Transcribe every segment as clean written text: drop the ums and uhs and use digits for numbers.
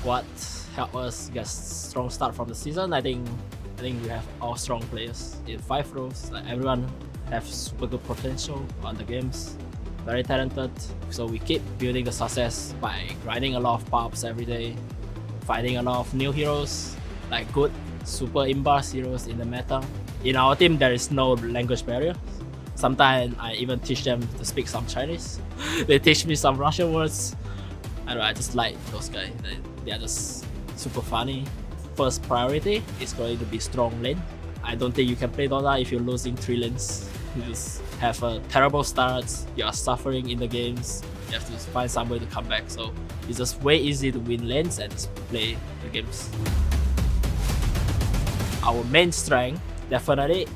what helped us get strong start from the season. I think we have all strong players in 5 rows. Like everyone have super good potential on the games, very talented. So we keep building the success by grinding a lot of pops every day, finding a lot of new heroes, like good super imbars heroes in the meta. In our team, there is no language barrier. Sometimes I even teach them to speak some Chinese. They teach me some Russian words. I don't know, I just like those guys. They are just super funny. First priority is going to be strong lane. I don't think you can play Dota if you're losing 3 lanes. You just have a terrible start, you are suffering in the games, you have to find some way to come back. So it's just way easy to win lanes and just play the games. Our main strength definitely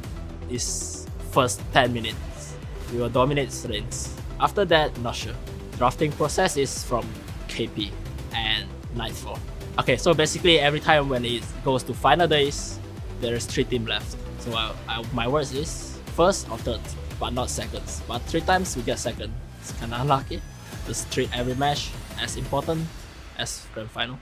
is first 10 minutes. We will dominate lanes. After that, not sure. Drafting process is from KP and Nightfall. Okay, so basically every time when it goes to final days, there is 3 teams left. So my words is first or third, but not seconds. But 3 times we get second. It's kinda unlucky. Just treat every match as important as grand final.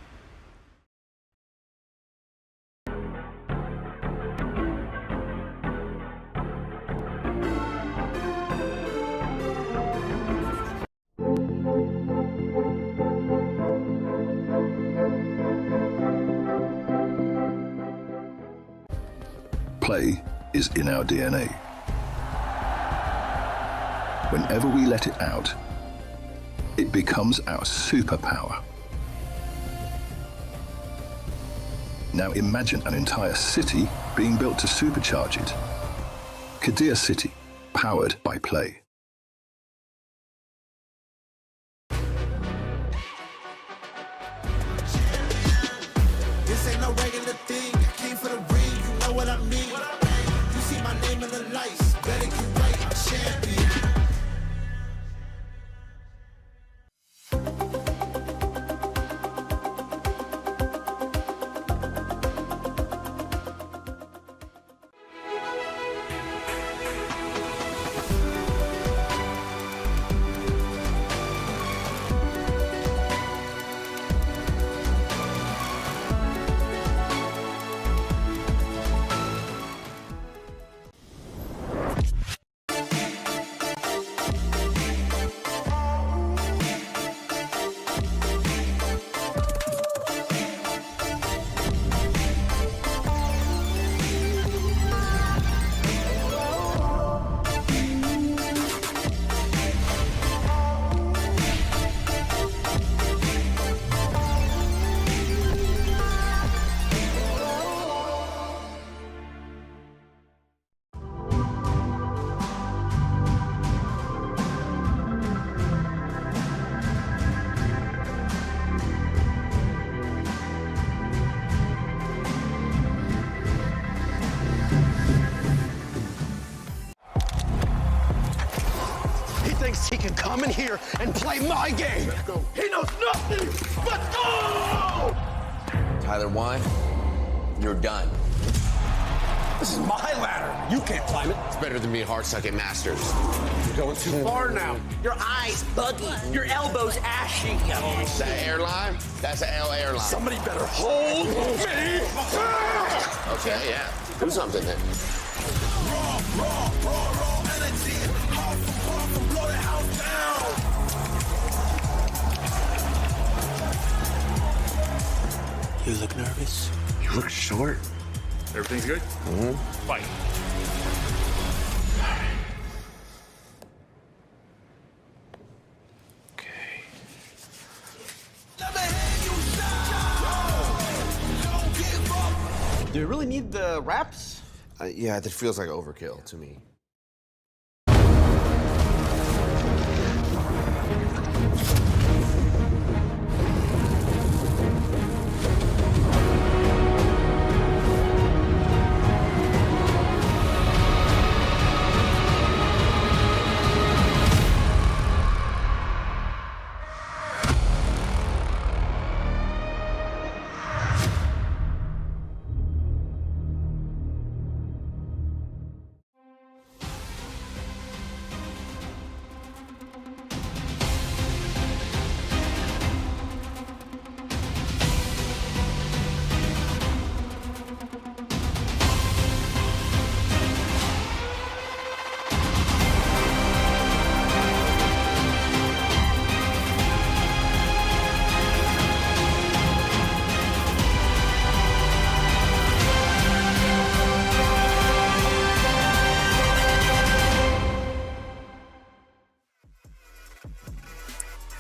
Play is in our DNA. Whenever we let it out, it becomes our superpower. Now imagine an entire city being built to supercharge it. Kadir City, powered by Play. This ain't no regular thing. I came for the ring, you know what I mean. You see my name in the lights, better get right, I'm champion. He can come in here and play my game. Let's go. He knows nothing. Let's go! Tyler, why? You're done. This is my ladder. You can't climb it. It's better than me hard-sucking masters. You're going too far now. Your eyes buggy. Your elbows ashy. That airline? That's an L airline. Somebody better hold me. Okay, yeah. Do something then. Raw energy. Half from blow the house down. You look nervous. You look short. Everything's good? Mm-hmm. Fight. Okay. Do you really need the wraps? Yeah, that feels like overkill to me.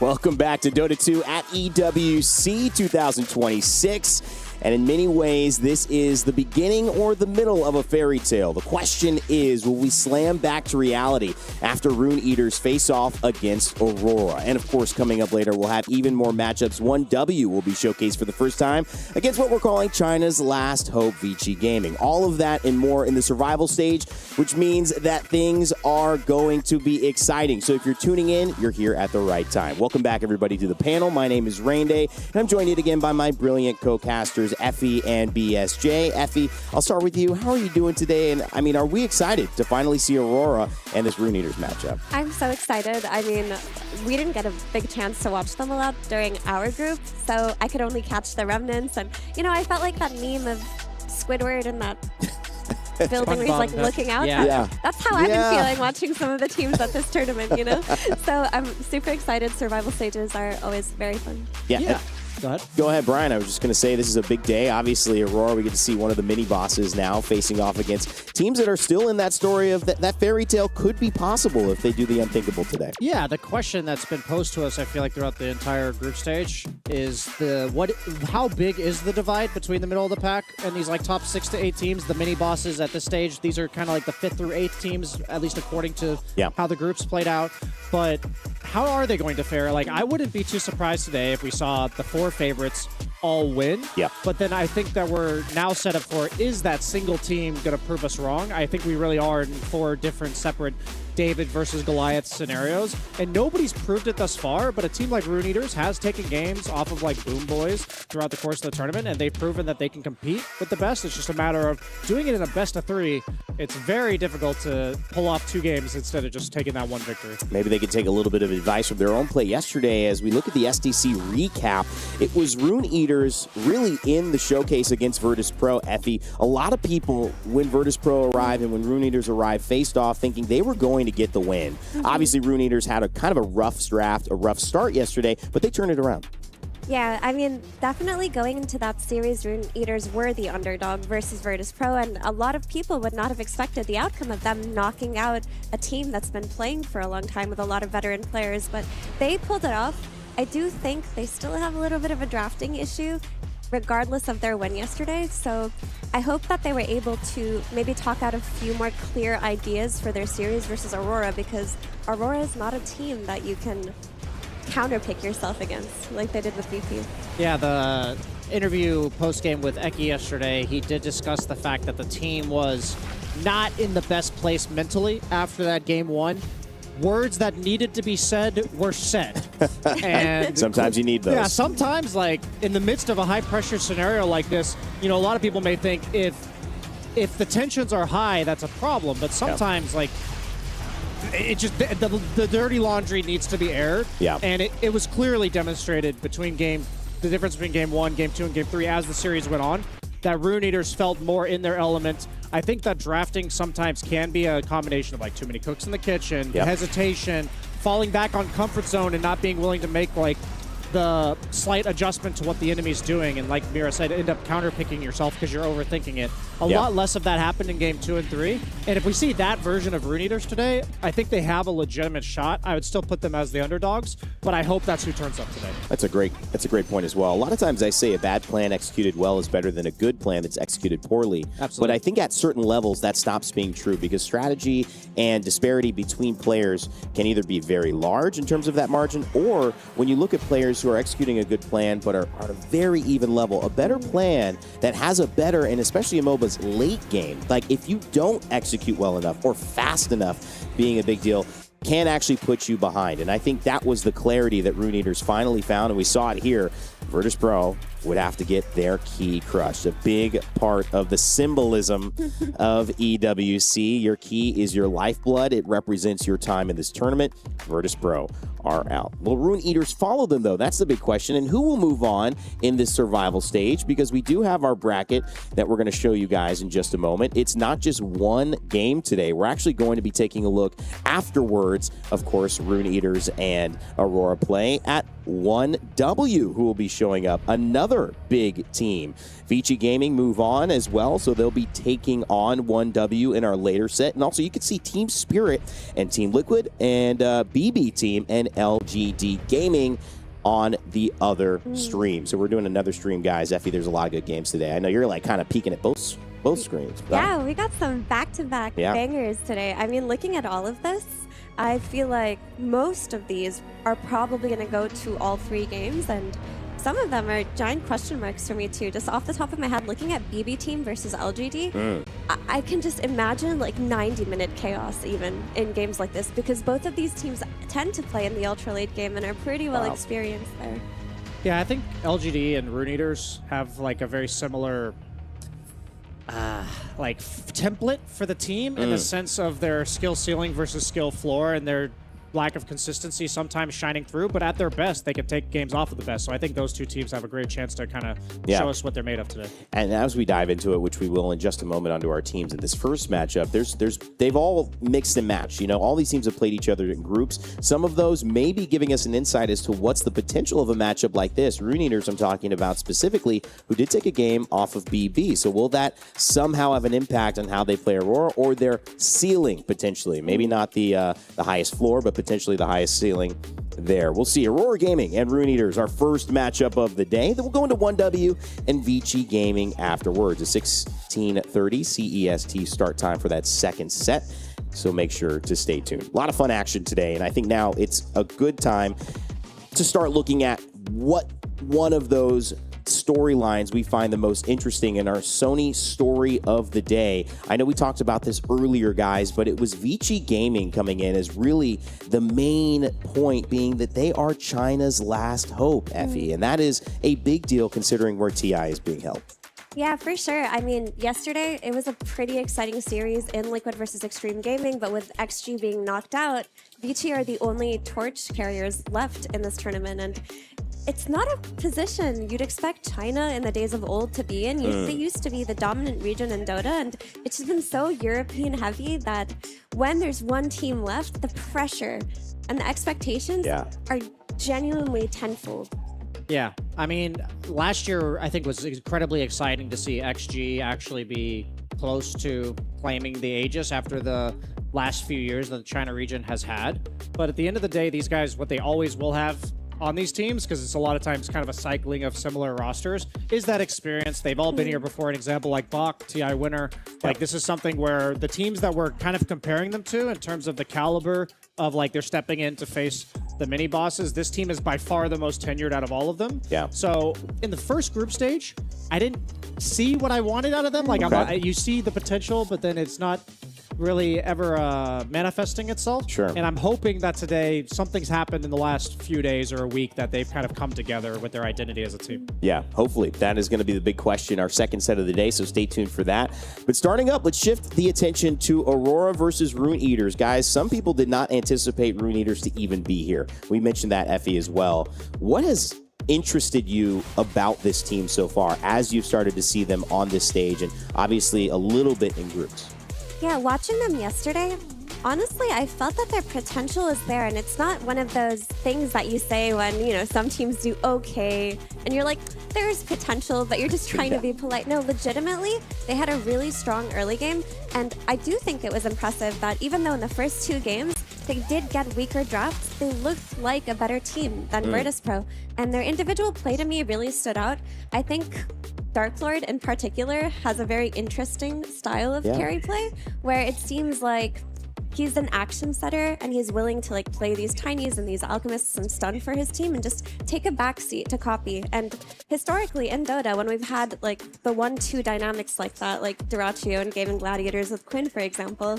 Welcome back to Dota 2 at EWC 2026. And in many ways, this is the beginning or the middle of a fairy tale. The question is, will we slam back to reality after Rune Eaters face off against Aurora? And of course, coming up later, we'll have even more matchups. 1W will be showcased for the first time against what we're calling China's last hope, Vici Gaming. All of that and more in the survival stage, which means that things are going to be exciting. So if you're tuning in, you're here at the right time. Welcome back, everybody, to the panel. My name is Rainday, and I'm joined yet again by my brilliant co-casters, Effie and BSJ. Effie, I'll start with you. How are you doing today? And I mean, are we excited to finally see Aurora and this Rune Eaters matchup? I'm so excited. I mean, we didn't get a big chance to watch them a lot during our group, so I could only catch the remnants. And, you know, I felt like that meme of Squidward in that building where he's like looking out. Yeah. That's how I've been feeling watching some of the teams at this tournament, you know? So I'm super excited. Survival stages are always very fun. Yeah. Go ahead, Brian. I was just going to say this is a big day. Obviously, Aurora, we get to see one of the mini bosses now facing off against teams that are still in that story of that fairy tale could be possible if they do the unthinkable today. Yeah, the question that's been posed to us, I feel like, throughout the entire group stage is how big is the divide between the middle of the pack and these like top 6 to 8 teams? The mini bosses at this stage, these are kind of like the 5th through 8th teams, at least according to how the groups played out. But how are they going to fare? Like, I wouldn't be too surprised today if we saw the 4 favorites all win. Yeah. But then I think that we're now set up for, is that single team going to prove us wrong? I think we really are in 4 different separate David versus Goliath scenarios, and nobody's proved it thus far, but a team like Rune Eaters has taken games off of like Boom Boys throughout the course of the tournament, and they've proven that they can compete with the best. It's just a matter of doing it in a best of 3. It's very difficult to pull off 2 games instead of just taking that 1 victory. Maybe they could take a little bit of advice from their own play yesterday. As we look at the SDC recap, it was Rune Eaters really in the showcase against Virtus Pro. Effie, a lot of people, when Virtus Pro arrived and when Rune Eaters arrived, faced off thinking they were going to get the win. Obviously, Rune Eaters had a kind of a rough draft, a rough start yesterday, but they turned it around. Yeah, I mean, definitely going into that series, Rune Eaters were the underdog versus Virtus Pro, and a lot of people would not have expected the outcome of them knocking out a team that's been playing for a long time with a lot of veteran players, but they pulled it off. I do think they still have a little bit of a drafting issue, regardless of their win yesterday, so I hope that they were able to maybe talk out a few more clear ideas for their series versus Aurora, because Aurora is not a team that you can counterpick yourself against like they did with VP. Yeah, the interview post-game with Eki yesterday, he did discuss the fact that the team was not in the best place mentally after that game 1. Words that needed to be said were said. And sometimes you need those. Yeah, sometimes, like, in the midst of a high-pressure scenario like this, you know, a lot of people may think if the tensions are high, that's a problem. But sometimes, like, it just the dirty laundry needs to be aired. Yeah. And it was clearly demonstrated between the difference between game 1, game 2, and game 3 as the series went on, that Rune Eaters felt more in their element. I think that drafting sometimes can be a combination of like too many cooks in the kitchen, hesitation, falling back on comfort zone and not being willing to make like the slight adjustment to what the enemy's doing, and like Mira said, end up counterpicking yourself because you're overthinking it. A lot less of that happened in game 2 and 3, and if we see that version of Rune Eaters today, I think they have a legitimate shot. I would still put them as the underdogs, but I hope that's who turns up today. That's a great point as well. A lot of times I say a bad plan executed well is better than a good plan that's executed poorly. Absolutely. But I think at certain levels that stops being true, because strategy and disparity between players can either be very large in terms of that margin, or when you look at players who are executing a good plan but are on a very even level, a better plan that has a better, and especially in MOBA's late game, like if you don't execute well enough or fast enough being a big deal, can actually put you behind. And I think that was the clarity that Rune Eaters finally found, and we saw it here. Virtus Pro would have to get their key crushed. A big part of the symbolism of EWC. Your key is your lifeblood. It represents your time in this tournament. Virtus Pro are out. Will Rune Eaters follow them, though? That's the big question. And who will move on in this survival stage? Because we do have our bracket that we're going to show you guys in just a moment. It's not just one game today. We're actually going to be taking a look afterwards. Of course, Rune Eaters and Aurora play at 1W, who will be showing up. Another big team. Vici Gaming move on as well, so they'll be taking on 1W in our later set. And also, you can see Team Spirit and Team Liquid and BB Team and LGD Gaming on the other stream. So we're doing another stream, guys. Effie, there's a lot of good games today. I know you're like kind of peeking at both screens. Yeah, we got some back-to-back bangers today. I mean, looking at all of this, I feel like most of these are probably going to go to all 3 games, and some of them are giant question marks for me too. Just off the top of my head, looking at BB Team versus LGD, I can just imagine like 90-minute chaos even in games like this, because both of these teams tend to play in the ultra late game and are pretty well experienced there. Yeah, I think LGD and Rune Eaters have like a very similar template for the team in the sense of their skill ceiling versus skill floor and their lack of consistency sometimes shining through, but at their best, they can take games off of the best. So I think those two teams have a great chance to kind of show us what they're made of today. And as we dive into it, which we will in just a moment onto our teams in this first matchup, they've all mixed and matched. You know, all these teams have played each other in groups. Some of those may be giving us an insight as to what's the potential of a matchup like this. Rune Eaters, I'm talking about specifically, who did take a game off of BB. So will that somehow have an impact on how they play Aurora or their ceiling potentially? Maybe not the highest floor, but potentially the highest ceiling there. We'll see. Aurora Gaming and Rune Eaters, our first matchup of the day. Then we'll go into 1W and Vici Gaming afterwards. A 16:30 CEST start time for that second set. So make sure to stay tuned. A lot of fun action today, and I think now it's a good time to start looking at what one of those storylines we find the most interesting in our Sony story of the day. I know we talked about this earlier, guys, but it was Vici Gaming coming in as really the main point, being that they are China's last hope, Effie, and that is a big deal considering where TI is being held. Yeah, for sure. I mean, yesterday it was a pretty exciting series in Liquid versus Extreme Gaming, but with XG being knocked out, Vici are the only torch carriers left in this tournament, and it's not a position you'd expect China in the days of old to be in. They used to be the dominant region in Dota, and it's just been so European heavy that when there's one team left, the pressure and the expectations are genuinely tenfold. Yeah, I mean, last year I think was incredibly exciting to see XG actually be close to claiming the Aegis after the last few years that the China region has had. But at the end of the day, these guys, what they always will have on these teams, because it's a lot of times kind of a cycling of similar rosters, is that experience. They've all been here before. An example like Bach, TI winner. Like, this is something where the teams that we're kind of comparing them to in terms of the caliber of, like, they're stepping in to face the mini bosses, this team is by far the most tenured out of all of them. Yeah. So in the first group stage, I didn't see what I wanted out of them. Like, you see the potential, but then it's not really ever manifesting itself. Sure. And I'm hoping that today something's happened in the last few days or a week that they've kind of come together with their identity as a team. Yeah, hopefully. That is going to be the big question, our second set of the day, so stay tuned for that. But starting up, let's shift the attention to Aurora versus Rune Eaters. Guys, some people did not anticipate Rune Eaters to even be here. We mentioned that, Effie, as well. What has interested you about this team so far as you've started to see them on this stage and obviously a little bit in groups? Yeah, watching them yesterday, honestly, I felt that their potential is there, and it's not one of those things that you say when, you know, some teams do okay, and you're like, there's potential, but you're just trying to be polite. No, legitimately, they had a really strong early game, and I do think it was impressive that even though in the first 2 games, they did get weaker drafts, they looked like a better team than Virtus Pro, and their individual play to me really stood out. I think Dark Lord in particular has a very interesting style of carry play, where it seems like he's an action setter and he's willing to like play these tinies and these alchemists and stun for his team and just take a backseat to copy. And historically in Dota, when we've had like the 1-2 dynamics like that, like Dyrachyo and Gaming Gladiators with Quinn, for example,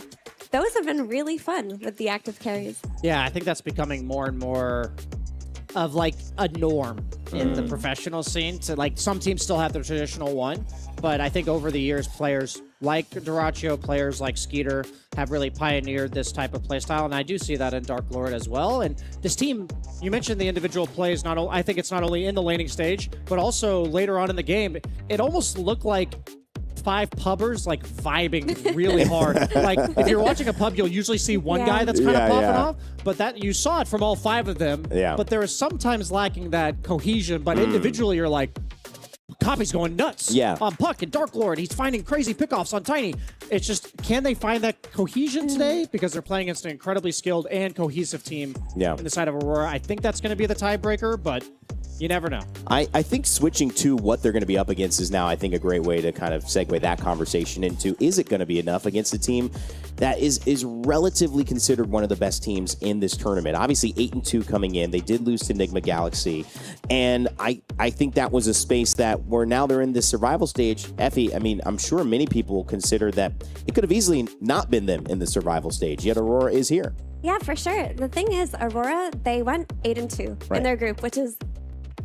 those have been really fun with the active carries. Yeah, I think that's becoming more and more of like a norm in the professional scene. To like, some teams still have their traditional one, but I think over the years, players like Dyrachyo, players like Skeeter have really pioneered this type of playstyle, and I do see that in Dark Lord as well. And this team, you mentioned the individual plays. I think it's not only in the laning stage, but also later on in the game. It almost looked like 5 pubbers like vibing really hard. Like, if you're watching a pub, you'll usually see one guy that's kind of popping off, but that you saw it from all 5 of them. But there is sometimes lacking that cohesion, but individually you're like, Copy's going nuts. Yeah. On Puck and Dark Lord, he's finding crazy pickoffs on Tiny. It's just, can they find that cohesion today? Because they're playing against an incredibly skilled and cohesive team in the side of Aurora. I think that's going to be the tiebreaker, but you never know. I think switching to what they're going to be up against is now, I think, a great way to kind of segue that conversation into, is it going to be enough against a team that is relatively considered one of the best teams in this tournament? Obviously, 8-2 coming in. They did lose to Enigma Galaxy. And I think that was a space that where now they're in this survival stage. Effie, I mean, I'm sure many people consider that it could have easily not been them in the survival stage, yet Aurora is here. Yeah, for sure. The thing is, Aurora, they went 8-2 in their group, which is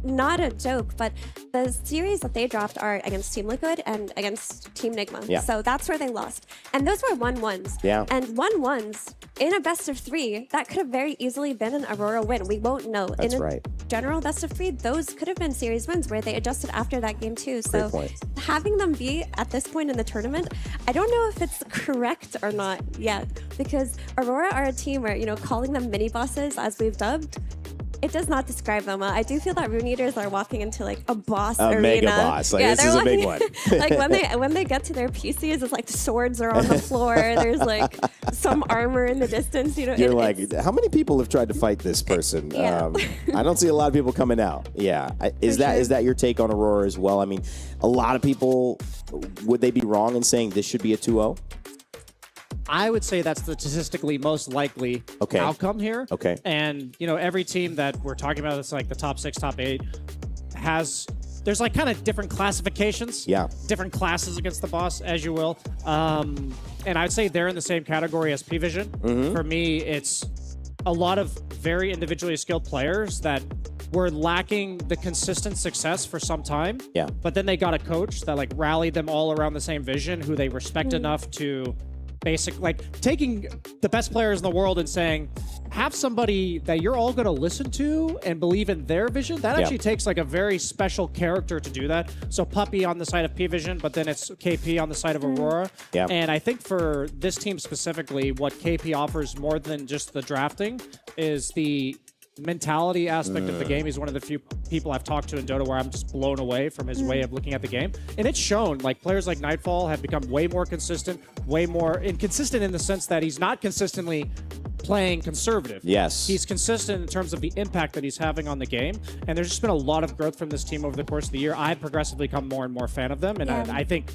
not a joke, but the series that they dropped are against Team Liquid and against Team Nigma. Yeah. So that's where they lost. And those were 1-1s. Yeah. And 1-1s in a best of 3, that could have very easily been an Aurora win. We won't know. That's in a right. general best of 3, those could have been series wins where they adjusted after that game too. So point. having them be at this point in the tournament, I don't know if it's correct or not yet, because Aurora are a team where, you know, calling them mini bosses, as we've dubbed, it does not describe them. I do feel that Rune Eaters are walking into like a boss arena. Mega boss. Like, this is a big one. Like when they get to their PCs, it's like the swords are on the floor. There's like some armor in the distance. You know, You're like, how many people have tried to fight this person? Yeah. I don't see a lot of people coming out. Yeah. Is that your take on Aurora as well? I mean, a lot of people, would they be wrong in saying this should be a 2-0? I would say that's the statistically most likely outcome here. Okay. And, you know, every team that we're talking about, that's like the top 6, top 8, there's like kind of different classifications. Yeah. Different classes against the boss, as you will. And I'd say they're in the same category as P-Vision. Mm-hmm. For me, it's a lot of very individually skilled players that were lacking the consistent success for some time. Yeah. But then they got a coach that like rallied them all around the same vision, who they respect enough to taking the best players in the world and saying, have somebody that you're all going to listen to and believe in their vision. That actually takes like a very special character to do that. So Puppy on the side of P-Vision, but then it's KP on the side of Aurora. Yeah. And I think for this team specifically, what KP offers more than just the drafting is the mentality aspect of the game. He's one of the few people I've talked to in Dota where I'm just blown away from his way of looking at the game. And it's shown, like, players like Nightfall have become way more consistent, way more inconsistent in the sense that he's not consistently playing conservative. Yes. He's consistent in terms of the impact that he's having on the game. And there's just been a lot of growth from this team over the course of the year. I've progressively become more and more fan of them. And I think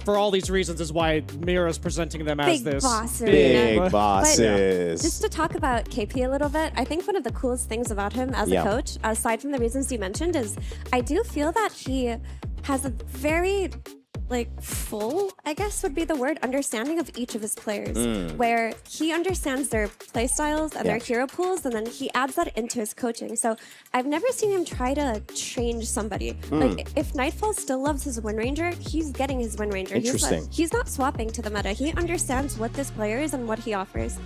for all these reasons is why Mira's presenting them as this big bosses. Just to talk about KP a little bit, I think one of the coolest things about him as a coach, aside from the reasons you mentioned, is I do feel that he has a very full, I guess would be the word, understanding of each of his players, where he understands their play styles and their hero pools, and then he adds that into his coaching. So I've never seen him try to change somebody. Like, if Nightfall still loves his Wind Ranger, he's getting his Wind Ranger. Interesting. He's not swapping to the meta. He understands what this player is and what he offers.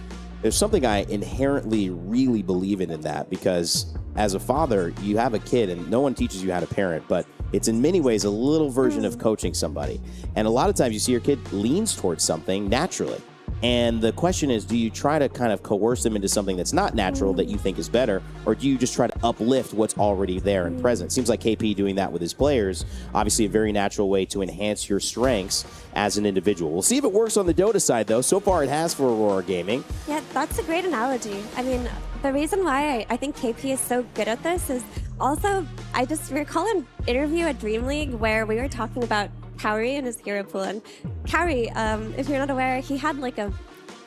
There's something I inherently really believe in that, because as a father, you have a kid and no one teaches you how to parent, but it's in many ways a little version of coaching somebody. And a lot of times you see your kid leans towards something naturally. And the question is, do you try to kind of coerce them into something that's not natural that you think is better, or do you just try to uplift what's already there and present? Seems like KP doing that with his players, obviously a very natural way to enhance your strengths as an individual. We'll see if it works on the Dota side, though. So far it has for Aurora Gaming. Yeah, that's a great analogy. I mean, the reason why I think KP is so good at this is also, I just recall an interview at Dream League where we were talking about Kauri and his hero pool. And Kauri, if you're not aware, he had like a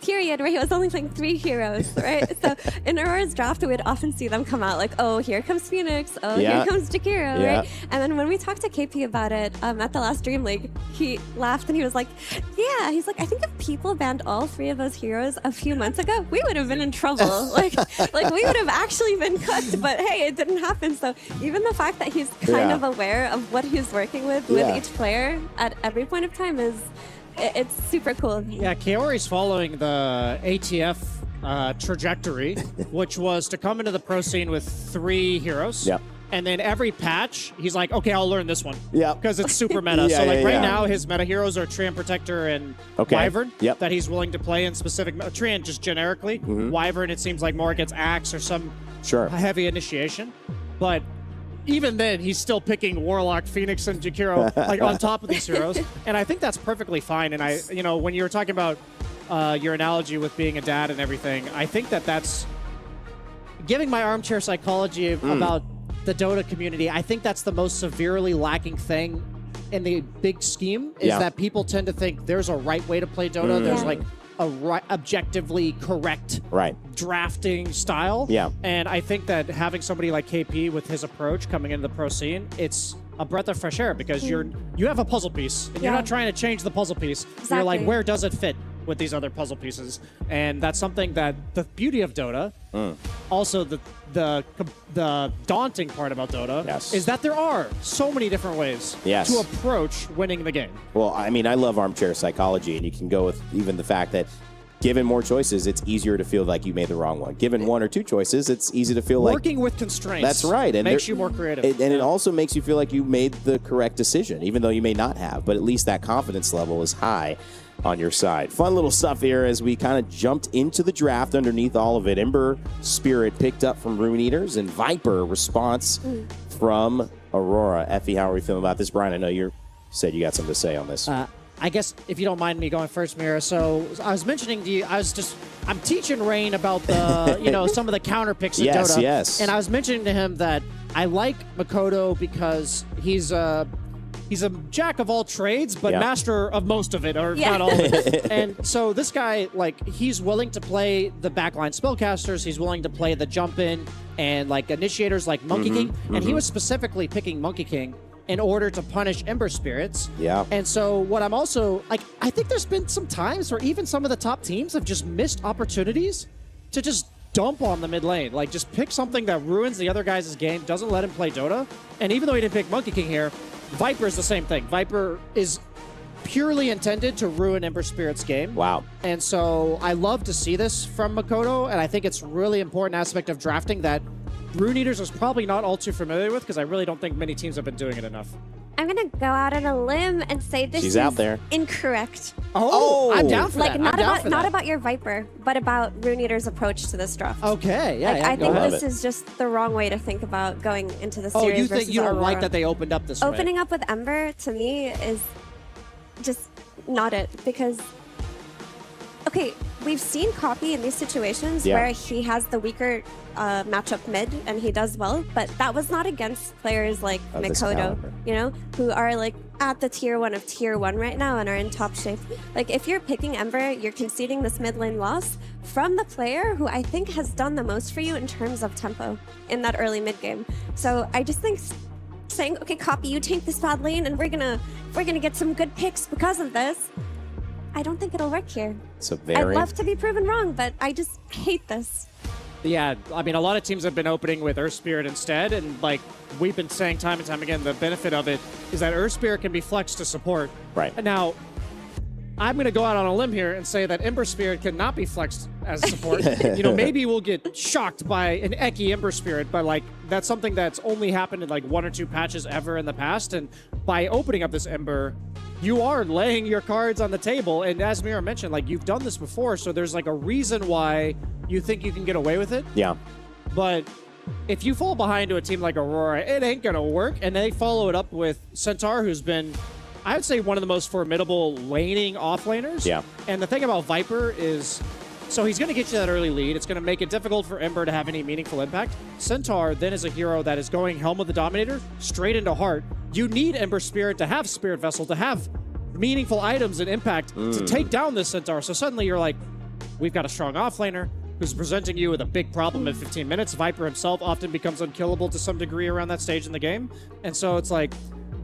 period where he was only playing 3 heroes, right? So in Aurora's draft, we'd often see them come out like, oh, here comes Phoenix, oh, here comes Jakiro, right? And then when we talked to KP about it at the last Dream League, he laughed and he was like, yeah, he's like, I think if people banned all 3 of those heroes a few months ago, we would have been in trouble. like we would have actually been cooked, but hey, it didn't happen. So even the fact that he's kind of aware of what he's working with each player at every point of time it's super cool. Yeah, Kaori's following the ATF trajectory, which was to come into the pro scene with 3 heroes. Yep. And then every patch, he's like, okay, I'll learn this one. Yeah. Because it's super meta. So right now, his meta heroes are Treant Protector and Wyvern that he's willing to play in specific. Treant just generically. Wyvern, it seems like more against Axe or some heavy initiation. But even then, he's still picking Warlock, Phoenix, and Jakiro like on top of these heroes, and I think that's perfectly fine. And when you were talking about your analogy with being a dad and everything, I think that's giving my armchair psychology about the Dota community. I think that's the most severely lacking thing in the big scheme is that people tend to think there's a right way to play Dota. There's like a objectively correct drafting style. Yeah. And I think that having somebody like KP with his approach coming into the pro scene, it's a breath of fresh air because you have a puzzle piece and you're not trying to change the puzzle piece. Exactly. You're like, where does it fit with these other puzzle pieces? And that's something that the beauty of Dota, also the daunting part about Dota, is that there are so many different ways to approach winning the game. Well, I mean, I love armchair psychology, and you can go with even the fact that given more choices, it's easier to feel like you made the wrong one. Given one or two choices, it's easy to feel like working with constraints. That's right, and makes you more creative. And it also makes you feel like you made the correct decision, even though you may not have. But at least that confidence level is high on your side. Fun little stuff here as we kind of jumped into the draft underneath all of it. Ember Spirit picked up from Rune Eaters, and Viper response from Aurora. Effie, how are we feeling about this? Brian, I know you said you got something to say on this. I guess if you don't mind me going first, Mira. So I was mentioning to you, I'm teaching Rain about the, some of the counter picks in Dota. Yes. And I was mentioning to him that I like Makoto because he's a jack of all trades, but master of most of it, or not all of it. And so this guy, he's willing to play the backline spellcasters. He's willing to play the jump in and initiators like Monkey King. And he was specifically picking Monkey King in order to punish Ember Spirits. Yeah. And so what I'm also, I think there's been some times where even some of the top teams have just missed opportunities to just dump on the mid lane. Just pick something that ruins the other guy's game, doesn't let him play Dota. And even though he didn't pick Monkey King here, Viper is the same thing. Viper is purely intended to ruin Ember Spirit's game. Wow. And so I love to see this from Makoto, and I think it's really important aspect of drafting that Rune Eaters is probably not all too familiar with, because I really don't think many teams have been doing it enough. I'm going to go out on a limb and say this is out there. Incorrect. Oh, I'm down for that. Not about your Viper, but about Rune Eater's approach to this draft. Okay, I think this is just the wrong way to think about going into the series. Oh, you think you don't Aurora. like that they opened up this way? Opening up with Ember, to me, is just not it. Because, okay, we've seen Copy in these situations where he has the weaker matchup mid and he does well, but that was not against players like Makoto, who are at the tier 1 of tier 1 right now and are in top shape. If you're picking Ember, you're conceding this mid lane loss from the player who I think has done the most for you in terms of tempo in that early mid game. So I just think saying, okay, Copy, you tank this bad lane and we're gonna get some good picks because of this, I don't think it'll work here. I'd love to be proven wrong, but I just hate this. Yeah, I mean, a lot of teams have been opening with Earth Spirit instead, and we've been saying time and time again, the benefit of it is that Earth Spirit can be flexed to support. Right. Now, I'm going to go out on a limb here and say that Ember Spirit cannot be flexed as support. Maybe we'll get shocked by an Eki Ember Spirit, but that's something that's only happened in 1 or 2 patches ever in the past, and by opening up this Ember, you are laying your cards on the table, and as Mira mentioned, you've done this before, so there's a reason why you think you can get away with it. Yeah. But if you fall behind to a team like Aurora, it ain't gonna work, and they follow it up with Centaur, who's been, I would say, one of the most formidable laning offlaners. Yeah. And the thing about Viper is, so he's gonna get you that early lead. It's gonna make it difficult for Ember to have any meaningful impact. Centaur then is a hero that is going Helm of the Dominator straight into Heart. You need Ember Spirit to have Spirit Vessel, to have meaningful items and impact to take down this Centaur. So suddenly you're like, we've got a strong offlaner who's presenting you with a big problem in 15 minutes. Viper himself often becomes unkillable to some degree around that stage in the game. And so it's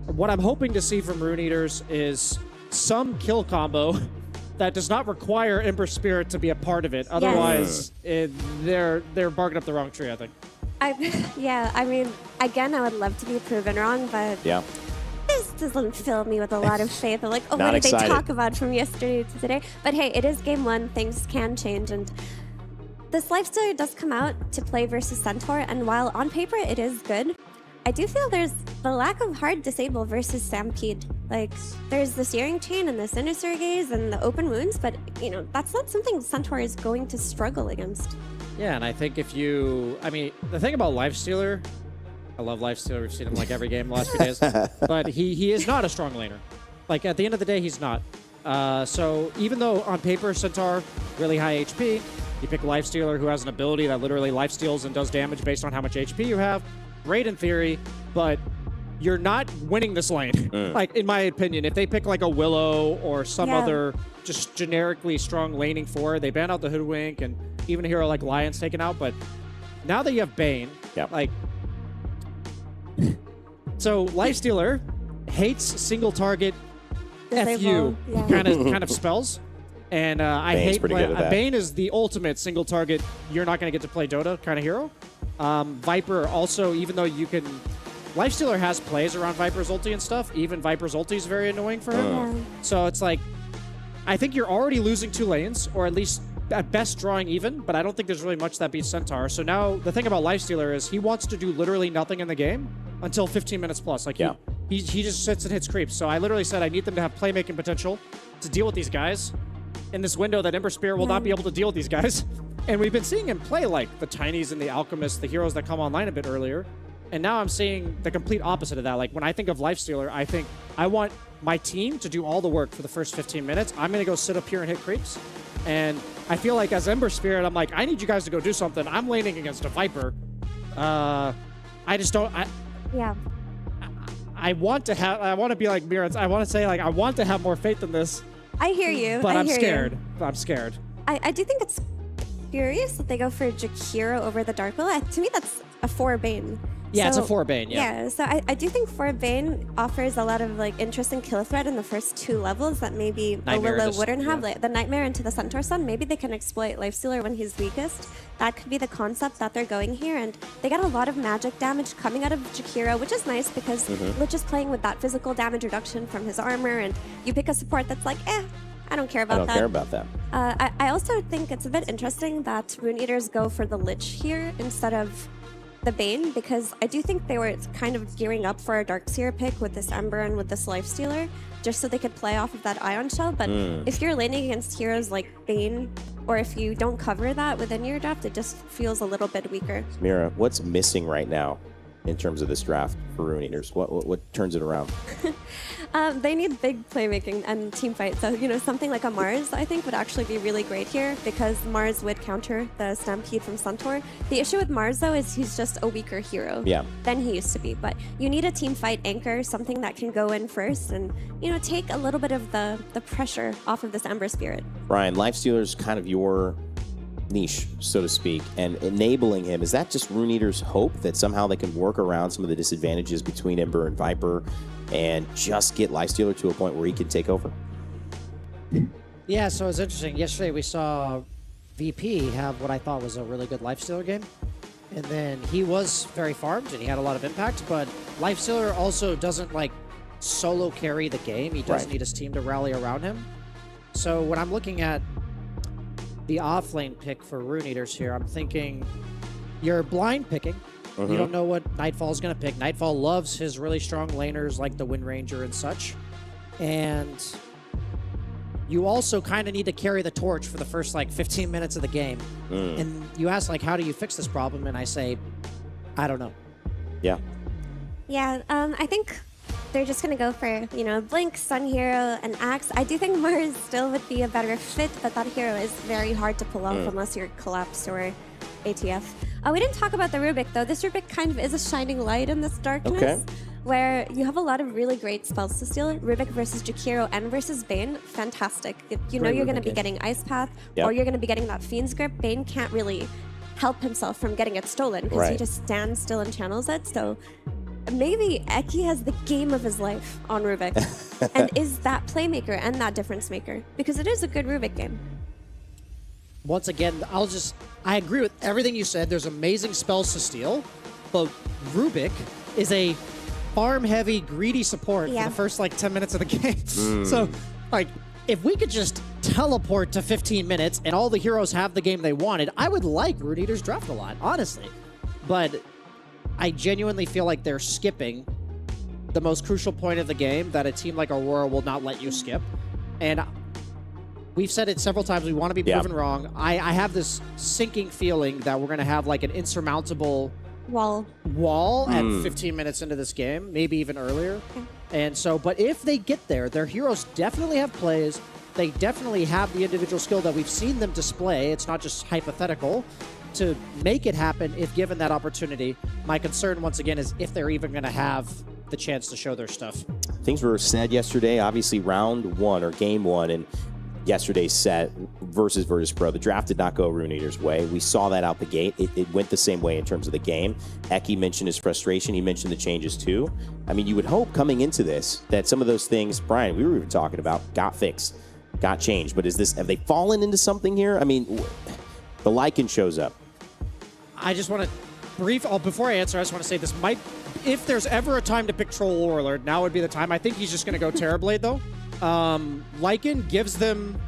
what I'm hoping to see from Rune Eaters is some kill combo that does not require Ember Spirit to be a part of it. Otherwise, they're barking up the wrong tree, I think. I mean, again, I would love to be proven wrong, but this doesn't fill me with a lot of faith. I'm what did they talk about from yesterday to today? But hey, it is game 1. Things can change, and this Lifestealer does come out to play versus Centaur, and while on paper it is good, I do feel there's the lack of hard disable versus Stampede. There's the Searing Chain and the Sinister Gaze and the open wounds, but, that's not something Centaur is going to struggle against. Yeah, and I think the thing about Lifestealer I love Lifestealer. We've seen him like every game the last few days. But he is not a strong laner. Like, at the end of the day, he's not. So even though on paper, Centaur, really high HP, you pick Lifestealer who has an ability that literally lifesteals and does damage based on how much HP you have. Great in theory, but you're not winning this lane. Like, in my opinion, if they pick like a Willow or some other just generically strong laning for, they ban out the Hoodwink and even a hero like Lion's taken out. But now that you have Bane, like, so Lifestealer hates single target FU kind of spells. And I hate Bane is the ultimate single target. You're not going to get to play Dota kind of hero. Viper also, even though you can, Lifestealer has plays around Viper's ulti and stuff. Even Viper's ulti is very annoying for him. So it's like, I think you're already losing 2 lanes, or at least at best drawing even. But I don't think there's really much that beats Centaur. So now the thing about Lifestealer is he wants to do literally nothing in the game until 15 minutes plus. Like he just sits and hits creeps. So I literally said I need them to have playmaking potential to deal with these guys in this window that Ember Spear will not be able to deal with these guys. And we've been seeing him play like the Tinies and the Alchemists, the heroes that come online a bit earlier. And now I'm seeing the complete opposite of that. Like, when I think of Lifestealer, I think I want my team to do all the work for the first 15 minutes. I'm going to go sit up here and hit creeps. And I feel like as Ember Spirit, I'm like, I need you guys to go do something. I'm laning against a Viper. I just don't... I want to be like Mirrors. I want to say, like, I want to have more faith in this. I hear you. But I'm scared. I'm scared. I do think it's curious that they go for Jakiro over the Dark Willow. To me, that's a 4 Bane. Yeah, it's a 4 Bane, Yeah, so I do think 4 Bane offers a lot of like interesting kill threat in the first 2 levels that maybe Nightmare a Willow wouldn't have. Like the Nightmare into the Centaur Sun, maybe they can exploit Lifestealer when he's weakest. That could be the concept that they're going here, and they got a lot of magic damage coming out of Jakiro, which is nice because Lich is playing with that physical damage reduction from his armor, and you pick a support that's like, I don't care about that. I don't care about that. I also think it's a bit interesting that Rune Eaters go for the Lich here instead of the Bane, because I do think they were kind of gearing up for a Darkseer pick with this Ember and with this Lifestealer, just so they could play off of that Ion Shell. But if you're laning against heroes like Bane, or if you don't cover that within your draft, it just feels a little bit weaker. Mira, what's missing right now in terms of this draft for Rune Eaters? What turns it around? They need big playmaking and team fight. So, something like a Mars, I think, would actually be really great here because Mars would counter the Stampede from Centaur. The issue with Mars, though, is he's just a weaker hero than he used to be. But you need a team fight anchor, something that can go in first and, take a little bit of the pressure off of this Ember Spirit. Ryan, Lifestealer's kind of your niche, so to speak, and enabling him, is that just Rune Eater's hope that somehow they can work around some of the disadvantages between Ember and Viper and just get Lifestealer to a point where he can take over? Yeah, so it's interesting. Yesterday we saw VP have what I thought was a really good Lifestealer game. And then he was very farmed and he had a lot of impact, but Lifestealer also doesn't like solo carry the game. He does need his team to rally around him. So when I'm looking at the offlane pick for Rune Eaters here, I'm thinking you're blind picking. You don't know what Nightfall's going to pick. Nightfall loves his really strong laners like the Wind Ranger and such. And you also kind of need to carry the torch for the first like 15 minutes of the game. And you ask like, how do you fix this problem? And I say, I don't know. Yeah. Yeah, I think they're just going to go for, Blink, Sun Hero, and Axe. I do think Mars still would be a better fit, but that hero is very hard to pull off unless you're Collapse or ATF. We didn't talk about the Rubik, though. This Rubik kind of is a shining light in this darkness, where you have a lot of really great spells to steal. Rubik versus Jakiro and versus Bane, fantastic. You know you're going to be getting Ice Path, or you're going to be getting that Fiend's Grip. Bane can't really help himself from getting it stolen, because he just stands still and channels it, so maybe Eki has the game of his life on Rubik, and is that playmaker and that difference maker, because it is a good Rubik game. Once again, I agree with everything you said. There's amazing spells to steal, but Rubik is a farm-heavy, greedy support for the first, 10 minutes of the game. So, if we could just teleport to 15 minutes and all the heroes have the game they wanted, I would like Rune Eater's draft a lot, honestly. But I genuinely feel like they're skipping the most crucial point of the game that a team like Aurora will not let you skip. And we've said it several times, we want to be proven wrong. I have this sinking feeling that we're going to have an insurmountable Wall. At 15 minutes into this game, maybe even earlier. And so, but if they get there, their heroes definitely have plays. They definitely have the individual skill that we've seen them display. It's not just hypothetical to make it happen if given that opportunity. My concern, once again, is if they're even going to have the chance to show their stuff. Things were said yesterday, obviously round one or game one, and yesterday's set versus Virtus Pro. The draft did not go Rune Eater's way. We saw that out the gate. It went the same way in terms of the game. Eki mentioned his frustration. He mentioned the changes too. I mean, you would hope coming into this that some of those things, Brian, we were even talking about, got fixed, got changed. But have they fallen into something here? I mean, the Lycan shows up. I just want to before I answer, I just want to say this might, if there's ever a time to pick Troll Warlord, now would be the time. I think he's just going to go Terrorblade though. Lycan gives them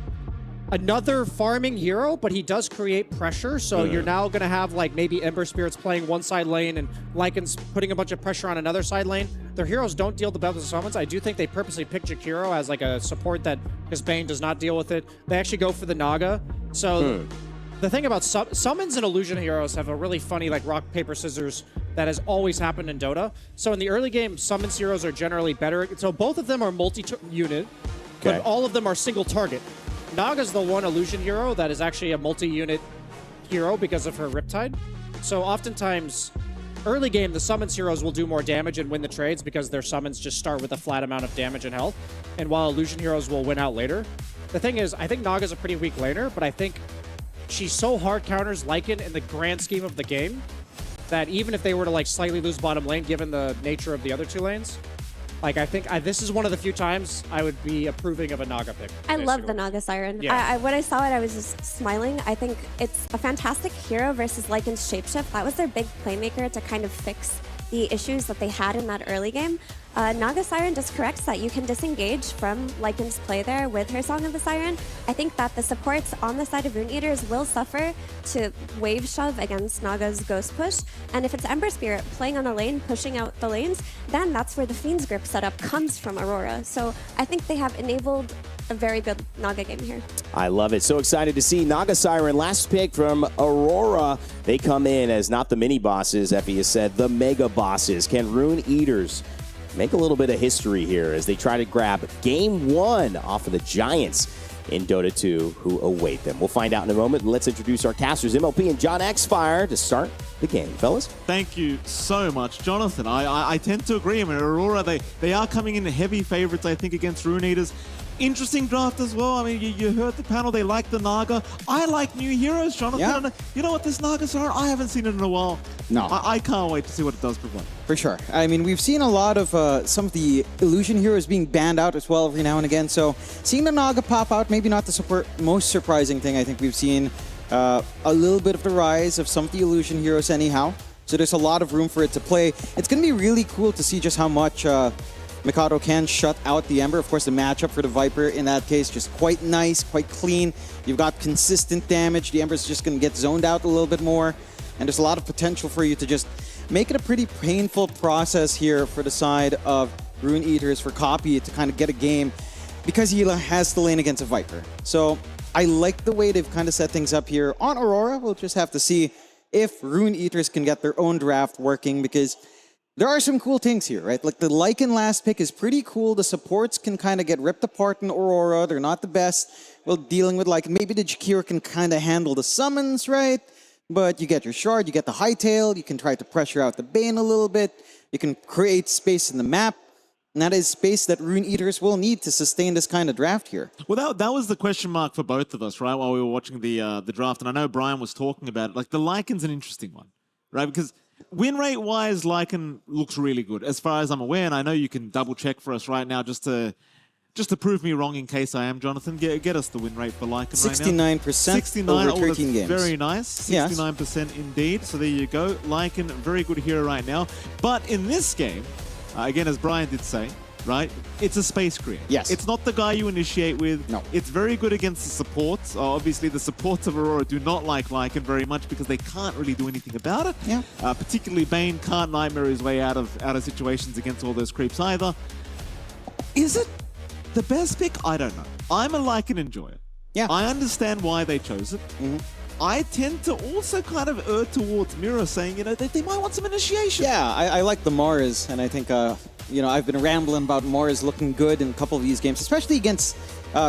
another farming hero, but he does create pressure, so you're now going to have like maybe Ember Spirits playing one side lane and Lycan's putting a bunch of pressure on another side lane. Their heroes don't deal the best of summons. I do think they purposely picked Jakiro as like a support that, because Bane does not deal with it. They actually go for the Naga. So the thing about summons and illusion heroes have a really funny like rock, paper, scissors that has always happened in Dota. So in the early game, summons heroes are generally better. So both of them are multi-unit, but all of them are single target. Naga's the one illusion hero that is actually a multi-unit hero because of her Riptide. So oftentimes, early game, the summons heroes will do more damage and win the trades because their summons just start with a flat amount of damage and health. And while illusion heroes will win out later. The thing is, I think Naga's a pretty weak laner, but I think she so hard counters Lycan in the grand scheme of the game that even if they were to like slightly lose bottom lane, given the nature of the other two lanes, like I think this is one of the few times I would be approving of a Naga pick. I love the Naga Siren. Yeah. When I saw it, I was just smiling. I think it's a fantastic hero versus Lycan's Shapeshift. That was their big playmaker to kind of fix the issues that they had in that early game. Naga Siren just corrects that. You can disengage from Lycan's play there with her Song of the Siren. I think that the supports on the side of Rune Eaters will suffer to wave shove against Naga's Ghost Push. And if it's Ember Spirit playing on a lane, pushing out the lanes, then that's where the Fiend's Grip setup comes from Aurora. So I think they have enabled a very good Naga game here. I love it. So excited to see Naga Siren, last pick from Aurora. They come in as not the mini bosses, Effie has said, the mega bosses. Can Rune Eaters make a little bit of history here as they try to grab game one off of the Giants in Dota 2 who await them? We'll find out in a moment. Let's introduce our casters, MLP and John Xfire, to start the game. Fellas? Thank you so much, Jonathan. I tend to agree. I mean, Aurora, they are coming in heavy favorites, I think, against Rune Eaters. Interesting draft as well. I mean, you heard the panel. They like the Naga. I like new heroes, Jonathan. Yeah. You know what, this Naga Siren, I haven't seen it in a while. No. I can't wait to see what it does provide. For sure. I mean, we've seen a lot of some of the illusion heroes being banned out as well every now and again. So seeing the Naga pop out, maybe not the most surprising thing. I think we've seen a little bit of the rise of some of the illusion heroes anyhow. So there's a lot of room for it to play. It's going to be really cool to see just how much Mikado can shut out the Ember. Of course, the matchup for the Viper in that case, just quite nice, quite clean. You've got consistent damage. The Ember's just going to get zoned out a little bit more. And there's a lot of potential for you to just make it a pretty painful process here for the side of Rune Eaters for Copy to kind of get a game because he has to lane against a Viper. So I like the way they've kind of set things up here on Aurora. We'll just have to see if Rune Eaters can get their own draft working, because there are some cool things here, right? Like the Lycan last pick is pretty cool. The supports can kind of get ripped apart in Aurora. They're not the best. Well, dealing with Lycan, maybe the Jakiro can kind of handle the summons, right? But you get your Shard, you get the Hightail, you can try to pressure out the Bane a little bit. You can create space in the map. And that is space that Rune Eaters will need to sustain this kind of draft here. Well, that was the question mark for both of us, right, while we were watching the draft. And I know Brian was talking about it. Like, the Lycan's an interesting one, right? Because win rate-wise, Lycan looks really good, as far as I'm aware. And I know you can double-check for us right now just to prove me wrong in case I am, Jonathan. Get us the win rate for Lycan right now. 69% over 13 games. Very nice. 69% indeed. So there you go. Lycan, very good hero right now. But in this game, again, as Brian did say, right, it's a space creator. Yes. It's not the guy you initiate with. No. It's very good against the supports. Obviously, the supports of Aurora do not like Lycan very much because they can't really do anything about it. Yeah. Particularly Bane can't nightmare his way out of situations against all those creeps either. Is it the best pick? I don't know. I'm a Lycan enjoyer. Yeah. I understand why they chose it. I tend to also kind of err towards Mirror, saying, you know, they might want some initiation. Yeah, I like the Mars, and I think, you know, I've been rambling about Mars looking good in a couple of these games, especially against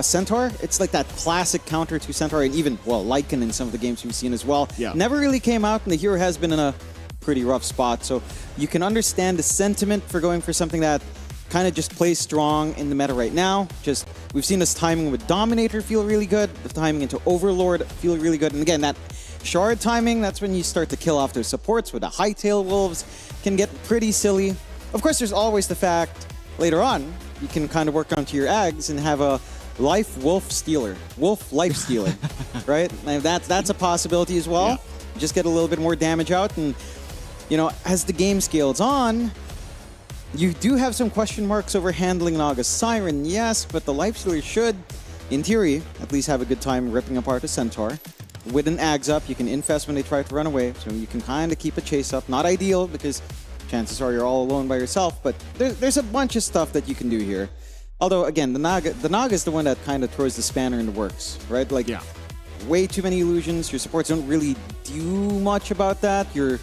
Centaur. It's like that classic counter to Centaur, and even, well, Lycan in some of the games we've seen as well. Yeah. Never really came out, and the hero has been in a pretty rough spot, so you can understand the sentiment for going for something that kind of just plays strong in the meta right now. Just, we've seen this timing with Dominator feel really good, the timing into Overlord feel really good, and again, that Shard timing, that's when you start to kill off those supports with the Hightail Wolves, can get pretty silly. Of course, there's always the fact, later on, you can kind of work onto your Ags and have a Wolf Life Stealer, right? And that's a possibility as well. Yeah. Just get a little bit more damage out, and, you know, as the game scales on, you do have some question marks over handling Naga's Siren, yes, but the Lifestealer should, in theory, at least have a good time ripping apart a Centaur. With an Ags up, you can infest when they try to run away, so you can kind of keep a chase up. Not ideal, because chances are you're all alone by yourself, but there's a bunch of stuff that you can do here. Although, again, the Naga is the one that kind of throws the spanner in the works, right? Like, Yeah. way too many illusions. Your supports don't really do much about that. Your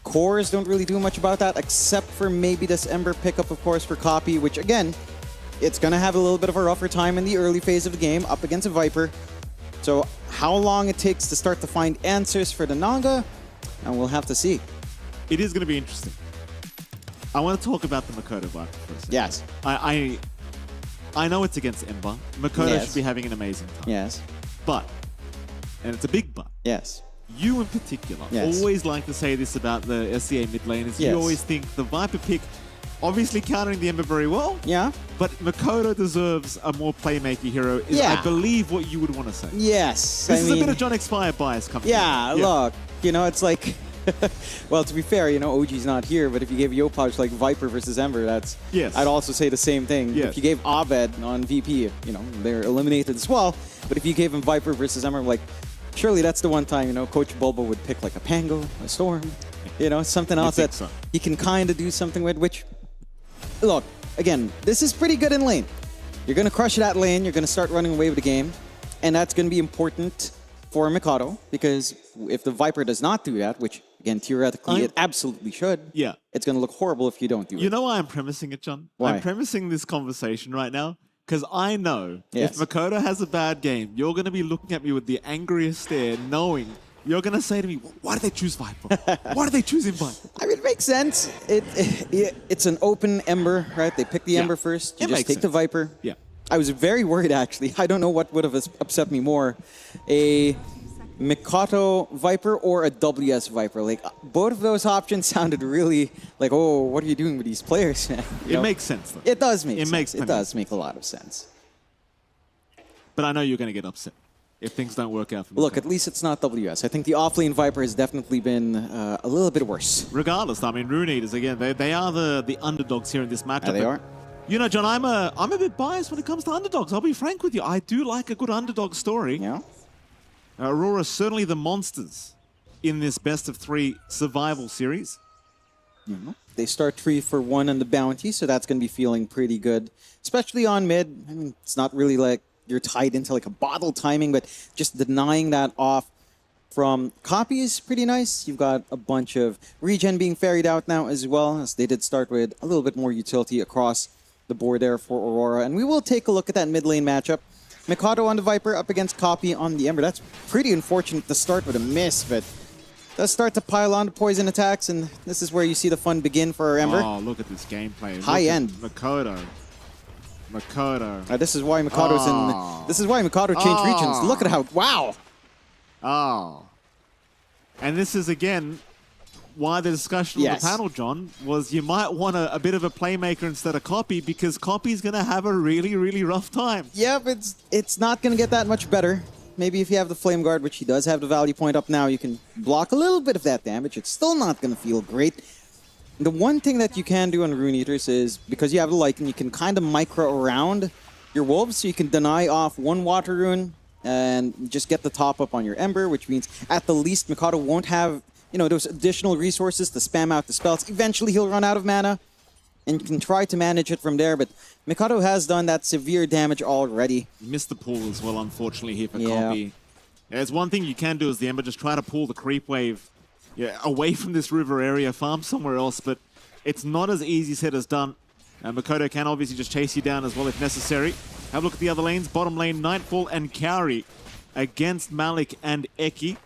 cores don't really do much about that, except for maybe this Ember pickup, of course, for Copy, which, again, it's going to have a little bit of a rougher time in the early phase of the game up against a Viper. So how long it takes to start to find answers for the Naga, and we'll have to see. It is going to be interesting. I want to talk about the Makoto Viper for a second. Yes. I know it's against Ember. Makoto Yes. should be having an amazing time. Yes. But, and it's a big but, Yes. you in particular Yes. always like to say this about the SCA mid laners. Yes. You always think the Viper pick, obviously countering the Ember very well, Yeah. but Makoto deserves a more playmaker hero, is Yeah. I believe what you would want to say. Yes. This is I a bit mean, of John Expired bias coming yeah, in. look, you know, it's like, well, to be fair, you know, OG's not here, but if you gave Yopaj like Viper versus Ember, that's, Yes. I'd also say the same thing. Yes. If you gave Abed on VP, you know, they're eliminated as well, but if you gave him Viper versus Ember, like, surely that's the one time, you know, Coach Bulba would pick like a Pango, a Storm, you know, something else think that so. he can kind of do something with, which, look, again, this is pretty good in lane. You're going to crush that lane, you're going to start running away with the game, and that's going to be important for Mikado, because if the Viper does not do that, which, again, theoretically it absolutely should, Yeah. it's going to look horrible if you don't do it. You know why I'm premising it, John? Why? I'm premising this conversation right now because I know Yes. if Makoto has a bad game, you're going to be looking at me with the angriest stare, knowing you're going to say to me, why did they choose Viper? Why did they choose him Viper? I mean, it makes sense. It's an open Ember, right? They pick the Yeah. Ember first. You It just makes take the sense. Viper. Yeah. I was very worried, actually. I don't know what would have upset me more. A Mikato Viper or a WS Viper. Like, both of those options sounded really like, oh, what are you doing with these players, man? You It know? makes sense, though. It does make It sense. makes It plenty of does make a lot of sense. But I know you're going to get upset if things don't work out for me. Look, at least it's not WS. I think the offlane Viper has definitely been a little bit worse. Regardless, I mean, Rune Eaters, again, they are the underdogs here in this matchup. Yeah, they are. You know, John, I'm a bit biased when it comes to underdogs. I'll be frank with you. I do like a good underdog story. Yeah. Aurora certainly the monsters in this best of 3 survival series. They start 3 for 1 on the bounty, so that's going to be feeling pretty good. Especially on mid. I mean, it's not really like you're tied into like a bottle timing, but just denying that off from Copy is pretty nice. You've got a bunch of regen being ferried out now as well, as they did start with a little bit more utility across the board there for Aurora. And we will take a look at that mid lane matchup. Mikado on the Viper up against Copy on the Ember. That's pretty unfortunate to start with a miss, but does start to pile on the poison attacks, and this is where you see the fun begin for our Ember. Oh, look at this gameplay. High Look at end. Makoto. This is why Mikado's in. This is why Mikado changed regions. Look at how. Wow. Oh. And this is, again, why the discussion on Yes. the panel, John, was you might want a bit of a playmaker instead of Copy, because Copy's going to have a really, really rough time. Yeah, but it's not going to get that much better. Maybe if you have the Flame Guard, which he does have the value point up now, you can block a little bit of that damage. It's still not going to feel great. The one thing that you can do on Rune Eaters is, because you have the Lycan, you can kind of micro around your Wolves, so you can deny off 1 Water Rune and just get the top up on your Ember, which means at the least Mikado won't have, you know, those additional resources to spam out the spells. Eventually he'll run out of mana, and you can try to manage it from there, but Mikado has done that severe damage already. Missed the pool as well, unfortunately, here for Yeah. Copy. There's one thing you can do as the Ember, just try to pull the creep wave away from this river area, farm somewhere else, but it's not as easy said as done. Makoto can obviously just chase you down as well if necessary. Have a look at the other lanes. Bottom lane, Nightfall and Kaori against Malik and Eki.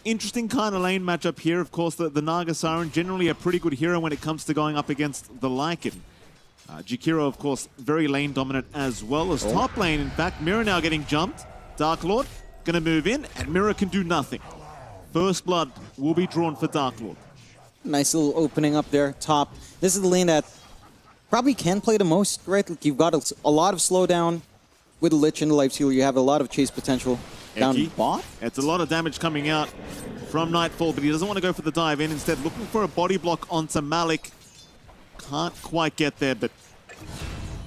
Interesting kind of lane matchup here. Of course, the Naga Siren, generally a pretty good hero when it comes to going up against the Lycan. Jakiro, of course, very lane dominant as well as top lane. In fact, Mira now getting jumped. Dark Lord going to move in, and Mira can do nothing. First blood will be drawn for Dark Lord. Nice little opening up there, top. This is the lane that probably can play the most, right? Like you've got a lot of slowdown with the Lich and the Life Stealer. You have a lot of chase potential down bot. It's a lot of damage coming out from Nightfall, but he doesn't want to go for the dive in. Instead, looking for a body block onto Malik. Can't quite get there, but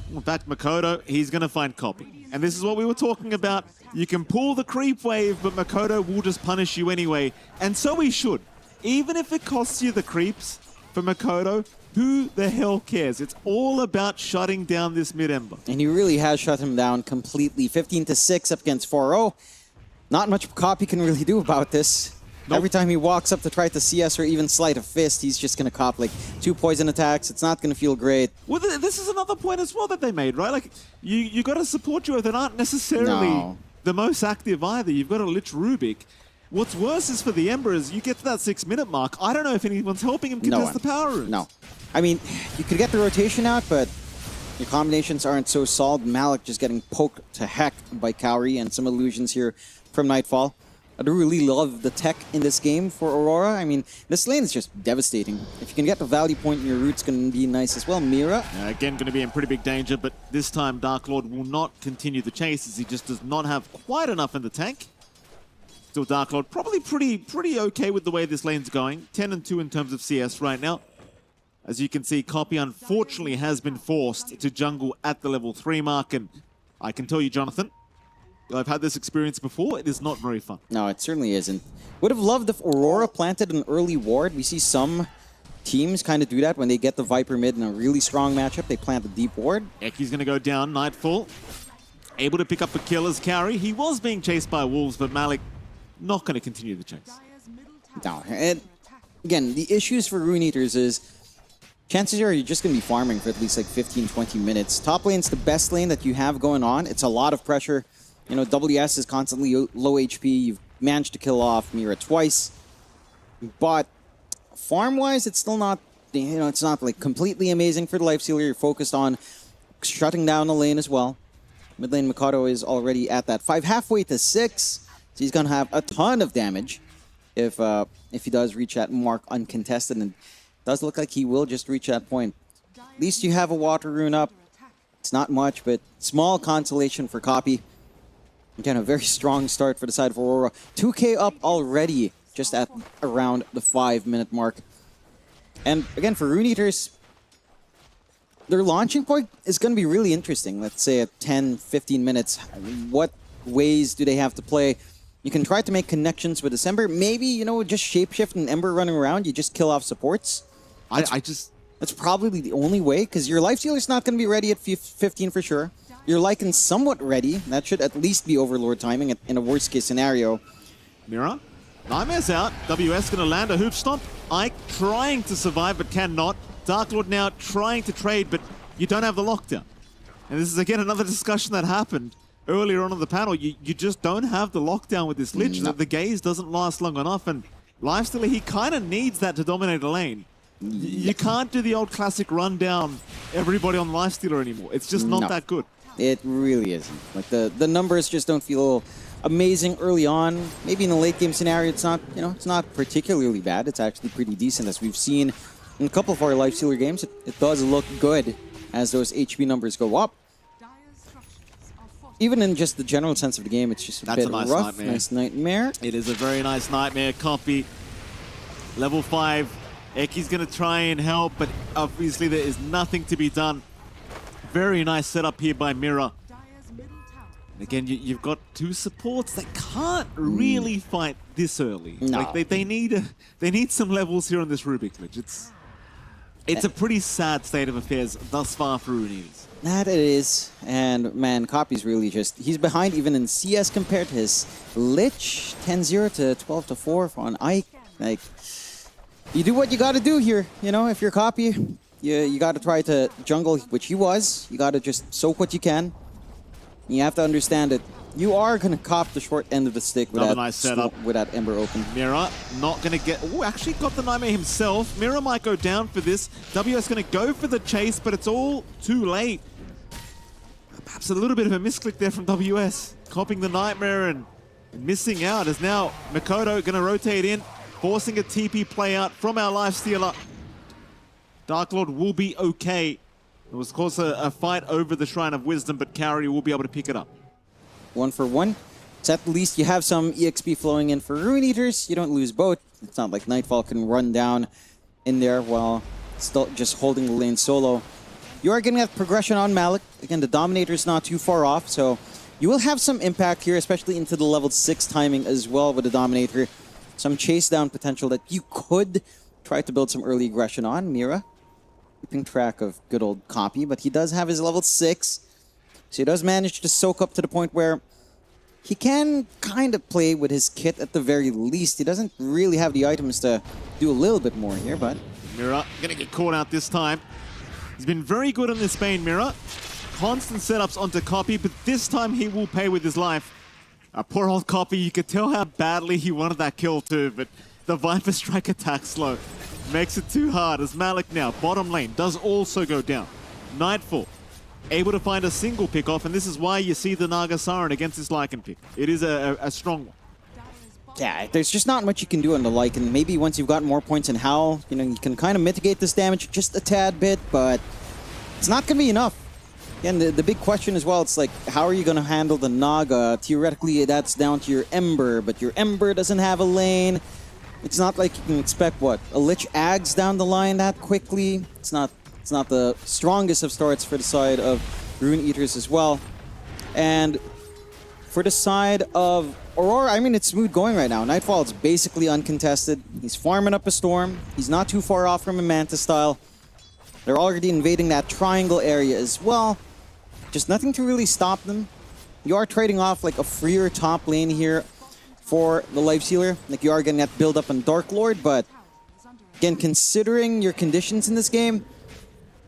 in fact, Makoto, he's going to find copy. And this is what we were talking about. You can pull the creep wave, but Makoto will just punish you anyway. And so he should. Even if it costs you the creeps for Makoto, who the hell cares? It's all about shutting down this mid-ember. And he really has shut him down completely. 15-6 up against 4-0. Not much Copy can really do about this. Nope. Every time he walks up to try to CS or even sleight of fist, he's just going to cop like 2 poison attacks. It's not going to feel great. Well, this is another point as well that they made, right? Like, you got a support duo that aren't necessarily the most active either. You've got a Lich Rubik. What's worse is for the Ember is you get to that 6-minute mark. I don't know if anyone's helping him contest the power runes. No. I mean, you could get the rotation out, but your combinations aren't so solid. Malik just getting poked to heck by Kaori and some illusions here from Nightfall. I do really love the tech in this game for Aurora. I mean, this lane is just devastating. If you can get the value point in your root, it's going to be nice as well. Mira. Again, going to be in pretty big danger, but this time Dark Lord will not continue the chase as he just does not have quite enough in the tank. Still Dark Lord probably pretty okay with the way this lane's going. 10-2 in terms of CS right now. As you can see, Copy unfortunately has been forced to jungle at the level 3 mark, and I can tell you, Jonathan, I've had this experience before. It is not very fun. No, it certainly isn't. Would have loved if Aurora planted an early ward. We see some teams kind of do that when they get the Viper mid in a really strong matchup. They plant a deep ward. Eki's going to go down. Nightfall able to pick up a kill as Kaori. He was being chased by wolves, but Malik not going to continue the chase. No, and again, the issues for Rune Eaters is chances are you're just going to be farming for at least like 15-20 minutes. Top lane's the best lane that you have going on. It's a lot of pressure. You know, WS is constantly low HP. You've managed to kill off Mira twice. But farm-wise, it's still not, you know, it's not like completely amazing for the Lifestealer. You're focused on shutting down the lane as well. Mid lane Makoto is already at that 5, halfway to 6. So he's going to have a ton of damage if he does reach that mark uncontested. And it does look like he will just reach that point. At least you have a water rune up. It's not much, but small consolation for Copy. Again, a very strong start for the side of Aurora. 2K up already, just at around the 5-minute mark. And again, for Rune Eaters, their launching point is going to be really interesting. Let's say at 10-15 minutes. What ways do they have to play? You can try to make connections with Ember. Maybe, you know, just shapeshift and Ember running around. You just kill off supports. That's probably the only way, because your Lifestealer's not going to be ready at 15 for sure. Your Lycan's somewhat ready. That should at least be Overlord timing in a worst-case scenario. Mira, Nightmare's out. WS going to land a Hoop Stomp. Ike trying to survive, but cannot. Dark Lord now trying to trade, but you don't have the lockdown. And this is, again, another discussion that happened earlier on in the panel. You just don't have the lockdown with this Lich. No. The gaze doesn't last long enough, and Lifestealer, he kind of needs that to dominate a lane. You can't do the old classic run down everybody on Lifestealer anymore. It's just not that good. It really isn't. Like the numbers just don't feel amazing early on. Maybe in a late game scenario, it's not, you know, it's not particularly bad. It's actually pretty decent, as we've seen in a couple of our Lifestealer games. It does look good as those HP numbers go up. Even in just the general sense of the game, it's just a bit nice rough. nightmare. Nice nightmare. It is a very nice nightmare copy. Level 5. Eki's going to try and help, but obviously there is nothing to be done. Very nice setup here by Mira. And again, you've got two supports that can't really fight this early. No. Like they need some levels here on this Rubik Lich. It's a pretty sad state of affairs thus far for Rune Eaters. That it is. And man, Copy's really just, he's behind even in CS compared to his Lich. 10-0 to 12-4 on Ike. Like, you do what you gotta do here. You know, if you're Copy, you gotta try to jungle, which he was. You gotta just soak what you can. You have to understand that you are gonna cop the short end of the stick with that, nice setup. With that Ember open. Mira not going to get... Oh, actually got the Nightmare himself. Mira might go down for this. WS going to go for the chase, but it's all too late. Perhaps a little bit of a misclick there from WS. Copying the Nightmare and missing out, as now Makoto going to rotate in, forcing a TP play out from our lifestealer. Dark Lord will be okay. It was, of course, a fight over the Shrine of Wisdom, but Carry will be able to pick it up. 1 for 1. So at least you have some EXP flowing in for Rune Eaters. You don't lose both. It's not like Nightfall can run down in there while still just holding the lane solo. You are getting that progression on Malik. Again, the Dominator is not too far off, so you will have some impact here, especially into the level 6 timing as well with the Dominator. Some chase down potential that you could try to build some early aggression on. Mira, keeping track of good old Copy, but he does have his level 6. So he does manage to soak up to the point where he can kind of play with his kit at the very least. He doesn't really have the items to do a little bit more here, but... Mira gonna get caught out this time. He's been very good on this main, Mira. Constant setups onto Copy, but this time he will pay with his life. Poor old Copy, you could tell how badly he wanted that kill too, but the Viper Strike attack slow makes it too hard, as Malik now, bottom lane, does also go down. Nightfall able to find a single pick off, and this is why you see the Naga Siren against this Lycan pick. It is a strong one. Yeah, there's just not much you can do on the Lycan. Maybe once you've got more points in Howl, you know, you can kind of mitigate this damage just a tad bit, but it's not going to be enough. Again, the big question as well, it's like, how are you going to handle the Naga? Theoretically, that's down to your Ember, but your Ember doesn't have a lane. It's not like you can expect, what, a Lich Ags down the line that quickly. It's not the strongest of starts for the side of Rune Eaters as well. And for the side of Aurora, I mean, it's smooth going right now. Nightfall is basically uncontested. He's farming up a Storm. He's not too far off from a Manta style. They're already invading that triangle area as well. Just nothing to really stop them. You are trading off like a freer top lane here for the Lifestealer. Like, you are getting that build up on Dark Lord, but again, considering your conditions in this game,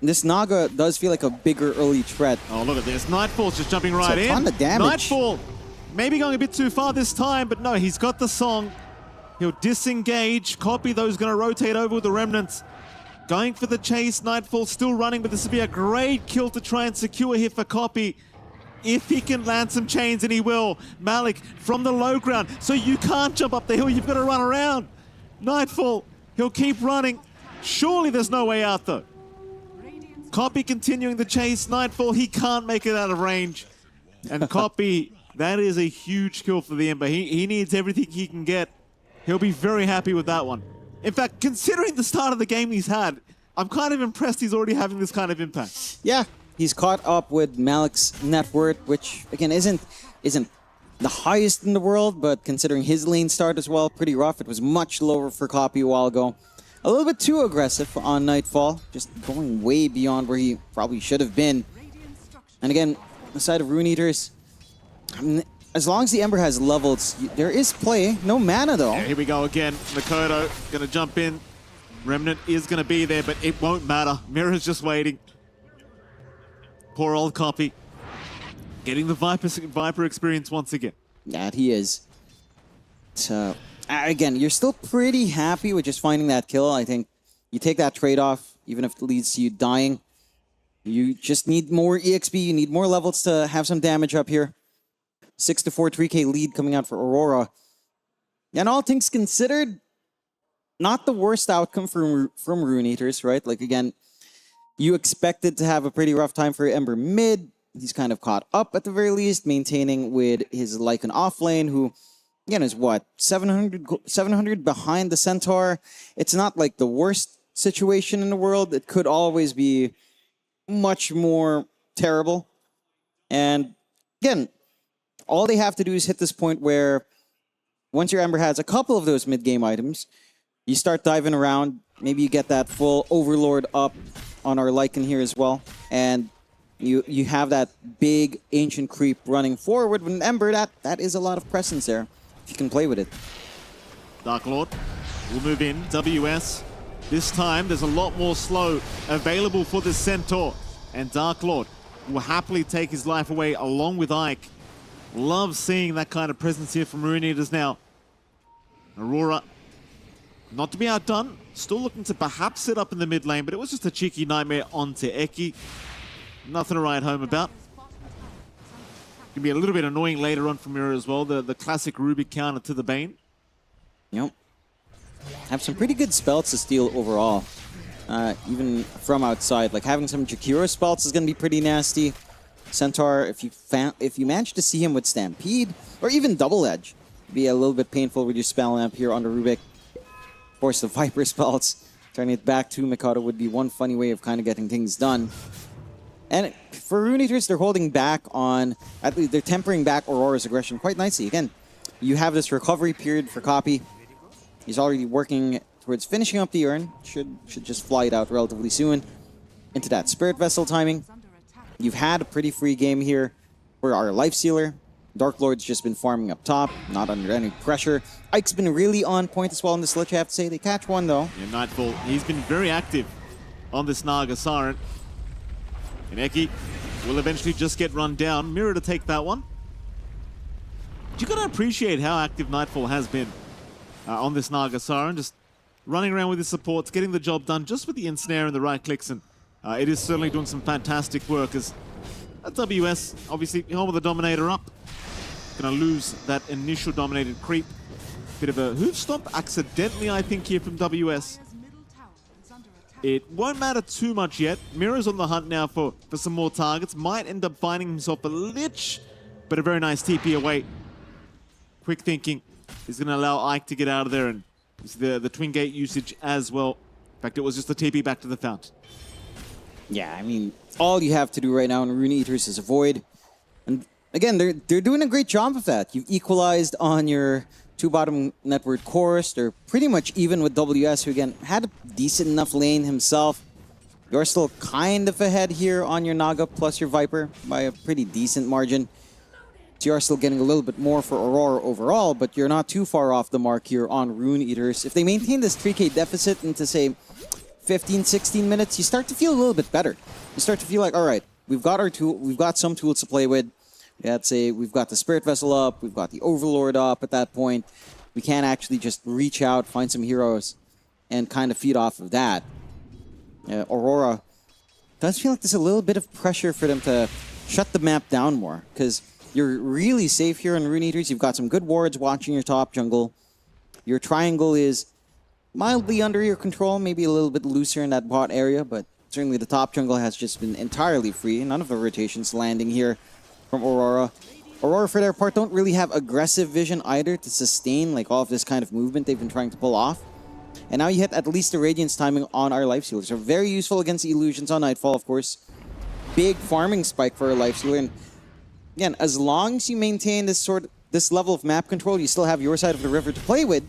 this Naga does feel like a bigger early threat. Oh, look at this. Nightfall's just jumping right in. A ton of damage. Nightfall maybe going a bit too far this time, but no, he's got the song. He'll disengage. Copy, though, is going to rotate over with the Remnants. Going for the chase. Nightfall still running, but this would be a great kill to try and secure here for Copy. If he can land some chains, and he will. Malik from the low ground. So you can't jump up the hill. You've got to run around. Nightfall, he'll keep running. Surely there's no way out, though. Copy continuing the chase. Nightfall, he can't make it out of range. And Copy, that is a huge kill for the Ember. He needs everything he can get. He'll be very happy with that one. In fact, considering the start of the game he's had, I'm kind of impressed he's already having this kind of impact. Yeah, he's caught up with Malik's net worth, which, again, isn't the highest in the world, but considering his lane start as well, pretty rough. It was much lower for Copy a while ago. A little bit too aggressive on Nightfall, just going way beyond where he probably should have been. And again, the side of Rune Eaters, I mean, as long as the Ember has levels, there is play. No mana, though. Yeah, here we go again. Makoto going to jump in. Remnant is going to be there, but it won't matter. Mira's just waiting. Poor old Copy. Getting the Viper experience once again. Yeah, he is. So, again, you're still pretty happy with just finding that kill. I think you take that trade-off, even if it leads to you dying. You just need more EXP. You need more levels to have some damage up here. 6-4 3K lead coming out for Aurora. And all things considered, not the worst outcome from Rune Eaters, right? Like, again, you expected to have a pretty rough time for Ember mid. He's kind of caught up at the very least, maintaining with his Lycan offlane, who, again, is what, 700 behind the Centaur. It's not like the worst situation in the world. It could always be much more terrible. And again, all they have to do is hit this point where once your Ember has a couple of those mid-game items, you start diving around. Maybe you get that full Overlord up on our Lycan here as well. And You have that big ancient creep running forward with an Ember. That is a lot of presence there, if you can play with it. Dark Lord will move in. WS. This time, there's a lot more slow available for the Centaur. And Dark Lord will happily take his life away along with Ike. Love seeing that kind of presence here from Rune Eaters now. Aurora, not to be outdone, still looking to perhaps sit up in the mid lane, but it was just a cheeky nightmare onto Eki. Nothing to write home about. Gonna be a little bit annoying later on from Mirror as well, the classic Rubik counter to the Bane. Yep. Have some pretty good spells to steal overall, even from outside. Like having some Jakiro spells is going to be pretty nasty. Centaur, if you manage to see him with Stampede or even Double Edge, be a little bit painful with your spell lamp here on the Rubik. Of course, the Viper spells, turning it back to Mikado would be one funny way of kind of getting things done. And for Rune Eaters, they're holding back on, they're tempering back Aurora's aggression quite nicely. Again, you have this recovery period for Copy. He's already working towards finishing up the urn. Should just fly it out relatively soon into that Spirit Vessel timing. You've had a pretty free game here for our Life Stealer. Dark Lord's just been farming up top, not under any pressure. Ike's been really on point as well in this Lich, I have to say. They catch one, though. Yeah, Nightfall, he's been very active on this Naga Siren. And Eki will eventually just get run down. Mirror to take that one. But you gotta appreciate how active Nightfall has been on this Naga Siren. Just running around with his supports, getting the job done just with the ensnare and the right clicks. And it is certainly doing some fantastic work as WS, obviously, home of the Dominator up. Gonna lose that initial dominated creep. Bit of a hoof stomp accidentally, I think, here from WS. It won't matter too much yet. Mirror's on the hunt now for some more targets. Might end up finding himself a Lich, but a very nice TP away. Quick thinking is going to allow Ike to get out of there, and it's the Twin Gate usage as well. In fact, it was just a TP back to the Fount. Yeah, I mean, all you have to do right now in Rune Eaters is avoid. And again, they're doing a great job of that. You've equalized on your two bottom network cores. They're pretty much even with WS, who again had a decent enough lane himself. You're still kind of ahead here on your Naga plus your Viper by a pretty decent margin. So you are still getting a little bit more for Aurora overall, but you're not too far off the mark here on Rune Eaters. If they maintain this 3K deficit into, say, 15, 16 minutes, you start to feel a little bit better. You start to feel like, all right, we've got our tool, we've got some tools to play with. Let's say we've got the Spirit Vessel up, we've got the Overlord up at that point. We can actually just reach out, find some heroes, and kind of feed off of that. Aurora does feel like there's a little bit of pressure for them to shut the map down more, because you're really safe here in Rune Eaters. You've got some good wards watching your top jungle. Your triangle is mildly under your control, maybe a little bit looser in that bot area, but certainly the top jungle has just been entirely free. None of the rotations landing here from Aurora. Aurora, for their part, don't really have aggressive vision either to sustain like all of this kind of movement they've been trying to pull off. And now you hit at least the Radiance timing on our Life Stealers. They're very useful against illusions on Nightfall, of course. Big farming spike for a Life Stealer. And again, as long as you maintain this level of map control, you still have your side of the river to play with,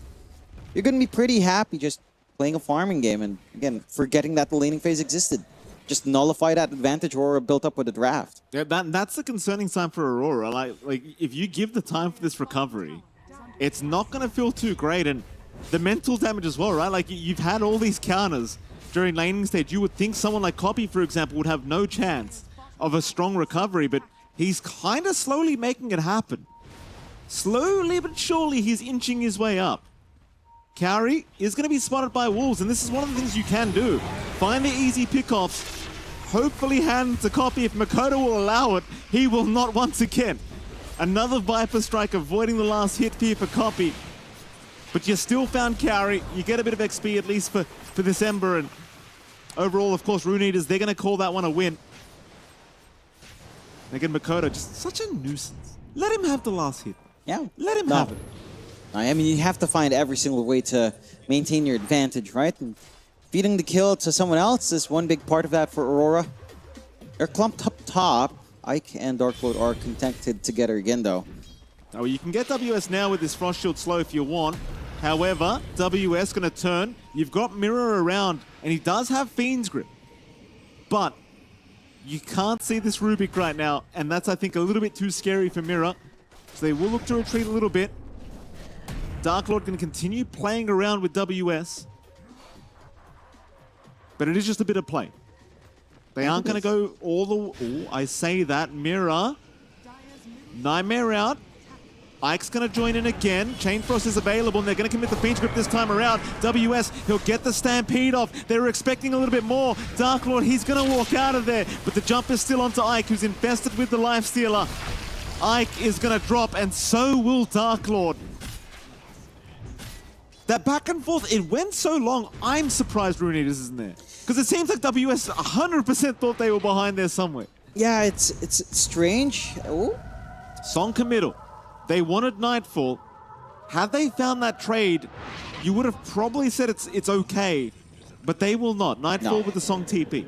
you're going to be pretty happy just playing a farming game. And again, forgetting that the laning phase existed. Just nullify that advantage Aurora built up with the draft. Yeah, that's the concerning sign for Aurora. Like if you give the time for this recovery, it's not going to feel too great. And the mental damage as well, right? Like you've had all these counters during laning stage. You would think someone like Copy, for example, would have no chance of a strong recovery, but he's kind of slowly making it happen. Slowly but surely, he's inching his way up. Kaori is going to be spotted by Wolves, and this is one of the things you can do. Find the easy pickoffs, hopefully hand to Copy. If Makoto will allow it, he will not once again. Another Viper strike avoiding the last hit here for Copy. But you still found Kaori. You get a bit of XP at least for this Ember, and overall, of course, Rune Eaters, they're going to call that one a win. Again, Makoto, just such a nuisance. Let him have the last hit. Yeah. Let him have it. I mean, you have to find every single way to maintain your advantage, right? And feeding the kill to someone else is one big part of that for Aurora. They're clumped up top. Ike and Dark Lord are contented together again, though. Oh, you can get WS now with this Frost Shield slow if you want. However, WS going to turn. You've got Mirror around, and he does have Fiend's Grip. But You can't see this Rubik right now, and that's, I think, a little bit too scary for Mira. So they will look to retreat a little bit. Dark Lord can continue playing around with WS. But it is just a bit of play. They aren't going to go all the... Ooh, I say that. Mira. Nightmare out. Ike's going to join in again. Chain Frost is available, and they're going to commit the Fiend's Grip this time around. WS, he'll get the Stampede off. They were expecting a little bit more. Dark Lord, he's going to walk out of there. But the jump is still onto Ike, who's infested with the Lifestealer. Ike is going to drop, and so will Dark Lord. That back and forth, it went so long, I'm surprised Rune Eaters isn't there. Because it seems like WS 100% thought they were behind there somewhere. Yeah, it's strange. Ooh. Song committal. They wanted Nightfall. Had they found that trade, you would have probably said it's okay, but they will not. Nightfall with the Song TP.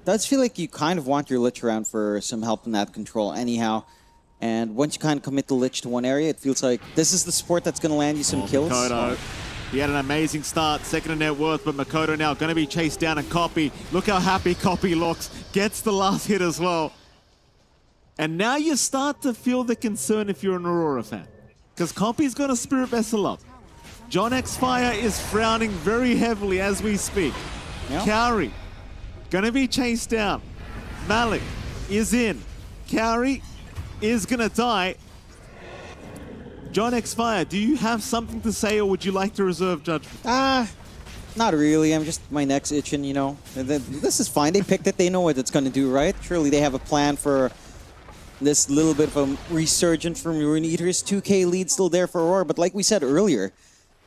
Does feel like you kind of want your Lich around for some help in that control anyhow. And once you kind of commit the Lich to one area, it feels like this is the support that's going to land you some kills. Makoto. He had an amazing start, second in net worth, but Makoto now going to be chased down and Copy. Look how happy Copy looks. Gets the last hit as well. And now you start to feel the concern if you're an Aurora fan. Because Copy's got a Spirit Vessel up. John X Fire is frowning very heavily as we speak. Yep. Cowrie, going to be chased down. Malik is in. Cowrie is going to die. John X Fire, do you have something to say or would you like to reserve judgment? Not really. I'm just my neck's itching, you know. This is fine. They picked it. They know what it's going to do, right? Surely they have a plan for this little bit of a resurgence from Rune Eaters. 2K lead still there for Aurora, but like we said earlier,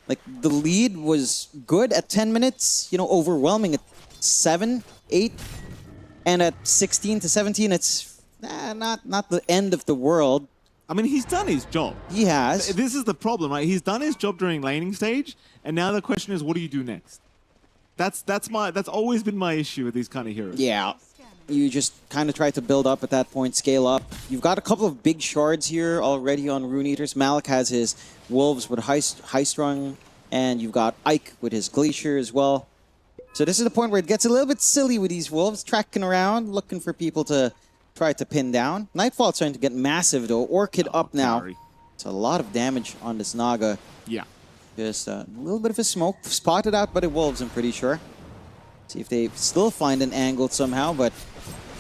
like the lead was good at 10 minutes, you know, overwhelming at 7, 8, and at 16 to 17, it's not the end of the world. I mean, he's done his job. He has. This is the problem, right? He's done his job during laning stage, and now the question is, what do you do next? That's always been my issue with these kind of heroes. Yeah. You just kind of try to build up at that point, scale up. You've got a couple of big shards here already on Rune Eaters. Malik has his Wolves with high strung, and you've got Ike with his Glacier as well. So this is the point where it gets a little bit silly with these Wolves, tracking around, looking for people to try to pin down. Nightfall's starting to get massive though. Orchid up now. It's a lot of damage on this Naga. Yeah. Just a little bit of a smoke. Spotted out by the Wolves, I'm pretty sure. See if they still find an angle somehow, but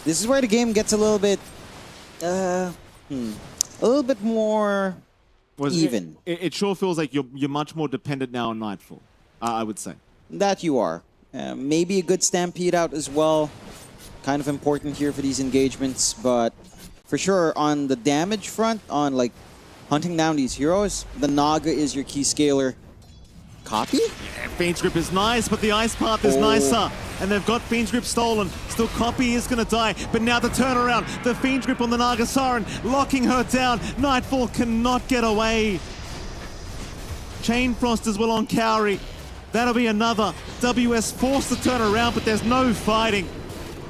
this is where the game gets a little bit more even. It sure feels like you're much more dependent now on Nightfall, I would say. That you are. Maybe a good Stampede out as well. Kind of important here for these engagements, but for sure on the damage front, on like hunting down these heroes, the Naga is your key scaler. Copy? Yeah, Fiend's Grip is nice, but the Ice Path is nicer. And they've got Fiend's Grip stolen. Still, Copy is going to die, but now the turnaround. The Fiend's Grip on the Naga Siren, locking her down. Nightfall cannot get away. Chain Frost as well on Cowrie. That'll be another. WS forced to turn around, but there's no fighting.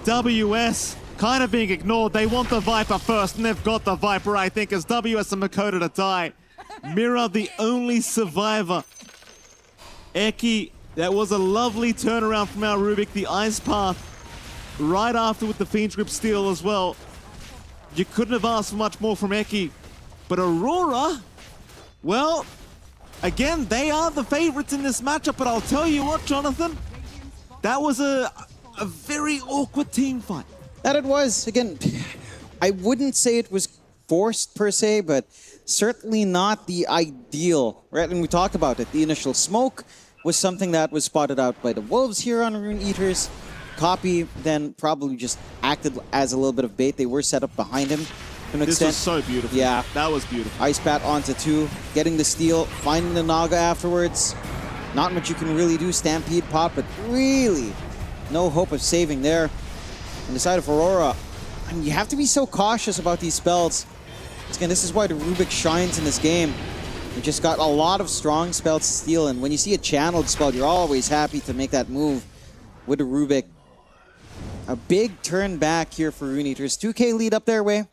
WS kind of being ignored. They want the Viper first, and they've got the Viper, I think, as WS and Makoto to die. Mira, the only survivor. Eki, that was a lovely turnaround from our Rubik. The Ice Path right after with the Fiend's Grip steal as well. You couldn't have asked for much more from Eki. But Aurora, well, again, they are the favorites in this matchup, but I'll tell you what, Jonathan, that was a very awkward team fight. That it was. Again, I wouldn't say it was forced per se, but certainly not the ideal, right? And we talked about it. The initial smoke was something that was spotted out by the Wolves here on Rune Eaters. Copy then probably just acted as a little bit of bait. They were set up behind him to an extent. This was so beautiful. Yeah. That was beautiful. Ice Bat onto 2, getting the steal, finding the Naga afterwards. Not much you can really do. Stampede pop, but really no hope of saving there. On the side of Aurora, I mean, you have to be so cautious about these spells. Again, this is why the Rubik shines in this game. You just got a lot of strong spells to steal, and when you see a channeled spell, you're always happy to make that move with the Rubik. A big turn back here for Rune Eaters. 2K lead up their way.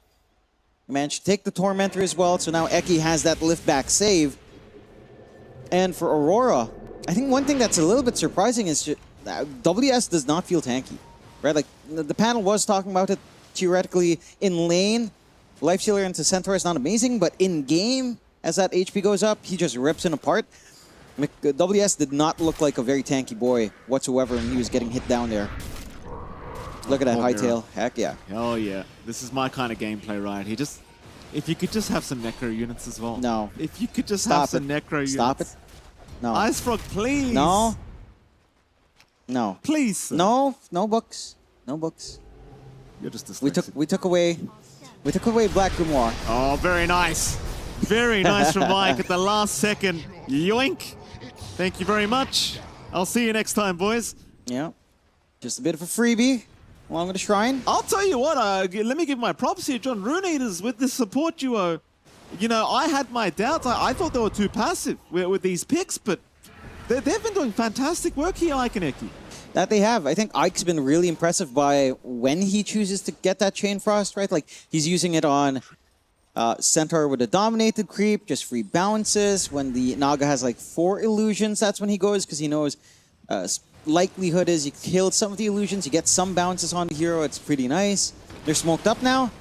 Managed to take the Tormentor as well, so now Eki has that lift back save. And for Aurora, I think one thing that's a little bit surprising is WS does not feel tanky, right? Like the panel was talking about it theoretically in lane, Lifestealer into Centaur is not amazing, but in game, as that HP goes up, he just rips him apart. WS did not look like a very tanky boy whatsoever when he was getting hit down there. Look at that hightail. Heck yeah. Oh yeah. This is my kind of gameplay, right? If you could just have some Necro units as well. No. If you could just have some Necro units. Stop it. No. Ice Frog, please. No. No. Please. Sir. No. No books. No books. You're just dyslexic. We took away Black Grimoire. Oh, very nice. Very nice from Mike at the last second. Yoink. Thank you very much. I'll see you next time, boys. Yeah. Just a bit of a freebie along with the Shrine. I'll tell you what, let me give my props here, John. Rune Eaters with this support duo. You know, I had my doubts. I thought they were too passive with these picks, but they've been doing fantastic work here, Ike and Eki. That they have. I think Ike's been really impressive by when he chooses to get that Chain Frost, right? Like, he's using it on Centaur with a dominated creep, just free bounces. When the Naga has like 4 illusions, that's when he goes, because he knows likelihood is you kill some of the illusions, you get some bounces on the hero, it's pretty nice. They're smoked up now,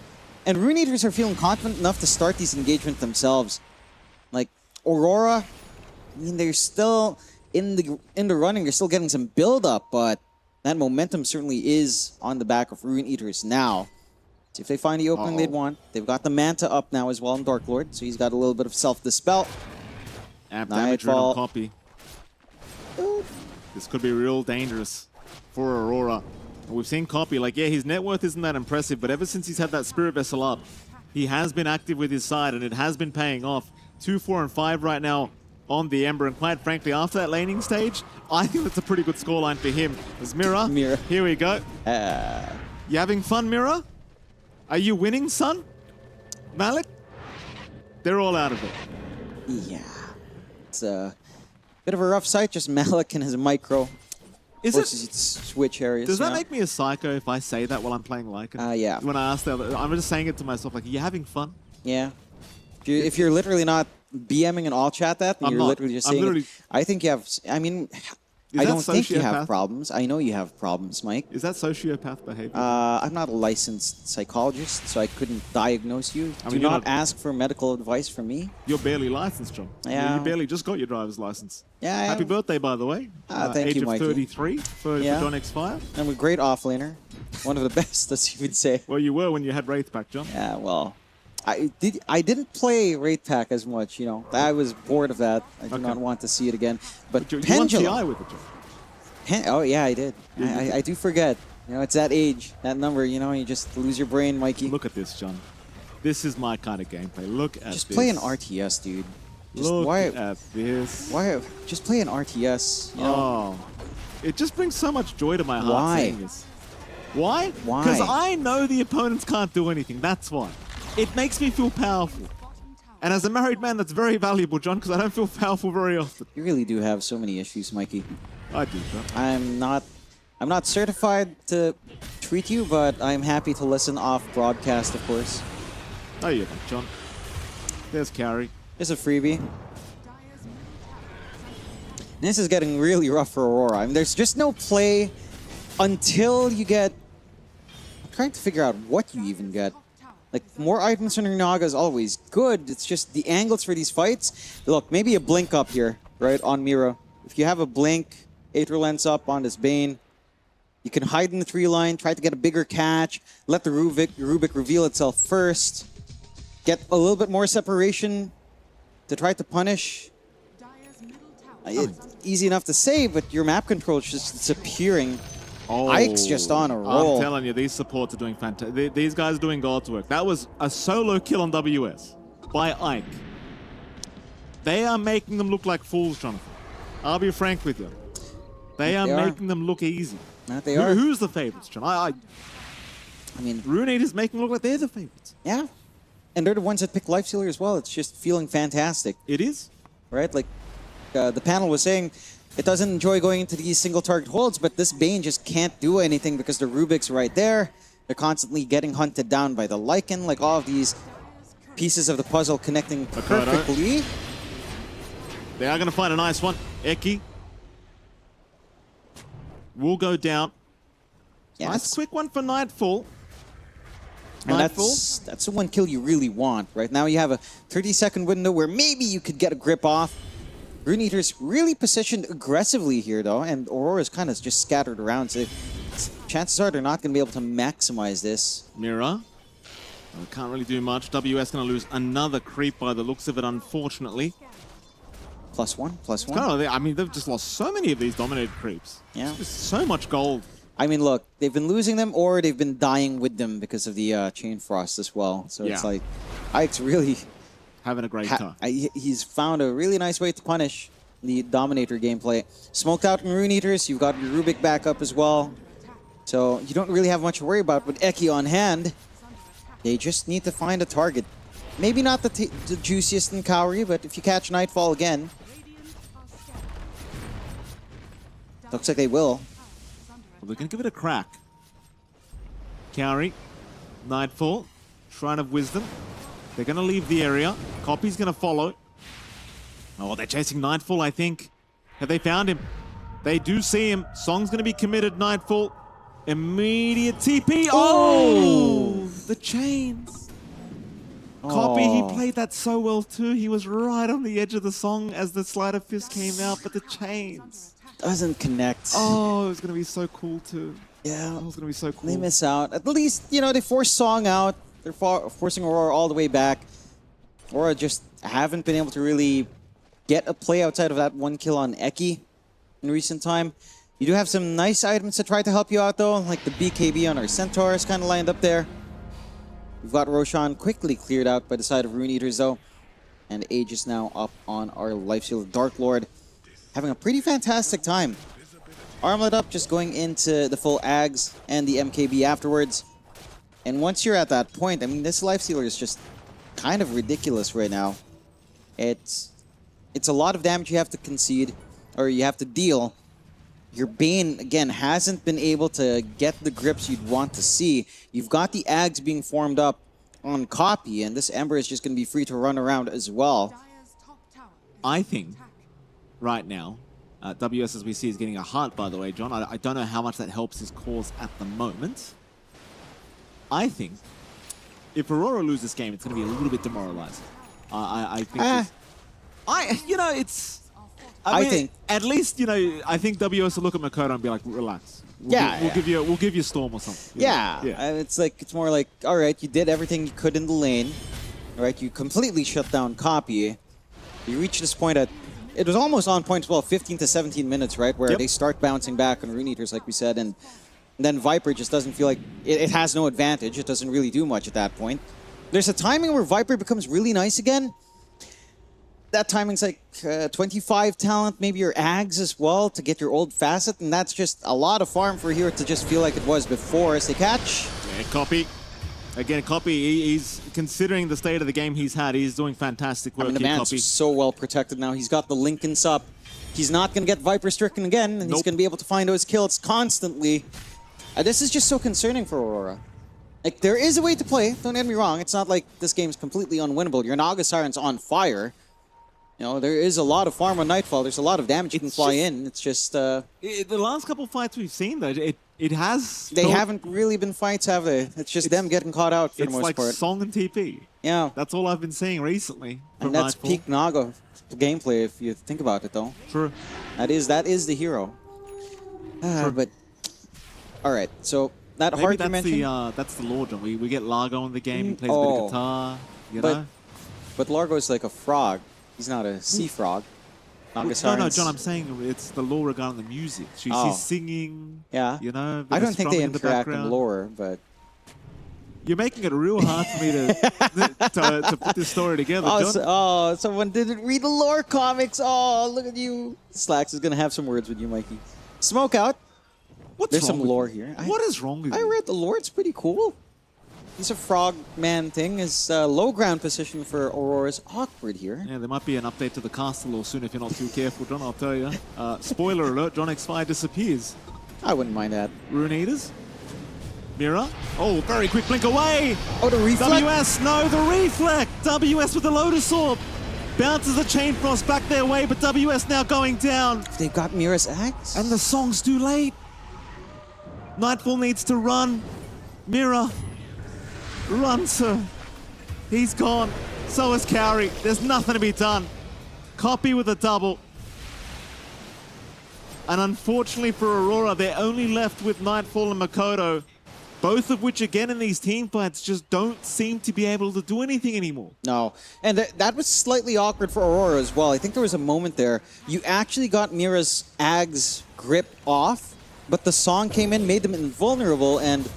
and Rune Eaters are feeling confident enough to start these engagements themselves. Like, Aurora, I mean, they're still in the running, they're still getting some build-up, but that momentum certainly is on the back of Rune Eaters now. See if they find the opening they'd want. They've got the Manta up now as well in Dark Lord, so he's got a little bit of self-dispel. Amp damage on copy. This could be real dangerous for Aurora. We've seen Copy, like, yeah, his net worth isn't that impressive, but ever since he's had that Spirit Vessel up, he has been active with his side, and it has been paying off. 2, 4, and 5 right now on the Ember, and quite frankly, after that laning stage, I think that's a pretty good scoreline for him. There's Mira. Here we go. You having fun, Mira? Are you winning, son? Malik? They're all out of it. Yeah. It's a bit of a rough sight, just Malik and his micro. Is it switch areas? Does that make me a psycho if I say that while I'm playing Lycan? Yeah. When I ask that, I'm just saying it to myself, like, are you having fun? Yeah. If you're literally not BMing and all chat that, and you're literally just saying it, I think you have, I mean, I don't think you have problems. I know you have problems, Mike. Is that sociopath behavior? I'm not a licensed psychologist, so I couldn't diagnose you. Do not ask for medical advice from me. You're barely licensed, John. Yeah. You barely just got your driver's license. Yeah. Happy birthday, by the way. Thank you, Mikey. Age of 33 for John X5. I'm a great offlaner. One of the best, as you would say. Well, you were when you had Wraith Pack, John. Yeah, well, I didn't play Wraith Pack as much, you know. I was bored of that. I do not want to see it again. But you Pendulum. won TI with it, John. Oh, yeah, I did. I do forget. You know, it's that age, that number, you know, you just lose your brain, Mikey. Look at this, John. This is my kind of gameplay. Look at this. Just play an RTS, dude. Just Look at this. Why? Just play an RTS. You know? Oh. It just brings so much joy to my heart saying this. Why? Why? Because I know the opponents can't do anything. That's why. It makes me feel powerful. And as a married man, that's very valuable, John, because I don't feel powerful very often. You really do have so many issues, Mikey. I do, John. I'm not certified to treat you, but I'm happy to listen off broadcast, of course. Oh, yeah, John. There's Carry. It's a freebie. This is getting really rough for Aurora. I mean, there's just no play until you get... I'm trying to figure out what you even get. Like, more items from your Naga is always good. It's just the angles for these fights. Look, maybe a blink up here, right, on Mira. If you have a blink, Aether Lens up on this Bane, you can hide in the tree line, try to get a bigger catch, let the Rubik reveal itself first, get a little bit more separation to try to punish. It's easy enough to say, but your map control is just disappearing. Oh, Ike's just on a roll. I'm telling you, these supports are doing fantastic. These guys are doing God's work. That was a solo kill on WS by Ike. They are making them look like fools, Jonathan. I'll be frank with you. They are making them look easy. They are. Who's the favorites, John? I mean, Rune is making them look like they're the favorites. Yeah. And they're the ones that pick Lifestealer as well. It's just feeling fantastic. It is. Right? Like the panel was saying, it doesn't enjoy going into these single target holds, but this Bane just can't do anything because the Rubik's right there. They're constantly getting hunted down by the Lycan. Like all of these pieces of the puzzle connecting perfectly. They are going to find a nice one. Eki will go down. Yeah, nice quick one for Nightfall. And Nightfall. that's the one kill you really want. Right now you have a 30-second window where maybe you could get a grip off. Rune Eater's really positioned aggressively here, though, and Aurora's kind of just scattered around, so chances are they're not going to be able to maximize this. Mira. Can't really do much. WS going to lose another creep by the looks of it, unfortunately. +1, +1. Kind of, I mean, they've just lost so many of these dominated creeps. Yeah. Just so much gold. I mean, look, they've been losing them or they've been dying with them because of the Chain Frost as well. So it's like, Ike's really... having a great time. He's found a really nice way to punish the Dominator gameplay. Smoked out in Rune Eaters, you've got your Rubik back up as well. So you don't really have much to worry about with Eki on hand. They just need to find a target. Maybe not the juiciest in Kaori, but if you catch Nightfall again... Looks like they will. Well, they're going to give it a crack. Kaori, Nightfall, Shrine of Wisdom. They're going to leave the area. Copy's going to follow. Oh, they're chasing Nightfall, I think. Have they found him? They do see him. Song's going to be committed, Nightfall. Immediate TP. Oh! The chains. Copy, he played that so well too. He was right on the edge of the song as the Sleight of Fist came out, but the chains. Doesn't connect. Oh, it was going to be so cool too. Yeah. It was going to be so cool. They miss out. At least, you know, they force Song out. They're forcing Aurora all the way back. Aurora just haven't been able to really get a play outside of that one kill on Eki in recent time. You do have some nice items to try to help you out, though, like the BKB on our Centaurs kind of lined up there. We've got Roshan quickly cleared out by the side of Rune Eaters, though. And Age is now up on our Lifesteal Dark Lord. Having a pretty fantastic time. Armlet up, just going into the full Ags and the MKB afterwards. And once you're at that point, I mean, this Lifestealer is just kind of ridiculous right now. It's a lot of damage you have to concede, or you have to deal. Your Bane, again, hasn't been able to get the grips you'd want to see. You've got the Ags being formed up on Copy, and this Ember is just going to be free to run around as well. I think, right now, WS, as we see, is getting a heart, by the way, John. I don't know how much that helps his cause at the moment. I think if Aurora loses this game, it's going to be a little bit demoralizing. I think... I think at least, you know, I think WS will look at Makoto and be like, relax. We'll give you Storm or something. Yeah. It's more like, all right, you did everything you could in the lane. All right, you completely shut down Copy. You reach this point at, it was almost on point as well, 15 to 17 minutes, right? Where they start bouncing back on Rune Eaters, like we said, and then Viper just doesn't feel like, it has no advantage. It doesn't really do much at that point. There's a timing where Viper becomes really nice again. That timing's like 25 talent, maybe your Ags as well to get your old facet, and that's just a lot of farm for here to just feel like it was before as they catch. Yeah, Copy. Again, Copy, he's considering the state of the game he's had, he's doing fantastic work. I mean, the man's so well protected now. He's got the Lincolns up. He's not going to get Viper stricken again, and he's going to be able to find those kills constantly. This is just so concerning for Aurora. Like, there is a way to play, don't get me wrong. It's not like this game's completely unwinnable. Your Naga Siren's on fire. You know, there is a lot of farm on Nightfall. There's a lot of damage you can fly in. It's just... the last couple of fights we've seen, though, it has... They haven't really been fights, have they? It's just them getting caught out for the most part. It's like Song and TP. Yeah. That's all I've been seeing recently. And that's Nightfall. peak Naga gameplay, if you think about it, though. True. That is the hero. But... Alright, so... That Maybe heart that's dimension... that's the lore, John. We get Largo in the game, he plays a bit of guitar, you know? But Largo's like a frog. He's not a sea frog. No, John, I'm saying it's the lore regarding the music. She's singing, you know? I don't think they interact in lore, but... You're making it real hard for me to put this story together, John. Someone didn't read the lore comics. Oh, look at you. Slacks is going to have some words with you, Mikey. Smoke out. There's some lore here. What is wrong with you? I read the lore. It's pretty cool. It's a frogman thing. His low ground position for Aurora's awkward here. Yeah, there might be an update to the caster lore soon if you're not too careful, John, I'll tell you. Spoiler alert, John X5 disappears. I wouldn't mind that. Rune Eaters. Mira. Oh, very quick blink away. Oh, the reflect? WS, no, the reflect. WS with the Lotus Orb. Bounces the Chain Frost back their way, but WS now going down. They've got Mira's axe. And the song's too late. Nightfall needs to run. Mira. Run, sir. He's gone. So is Cowrie. There's nothing to be done. Copy with a double. And unfortunately for Aurora, they're only left with Nightfall and Makoto. Both of which, again, in these team fights, just don't seem to be able to do anything anymore. No, and that was slightly awkward for Aurora as well. I think there was a moment there. You actually got Mira's Ag's grip off, but the song came in, made them invulnerable, and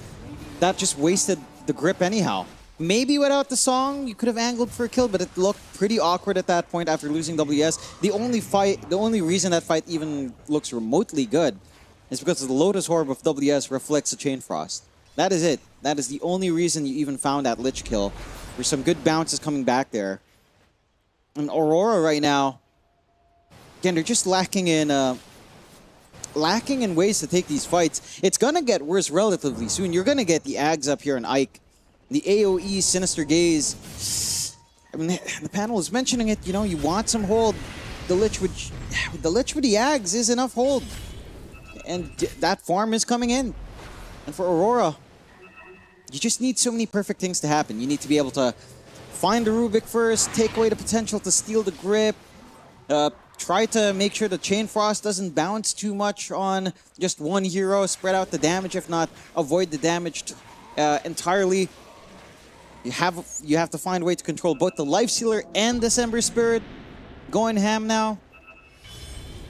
that just wasted the grip anyhow. Maybe without the song, you could have angled for a kill, but it looked pretty awkward at that point after losing WS. The only reason that fight even looks remotely good is because the Lotus Orb of WS reflects the Chain Frost. That is it. That is the only reason you even found that Lich kill. There's some good bounces coming back there. And Aurora right now, again, they're just lacking in ways to take these fights. It's gonna get worse relatively soon. You're gonna get the Ags up here and Ike. The AoE, Sinister Gaze. I mean, the panel is mentioning it, you know, you want some hold. The Lich with the Ags is enough hold. And that farm is coming in. And for Aurora, you just need so many perfect things to happen. You need to be able to find the Rubik first, take away the potential to steal the grip, try to make sure the Chain Frost doesn't bounce too much on just one hero, spread out the damage, if not avoid the damage entirely. You have to find a way to control both the Life Stealer and December Spirit. Going ham now.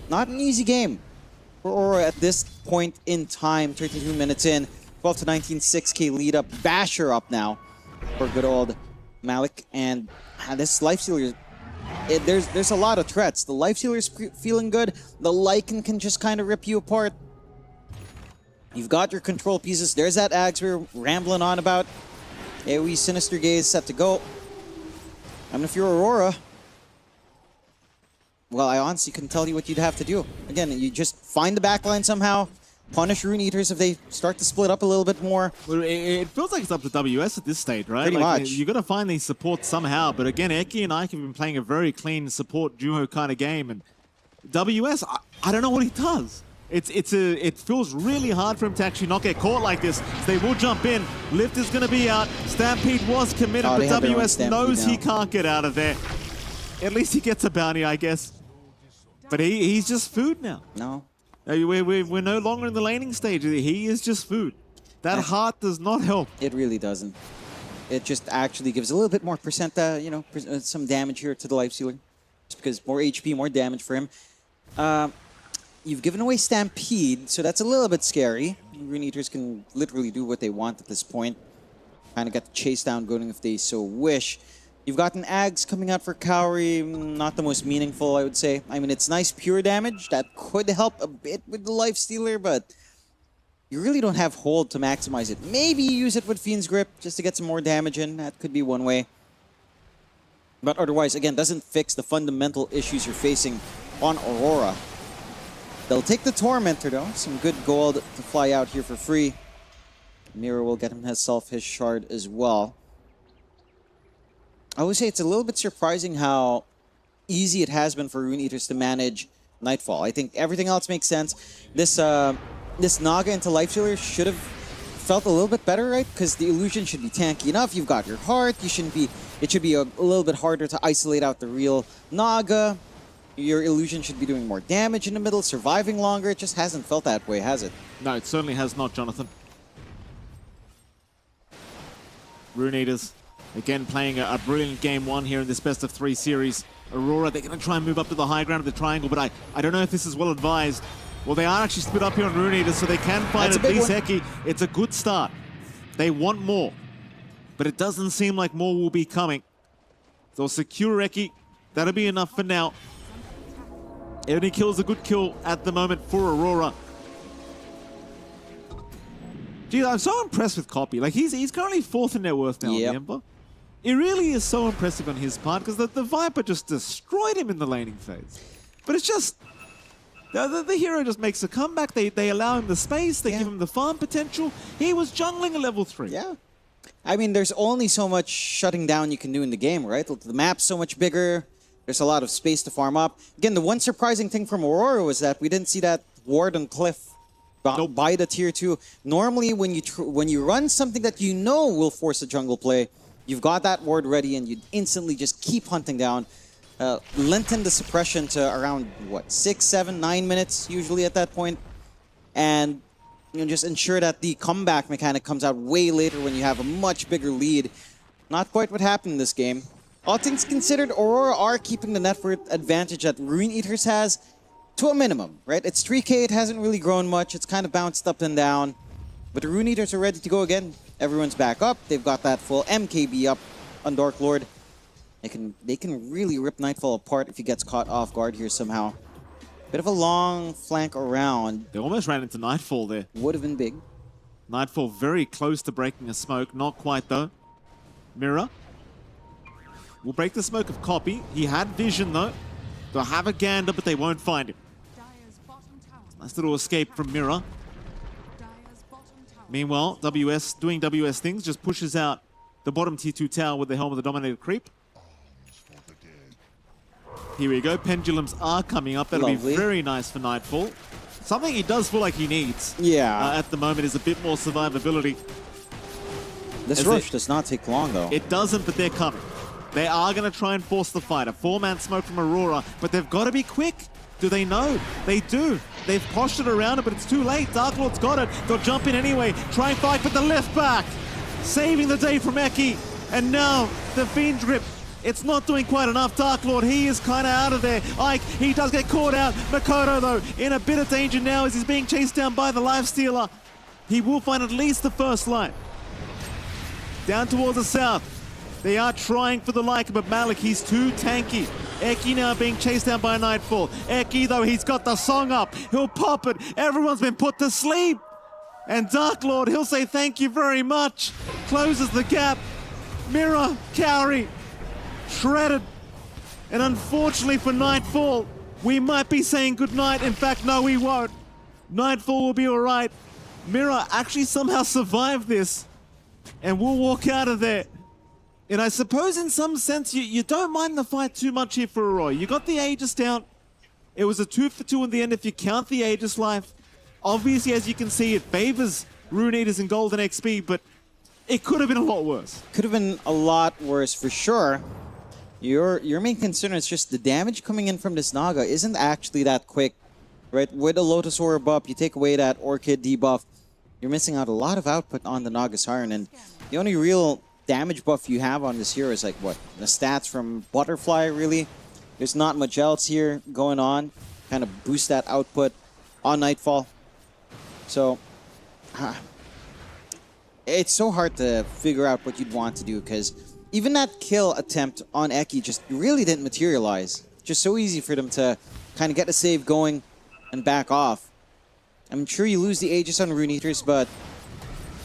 Not an easy game for Aurora at this point in time. 32 minutes in. 12 to 19, 6K lead up. Basher up now for good old Malik. And this Life Stealer, there's a lot of threats. The Life Stealer's feeling good. The Lycan can just kind of rip you apart. You've got your control pieces. There's that Ags we were rambling on about. AoE Sinister Gaze set to go. I mean, if you're Aurora, well, I honestly couldn't tell you what you'd have to do. Again, you just find the backline somehow, punish Rune Eaters if they start to split up a little bit more. Well, it feels like it's up to WS at this stage, right? Pretty much. You're going to find these supports somehow, but again, Eki and Ike have been playing a very clean support duo kind of game, and WS, I don't know what he does. It feels really hard for him to actually not get caught like this. They will jump in. Lift is going to be out. Stampede was committed, but WS knows he can't get out of there. At least he gets a bounty, I guess. But he's just food now. No. We're no longer in the laning stage. He is just food. That heart does not help. It really doesn't. It just actually gives a little bit more percent, some damage here to the Life Stealer. Just because more HP, more damage for him. You've given away Stampede, so that's a little bit scary. Rune Eaters can literally do what they want at this point. Kind of got the chase down going if they so wish. You've gotten Ags coming out for Cowrie, not the most meaningful, I would say. I mean, it's nice pure damage. That could help a bit with the Life Stealer, but you really don't have hold to maximize it. Maybe you use it with Fiend's Grip just to get some more damage in. That could be one way. But otherwise, again, doesn't fix the fundamental issues you're facing on Aurora. They'll take the Tormentor, though. Some good gold to fly out here for free. Mira will get himself his shard as well. I would say it's a little bit surprising how easy it has been for Rune Eaters to manage Nightfall. I think everything else makes sense. This Naga into Life Stealer should have felt a little bit better, right? Because the illusion should be tanky enough. You've got your heart. It should be a little bit harder to isolate out the real Naga. Your illusion should be doing more damage in the middle, surviving longer. It just hasn't felt that way, has it? No, it certainly has not, Jonathan. Rune Eaters, again, playing a brilliant game one here in this best-of-3 series. Aurora, they're going to try and move up to the high ground of the triangle, but I don't know if this is well advised. Well, they are actually split up here on Rune Eaters, so they can find at least Eki. It's a good start. They want more, but it doesn't seem like more will be coming. They'll secure Eki. That'll be enough for now. Any kill is a good kill at the moment for Aurora. Geez, I'm so impressed with Copy. Like, he's currently 4th in net worth now on the Ember. It really is so impressive on his part because the Viper just destroyed him in the laning phase. But it's just... The hero just makes a comeback. They allow him the space. They give him the farm potential. He was jungling a level 3. Yeah. I mean, there's only so much shutting down you can do in the game, right? The map's so much bigger. There's a lot of space to farm up. Again, the one surprising thing from Aurora was that we didn't see that ward on Cliff by the tier 2. Normally, when you run something that you know will force a jungle play, you've got that ward ready and you instantly just keep hunting down. Lengthen the suppression to around, what, 6, 7, 9 minutes usually at that point. And just ensure that the comeback mechanic comes out way later when you have a much bigger lead. Not quite what happened in this game. All things considered, Aurora are keeping the net worth advantage that Rune Eaters has to a minimum, right? It's 3K, it hasn't really grown much, it's kind of bounced up and down. But the Rune Eaters are ready to go again. Everyone's back up, they've got that full MKB up on Dark Lord. They can really rip Nightfall apart if he gets caught off guard here somehow. Bit of a long flank around. They almost ran into Nightfall there. Would have been big. Nightfall very close to breaking a smoke. Not quite, though. Mirror will break the smoke of Copy. He had vision, though. They'll have a gander, but they won't find him. Nice little escape from Mirror. Meanwhile, WS doing WS things, just pushes out the bottom tier 2 tower with the Helm of the Dominator creep. Here we go. Pendulums are coming up. That'll be very nice for Nightfall. Something he does feel like he needs. Yeah. At the moment is a bit more survivability. This rush does not take long, though. It doesn't, but they're coming. They are going to try and force the fight. A 4-man smoke from Aurora, but they've got to be quick. Do they know? They do. They've postured around it, but it's too late. Dark Lord's got it. They'll jump in anyway. Try and fight, but the left back. Saving the day from Eki. And now the Fiend Grip. It's not doing quite enough. Dark Lord, he is kind of out of there. Ike, he does get caught out. Makoto, though, in a bit of danger now as he's being chased down by the Lifestealer. He will find at least the first light. Down towards the south. They are trying for the like, but Malik, he's too tanky. Eki now being chased down by Nightfall. Eki, though, he's got the song up. He'll pop it. Everyone's been put to sleep. And Dark Lord, he'll say thank you very much. Closes the gap. Mirror, Cowrie, shredded. And unfortunately for Nightfall, we might be saying goodnight. In fact, no, we won't. Nightfall will be all right. Mirror actually somehow survived this and will walk out of there. And I suppose in some sense, you don't mind the fight too much here for Aurora. You got the Aegis down. It was a 2-for-2 in the end if you count the Aegis life. Obviously, as you can see, it favors Rune Eaters and Golden XP, but it could have been a lot worse. Could have been a lot worse for sure. Your main concern is just the damage coming in from this Naga isn't actually that quick, right? With a Lotus Orb up, you take away that Orchid debuff, you're missing out a lot of output on the Naga Siren, and the only real damage buff you have on this hero is like, what, the stats from Butterfly, really? There's not much else here going on. Kind of boost that output on Nightfall. So, it's so hard to figure out what you'd want to do, because even that kill attempt on Eki just really didn't materialize. Just so easy for them to kind of get a save going and back off. I'm sure you lose the Aegis on Rune Eaters, but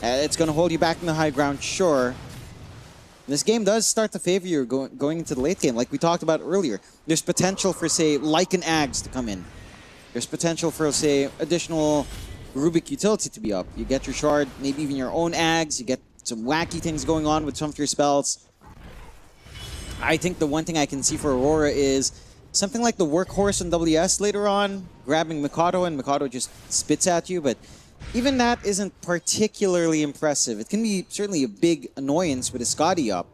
it's going to hold you back in the high ground, sure. This game does start to favor you going into the late game, like we talked about earlier. There's potential for, say, Lycan Ags to come in. There's potential for, say, additional Rubik utility to be up. You get your shard, maybe even your own Ags. You get some wacky things going on with some of your spells. I think the one thing I can see for Aurora is something like the Workhorse and WS later on, grabbing Mikado, and Mikado just spits at you, but even that isn't particularly impressive. It can be certainly a big annoyance with a Scotty up.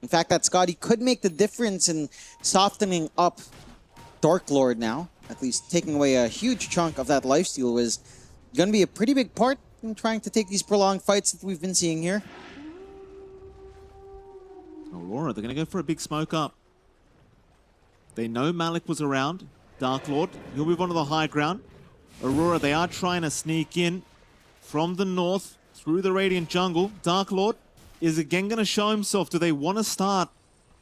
In fact, that Scotty could make the difference in softening up Dark Lord now. At least taking away a huge chunk of that lifesteal was going to be a pretty big part in trying to take these prolonged fights that we've been seeing here. Aurora, they're going to go for a big smoke up. They know Malik was around. Dark Lord, he'll move on to the high ground. Aurora, they are trying to sneak in from the north through the Radiant jungle. Dark Lord is again going to show himself. Do they want to start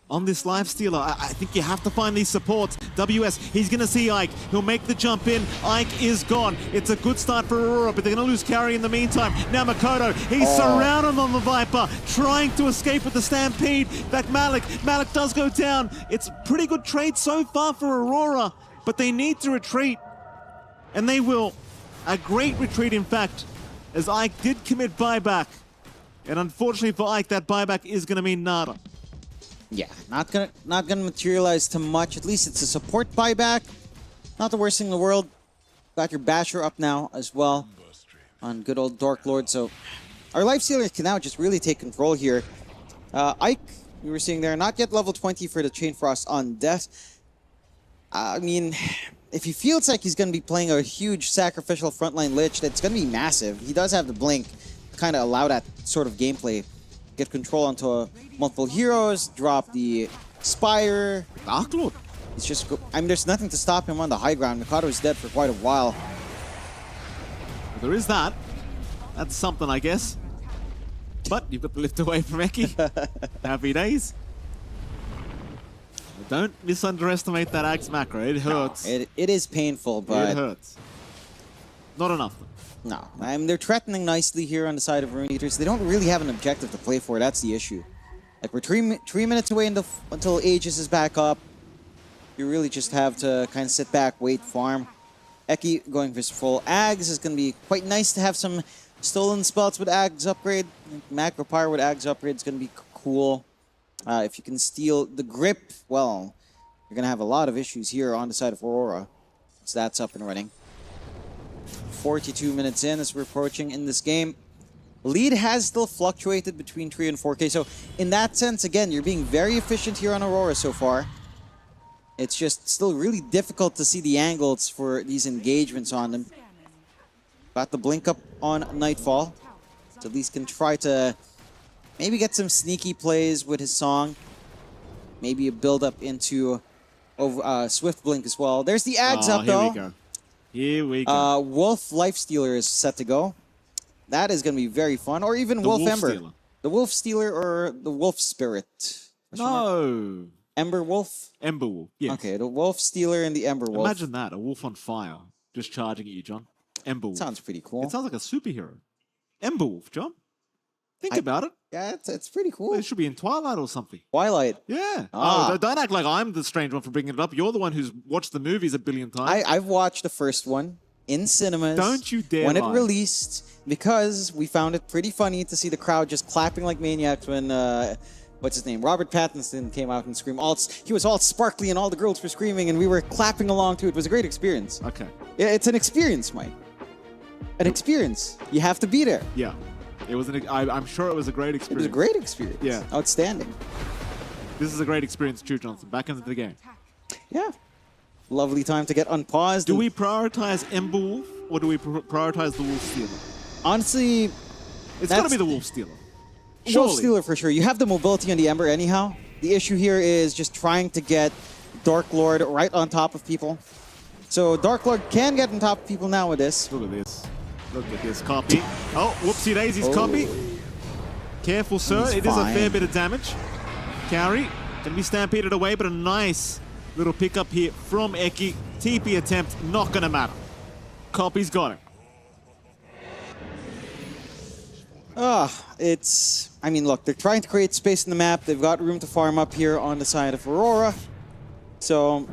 on this Lifestealer? I think you have to find these supports. WS, he's going to see Ike. He'll make the jump in. Ike is gone. It's a good start for Aurora, but they're going to lose Carry in the meantime. Now Makoto, he's surrounded on the Viper, trying to escape with the Stampede. Back Malik does go down. It's pretty good trade so far for Aurora, but they need to retreat. And they will. A great retreat, in fact, as Ike did commit buyback. And unfortunately for Ike, that buyback is going to mean nada. Yeah, not gonna materialize to much. At least it's a support buyback. Not the worst thing in the world. Got your Basher up now as well. on good old Dark Lord. So our Lifestealer can now just really take control here. Ike, we were seeing there, not yet level 20 for the Chain Frost on Death. I mean, if he feels like he's going to be playing a huge sacrificial frontline Lich, that's going to be massive. He does have the Blink to kind of allow that sort of gameplay. Get control onto multiple heroes, drop the Spire. Dark Lord. It's just, I mean, there's nothing to stop him on the high ground. Mikado is dead for quite a while. Well, there is that. That's something, I guess. But you've got the lift away from Eki. Happy days. Don't misunderestimate that Axe macro. It hurts. No, it is painful, but... It hurts. Not enough, though. No. I mean, they're threatening nicely here on the side of Rune Eaters. They don't really have an objective to play for. That's the issue. Like, we're 3 minutes away until Aegis is back up. You really just have to kind of sit back, wait, farm. Eki going for his full Ags is going to be quite nice to have some stolen spells with Ags upgrade. Macro Power with Ags upgrade is going to be cool. If you can steal the grip, well, you're going to have a lot of issues here on the side of Aurora. So that's up and running. 42 minutes in as we're approaching in this game. Lead has still fluctuated between 3 and 4K. So in that sense, again, you're being very efficient here on Aurora so far. It's just still really difficult to see the angles for these engagements on them. Got the blink up on Nightfall. So at least can try to maybe get some sneaky plays with his song. Maybe a build up into Swift Blink as well. There's the Ags up though. Here we go. Here we go. Wolf Lifestealer is set to go. That is going to be very fun. Or even The Wolf Wolf Ember. Stealer. The Wolf Stealer or the Wolf Spirit. No. Ember Wolf? Ember Wolf, yes. Okay, the Wolf Stealer and the Ember Wolf. Imagine that, a wolf on fire, just charging at you, John. Ember Wolf. Sounds pretty cool. It sounds like a superhero. Ember Wolf, John. Think about it. Yeah, it's pretty cool. It should be in Twilight or something. Twilight. Yeah. Ah. Oh, don't act like I'm the strange one for bringing it up. You're the one who's watched the movies a billion times. I've watched the first one in cinemas. Don't you dare when lie. it released, because we found it pretty funny to see the crowd just clapping like maniacs when what's his name? Robert Pattinson came out and screamed. He was all sparkly and all the girls were screaming and we were clapping along to it. It was a great experience. Okay. Yeah, it's an experience, Mike. An experience. You have to be there. Yeah. It was I'm sure it was a great It experience. was a great experience. Yeah. Outstanding. This is a great experience too, Johnson. Back into the game. Yeah. Lovely time to get unpaused. Do we prioritize Ember Wolf or do we prioritize the Wolf Stealer? Honestly, it's got to be the Wolf Stealer. Wolf Surely. Stealer for sure. You have the mobility on the Ember anyhow. The issue here is just trying to get Dark Lord right on top of people. So Dark Lord can get on top of people now with this. Look at this. Look at this copy. Oh, whoopsie daisies, copy. Careful, sir. He's It is a fine. fair bit of damage. Carry. Gonna be stampeded away, but a nice little pickup here from Eki. TP attempt, not gonna matter. Copy's got it. I mean, look, they're trying to create space in the map. They've got room to farm up here on the side of Aurora. So,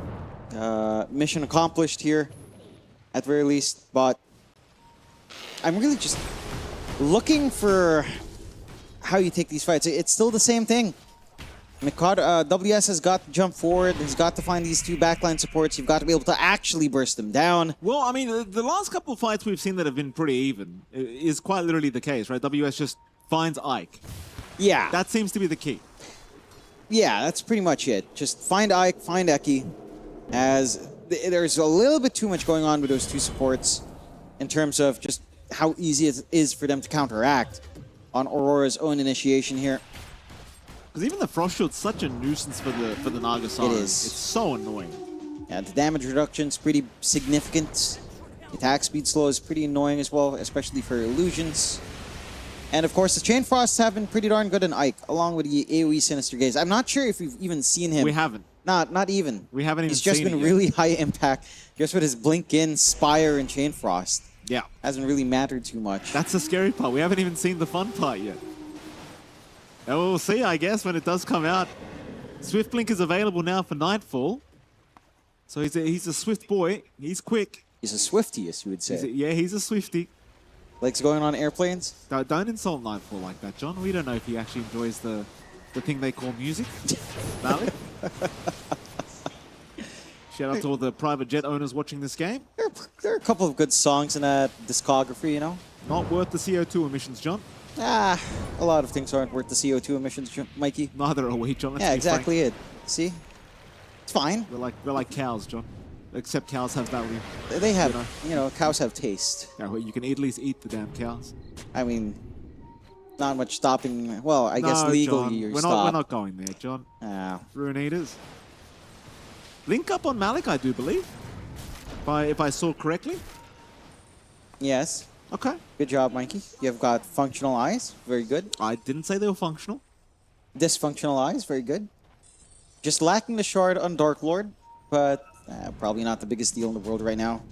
mission accomplished here, at very least. But I'm really just looking for how you take these fights. It's still the same thing. Mikado, WS has got to jump forward. He's got to find these two backline supports. You've got to be able to actually burst them down. Well, I mean, the last couple of fights we've seen that have been pretty even is quite literally the case, right? WS just finds Ike. Yeah. That seems to be the key. Yeah, that's pretty much it. Just find Ike, find Eki, as there's a little bit too much going on with those two supports in terms of just how easy it is for them to counteract on Aurora's own initiation here. Because even the Frost Shield's such a nuisance for the Nagasara. It is. It's so annoying. Yeah, the damage reduction's pretty significant. The attack speed slow is pretty annoying as well, especially for illusions. And of course, the Chain Frosts have been pretty darn good in Ike, along with the AoE Sinister Gaze. I'm not sure if we've even seen him. We haven't. Not even. We haven't even He's just seen been it yet. really high impact, just with his Blink In, Spire, and Chain Frost. Yeah. Hasn't really mattered too much. That's the scary part. We haven't even seen the fun part yet. And we'll see, I guess, when it does come out. Swift Blink is available now for Nightfall. So he's a swift boy. He's quick. He's a Swifty, as you would say. He's a Swifty. Likes going on airplanes? Don't insult Nightfall like that, John. We don't know if he actually enjoys the thing they call music. Valid. Shout out to all the private jet owners watching this game. There are a couple of good songs in that discography, you know? Not worth the CO2 emissions, John. A lot of things aren't worth the CO2 emissions, Mikey. Neither are we, John. Let's Yeah, be exactly frank. it. See? It's fine. We're like cows, John. Except cows have value. They have, cows have taste. Yeah, well, you can at least eat the damn cows. I mean, not much stopping. Well, I guess No, legally John, you're we're stopped. not going there, John. Ah. Rune Eaters. Link up on Malik, I do believe. If I saw correctly. Yes. Okay. Good job, Mikey. You've got functional eyes. Very good. I didn't say they were functional. Dysfunctional eyes. Very good. Just lacking the shard on Dark Lord, but probably not the biggest deal in the world right now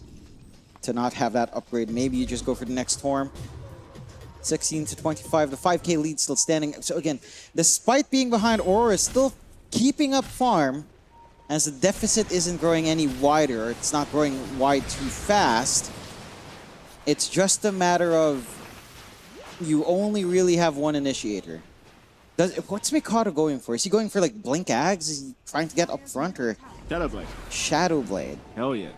to not have that upgrade. Maybe you just go for the next Torm. 16 to 25. The 5k lead still standing. So again, despite being behind, Aurora is still keeping up farm as the deficit isn't growing any wider. It's not growing wide too fast. It's just a matter of you only really have one initiator. What's Mikado going for? Is he going for like Blink Ags? Is he trying to get up front or Shadowblade? Shadowblade. Hell yeah.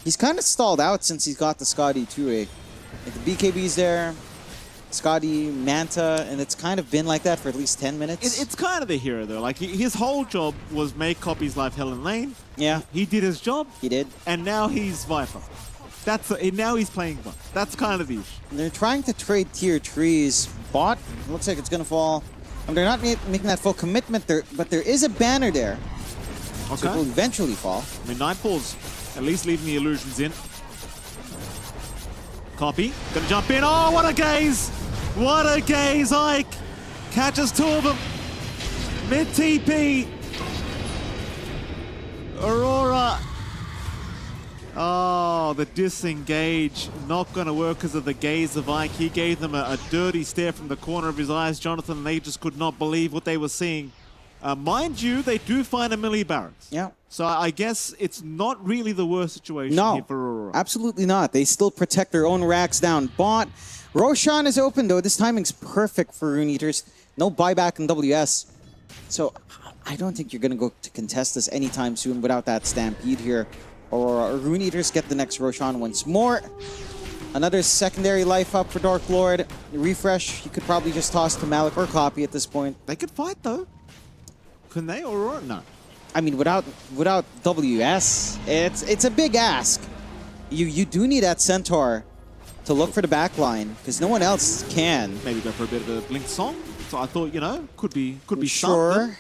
He's kind of stalled out since he's got the Scotty too. Like the BKB's there, Scotty, Manta, and it's kind of been like that for at least 10 minutes. It's kind of the hero though. Like his whole job was make Copy's life hell in lane. Yeah. He did his job. He did. And now he's Viper. Now he's playing Viper. That's kind of the issue. They're trying to trade tier trees. Bot, looks like it's going to fall. They're not making that full commitment there, but there is a banner there. Okay. So it will eventually fall. I mean, Nightfall's at least leaving the illusions in. Copy. Gonna jump in. Oh, what a gaze! What a gaze, Ike! Catches two of them. Mid TP. Aurora. Oh, the disengage. Not going to work because of the gaze of Ike. He gave them a dirty stare from the corner of his eyes, Jonathan, and they just could not believe what they were seeing. Mind you, they do find a melee barracks. Yeah. So I guess it's not really the worst situation here for Aurora. Absolutely not. They still protect their own racks down. Bot. Roshan is open, though. This timing's perfect for Rune Eaters. No buyback in WS. So I don't think you're going to go to contest this anytime soon without that Stampede here. Or Rune Eaters get the next Roshan once more. Another secondary life up for Dark Lord. Refresh, you could probably just toss to Malik or Copy at this point. They could fight, though. Couldn't they? Or no? I mean, without WS, it's a big ask. You do need that Centaur to look for the back line, because no one else can. Maybe go for a bit of a Blink song. So I thought, could be sure.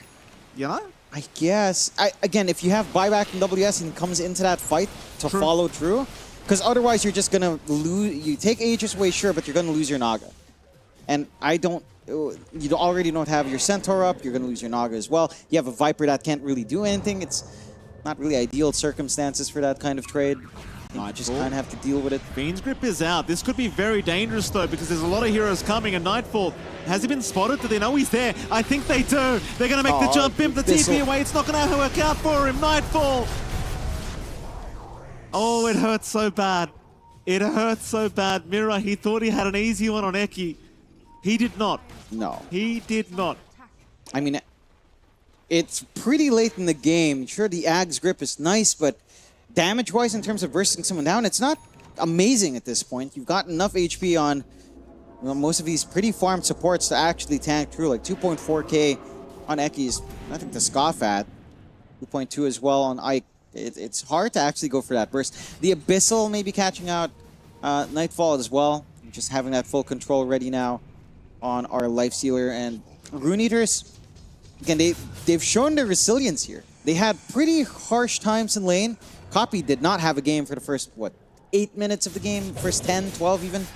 something. I guess. Again, if you have buyback in WS and he comes into that fight to follow through, because otherwise you're just going to lose. You take Aegis away, sure, but you're going to lose your Naga. And you already don't have your Centaur up, you're going to lose your Naga as well. You have a Viper that can't really do anything. It's not really ideal circumstances for that kind of trade. You just kind of have to deal with it. Fiend's Grip is out. This could be very dangerous, though, because there's a lot of heroes coming, and Nightfall, has he been spotted? Do they know he's there? I think they do. They're going to make the jump in, the TP away. It's not going to work out for him. Nightfall. Oh, it hurts so bad. It hurts so bad. Mira, he thought he had an easy one on Eki. He did not. No. He did not. I mean, it's pretty late in the game. Sure, the Ag's grip is nice, but damage-wise, in terms of bursting someone down, it's not amazing at this point. You've got enough HP on most of these pretty farmed supports to actually tank through, like 2.4k on Eki is nothing to scoff at. 2.2 as well on Ike. It's hard to actually go for that burst. The Abyssal maybe catching out Nightfall as well. Just having that full control ready now on our Life Sealer. And Rune Eaters, again, they've shown their resilience here. They had pretty harsh times in lane. Copy did not have a game for the first, 8 minutes of the game? First 10, 12 even?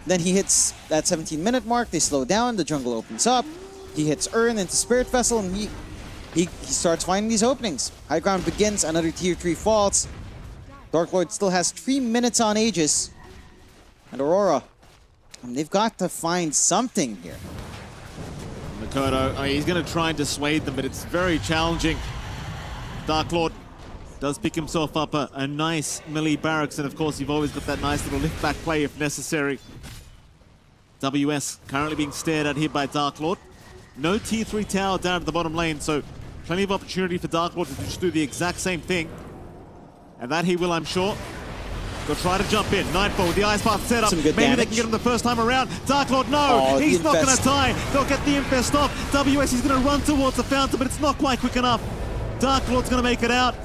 Then he hits that 17-minute mark. They slow down. The jungle opens up. He hits Urn into Spirit Vessel, and he starts finding these openings. High ground begins. Another tier 3 falls. Dark Lord still has 3 minutes on Aegis. And Aurora, they've got to find something here. Makoto, he's going to try and dissuade them, but it's very challenging. Dark Lord does pick himself up a nice melee barracks, and of course you've always got that nice little lift back play if necessary. WS currently being stared at here by Dark Lord. No tier 3 tower down at the bottom lane, so plenty of opportunity for Dark Lord to just do the exact same thing. And that he will, I'm sure. They'll try to jump in. Nightfall with the Ice Path set up. Some good Maybe damage. they can get him the first time around. Dark Lord, no! Oh, He's the not going to Infest. die. They'll get the Infest off. WS is going to run towards the fountain, but it's not quite quick enough. Dark Lord's going to make it out.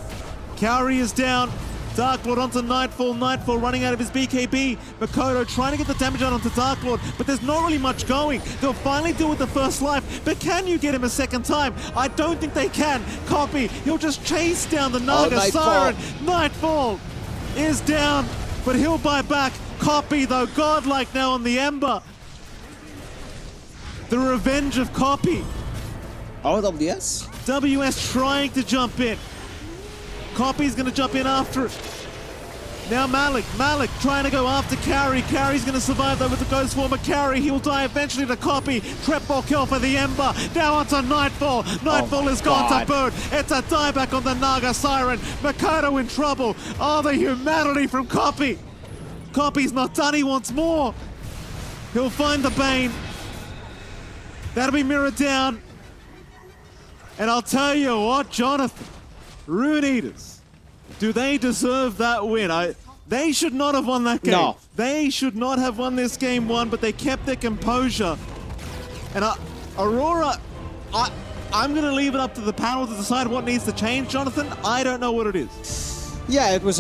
Kaori is down. Dark Lord onto Nightfall. Nightfall running out of his BKB. Makoto trying to get the damage out onto Dark Lord, but there's not really much going. They'll finally do it with the first life, but can you get him a second time? I don't think they can. Copy, he'll just chase down the Naga Nightfall. Siren. Nightfall is down, but he'll buy back. Copy, though, godlike now on the Ember. The revenge of Copy. Oh, WS? WS trying to jump in. Copy's going to jump in after it. Now Malik trying to go after Carry. Carry's going to survive though with the Ghost Form of Carry. He'll die eventually to Copy. Trap-ball kill for the Ember. Now onto Nightfall. Nightfall is gone to boot. It's a dieback on the Naga Siren. Makoto in trouble. Oh, the humanity from Copy. Copy's not done. He wants more. He'll find the Bane. That'll be mirrored down. And I'll tell you what, Jonathan. Rune Eaters, do they deserve that win? They should not have won that game. No. They should not have won this game one, but they kept their composure. And Aurora, I'm going to leave it up to the panel to decide what needs to change, Jonathan. I don't know what it is. Yeah, it was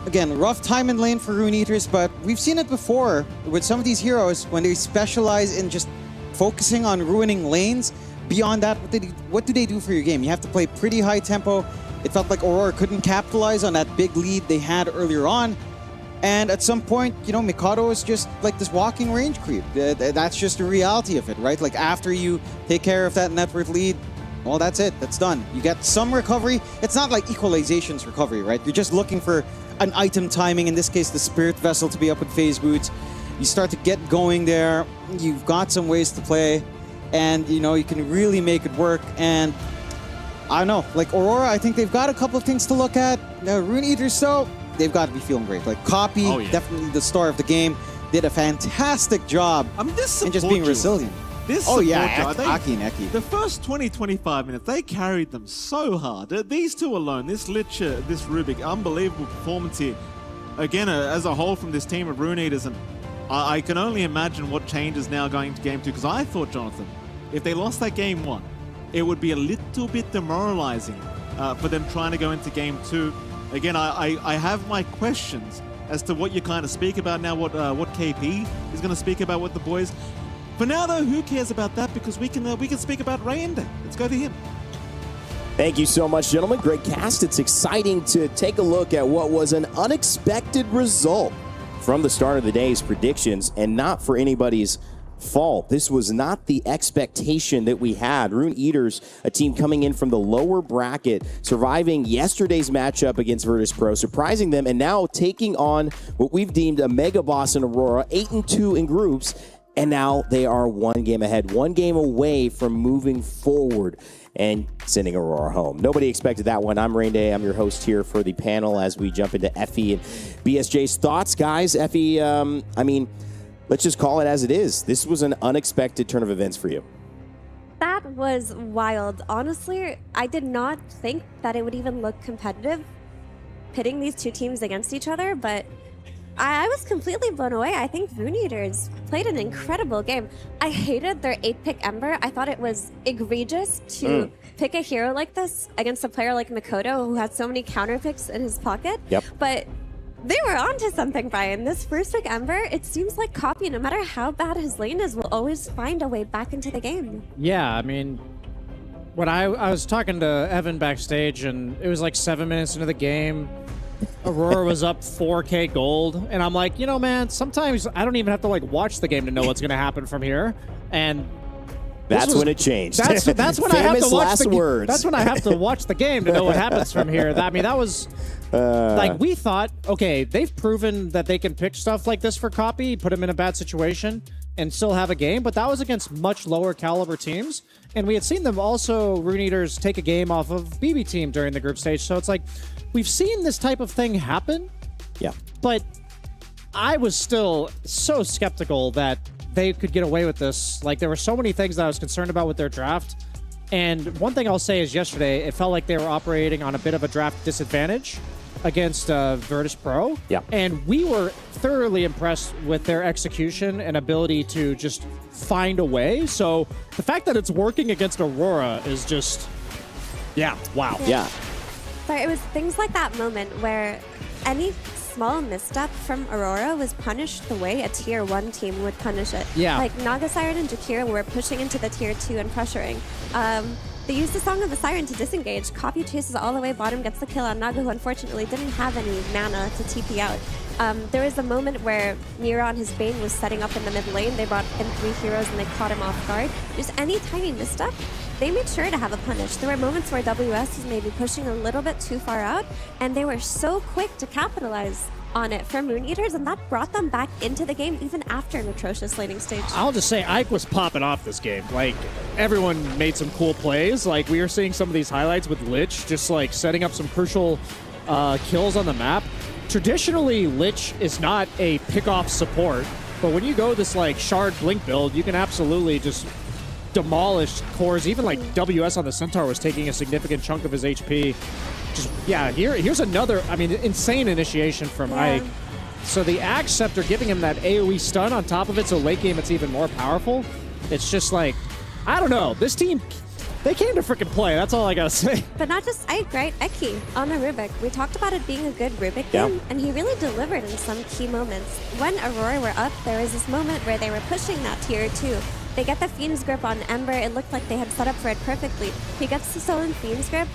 again, rough time in lane for Rune Eaters, but we've seen it before with some of these heroes when they specialize in just focusing on ruining lanes. Beyond that, what do they do for your game? You have to play pretty high tempo. It felt like Aurora couldn't capitalize on that big lead they had earlier on. And at some point, you know, Mikado is just like this walking range creep. That's just the reality of it, right? Like after you take care of that net worth lead, well, that's it. That's done. You get some recovery. It's not like Equalization's recovery, right? You're just looking for an item timing, in this case, the Spirit Vessel to be up with phase boots. You start to get going there. You've got some ways to play. And, you know, you can really make it work. And I don't know, like Aurora, I think they've got a couple of things to look at. Rune Eaters, though, they've got to be feeling great. Like Copy, definitely the star of the game, did a fantastic job in just being resilient. Aki and Eki. The first 20-25 minutes, they carried them so hard. These two alone, this Licha, this Rubik, unbelievable performance here. Again, as a whole from this team of Rune Eaters, and I can only imagine what changes now going into game two, because I thought, Jonathan, if they lost that game one, it would be a little bit demoralizing for them trying to go into game two. Again, I have my questions as to what you kind of speak about now, what KP is going to speak about with the boys. For now, though, who cares about that? Because we can speak about Rayende. Let's go to him. Thank you so much, gentlemen. Great cast. It's exciting to take a look at what was an unexpected result from the start of the day's predictions, and not for anybody's fault. This was not the expectation that we had. Rune Eaters, a team coming in from the lower bracket, surviving yesterday's matchup against Virtus Pro, surprising them, and now taking on what we've deemed a mega boss in Aurora, 8-2 in groups, and now they are one game ahead, one game away from moving forward and sending Aurora home. Nobody expected that one. I'm Rain Day. I'm your host here for the panel as we jump into Effie and BSJ's thoughts. Guys, Effie, I mean, let's just call it as it is. This was an unexpected turn of events for you. That was wild. Honestly, I did not think that it would even look competitive pitting these two teams against each other, but I was completely blown away. I think Rune Eaters played an incredible game. I hated their 8-pick Ember. I thought it was egregious to pick a hero like this against a player like Makoto, who had so many counter picks in his pocket. Yep. But they were onto something, Brian. This first pick Ember, it seems like Copy, no matter how bad his lane is, will always find a way back into the game. Yeah, I mean, when I was talking to Evan backstage, and it was like 7 minutes into the game, Aurora was up 4K gold, and I'm like, you know, man, sometimes I don't even have to like watch the game to know what's going to happen from here. And that's when it changed. That's when I have to watch the words. That's when I have to watch the game to know what happens from here. I mean, that was like, we thought, okay, they've proven that they can pick stuff like this for Copy, put him in a bad situation, and still have a game. But that was against much lower caliber teams, and we had seen them also, Rune Eaters, take a game off of BB Team during the group stage. So it's like, we've seen this type of thing happen. Yeah. But I was still so skeptical that they could get away with this. Like, there were so many things that I was concerned about with their draft. And one thing I'll say is yesterday, it felt like they were operating on a bit of a draft disadvantage. against Virtus Pro. Yeah. And we were thoroughly impressed with their execution and ability to just find a way. So the fact that it's working against Aurora is just, yeah, wow. Yeah. But it was things like that moment where any small misstep from Aurora was punished the way a tier 1 team would punish it. Yeah. Like Naga Siren and Jakira were pushing into the tier 2 and pressuring. They used the Song of the Siren to disengage. Copy chases all the way bottom, gets the kill on Naga, who unfortunately didn't have any mana to TP out. There was a moment where Mira on his Bane was setting up in the mid lane. They brought in 3 heroes and they caught him off guard. Just any tiny misstep, they made sure to have a punish. There were moments where WS was maybe pushing a little bit too far out, and they were so quick to capitalize on it from Rune Eaters, and that brought them back into the game even after an atrocious laning stage. I'll just say, Ike was popping off this game. Like, everyone made some cool plays. Like, we were seeing some of these highlights with Lich, just like setting up some crucial kills on the map. Traditionally, Lich is not a pick-off support, but when you go this like Shard Blink build, you can absolutely just demolish cores. Even like WS on the Centaur was taking a significant chunk of his HP. Just, yeah, here's another, I mean, insane initiation from Ike. So the Axe Scepter giving him that AoE stun on top of it, so late game it's even more powerful. It's just like, I don't know, this team, they came to freaking play, that's all I gotta say. But not just Ike, right? Eki on the Rubik. We talked about it being a good Rubik game, and he really delivered in some key moments. When Aurora were up, there was this moment where they were pushing that tier 2. They get the Fiend's Grip on Ember. It looked like they had set up for it perfectly. He gets the stolen Fiend's Grip,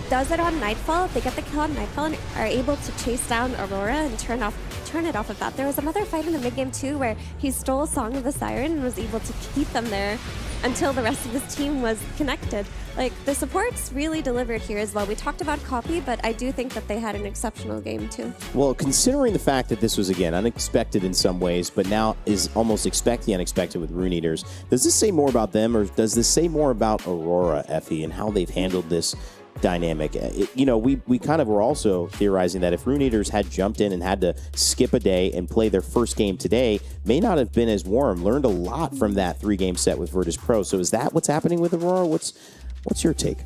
does it on Nightfall. They get the kill on Nightfall and are able to chase down Aurora and turn it off of that. There was another fight in the mid game too where he stole Song of the Siren and was able to keep them there until the rest of his team was connected. Like, the supports really delivered here as well. We talked about copy, but I do think that they had an exceptional game too. Well, considering the fact that this was, again, unexpected in some ways, but now is almost expect the unexpected with Rune Eaters, does this say more about them, or does this say more about Aurora, Effie, and how they've handled this dynamic? You know, we kind of were also theorizing that if Rune Eaters had jumped in and had to skip a day and play their first game today, may not have been as warm. Learned a lot from that 3-game set with Virtus Pro. So is that what's happening with Aurora? What's your take?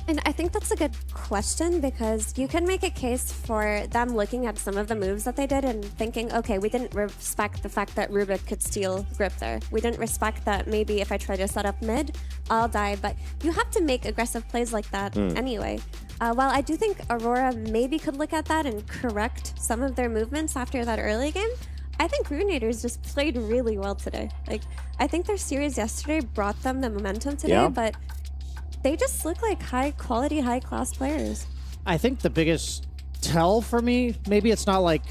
And I think that's a good question, because you can make a case for them looking at some of the moves that they did and thinking, okay, we didn't respect the fact that Rubik could steal grip there. We didn't respect that maybe if I try to set up mid, I'll die. But you have to make aggressive plays like that anyway. While I do think Aurora maybe could look at that and correct some of their movements after that early game, I think Rune Eaters just played really well today. Like, I think their series yesterday brought them the momentum today, but they just look like high-quality, high-class players. I think the biggest tell for me, maybe it's not like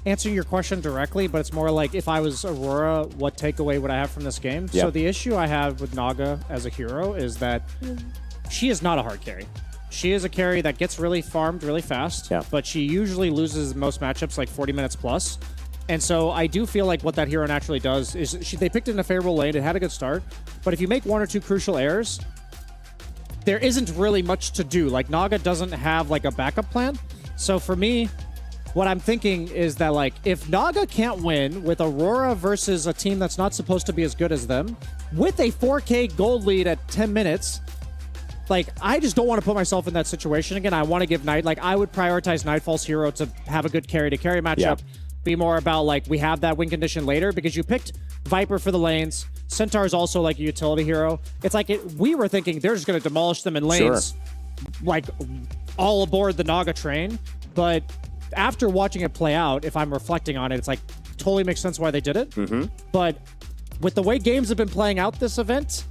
answering your question directly, but it's more like if I was Aurora, what takeaway would I have from this game? So the issue I have with Naga as a hero is that she is not a hard carry. She is a carry that gets really farmed really fast, but she usually loses most matchups like 40 minutes plus. And so I do feel like what that hero naturally does is they picked it in a favorable lane, it had a good start, but if you make 1 or 2 crucial errors, there isn't really much to do. Like, Naga doesn't have like a backup plan. So for me, what I'm thinking is that, like, if Naga can't win with Aurora versus a team that's not supposed to be as good as them, with a 4K gold lead at 10 minutes, like, I just don't want to put myself in that situation again. I want to give I would prioritize Nightfall's hero to have a good carry to carry matchup. Be more about, like, we have that win condition later, because you picked Viper for the lanes. Centaur is also like a utility hero. It's like we were thinking they're just going to demolish them in lanes, like all aboard the Naga train. But after watching it play out, if I'm reflecting on it, it's like totally makes sense why they did it. But with the way games have been playing out this event,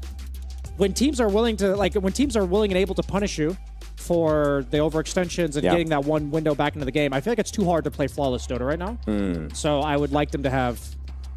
when teams are willing to, when teams are willing and able to punish you for the overextensions and getting that one window back into the game, I feel like it's too hard to play flawless Dota right now. So I would like them to have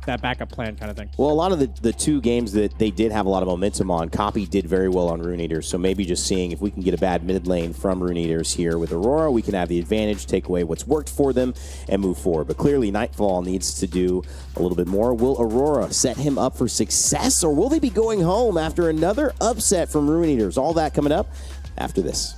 that backup plan kind of thing. Well, a lot of the 2 games that they did have a lot of momentum on, Copy did very well on Rune Eaters, so maybe just seeing if we can get a bad mid lane from Rune Eaters here with Aurora, we can have the advantage, take away what's worked for them, and move forward. But clearly, Nightfall needs to do a little bit more. Will Aurora set him up for success, or will they be going home after another upset from Rune Eaters? All that coming up after this.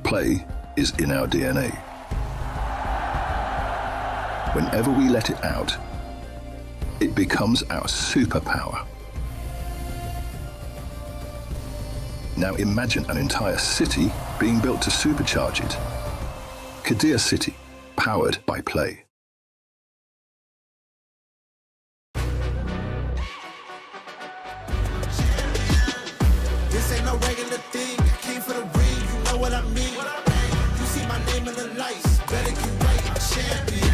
Play is in our DNA. Whenever we let it out, it becomes our superpower. Now imagine an entire city being built to supercharge it. Kadir City, powered by play. This ain't no regular thing. I came for the ring, you know what I mean. You see my name in the lights, better get right, I'm champion.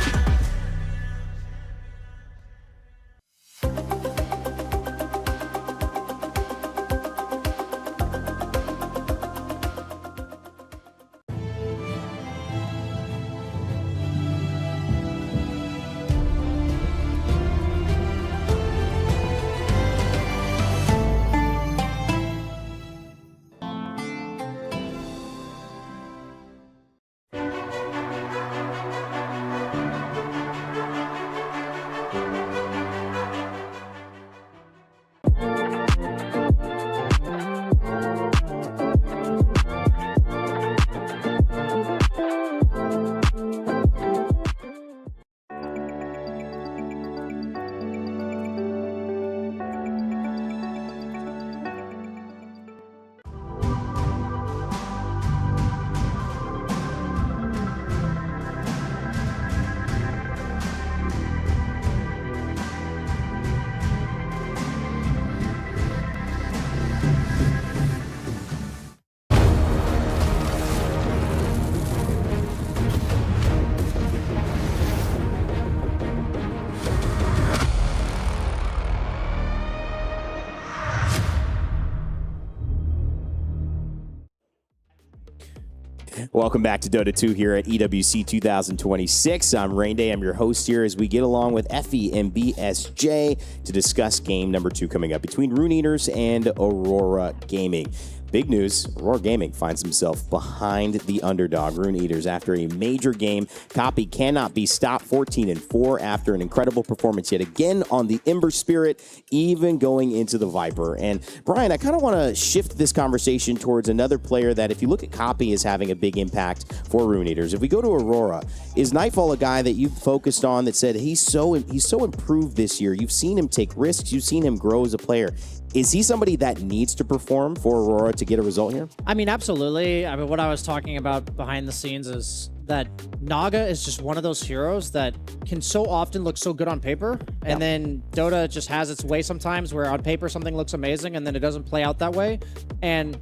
Welcome back to Dota 2 here at EWC 2026. I'm Rain Day. I'm your host here as we get along with Effie and BSJ to discuss game number 2 coming up between Rune Eaters and Aurora Gaming. Big news, Aurora Gaming finds himself behind the underdog Rune Eaters after a major game. Copy cannot be stopped, 14-4 after an incredible performance yet again on the Ember Spirit, even going into the Viper. And Brian, I kind of want to shift this conversation towards another player that, if you look at Copy, is having a big impact for Rune Eaters. If we go to Aurora, is Nightfall a guy that you've focused on that said he's so improved this year? You've seen him take risks, you've seen him grow as a player. Is he somebody that needs to perform for Aurora to get a result here? I mean, absolutely. I mean, what I was talking about behind the scenes is that Naga is just one of those heroes that can so often look so good on paper, and then Dota just has its way sometimes where on paper something looks amazing and then it doesn't play out that way. And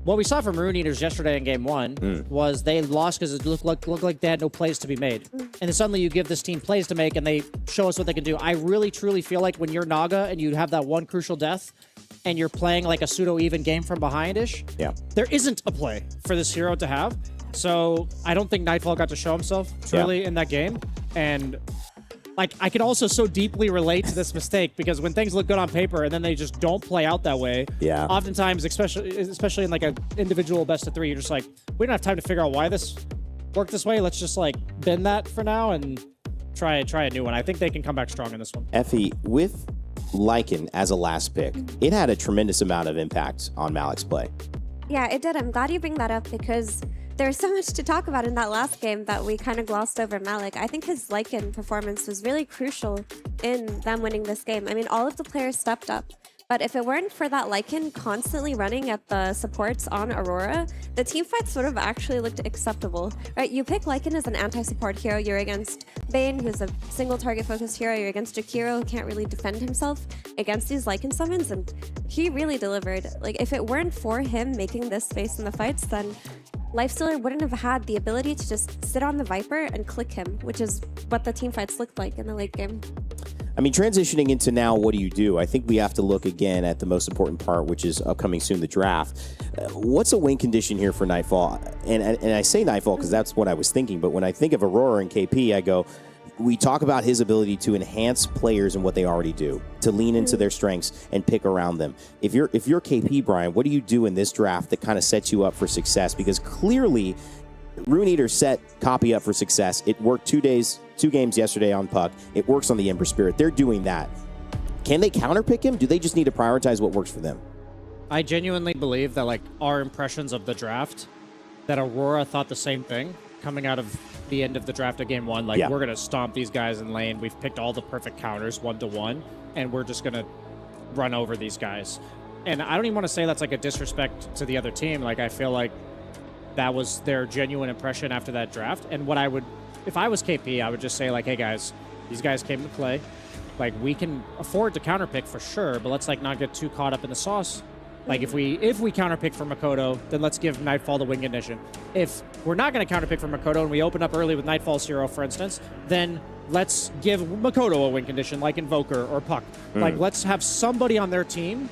what we saw from Rune Eaters yesterday in game 1 was they lost because it looked like they had no plays to be made. And then suddenly you give this team plays to make and they show us what they can do. I really, truly feel like when you're Naga and you have that one crucial death and you're playing like a pseudo-even game from behind-ish, there isn't a play for this hero to have. So I don't think Nightfall got to show himself truly in that game. And like, I can also so deeply relate to this mistake because when things look good on paper and then they just don't play out that way, oftentimes, especially in like an individual best of 3, you're just like, we don't have time to figure out why this worked this way. Let's just like bend that for now and try a new one. I think they can come back strong in this one. Effie, with Lycan as a last pick, it had a tremendous amount of impact on Malik's play. Yeah, it did. I'm glad you bring that up because there's so much to talk about in that last game that we kind of glossed over Malik. I think his Lycan performance was really crucial in them winning this game. I mean, all of the players stepped up. But if it weren't for that Lycan constantly running at the supports on Aurora, the team fight sort of actually looked acceptable, right? You pick Lycan as an anti-support hero, you're against Bane, who's a single target focused hero, you're against Jakiro, who can't really defend himself against these Lycan summons, and he really delivered. Like, if it weren't for him making this space in the fights, then Lifestealer wouldn't have had the ability to just sit on the Viper and click him, which is what the team fights looked like in the late game. I mean, transitioning into now, what do you do? I think we have to look again at the most important part, which is upcoming soon, the draft. What's a win condition here for Nightfall? And I say Nightfall because that's what I was thinking, but when I think of Aurora and KP, I go, we talk about his ability to enhance players and what they already do, to lean into their strengths and pick around them. If you're KP, Brian, what do you do in this draft that kind of sets you up for success? Because clearly, Rune Eater set Copy up for success. It worked 2 games yesterday on Puck. It works on the Ember Spirit. They're doing that. Can they counterpick him? Do they just need to prioritize what works for them? I genuinely believe that, like, our impressions of the draft, that Aurora thought the same thing coming out of the end of the draft of game 1. Like, we're going to stomp these guys in lane. We've picked all the perfect counters 1-to-1, and we're just going to run over these guys. And I don't even want to say that's like a disrespect to the other team. Like, I feel like that was their genuine impression after that draft. And what I would, if I was KP, I would just say, like, hey guys, these guys came to play. Like, we can afford to counterpick for sure, but let's like not get too caught up in the sauce. Like, if we counterpick for Makoto, then let's give Nightfall the win condition. If we're not going to counterpick for Makoto and we open up early with Nightfall's hero, for instance, then let's give Makoto a win condition, like Invoker or Puck. Like, let's have somebody on their team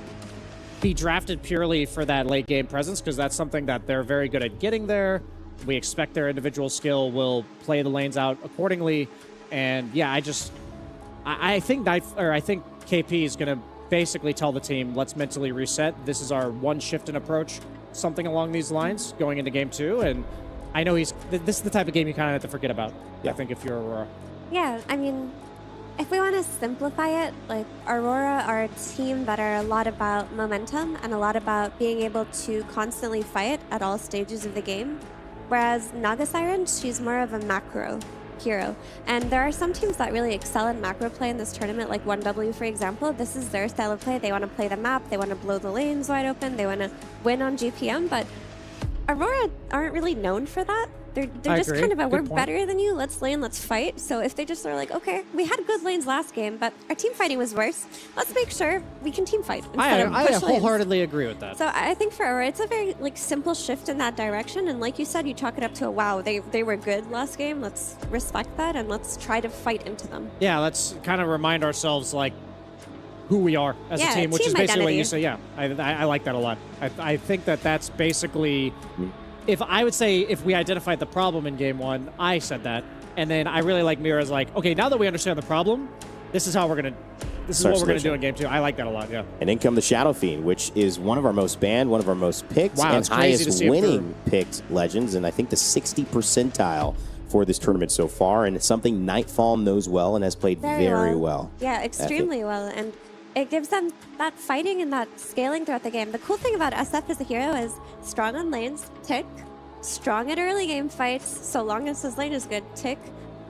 be drafted purely for that late game presence, because that's something that they're very good at getting there. We expect their individual skill will play the lanes out accordingly. And yeah, I think KP is going to basically tell the team, let's mentally reset. This is our one shift in approach, something along these lines going into game 2. And I know this is the type of game you kind of have to forget about, I think, if you're Aurora. Yeah, I mean, if we want to simplify it, like, Aurora are a team that are a lot about momentum and a lot about being able to constantly fight at all stages of the game. Whereas Naga Siren, she's more of a macro hero. And there are some teams that really excel in macro play in this tournament, like 1W, for example. This is their style of play. They want to play the map, they want to blow the lanes wide open, they want to win on GPM, but Aurora aren't really known for that. They're just kind of we're better than you, let's lane, let's fight. So if they just are like, okay, we had good lanes last game, but our team fighting was worse, let's make sure we can team fight. I wholeheartedly agree with that. So I think for Aurora, it's a very simple shift in that direction. And like you said, you chalk it up to a wow, they were good last game. Let's respect that and let's try to fight into them. Yeah, let's kind of remind ourselves, like, who we are as a team, which is basically what you say. Yeah, I like that a lot. I think that's basically... If I would say, if we identified the problem in game 1, I said that. And then I really like Mira's like, okay, now that we understand the problem, this is how we're going to this is Start what we're going to do switching. in game 2. I like that a lot, yeah. And in come the Shadow Fiend, which is one of our most banned, one of our most picked, Wow, and it's crazy to highest see it winning picked legends, and I think the 60 percentile for this tournament so far, and it's something Nightfall knows well and has played very well. Yeah, extremely well. And it gives them that fighting and that scaling throughout the game. The cool thing about SF as a hero is strong on lanes, tick. Strong at early game fights, so long as his lane is good, tick.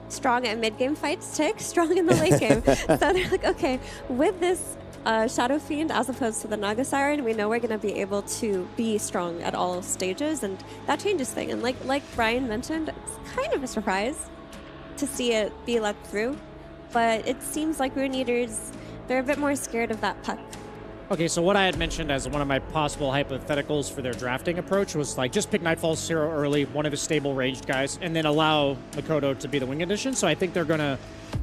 Strong at mid game fights, tick. Strong in the late game. So they're like, okay, with this Shadow Fiend as opposed to the Naga Siren, we know we're going to be able to be strong at all stages, and that changes things. And like Brian mentioned, it's kind of a surprise to see it be let through, but it seems like Rune Eaters, they're a bit more scared of that puck. Okay, so what I had mentioned as one of my possible hypotheticals for their drafting approach was like just pick Nightfall's hero early, one of his stable ranged guys, and then allow Makoto to be the wing addition. So I think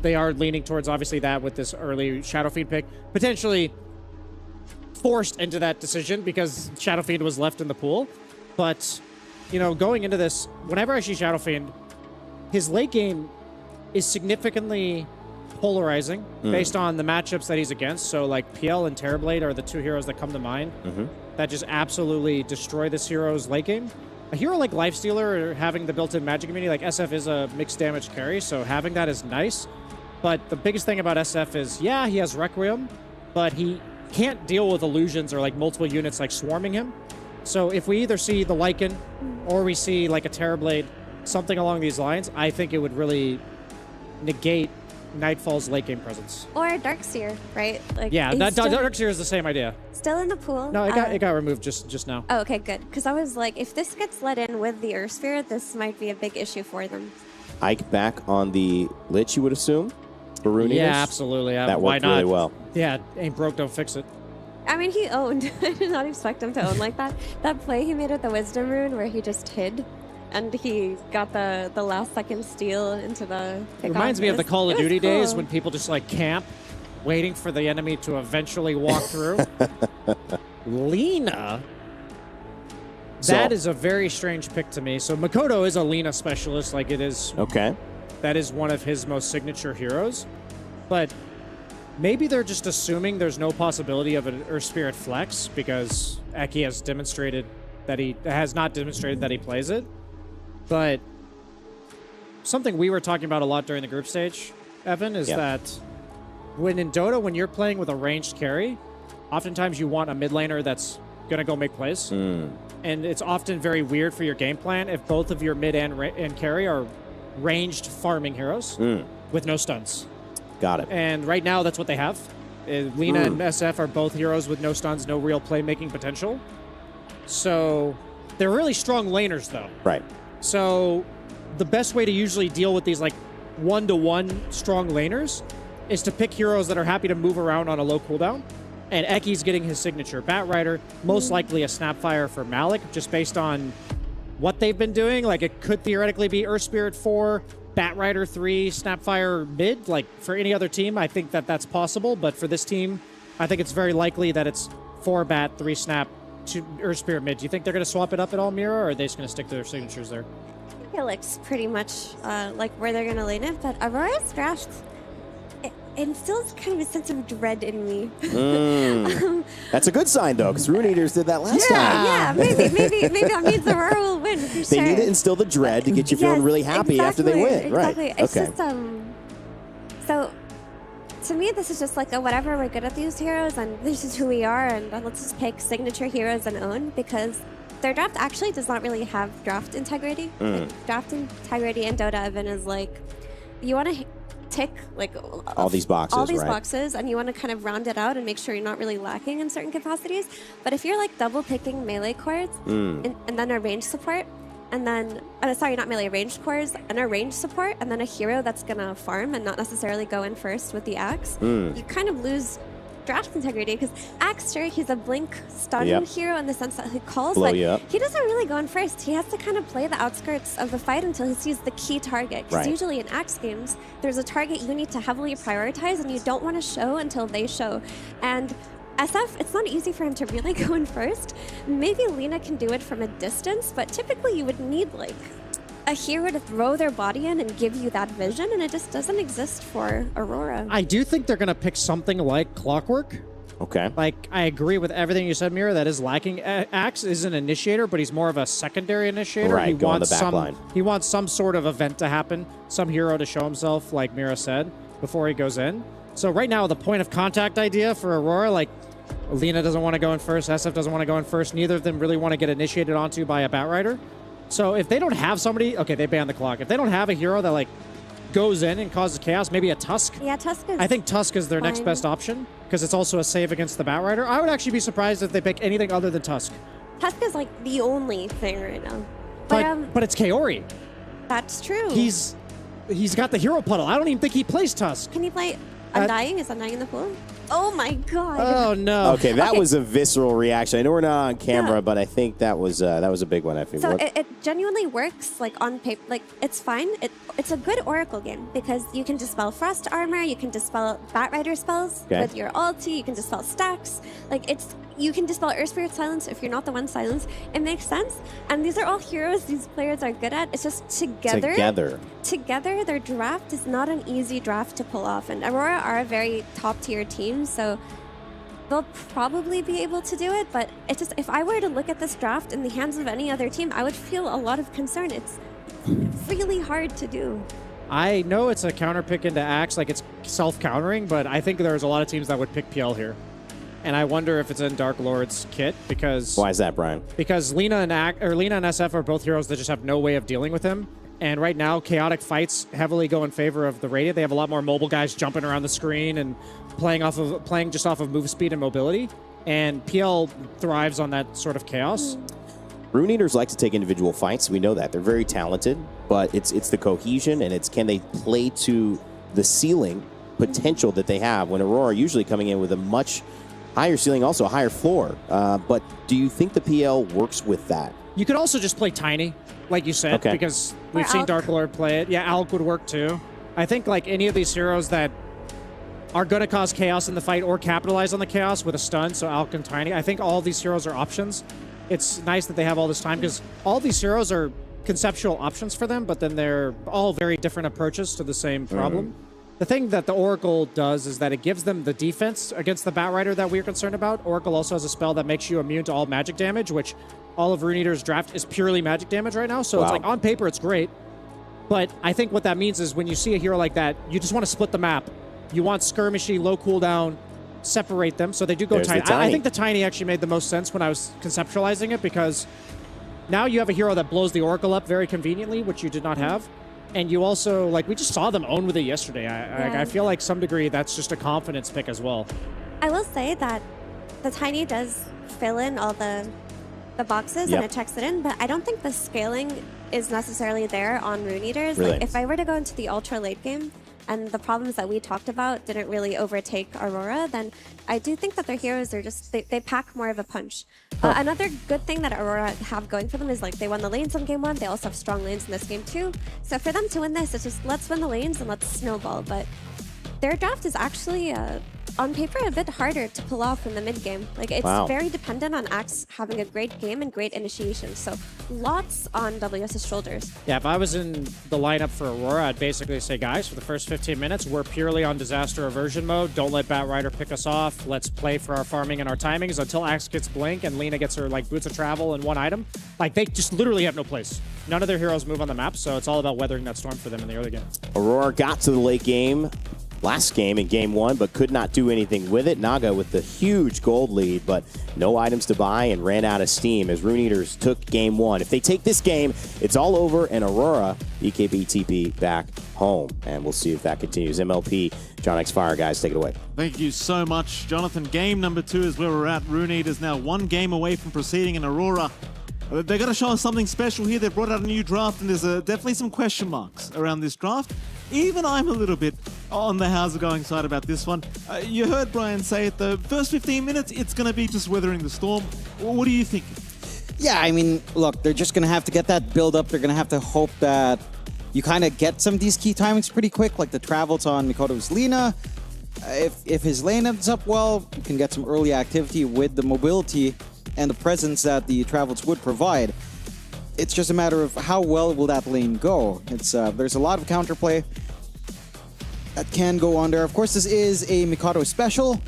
they are leaning towards obviously that with this early Shadow Fiend pick, potentially forced into that decision because Shadow Fiend was left in the pool. But, you know, going into this, whenever I see Shadow Fiend, his late game is significantly polarizing based on the matchups that he's against. So like PL and Terrorblade are the two heroes that come to mind that just absolutely destroy this hero's late game. A hero like Lifestealer or having the built-in magic immunity, like SF is a mixed damage carry, so having that is nice. But the biggest thing about SF is, yeah, he has Requiem, but he can't deal with illusions or like multiple units like swarming him. So if we either see the Lycan or we see like a Terrorblade, something along these lines, I think it would really negate Nightfall's late game presence. Or Darkseer, right? Like, yeah, that Darkseer is the same idea. Still in the pool. No, it got removed just now. Oh, okay, good. Because I was like, if this gets let in with the Earth Sphere, this might be a big issue for them. Ike back on the Lich, you would assume, for Rune Yeah, Eaters? absolutely. That Why worked not? really well. Yeah, ain't broke, don't fix it. I mean, he owned. I did not expect him to own like that. That play he made with the Wisdom Rune where he just hid and he got the last second steal into the It reminds me of the Call of it was Duty days cool. when people just like camp, waiting for the enemy to eventually walk through. Lina? That is a very strange pick to me. So Makoto is a Lina specialist, like it is. Okay. That is one of his most signature heroes. But maybe they're just assuming there's no possibility of an Earth Spirit flex because Eki has demonstrated that he plays it. But something we were talking about a lot during the group stage, Evan, is that when in Dota, when you're playing with a ranged carry, oftentimes you want a mid laner that's going to go make plays. And it's often very weird for your game plan if both of your mid and carry are ranged farming heroes with no stuns. Got it. And right now, that's what they have. Lina and SF are both heroes with no stuns, no real playmaking potential. So they're really strong laners, though. Right. So the best way to usually deal with these like one-to-one strong laners is to pick heroes that are happy to move around on a low cooldown. And Eki's getting his signature Bat Rider, most likely a Snapfire for Malik, just based on what they've been doing. Like it could theoretically be Earth Spirit 4, Bat Rider 3, Snapfire mid. Like for any other team, I think that that's possible. But for this team, I think it's very likely that it's 4 Bat, 3 Snap, 2 Earth Spirit mid. Do you think they're going to swap it up at all, Mira, or are they just going to stick to their signatures there? I think it looks pretty much like where they're going to lane it, but Aurora's draft, it instills kind of a sense of dread in me. That's a good sign, though, because Rune Eaters did that last time. Yeah, maybe that means Aurora will win. For They sure. need to instill the dread to get you feeling really happy after they win. Exactly. Right. It's okay. just so to me, this is just like a whatever, we're good at these heroes, and this is who we are, and let's just pick signature heroes and own, because their draft actually does not really have draft integrity. Like, draft integrity in Dota even is like, you want to tick like all these boxes, right? boxes, and you want to kind of round it out and make sure you're not really lacking in certain capacities. But if you're like double picking melee cores and then a range support, and then sorry, not melee, ranged cores and a range support, and then a hero that's gonna farm and not necessarily go in first with the axe, you kind of lose draft integrity, because Axter, he's a blink stun hero in the sense that he calls, but he doesn't really go in first. He has to kind of play the outskirts of the fight until he sees the key target, because usually in Axe games, there's a target you need to heavily prioritize and you don't want to show until they show. And SF, it's not easy for him to really go in first. Maybe Lina can do it from a distance, but typically you would need like a hero to throw their body in and give you that vision, and it just doesn't exist for Aurora. I do think they're going to pick something like Clockwork. Okay. Like, I agree with everything you said, Mira. That is lacking. Axe is an initiator, but he's more of a secondary initiator. Right, go on the back line. He wants some sort of event to happen, some hero to show himself, like Mira said, before he goes in. So right now, the point of contact idea for Aurora, like, Lina doesn't want to go in first, SF doesn't want to go in first. Neither of them really want to get initiated onto by a Batrider. So if they don't have somebody, okay, they ban the clock. If they don't have a hero that, like, goes in and causes chaos, maybe a Tusk. Yeah, Tusk is I think Tusk is their next best option because it's also a save against the Batrider. I would actually be surprised if they pick anything other than Tusk. Tusk is like the only thing right now. But it's Kaori. That's true. He's got the hero puddle. I don't even think he plays Tusk. Can he play Undying? Is Undying in the pool? Oh my god. Oh no. Okay, that was a visceral reaction. I know we're not on camera, but I think that was a big one. I think. So it genuinely works, like on paper. Like it's fine. It's a good Oracle game because you can dispel Frost Armor, you can dispel Batrider spells with your ulti, you can dispel stacks. Like you can dispel Earth Spirit Silence if you're not the one silence. It makes sense. And these are all heroes these players are good at. It's just together, their draft is not an easy draft to pull off. And Aurora are a very top tier team, so they'll probably be able to do it. But it's just, if I were to look at this draft in the hands of any other team, I would feel a lot of concern. It's really hard to do. I know it's a counter pick into Axe, like it's self-countering, but I think there's a lot of teams that would pick PL here. And I wonder if it's in Dark Lord's kit because... Why is that, Brian? Because Lina and SF are both heroes that just have no way of dealing with him. And right now, chaotic fights heavily go in favor of the Radiant. They have a lot more mobile guys jumping around the screen and playing just off of move speed and mobility. And PL thrives on that sort of chaos. Rune Eaters like to take individual fights. We know that. They're very talented, but it's the cohesion and it's can they play to the ceiling potential that they have when Aurora are usually coming in with a much higher ceiling, also a higher floor. But do you think the PL works with that? You could also just play Tiny, like you said, because we've seen Dark Lord play it. Yeah, Alk would work too. I think like any of these heroes that are going to cause chaos in the fight or capitalize on the chaos with a stun, so Alk and Tiny, I think all these heroes are options. It's nice that they have all this time because all these heroes are conceptual options for them, but then they're all very different approaches to the same problem. The thing that the Oracle does is that it gives them the defense against the Batrider that we're concerned about. Oracle also has a spell that makes you immune to all magic damage, which all of Rune Eater's draft is purely magic damage right now. So it's like on paper, it's great. But I think what that means is when you see a hero like that, you just want to split the map. You want skirmishy, low cooldown, separate them. So they do go Tiny. I think the Tiny actually made the most sense when I was conceptualizing it because now you have a hero that blows the Oracle up very conveniently, which you did not have. And you also, like, we just saw them own with it yesterday. I feel like some degree that's just a confidence pick as well. I will say that the Tiny does fill in all the boxes and it checks it in, but I don't think the scaling is necessarily there on Rune Eaters. Really? Like, if I were to go into the ultra late game and the problems that we talked about didn't really overtake Aurora, then I do think that their heroes are just, they pack more of a punch. Another good thing that Aurora have going for them is like they won the lanes on game 1. They also have strong lanes in this game too. So for them to win this, it's just let's win the lanes and let's snowball. But their draft is actually on paper a bit harder to pull off in the mid game. Like it's very dependent on Axe having a great game and great initiation. So lots on WS's shoulders. Yeah, if I was in the lineup for Aurora, I'd basically say, guys, for the first 15 minutes, we're purely on disaster aversion mode. Don't let Batrider pick us off. Let's play for our farming and our timings until Axe gets Blink and Lina gets her like boots of travel and one item. Like they just literally have no place. None of their heroes move on the map, so it's all about weathering that storm for them in the early game. Aurora got to the late game last game in game 1, but could not do anything with it. Naga with the huge gold lead, but no items to buy and ran out of steam as Rune Eaters took game 1. If they take this game, it's all over, and Aurora, BKB TP back home. And we'll see if that continues. MLP, John X Fire, guys, take it away. Thank you so much, Jonathan. Game number 2 is where we're at. Rune Eaters now 1 game away from proceeding in Aurora. They're going to show us something special here. They brought out a new draft, and there's definitely some question marks around this draft. Even I'm a little bit on the how's it going side about this one. You heard Brian say it, the first 15 minutes, it's going to be just weathering the storm. What do you think? Yeah, I mean, look, they're just going to have to get that build up. They're going to have to hope that you kind of get some of these key timings pretty quick, like the travels on Mikoto's Lina. If his lane ends up well, you can get some early activity with the mobility and the presence that the travels would provide. it's just a matter of how well will that lane go. It's there's a lot of counterplay that can go on there. Of course, this is a Mikado special,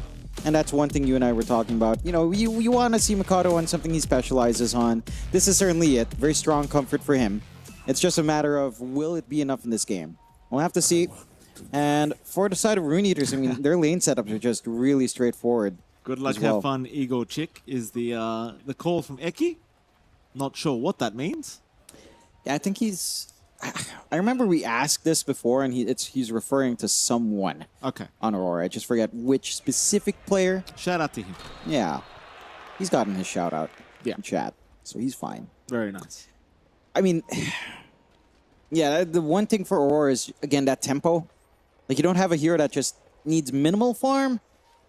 and that's one thing you and I were talking about. You know, you want to see Mikado on something he specializes on. This is certainly it. Very strong comfort for him. It's just a matter of, will it be enough in this game? We'll have to see. And for the side of Rune Eaters, I mean, their lane setups are just really straightforward. Good luck, have fun, Ego Chick, is the call from Eki. Not sure what that means. Yeah, I think he's... I remember we asked this before, and he's referring to someone. Okay. On Aurora. I just forget which specific player. Shout out to him. Yeah. He's gotten his shout out in chat, so he's fine. Very nice. I mean, yeah, the one thing for Aurora is, again, that tempo. Like, you don't have a hero that just needs minimal farm,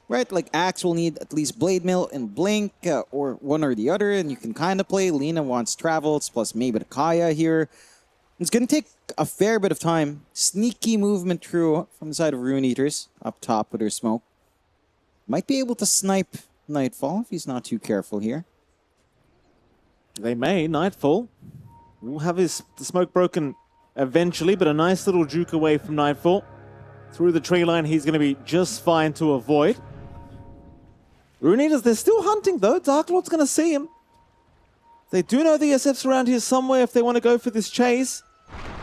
right? Like, Axe will need at least Blade Mill and Blink, or one or the other, and you can kind of play. Lina wants Travels, plus maybe the Kaya here. It's going to take a fair bit of time. Sneaky movement through from the side of Rune Eaters, up top with her smoke. Might be able to snipe Nightfall if he's not too careful here. They may. Nightfall will have the smoke broken eventually, but a nice little juke away from Nightfall. Through the tree line, he's going to be just fine to avoid. Rune Eaters, they're still hunting though. Dark Lord's going to see him. They do know the SF's around here somewhere if they want to go for this chase.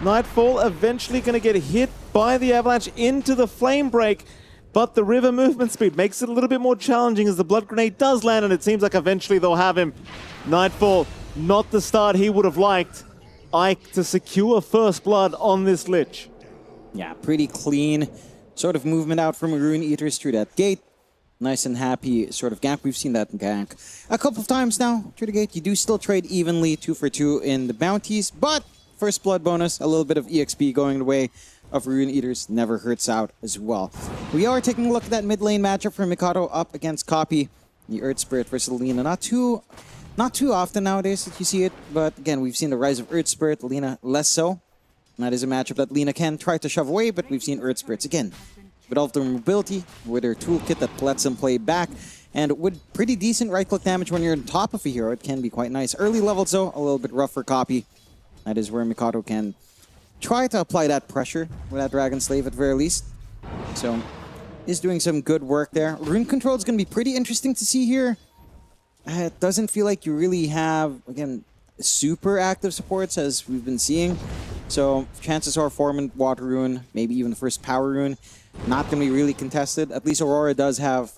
Nightfall eventually going to get hit by the avalanche into the flame break, but the river movement speed makes it a little bit more challenging as the blood grenade does land, and it seems like eventually they'll have him. Nightfall, not the start he would have liked. Ike to secure first blood on this Lich. Yeah, pretty clean sort of movement out from Rune Eaters through that gate. Nice and happy sort of gank. We've seen that gank a couple of times now through the gate. You do still trade evenly 2 for 2 in the bounties, but first blood bonus, a little bit of EXP going the way of Rune Eaters never hurts out as well. We are taking a look at that mid lane matchup for Mikado up against Copy. The Earth Spirit versus Lina. Not too often nowadays that you see it, but again, we've seen the rise of Earth Spirit, Lina less so. And that is a matchup that Lina can try to shove away, but we've seen Earth Spirits again. With all of their mobility, with their toolkit that lets them play back, and with pretty decent right-click damage when you're on top of a hero, it can be quite nice. Early levels, though, a little bit rough for Copy. That is where Mikado can try to apply that pressure with that Dragon Slave at very least. So, is doing some good work there. Rune Control is going to be pretty interesting to see here. It doesn't feel like you really have, again, super active supports as we've been seeing. So, chances are Foreman, Water Rune, maybe even the first Power Rune, not going to be really contested. At least Aurora does have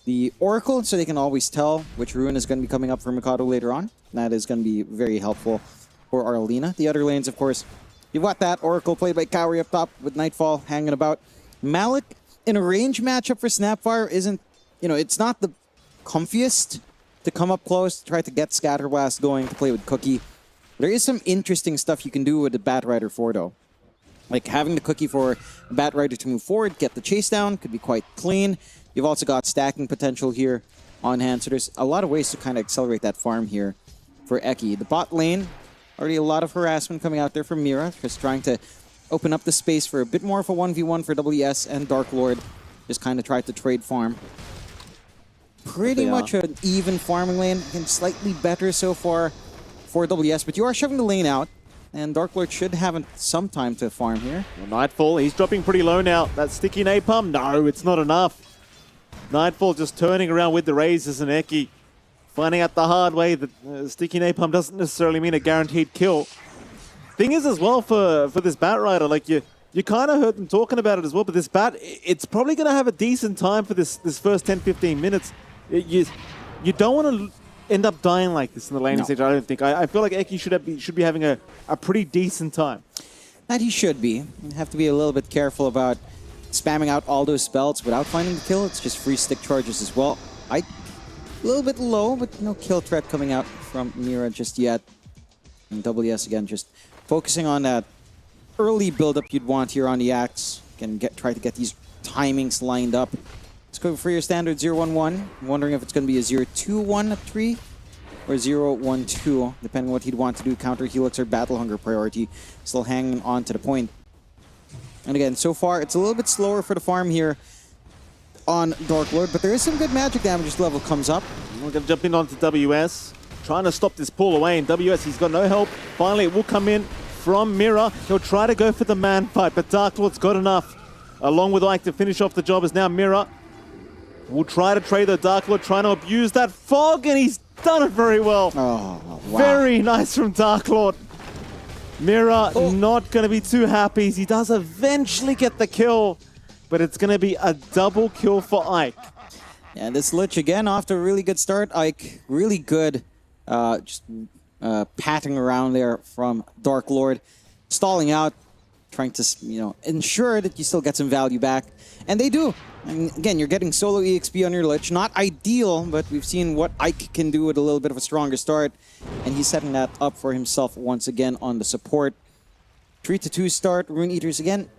the Oracle, so they can always tell which rune is going to be coming up for Mikado later on. That is going to be very helpful for Arlena. The other lanes, of course, you've got that Oracle played by Kaori up top with Nightfall hanging about. Malik, in a range matchup for Snapfire, isn't, it's not the comfiest to come up close, to try to get Scatterblast going, to play with Cookie. There is some interesting stuff you can do with the Bat Rider 4, though. Like having the Cookie for Bat Rider to move forward, get the chase down, could be quite clean. You've also got stacking potential here on hand, so there's a lot of ways to kind of accelerate that farm here for Eki. The bot lane, already a lot of harassment coming out there from Mira, just trying to open up the space for a bit more of a 1v1 for WS and Dark Lord. Just kind of tried to trade farm. Pretty much an even farming lane, and slightly better so far for WS, but you are shoving the lane out. And Dark Lord should have some time to farm here. Well, Nightfall, he's dropping pretty low now. That sticky napalm, no, it's not enough. Nightfall just turning around with the razors and Eki, finding out the hard way that sticky napalm doesn't necessarily mean a guaranteed kill. Thing is as well for this Bat Rider, like you kind of heard them talking about it as well, but this Bat, it's probably going to have a decent time for this first 10-15 minutes. You don't want to end up dying like this in the laning stage, I don't think. I feel like Eki should be having a pretty decent time. That he should be. You have to be a little bit careful about spamming out all those spells without finding the kill. It's just free stick charges as well. A little bit low, but no kill threat coming out from Mira just yet. And WS again just focusing on that early build-up you'd want here on the Axe. Try to get these timings lined up. Let's go for your standard 0-1-1. I'm wondering if it's going to be a 0-2-1-3 or 0-1-2, depending on what he'd want to do. Counter Helix or Battle Hunger priority. Still hanging on to the point. And again, so far, it's a little bit slower for the farm here on Dark Lord, but there is some good magic damage as the level comes up. We're going to jump in onto WS. trying to stop this pull away. And WS, he's got no help. Finally, it will come in from Mira. He'll try to go for the man fight, but Dark Lord's got enough. Along with Ike to finish off the job is now Mira. Will try to trade the Dark Lord, trying to abuse that fog, and he's done it very well. Oh, wow. Very nice from Dark Lord. Mira not going to be too happy. He does eventually get the kill, but it's going to be a double kill for Ike. And this Lich again off to a really good start. Ike, really good just patting around there from Dark Lord. Stalling out, trying to ensure that you still get some value back. And they do. I mean, again, you're getting solo EXP on your Lich. Not ideal, but we've seen what Ike can do with a little bit of a stronger start. And he's setting that up for himself once again on the support. 3-2 start. Rune Eaters again,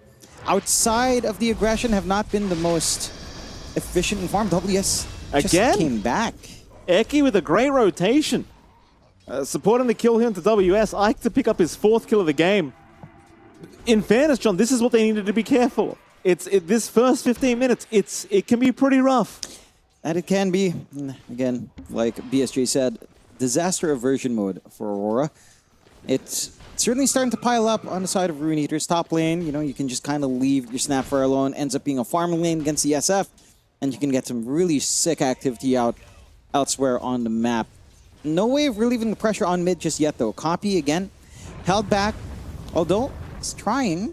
outside of the aggression, have not been the most efficient in farm. WS just came back. Eki with a great rotation. Supporting the kill here into WS. Ike to pick up his 4th kill of the game. In fairness, John, this is what they needed to be careful of. This first 15 minutes, it can be pretty rough. And it can be, again, like BSJ said, disaster aversion mode for Aurora. It's certainly starting to pile up on the side of Rune Eater's top lane. You can just kind of leave your Snapfire alone. Ends up being a farming lane against the SF, and you can get some really sick activity out elsewhere on the map. No way of relieving the pressure on mid just yet, though. Copy again, held back, although it's trying.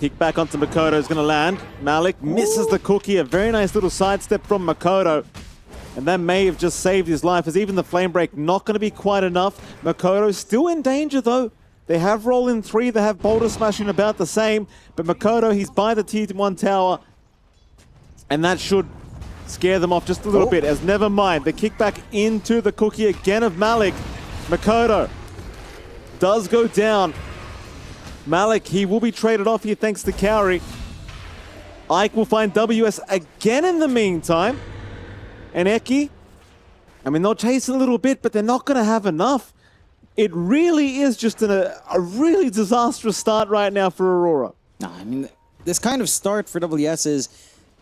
Kick back onto Makoto is going to land. Malik misses the cookie. A very nice little sidestep from Makoto. And that may have just saved his life, as even the flame break not going to be quite enough. Makoto still in danger, though. They have roll in 3. They have boulder smashing about the same. But Makoto, he's by the T1 tower. And that should scare them off just a little bit, as never mind. The kickback into the cookie again of Malik. Makoto does go down. Malik, he will be traded off here thanks to Cowrie. Ike will find WS again in the meantime. And Eki, I mean, they'll chase a little bit, but they're not going to have enough. It really is just a really disastrous start right now for Aurora. No, I mean, this kind of start for WS is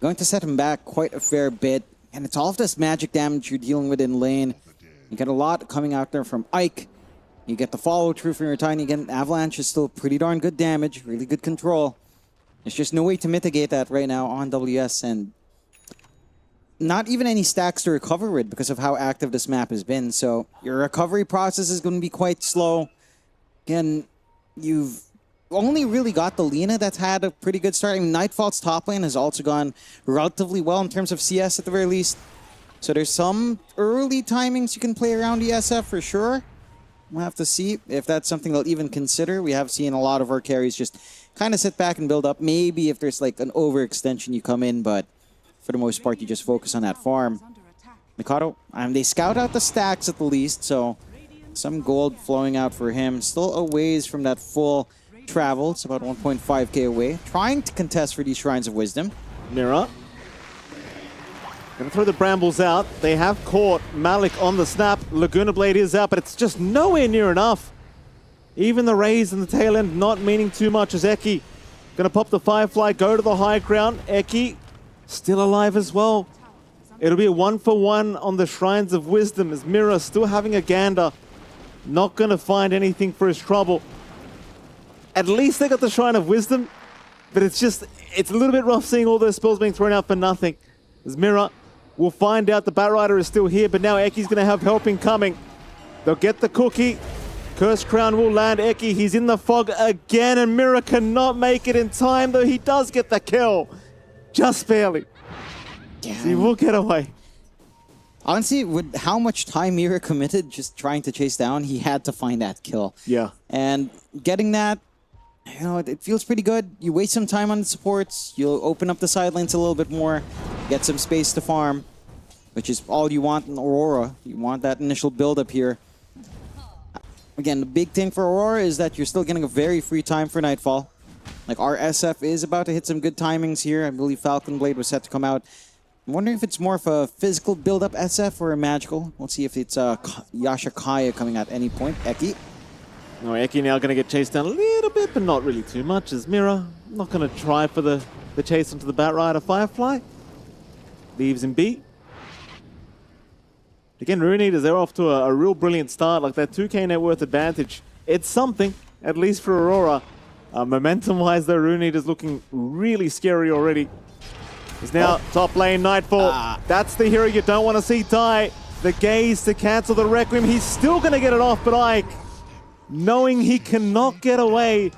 going to set him back quite a fair bit. And it's all of this magic damage you're dealing with in lane. You get a lot coming out there from Ike. You get the follow-through from your Tiny. Again, Avalanche is still pretty darn good damage, really good control. There's just no way to mitigate that right now on WS, and not even any stacks to recover with because of how active this map has been. So your recovery process is going to be quite slow. Again, you've only really got the Lina that's had a pretty good start. I mean, Nightfall's top lane has also gone relatively well in terms of CS at the very least. So there's some early timings you can play around the SF for sure. We'll have to see if that's something they'll even consider. We have seen a lot of our carries just kind of sit back and build up. Maybe if there's like an overextension, you come in, but for the most part, you just focus on that farm. Mikado, they scout out the stacks at the least, so some gold flowing out for him. Still a ways from that full travel. It's about 1.5k away. Trying to contest for these Shrines of Wisdom. Mira. Gonna throw the brambles out. They have caught Malik on the snap. Laguna Blade is out, but it's just nowhere near enough. Even the raise in the tail end not meaning too much as Eki gonna pop the Firefly, go to the high ground. Eki still alive as well. It'll be a 1-for-1 on the Shrines of Wisdom as Mira still having a gander. Not gonna find anything for his trouble. At least they got the Shrine of Wisdom, but it's a little bit rough seeing all those spells being thrown out for nothing. As Mira will find out the Batrider is still here, but now Eki's going to have help incoming. They'll get the cookie. Curse Crown will land Eki. He's in the fog again, and Mira cannot make it in time, though he does get the kill. Just barely. Yeah. He will get away. Honestly, with how much time Mira committed just trying to chase down, he had to find that kill. Yeah. And getting that, it feels pretty good. You waste some time on the supports, you'll open up the side lanes a little bit more, get some space to farm, which is all you want in Aurora. You want that initial build-up here. Again, the big thing for Aurora is that you're still getting a very free time for Nightfall. Like, our SF is about to hit some good timings here. I believe Falcon Blade was set to come out. I'm wondering if it's more of a physical build-up SF or a magical. We'll see if it's Yasha Kaya coming at any point. Eki. No, Eki now going to get chased down a little bit, but not really too much, as Mira not going to try for the chase onto the Batrider Firefly. Leaves him be. Again, Rune Eaters, they're off to a real brilliant start. Like that 2k net worth advantage. It's something, at least for Aurora. Momentum-wise, though, Rune Eaters looking really scary already. It's now top lane, Nightfall. That's the hero you don't want to see die. The gaze to cancel the Requiem. He's still going to get it off, but Ike, knowing he cannot get away,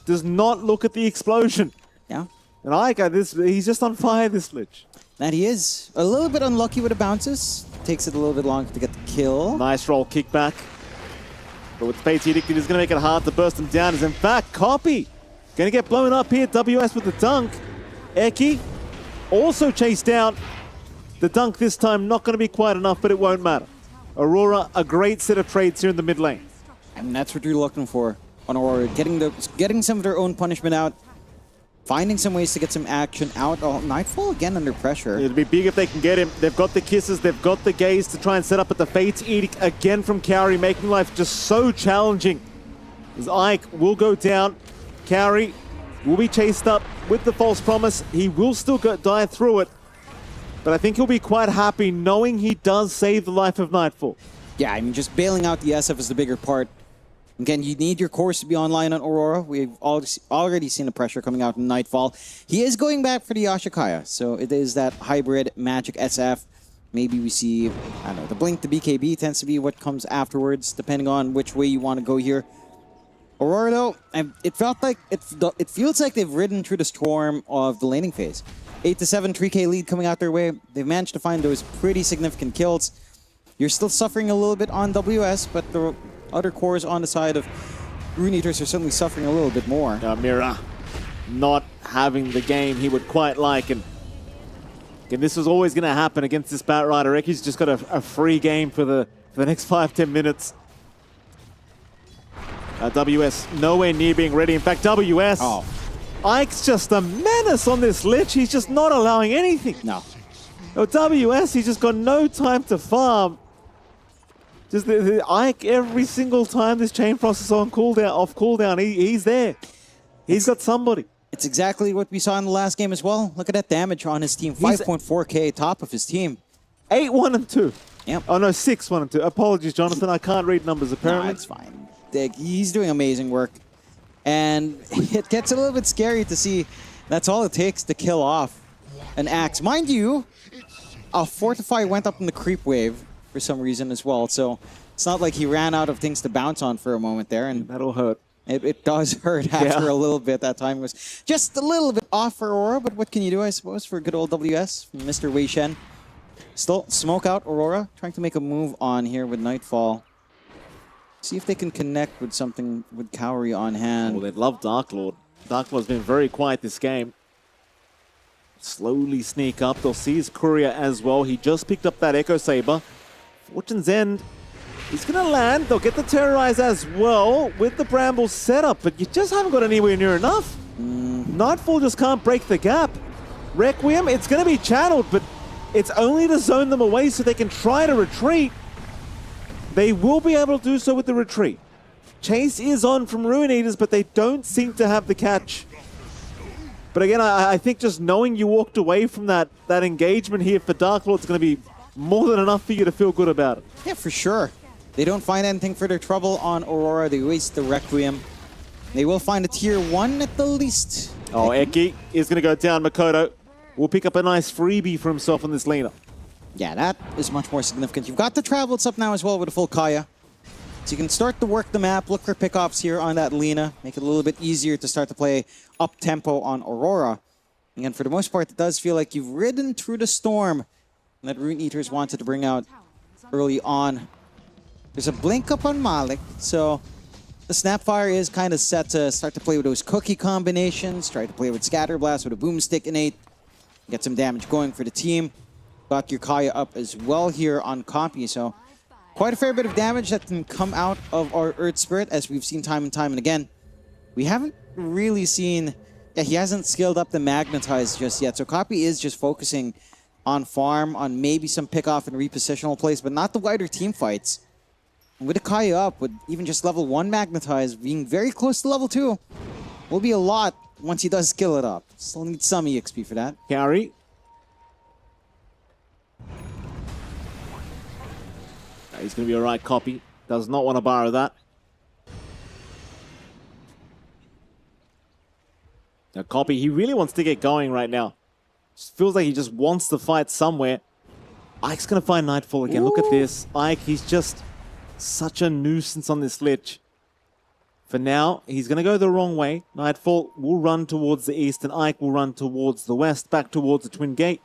does not look at the explosion. Yeah. And Ike, he's just on fire, this Lich. That he is. A little bit unlucky with the bounces. Takes it a little bit longer to get the kill. Nice roll kickback. But with Fate's Edict, it is going to make it hard to burst him down. As in fact, Copy going to get blown up here. WS with the dunk. Eki also chased down. The dunk this time not going to be quite enough, but it won't matter. Aurora, a great set of trades here in the mid lane. And that's what you're looking for on Aurora. Getting some of their own punishment out. Finding some ways to get some action out. Oh, Nightfall again under pressure. It'll be big if they can get him. They've got the kisses, they've got the gaze to try and set up at the Fate's Edict again from Cowrie, making life just so challenging. As Ike will go down. Cowrie will be chased up with the false promise. He will still die through it. But I think he'll be quite happy knowing he does save the life of Nightfall. Yeah, I mean, just bailing out the SF is the bigger part. Again, you need your cores to be online on Aurora. We've already seen the pressure coming out in Nightfall. He is going back for the Ashikaya, so it is that hybrid Magic SF. Maybe we see, I don't know, the Blink, the BKB tends to be what comes afterwards, depending on which way you want to go here. Aurora, though, it feels like they've ridden through the storm of the laning phase. 8-7, 3k lead coming out their way. They've managed to find those pretty significant kills. You're still suffering a little bit on WS, but the other cores on the side of Rune Eaters are certainly suffering a little bit more. Mira not having the game he would quite like. And again, this was always going to happen against this Batrider. Reki's just got a free game for the next 5-10 minutes. WS nowhere near being ready. In fact, WS, Ike's just a menace on this Lich. He's just not allowing anything. No. WS, he's just got no time to farm. Just the Ike, every single time this Chain Frost is on cooldown, off cooldown, he's there. He's got somebody. It's exactly what we saw in the last game as well. Look at that damage on his team. 5.4k top of his team. 8-1-2. Yep. Oh no, 6-1-2. Apologies, Jonathan. I can't read numbers apparently. No, it's fine. He's doing amazing work. And it gets a little bit scary to see that's all it takes to kill off an Axe. Mind you, a Fortify went up in the creep wave for some reason as well. So it's not like he ran out of things to bounce on for a moment there. And that'll hurt. It does hurt after a little bit. That time was just a little bit off for Aurora, but what can you do, I suppose, for good old WS from Mr. Wei Shen. Still smoke out Aurora, trying to make a move on here with Nightfall. See if they can connect with something with Cowrie on hand. Well, they'd love Dark Lord. Dark Lord's been very quiet this game. Slowly sneak up. They'll see his courier as well. He just picked up that Echo Saber. Fortune's End. He's going to land. They'll get the Terrorize as well with the Bramble setup, but you just haven't got anywhere near enough. Nightfall just can't break the gap. Requiem, it's going to be channeled, but it's only to zone them away so they can try to retreat. They will be able to do so with the retreat. Chase is on from Rune Eaters, but they don't seem to have the catch. But again, I think just knowing you walked away from that engagement here for Dark Lord is going to be more than enough for you to feel good about it. Yeah, for sure. They don't find anything for their trouble on Aurora. They waste the Requiem. They will find a tier 1 at the least. Oh, Eki is going to go down. Makoto will pick up a nice freebie for himself on this Lena. Yeah, that is much more significant. You've got the travels up now as well with a full Kaya. So you can start to work the map, look for pickoffs here on that Lena, make it a little bit easier to start to play up-tempo on Aurora. And for the most part, it does feel like you've ridden through the storm that Rune Eaters wanted to bring out early on. There's a blink up on Malik, so the Snapfire is kind of set to start to play with those cookie combinations, try to play with Scatterblast with a Boomstick innate, get some damage going for the team. Got your Kaya up as well here on Compy, so quite a fair bit of damage that can come out of our Earth Spirit, as we've seen time and time and again. We haven't really seen... Yeah, he hasn't skilled up the Magnetize just yet, so Copy is just focusing on farm, on maybe some pick-off and repositional plays, but not the wider team fights. And with a Kaya up, with even just level 1 Magnetize, being very close to level 2, will be a lot once he does skill it up. Still need some EXP for that. Cowrie. He's going to be all right, Copy. Does not want to borrow that. Now, Copy, he really wants to get going right now. Just feels like he just wants to fight somewhere. Ike's going to find Nightfall again. Ooh. Look at this. Ike, he's just such a nuisance on this lich. For now, he's going to go the wrong way. Nightfall will run towards the east, and Ike will run towards the west, back towards the Twin Gate.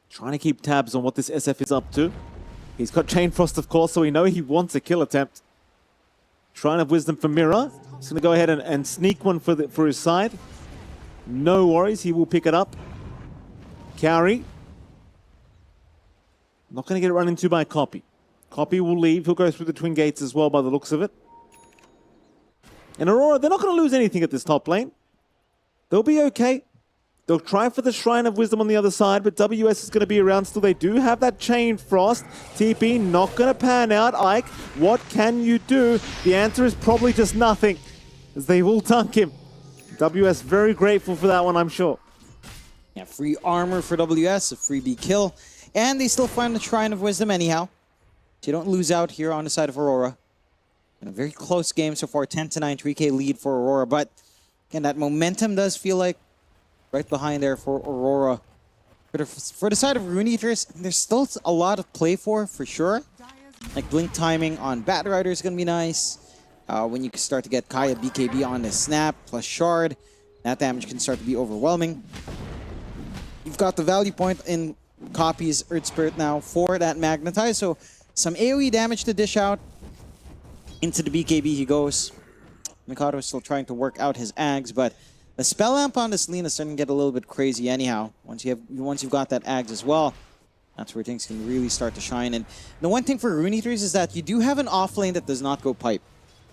Trying to keep tabs on what this SF is up to. He's got Chain Frost, of course, so we know he wants a kill attempt. Shrine of Wisdom for Mira. He's going to go ahead and sneak one for his side. No worries, he will pick it up. Carry. Not going to get it run into by Copy. Copy will leave. He'll go through the Twin Gates as well by the looks of it. And Aurora, they're not going to lose anything at this top lane. They'll be okay. They'll try for the Shrine of Wisdom on the other side, but WS is going to be around still. They do have that Chain Frost. TP not going to pan out. Ike, what can you do? The answer is probably just nothing, as they will dunk him. WS very grateful for that one, I'm sure. Yeah, free armor for WS, a freebie kill. And they still find the Shrine of Wisdom anyhow. So you don't lose out here on the side of Aurora. And a very close game so far, 10-9, 3K lead for Aurora. But again, that momentum does feel like right behind there for Aurora. For the side of Rune Eaters, there's still a lot of play for sure. Like blink timing on Bat Rider is going to be nice. When you can start to get Kaya BKB on the snap plus Shard, that damage can start to be overwhelming. You've got the value point in Copy's Earth Spirit now for that Magnetize, so some AoE damage to dish out. Into the BKB he goes. Mikado is still trying to work out his Ags, but the spell amp on this Lina is starting to get a little bit crazy anyhow. Once you've got that Ags as well, that's where things can really start to shine. And the one thing for Rune Eaters is that you do have an off lane that does not go pipe.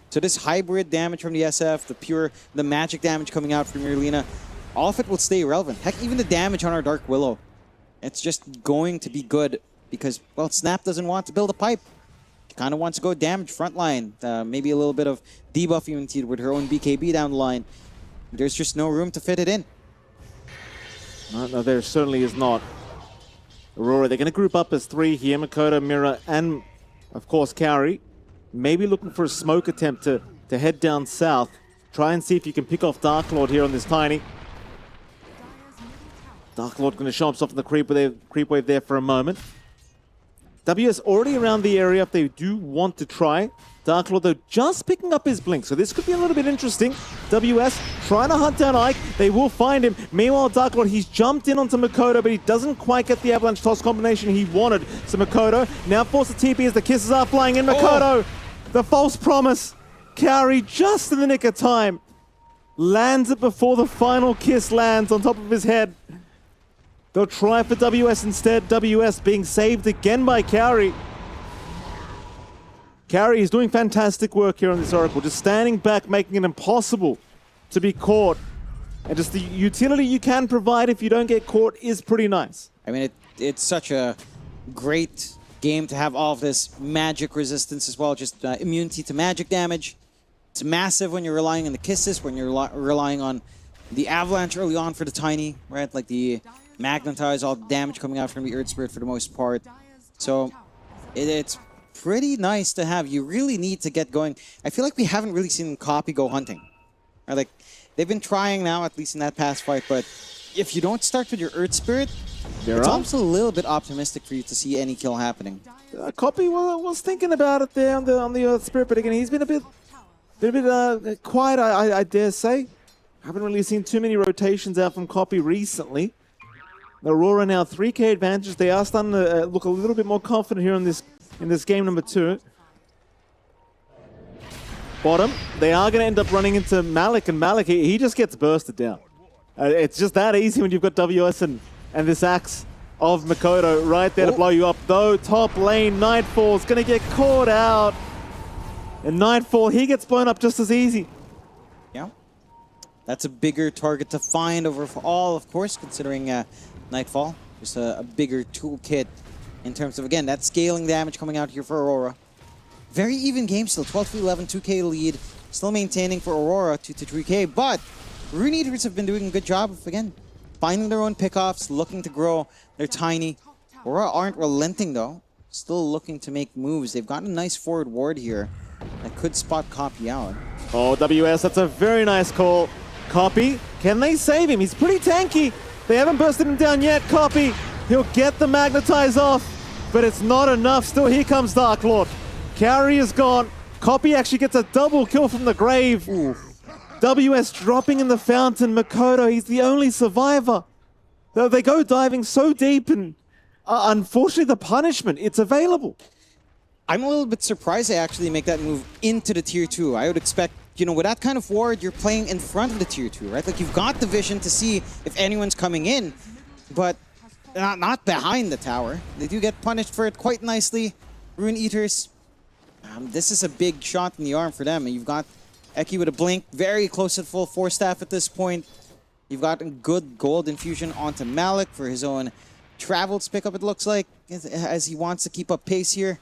So this hybrid damage from the SF, the magic damage coming out from your Lina, all of it will stay relevant. Heck, even the damage on our Dark Willow, it's just going to be good because, well, Snap doesn't want to build a pipe. He kind of wants to go damage frontline. Maybe a little bit of debuff immunity with her own BKB down the line. There's just no room to fit it in. No, there certainly is not. Aurora, they're going to group up as three here. Makoto, Mira, and, of course, Kaori. Maybe looking for a smoke attempt to head down south. Try and see if you can pick off Dark Lord here on this Tiny. Dark Lord going to show himself in the creep wave there for a moment. WS already around the area if they do want to try. Dark Lord, though, just picking up his blink, so this could be a little bit interesting. WS trying to hunt down Ike. They will find him. Meanwhile, Dark Lord, he's jumped in onto Makoto, but he doesn't quite get the avalanche toss combination he wanted. So Makoto now forced to TP as the kisses are flying in. Makoto, the false promise. Kaori just in the nick of time. Lands it before the final kiss lands on top of his head. They'll try for WS instead. WS being saved again by Kaori. Kaori is doing fantastic work here on this Oracle, just standing back, making it impossible to be caught. And just the utility you can provide if you don't get caught is pretty nice. I mean, it's such a great game to have all of this magic resistance as well, just immunity to magic damage. It's massive when you're relying on the kisses, when you're relying on the avalanche early on for the Tiny, right? Like the Magnetize, all the damage coming out from the Earth Spirit for the most part. So it's pretty nice to have. You really need to get going. I feel like we haven't really seen Copy go hunting. Right? Like, they've been trying now, at least in that past fight, but if you don't start with your Earth Spirit, it's almost a little bit optimistic for you to see any kill happening. Copy was thinking about it there on the Earth Spirit, but again, he's been a bit quiet, I dare say. Haven't really seen too many rotations out from Copy recently. Aurora now 3K advantage. They are starting to look a little bit more confident here in this game number 2. Bottom, they are going to end up running into Malik, and Malik, he just gets bursted down. It's just that easy when you've got WS and this axe of Makoto right there to blow you up. Though, top lane, Nightfall is going to get caught out. And Nightfall, he gets blown up just as easy. Yeah. That's a bigger target to find overall, of course, considering Nightfall. Just a bigger toolkit in terms of, again, that scaling damage coming out here for Aurora. Very even game still, 12-11, 2K lead. Still maintaining for Aurora, 2-3K, but Rune Eaters have been doing a good job of, again, finding their own pickoffs, looking to grow. They're Tiny. Aurora aren't relenting, though. still looking to make moves. They've got a nice forward ward here that could spot Copy out. Oh, WS, that's a very nice call. Copy, can they save him? He's pretty tanky. They haven't bursted him down yet, Copy. He'll get the Magnetize off, but it's not enough. Still, here comes Dark Lord. Carry is gone. Copy actually gets a double kill from the grave. Ooh. WS dropping in the fountain. Makoto, he's the only survivor. They go diving so deep, and unfortunately the punishment, it's available. I'm a little bit surprised they actually make that move into the tier 2. I would expect, you know, with that kind of ward, you're playing in front of the tier 2, right? Like, you've got the vision to see if anyone's coming in, but not behind the tower. They do get punished for it quite nicely. Rune Eaters, this is a big shot in the arm for them. And you've got Eki with a blink, very close at full force staff at this point. You've got a good gold infusion onto Malik for his own travels pickup, it looks like, as he wants to keep up pace here.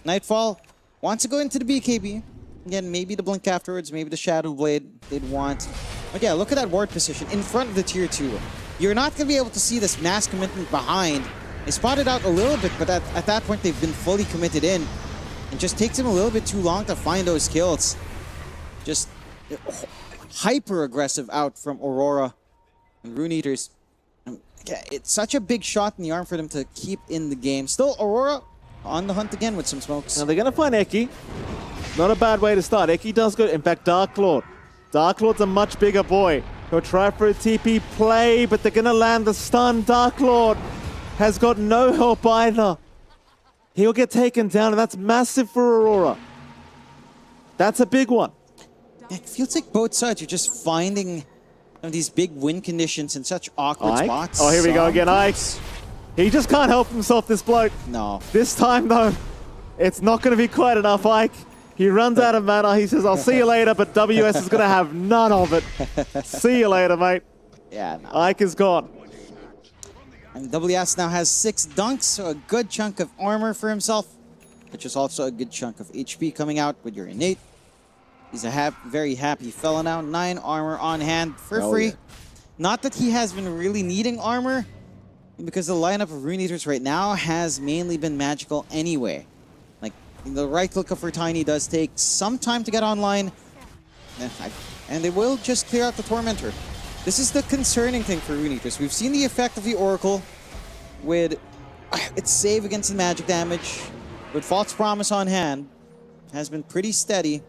Nightfall wants to go into the BKB. Again, maybe the blink afterwards, maybe the Shadow Blade they'd want. But yeah, look at that ward position in front of the tier 2. You're not going to be able to see this mass commitment behind. They spotted out a little bit, but at that point they've been fully committed in. It just takes them a little bit too long to find those kills. Just hyper aggressive out from Aurora and Rune Eaters. It's such a big shot in the arm for them to keep in the game. Still, Aurora on the hunt again with some smokes. Now they're going to find Eki. Not a bad way to start. Eki does good. In fact, Dark Lord. Dark Lord's a much bigger boy. He'll try for a TP play, but they're going to land the stun. Dark Lord has got no help either. He'll get taken down, and that's massive for Aurora. That's a big one. It feels like both sides are just finding these big win conditions in such awkward spots. Oh, here we go again, Ike. He just can't help himself, this bloke. No. This time, though, it's not going to be quite enough, Ike. He runs out of mana. He says, I'll see you later, but WS is going to have none of it. See you later, mate. Yeah, no. Ike is gone. And WS now has 6 dunks, so a good chunk of armor for himself, which is also a good chunk of HP coming out with your innate. He's a very happy fella now. 9 armor on hand for free. Yeah. Not that he has been really needing armor, because the lineup of Rune Eaters right now has mainly been magical anyway. Like, the right click for Tiny does take some time to get online, and they will just clear out the Tormentor. This is the concerning thing for Rune Eaters. We've seen the effect of the Oracle with its save against the magic damage, with False Promise on hand, has been pretty steady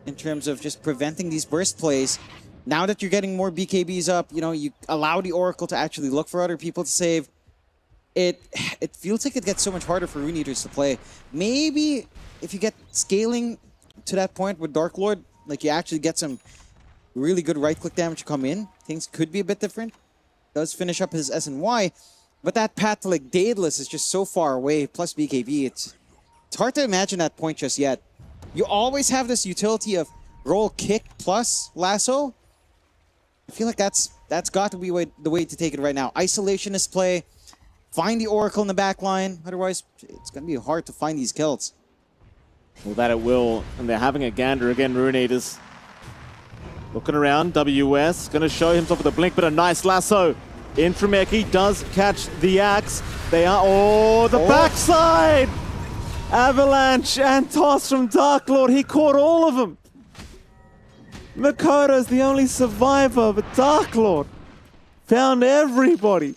in terms of just preventing these burst plays. Now that you're getting more BKBs up, you know, you allow the Oracle to actually look for other people to save. It feels like it gets so much harder for Rune Eaters to play. Maybe if you get scaling to that point with Dark Lord, like you actually get some really good right-click damage to come in, things could be a bit different. Does finish up his SNY, but that path to like Daedalus is just so far away, plus BKB, it's hard to imagine that point just yet. You always have this utility of roll kick plus lasso. I feel like that's got to be the way to take it right now. Isolationist play, find the Oracle in the back line, otherwise it's going to be hard to find these kills. Well, that it will, and they're having a gander again, Rune Eaters. Looking around, WS going to show himself with a blink, but a nice lasso. In from Eki, does catch the axe. They are, the backside! Avalanche and toss from Dark Lord. He caught all of them. Makoto is the only survivor, but Dark Lord found everybody.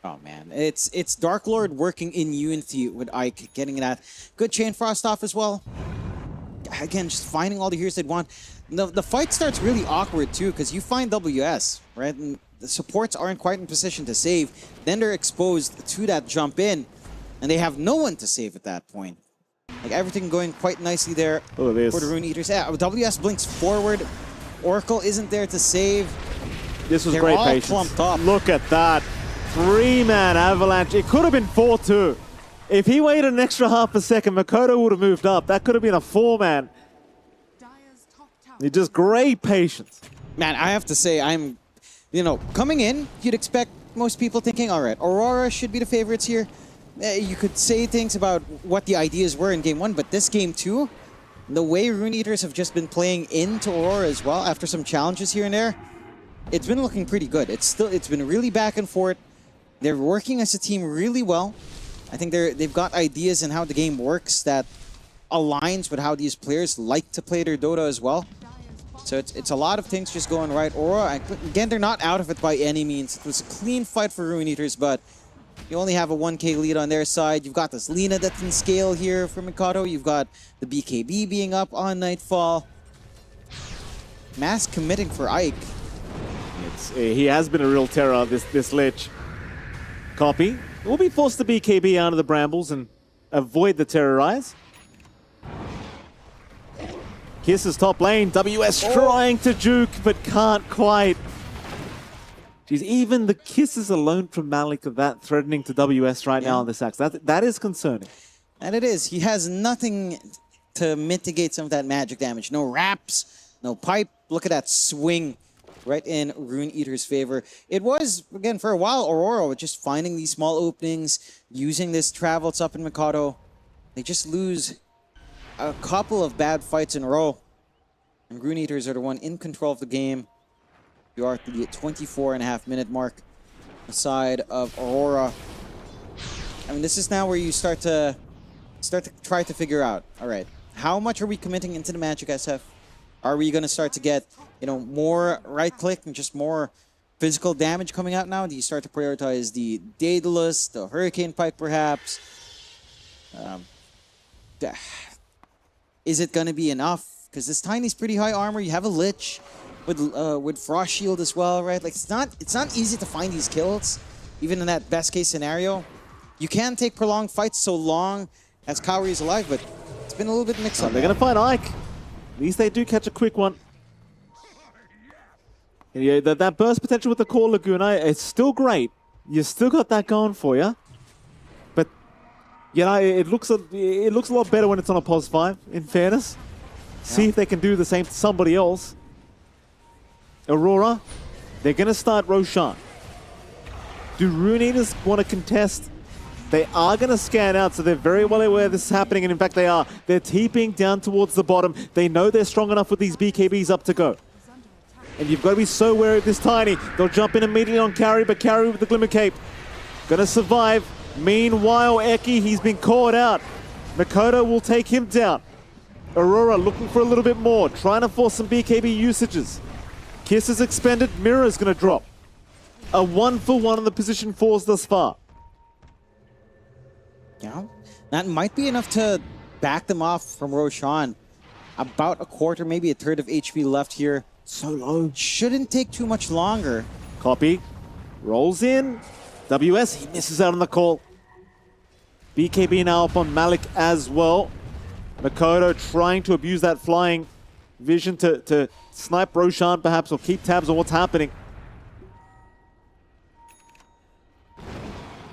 Oh man, it's Dark Lord working in unity with Ike, getting that good Chain Frost off as well. Again, just finding all the heroes they'd want. The fight starts really awkward too, because you find WS, right? And the supports aren't quite in position to save. Then they're exposed to that jump in, and they have no one to save at that point. Like everything going quite nicely there for the Rune Eaters. Yeah, WS blinks forward. Oracle isn't there to save. This was great patience. Clumped up. Look at that. 3-man Avalanche. It could have been 4-2. If he waited an extra half a second, Makoto would have moved up. That could have been a 4-man. Just great patience. Man, I have to say, coming in, you'd expect most people thinking, all right, Aurora should be the favorites here. You could say things about what the ideas were in Game 1, but this Game 2, the way Rune Eaters have just been playing into Aurora as well, after some challenges here and there, it's been looking pretty good. It's been really back and forth. They're working as a team really well. I think they've got ideas in how the game works that aligns with how these players like to play their Dota as well. So it's a lot of things just going right. Aurora, again, they're not out of it by any means. It was a clean fight for Rune Eaters, but you only have a 1k lead on their side. You've got this Lina that can scale here for Mikado. You've got the BKB being up on Nightfall. Mass committing for Ike. He has been a real terror, this Lich. Copy. We'll be forced to BKB out of the Brambles and avoid the Terrorize. Kisses top lane. WS trying to juke, but can't quite. Jeez, even the kisses alone from Malik of that threatening to WS right now on this axe. That is concerning. And it is. He has nothing to mitigate some of that magic damage. No wraps, no pipe. Look at that swing right in Rune Eater's favor. It was, again, for a while, Aurora just finding these small openings, using this travels up in Mikado. They just lose a couple of bad fights in a row. And Rune Eaters are the one in control of the game. You are at the 24.5-minute mark aside of Aurora. I mean, this is now where you start to try to figure out, all right, how much are we committing into the Magic SF? Are we going to start to get, more right-click and just more physical damage coming out now? Do you start to prioritize the Daedalus, the Hurricane Pike, perhaps? Is it going to be enough? Because this Tiny's pretty high armor. You have a Lich with Frost Shield as well, right? Like it's not easy to find these kills, even in that best case scenario. You can take prolonged fights so long as Kaori is alive, but it's been a little bit mixed up. They're going to find Ike. At least they do catch a quick one. And yeah, that burst potential with the Core Laguna, it's still great. You still got that going for you. But it looks a lot better when it's on a +5, in fairness. See if they can do the same to somebody else. Aurora, they're going to start Roshan. Do Rune Eaters want to contest? They are going to scan out, so they're very well aware this is happening, and in fact they are. They're TPing down towards the bottom. They know they're strong enough with these BKBs up to go. And you've got to be so wary of this Tiny. They'll jump in immediately on Carry, but Carry with the Glimmer Cape. Going to survive. Meanwhile, Eki, he's been caught out. Makoto will take him down. Aurora looking for a little bit more, trying to force some BKB usages. Kiss is expended, Mirror is going to drop. A 1-for-1 on the position 4s thus far. Yeah, that might be enough to back them off from Roshan. About a quarter, maybe a third of HP left here. So low. Shouldn't take too much longer. Copy. Rolls in. WS, he misses out on the call. BKB now up on Malik as well. Makoto trying to abuse that flying vision to snipe Roshan perhaps, or keep tabs on what's happening.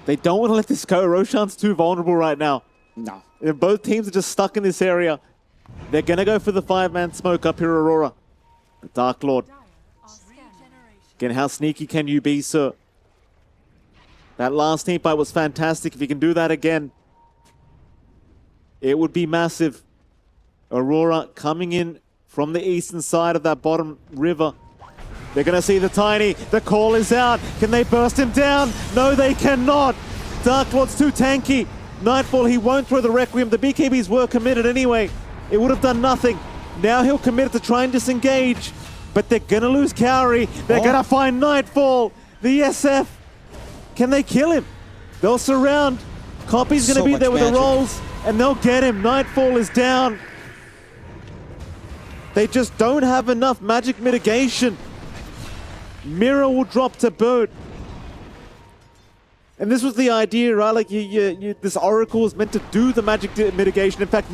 They don't want to let this go. Roshan's too vulnerable right now. No. Both teams are just stuck in this area. They're going to go for the 5-man smoke up here, Aurora. The Dark Lord. Again, how sneaky can you be, sir? That last team fight was fantastic. If you can do that again, it would be massive. Aurora coming in from the eastern side of that bottom river. They're going to see the Tiny. The call is out. Can they burst him down? No, they cannot. Dark Lord's too tanky. Nightfall, he won't throw the Requiem. The BKBs were committed anyway. It would have done nothing. Now he'll commit to try and disengage. But they're going to lose Kaori. They're going to find Nightfall. The SF. Can they kill him? They'll surround. Copy's going to be there with the rolls. And they'll get him. Nightfall is down. They just don't have enough magic mitigation. Mirror will drop to boot. And this was the idea, right? Like, this Oracle was meant to do the magic mitigation. In fact,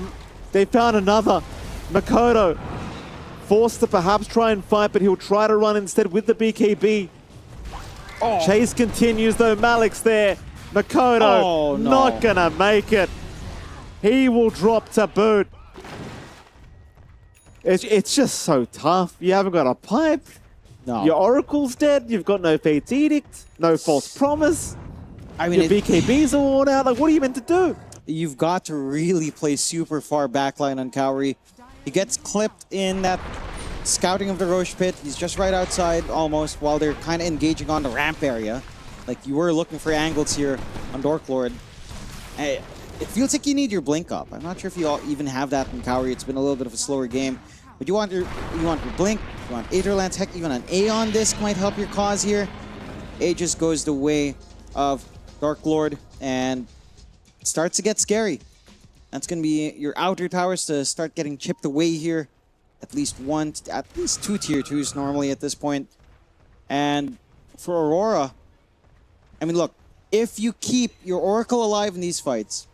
they found another. Makoto forced to perhaps try and fight, but he'll try to run instead with the BKB. Oh. Chase continues, though. Malik's there. Makoto not gonna make it. He will drop to boot. It's just so tough. You haven't got a pipe. No. Your Oracle's dead. You've got no Fate's Edict. No False Promise. I mean, your BKBs are worn out. Like, what are you meant to do? You've got to really play super far backline on Kaori. He gets clipped in that scouting of the Roche Pit. He's just right outside almost while they're kind of engaging on the ramp area. Like, you were looking for angles here on Dork Lord. It feels like you need your blink up. I'm not sure if you all even have that in Kaori. It's been a little bit of a slower game. But you want your blink, you want Aetherlance, heck, even an Aeon Disc might help your cause here. A just goes the way of Dark Lord, and it starts to get scary. That's going to be your outer towers to start getting chipped away here. At least two tier 2s normally at this point. And for Aurora, I mean, look, if you keep your Oracle alive in these fights,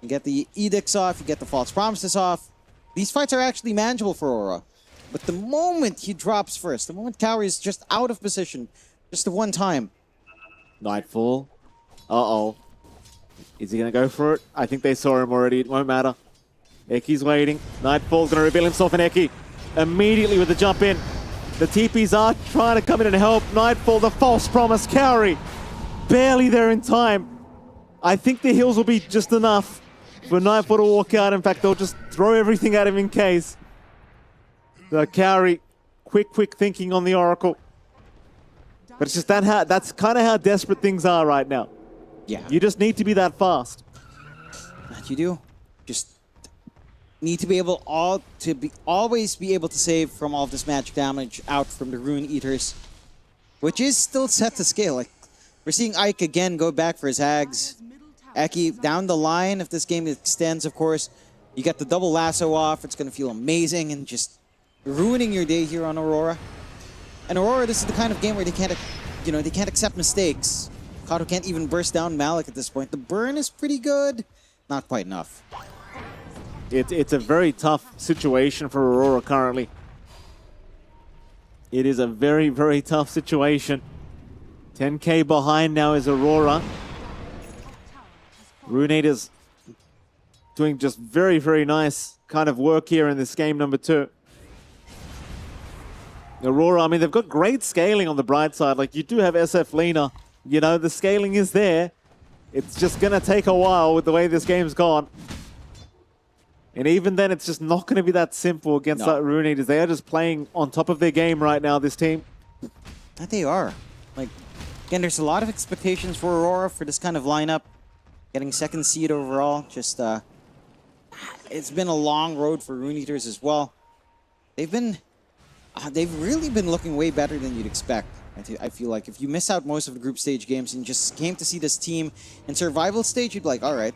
you get the Edicts off, you get the False Promises off, these fights are actually manageable for Aurora. But the moment he drops first, the moment Kaori is just out of position, just the one time. Nightfall. Uh-oh. Is he going to go for it? I think they saw him already. It won't matter. Eki's waiting. Nightfall's going to reveal himself in Eki. Immediately with the jump in. The TPs are trying to come in and help. Nightfall, the false promise. Kaori, barely there in time. I think the heals will be just enough for Nightfall to walk out. In fact, they'll just throw everything at him in case. The Kaori, quick thinking on the Oracle. But it's just that's kind of how desperate things are right now. Yeah. You just need to be that fast. That you do. Just need to be able always be able to save from all of this magic damage out from the Rune Eaters, which is still set to scale. Like, we're seeing Ike again go back for his Hags. Eki down the line, if this game extends, of course, you get the double lasso off. It's going to feel amazing and just ruining your day here on Aurora. And Aurora, this is the kind of game where they can't, they can't accept mistakes. Kato can't even burst down Malik at this point. The burn is pretty good. Not quite enough. It's a very tough situation for Aurora currently. It is a very, very tough situation. 10k behind now is Aurora. Ruinator's doing just very, very nice kind of work here in this game number 2. Aurora, I mean, they've got great scaling on the bright side. Like, you do have SF Lena. The scaling is there. It's just going to take a while with the way this game's gone. And even then, it's just not going to be that simple against that Rune Eaters. They are just playing on top of their game right now, this team. That they are. Like, again, there's a lot of expectations for Aurora for this kind of lineup. Getting second seed overall. Just, it's been a long road for Rune Eaters as well. They've really been looking way better than you'd expect. I feel like if you miss out most of the group stage games and just came to see this team in survival stage, you'd be like, all right.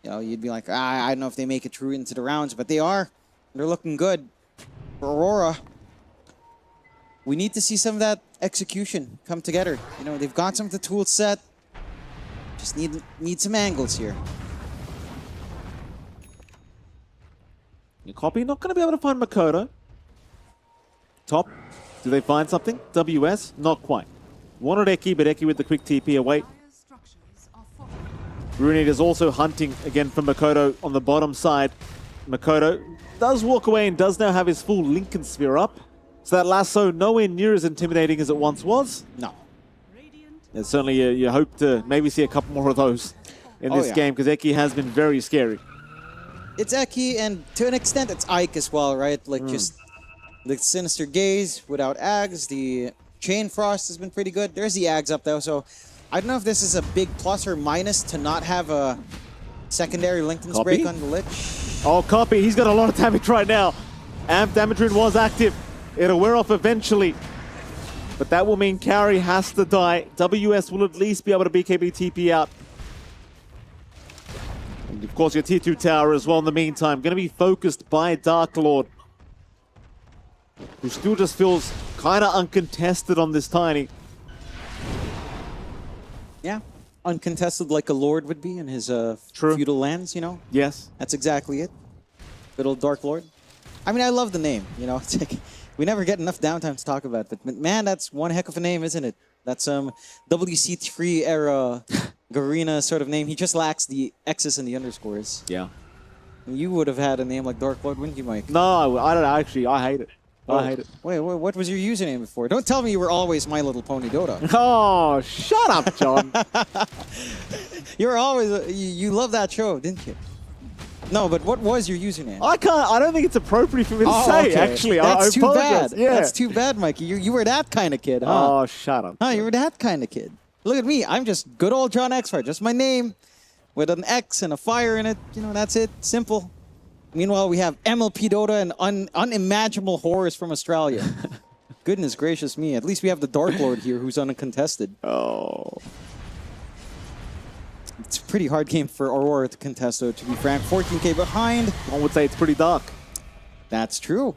You'd be like, I don't know if they make it through into the rounds, but they are. They're looking good. For Aurora, we need to see some of that execution come together. They've got some of the tools set. Just need some angles here. Your copy not going to be able to find Makoto. Top. Do they find something? WS? Not quite. Wanted Eki, but Eki with the quick TP away. Runit is also hunting again for Makoto on the bottom side. Makoto does walk away and does now have his full Lincoln Sphere up. So that lasso nowhere near as intimidating as it once was. No. And certainly you hope to maybe see a couple more of those in this game, because Eki has been very scary. It's Eki, and to an extent it's Ike as well, right? Like just the Sinister Gaze without Ags. The Chain Frost has been pretty good. There's the Ags up though, so I don't know if this is a big plus or minus to not have a secondary Lincoln's break on the Lich. Oh, copy. He's got a lot of damage right now. Amp Damage Rune was active. It'll wear off eventually. But that will mean Kaori has to die. WS will at least be able to BKB TP out. And of course your tier 2 tower as well in the meantime. Going to be focused by Dark Lord, who still just feels kind of uncontested on this Tiny. Yeah, uncontested like a Lord would be in his feudal lands, Yes. That's exactly it. Good old Dark Lord. I mean, I love the name, It's like, we never get enough downtime to talk about it, but man, that's one heck of a name, isn't it? That's WC3 era Garena sort of name. He just lacks the X's and the underscores. Yeah. You would have had a name like Dark Lord, wouldn't you, Mike? No, I don't actually. I hate it. I hate it. Wait, what was your username before? Don't tell me you were always My Little Pony Dota. Oh, shut up, John. You were always, you loved that show, didn't you? No, but what was your username? I don't think it's appropriate for me to say, actually. That's too apologize. bad. Yeah. That's too bad, Mikey. You were that kind of kid, huh? Oh, shut up. Huh, you were that kind of kid. Look at me. I'm just good old John Exford. Just my name. with an X and a fire in it. You know, that's it. Simple. Meanwhile, we have MLP Dota and unimaginable horrors from Australia. Goodness gracious me. At least we have the Dark Lord here who's uncontested. Oh. It's a pretty hard game for Aurora to contest, though, to be frank. 14k behind. One would say it's pretty dark. That's true.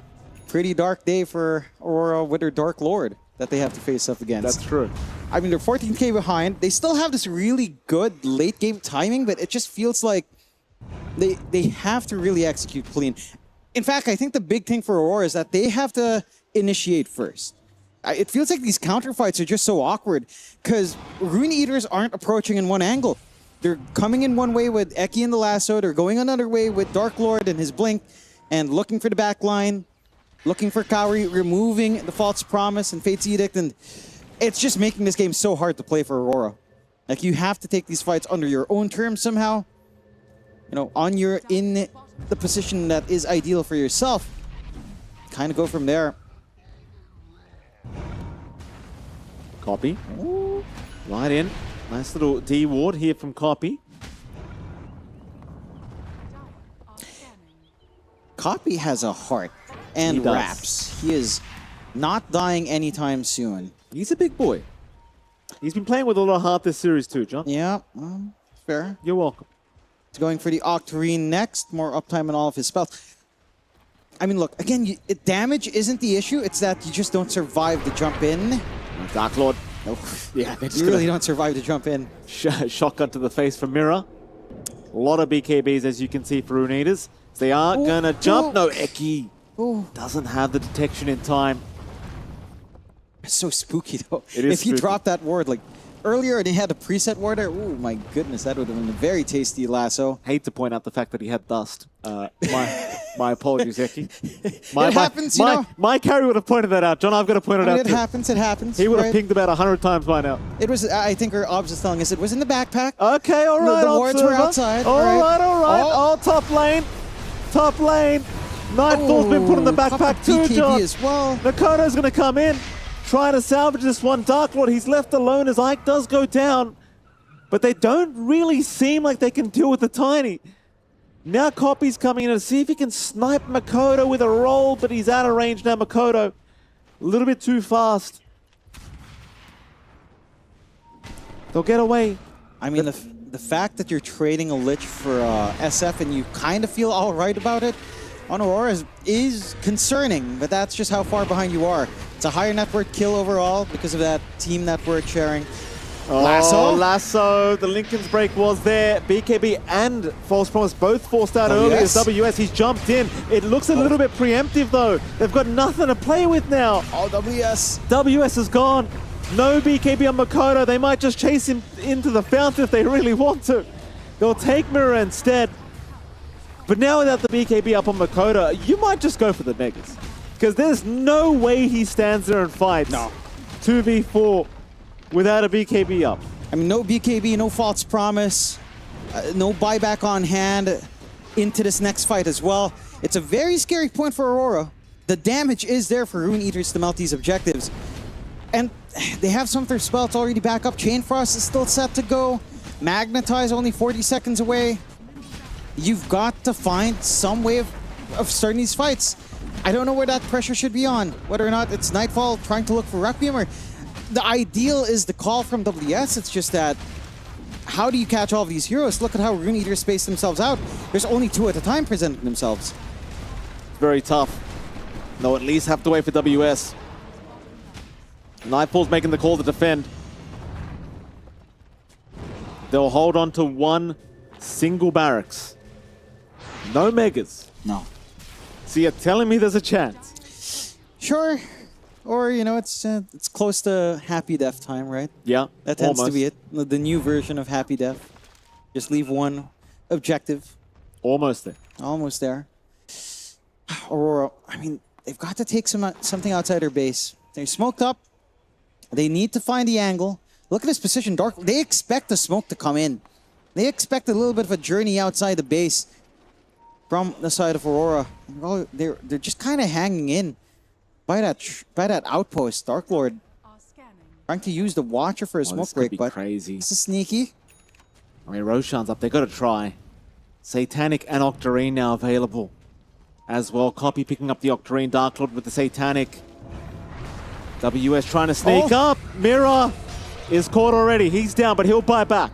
Pretty dark day for Aurora with their Dark Lord that they have to face up against. That's true. I mean, they're 14k behind. They still have this really good late game timing, but it just feels like they have to really execute clean. In fact, I think the big thing for Aurora is that they have to initiate first. It feels like these counterfights are just so awkward because Rune Eaters aren't approaching in one angle. They're coming in one way with Eki and the lasso. They're going another way with Dark Lord and his blink and looking for the back line, looking for Kaori, removing the False Promise and Fate's Edict, and it's just making this game so hard to play for Aurora. Like, you have to take these fights under your own terms somehow. You know, in the position that is ideal for yourself. Kind of go from there. Copy. Ooh. Right in. Nice little D ward here from Copy. Copy has a heart and raps. He is not dying anytime soon. He's a big boy. He's been playing with a lot of heart this series too, John. Yeah, fair. You're welcome. He's going for the Octarine next. More uptime in all of his spells. I mean, look, again, damage isn't the issue. It's that you just don't survive the jump in. Dark Lord. Nope. Yeah, you really don't survive the jump in. Shotgun to the face for Mirror. A lot of BKBs, as you can see, for Rune Eaters. They aren't going to jump. No, Eki doesn't have the detection in time. It's so spooky, though. It is if you drop that ward, like earlier and he had a preset ward there, oh my goodness, that would have been a very tasty lasso. Hate to point out the fact that he had dust. My apologies, Eki. It happens, you know. My carry would have pointed that out. John, I've got to point it out It too. happens, it happens. He would have pinged about 100 times by now. It was, I think our obs is telling us it was in the backpack. Okay, all right. The wards were outside. All right. Oh, top lane. Top lane. Nightfall's been put in the backpack too, BKB John. as well. Nakoto's going to come in, trying to salvage this one. Dark Lord, he's left alone as Ike does go down. But they don't really seem like they can deal with the Tiny. Now Copy's coming in to see if he can snipe Makoto with a roll, but he's out of range now, Makoto. A little bit too fast. They'll get away. I mean, the fact that you're trading a Lich for SF and you kind of feel all right about it on Aurora is concerning, but that's just how far behind you are. It's a higher net worth kill overall because of that team net worth sharing. Lasso. The Lincoln's break was there. BKB and False Promise both forced out early as WS. He's jumped in. It looks a little bit preemptive, though. They've got nothing to play with now. Oh, WS. WS is gone. No BKB on Makoto. They might just chase him into the fountain if they really want to. They'll take Mirror instead. But now without the BKB up on Makoto, you might just go for the Megas. Because there's no way he stands there and fights. No. 2v4 without a BKB up. I mean, no BKB, no False Promise, no buyback on hand into this next fight as well. It's a very scary point for Aurora. The damage is there for Rune Eaters to melt these objectives. And they have some of their spells already back up. Chain Frost is still set to go. Magnetize only 40 seconds away. You've got to find some way of starting these fights. I don't know where that pressure should be on. Whether or not it's Nightfall trying to look for Requiem, or the ideal is the call from WS. It's just that, how do you catch all of these heroes? Look at how Rune Eaters space themselves out. There's only 2 at a time presenting themselves. Very tough. They'll at least have to wait for WS. Nightfall's making the call to defend. They'll hold on to one single barracks. No Megas. No. So you're telling me there's a chance? Sure. Or, you know, it's close to Happy Death time, right? Yeah, that tends to be it. The new version of Happy Death. Just leave one objective. Almost there. Almost there. Aurora, I mean, they've got to take something outside their base. They're smoked up. They need to find the angle. Look at this position. Dark. They expect the smoke to come in. They expect a little bit of a journey outside the base from the side of Aurora. They're just kind of hanging in by that outpost. Dark Lord trying to use the Watcher for a smoke break, but crazy. This is sneaky. I mean, Roshan's up. They got to try. Satanic and Octarine now available as well. Copy picking up the Octarine. Dark Lord with the Satanic. WS trying to sneak up. Mirror is caught already. He's down, but he'll buy back.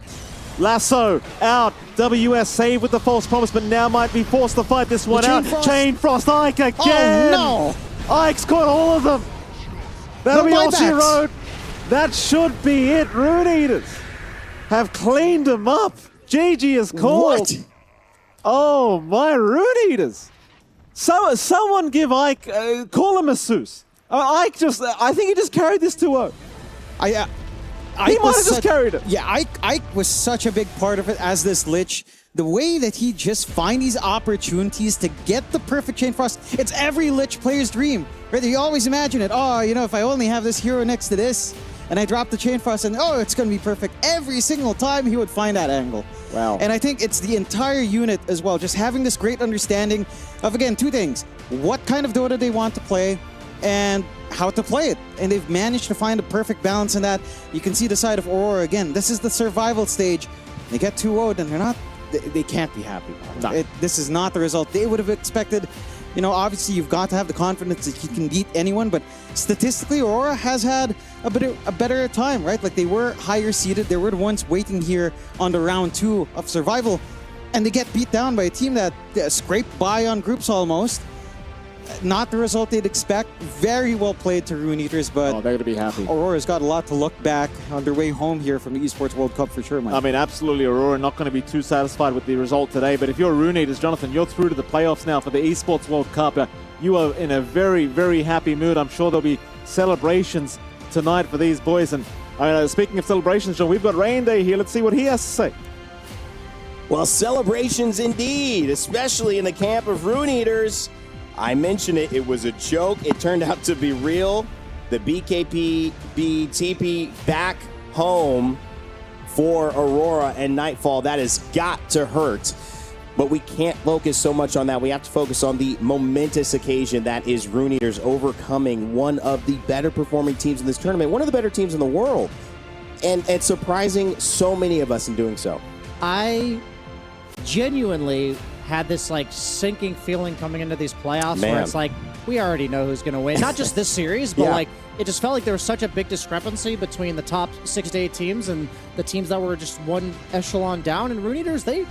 Lasso out. WS saved with the false promise, but now might be forced to fight this one out. Chain Frost. Ike again. Oh, no. Ike's caught all of them. That'll be all she wrote. That should be it. Rune Eaters have cleaned him up. GG is called. What? Oh, my Rune Eaters. Someone give Ike, call him a masseuse. Ike just, I think he just carried this 2-0. He might have just carried it. Yeah, Ike was such a big part of it as this Lich. The way that he just finds these opportunities to get the perfect Chain Frost, it's every Lich player's dream. Right? You always imagine it. Oh, you know, if I only have this hero next to this, and I drop the Chain Frost, and oh, it's going to be perfect. Every single time he would find that angle. Wow. And I think it's the entire unit as well, just having this great understanding of, again, two things. What kind of Dota they want to play, and how to play it. And they've managed to find a perfect balance in that. You can see the side of Aurora again. This is the survival stage. They get 2-0'd and they can't be happy about it. This is not the result they would have expected. You know, obviously you've got to have the confidence that you can beat anyone, but statistically Aurora has had a better time, right? Like they were higher seeded. They were the ones waiting here on the round 2 of survival, and they get beat down by a team that scraped by on groups almost. Not the result they'd expect. Very well played to Rune Eaters, but they're going to be happy. Aurora's got a lot to look back on their way home here from the Esports World Cup for sure, Mike. I mean, absolutely, Aurora not going to be too satisfied with the result today, but if you're Rune Eaters, Jonathan, you're through to the playoffs now for the Esports World Cup. You are in a very, very happy mood. I'm sure there'll be celebrations tonight for these boys. And speaking of celebrations, John, we've got Rain Day here. Let's see what he has to say. Well, celebrations indeed, especially in the camp of Rune Eaters. I mentioned it, it was a joke. It turned out to be real. The BKP TP back home for Aurora and Nightfall. That has got to hurt. But we can't focus so much on that. We have to focus on the momentous occasion that is Rune Eaters overcoming one of the better performing teams in this tournament, one of the better teams in the world, and surprising so many of us in doing so. I genuinely had this like sinking feeling coming into these playoffs where it's like, we already know who's going to win. Not just this series, but like it just felt like there was such a big discrepancy between the top 6 to 8 teams and the teams that were just one echelon down. And Rune Eaters, they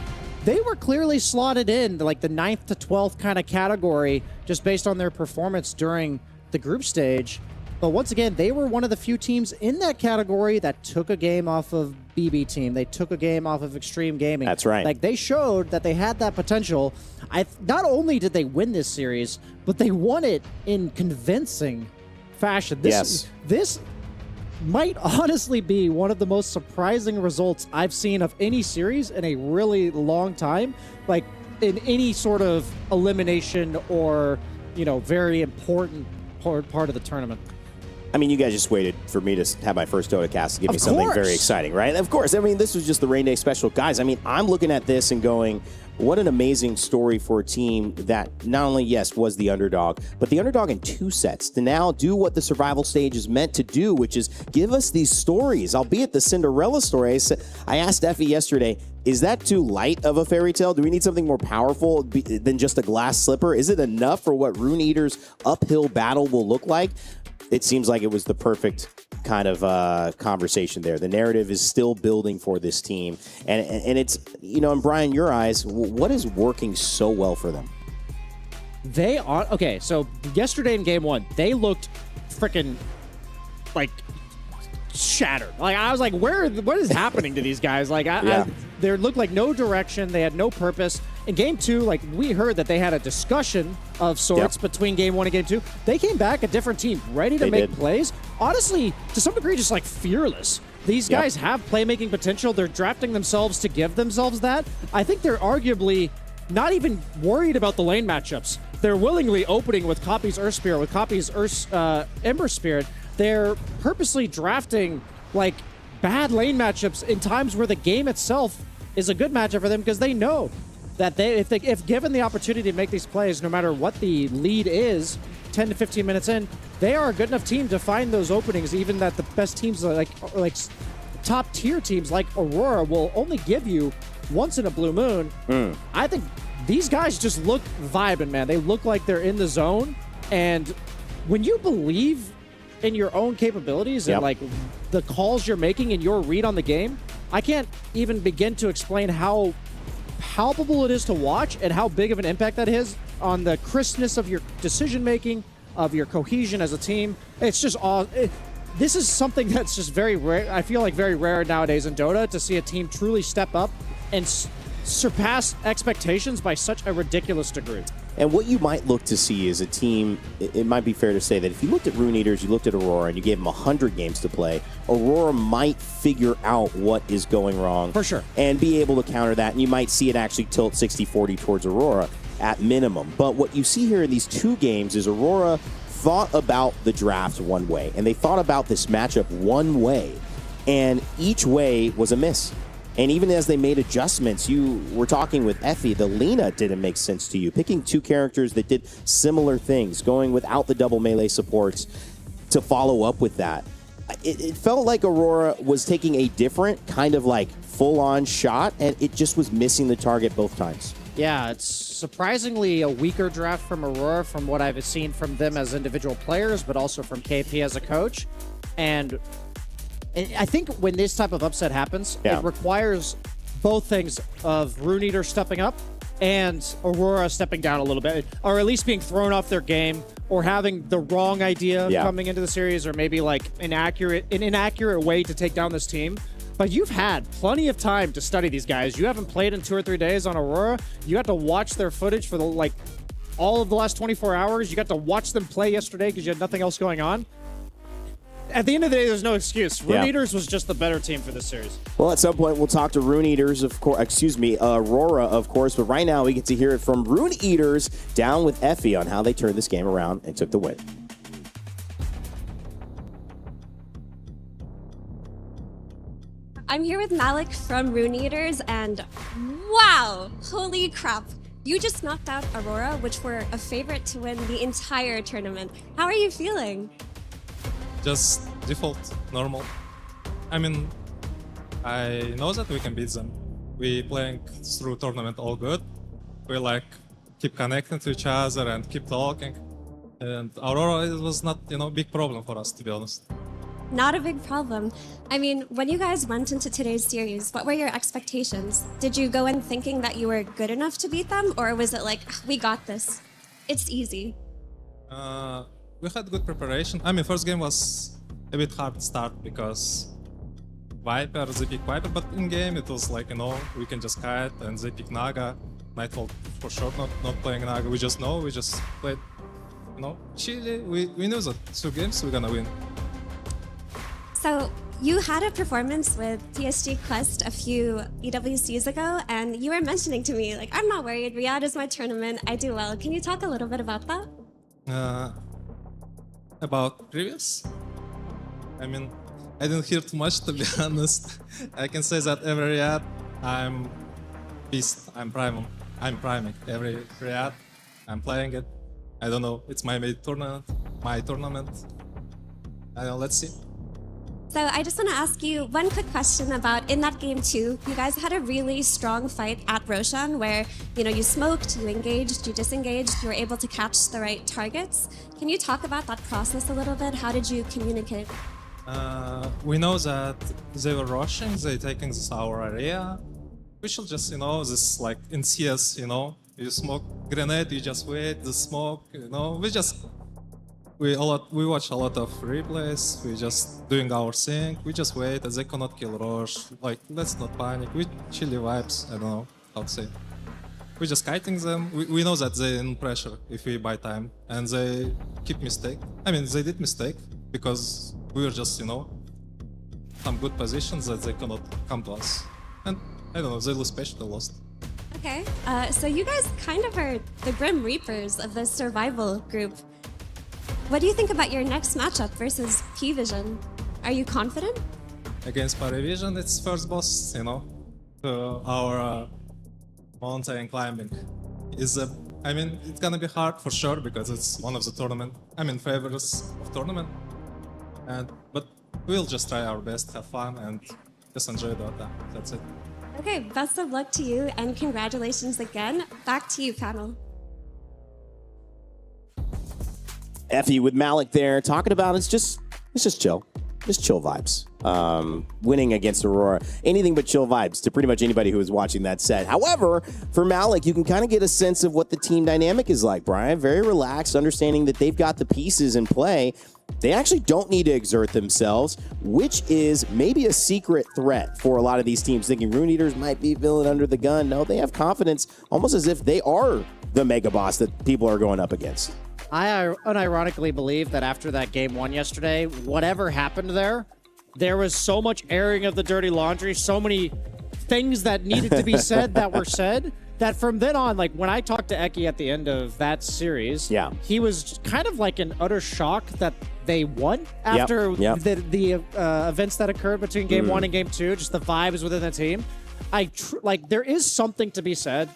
were clearly slotted in like the 9th to 12th kind of category just based on their performance during the group stage. But once again, they were one of the few teams in that category that took a game off of BB Team. They took a game off of Extreme Gaming. That's right. Like, they showed that they had that potential. Not only did they win this series, but they won it in convincing fashion. This might honestly be one of the most surprising results I've seen of any series in a really long time. Like, in any sort of elimination or, you know, very important part of the tournament. I mean, you guys just waited for me to have my first Dota cast to give me something very exciting, right? Of course. I mean, this was just the Rain Day special. Guys, I mean, I'm looking at this and going, what an amazing story for a team that not only, yes, was the underdog, but the underdog in 2 sets to now do what the survival stage is meant to do, which is give us these stories, albeit the Cinderella story. I asked Effie yesterday, is that too light of a fairy tale? Do we need something more powerful than just a glass slipper? Is it enough for what Rune Eaters' uphill battle will look like? It seems like it was the perfect kind of conversation there. The narrative is still building for this team. And it's, you know, in Brian, your eyes, what is working so well for them? They are, okay, so yesterday in game 1, they looked freaking, like, shattered. Like, I was like, what is happening to these guys? Like, they looked like no direction. They had no purpose. In game 2, like, we heard that they had a discussion of sorts between game 1 and game 2. They came back a different team, ready to make plays. Honestly, to some degree, just like fearless. These guys have playmaking potential. They're drafting themselves to give themselves that. I think they're arguably not even worried about the lane matchups. They're willingly opening with Copy's Earth Spirit, with Copy's Ember Spirit. They're purposely drafting like bad lane matchups in times where the game itself is a good matchup for them because they know that if given the opportunity to make these plays, no matter what the lead is, 10 to 15 minutes in, they are a good enough team to find those openings, even that the best teams like top tier teams like Aurora will only give you once in a blue moon. I think these guys just look vibing, man. They look like they're in the zone. And when you believe in your own capabilities and like the calls you're making and your read on the game, I can't even begin to explain how palpable it is to watch and how big of an impact that is on the crispness of your decision making, of your cohesion as a team. It's just all. This is something that's just very rare. I feel like very rare nowadays in Dota to see a team truly step up and surpass expectations by such a ridiculous degree. And what you might look to see is a team, it might be fair to say that if you looked at Rune Eaters, you looked at Aurora, and you gave them 100 games to play, Aurora might figure out what is going wrong. For sure. And be able to counter that, and you might see it actually tilt 60-40 towards Aurora at minimum. But what you see here in these two games is Aurora thought about the draft one way, and they thought about this matchup one way, and each way was a miss. And even as they made adjustments, you were talking with Effie, the Lina didn't make sense to you. Picking two characters that did similar things, going without the double melee supports to follow up with that. It felt like Aurora was taking a different kind of like full-on shot, and it just was missing the target both times. Yeah, it's surprisingly a weaker draft from Aurora from what I've seen from them as individual players, but also from KP as a coach. And I think when this type of upset happens, it requires both things of Rune Eater stepping up and Aurora stepping down a little bit, or at least being thrown off their game, or having the wrong idea coming into the series, or maybe like an inaccurate way to take down this team. But you've had plenty of time to study these guys. You haven't played in 2 or 3 days on Aurora. You got to watch their footage for the all of the last 24 hours. You got to watch them play yesterday because you had nothing else going on. At the end of the day, there's no excuse. Rune Eaters was just the better team for this series. Well, at some point, we'll talk to Rune Eaters, of course. Aurora, of course. But right now, we get to hear it from Rune Eaters down with Effie on how they turned this game around and took the win. I'm here with Malik from Rune Eaters, and wow, holy crap. You just knocked out Aurora, which were a favorite to win the entire tournament. How are you feeling? Just default, normal. I mean, I know that we can beat them. We playing through tournament all good. We keep connecting to each other and keep talking. And Aurora, it was not, big problem for us, to be honest. Not a big problem. I mean, when you guys went into today's series, what were your expectations? Did you go in thinking that you were good enough to beat them? Or was it like, we got this, it's easy? We had good preparation. I mean, first game was a bit hard to start because Viper, they pick Viper, but in game it was like, we can just kite and they pick Naga. Nightfall for sure not playing Naga. We just played, chilly. We knew that 2 games we're gonna win. So you had a performance with TSG Quest a few EWCs ago, and you were mentioning to me, I'm not worried, Riyadh is my tournament, I do well. Can you talk a little bit about that? About previous? I mean, I didn't hear too much, to be honest. I can say that every Riyadh, I'm beast, I'm primum. I'm priming every Riyadh, I'm playing it. I don't know, it's my tournament. I don't know, let's see. So I just want to ask you one quick question about in that game too. You guys had a really strong fight at Roshan where, you smoked, you engaged, you disengaged, you were able to catch the right targets. Can you talk about that process a little bit? How did you communicate? We know that they were rushing, they taking this our area. We should just, this in CS, you smoke grenade, you just wait, the smoke, we watch a lot of replays, we just doing our thing, we just wait, and they cannot kill Roche, let's not panic, we chilly vibes, I don't know how to say. We just kiting them, we know that they're in pressure if we buy time, and they keep mistake. I mean, they did mistake, because we were just, some good positions that they cannot come to us. And, I don't know, they lose special, they lost. Okay, so you guys kind of are the Grim Reapers of the survival group. What do you think about your next matchup versus P-Vision? Are you confident? Against Parivision, it's first boss, to our mountain climbing. I mean, it's gonna be hard for sure because it's one of the favorites of tournament. But we'll just try our best, have fun, and just enjoy Dota. That's it. Okay, best of luck to you and congratulations again. Back to you, panel. Effie with Malik there talking about it's just chill. Just chill vibes. Winning against Aurora, anything but chill vibes to pretty much anybody who was watching that set. However, for Malik, you can kind of get a sense of what the team dynamic is like, Brian. Very relaxed, understanding that they've got the pieces in play. They actually don't need to exert themselves, which is maybe a secret threat for a lot of these teams, thinking Rune Eaters might be feeling under the gun. No, they have confidence, almost as if they are the mega boss that people are going up against. I unironically believe that after that game 1 yesterday, whatever happened there was so much airing of the dirty laundry, so many things that needed to be said that were said, that from then on, like when I talked to Eki at the end of that series, he was kind of like in utter shock that they won after the events that occurred between game 1 and game 2, just the vibes within the team. There is something to be said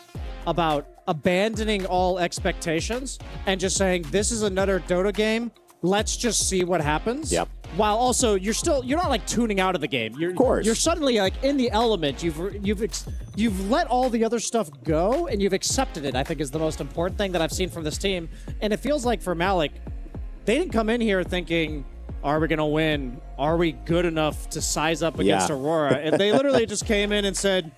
about abandoning all expectations and just saying, this is another Dota game. Let's just see what happens. While also you're not like tuning out of the game. Of course. You're suddenly like in the element. You've let all the other stuff go and you've accepted it, I think is the most important thing that I've seen from this team. And it feels like for Malik, they didn't come in here thinking, are we going to win? Are we good enough to size up against Aurora? And they literally just came in and said,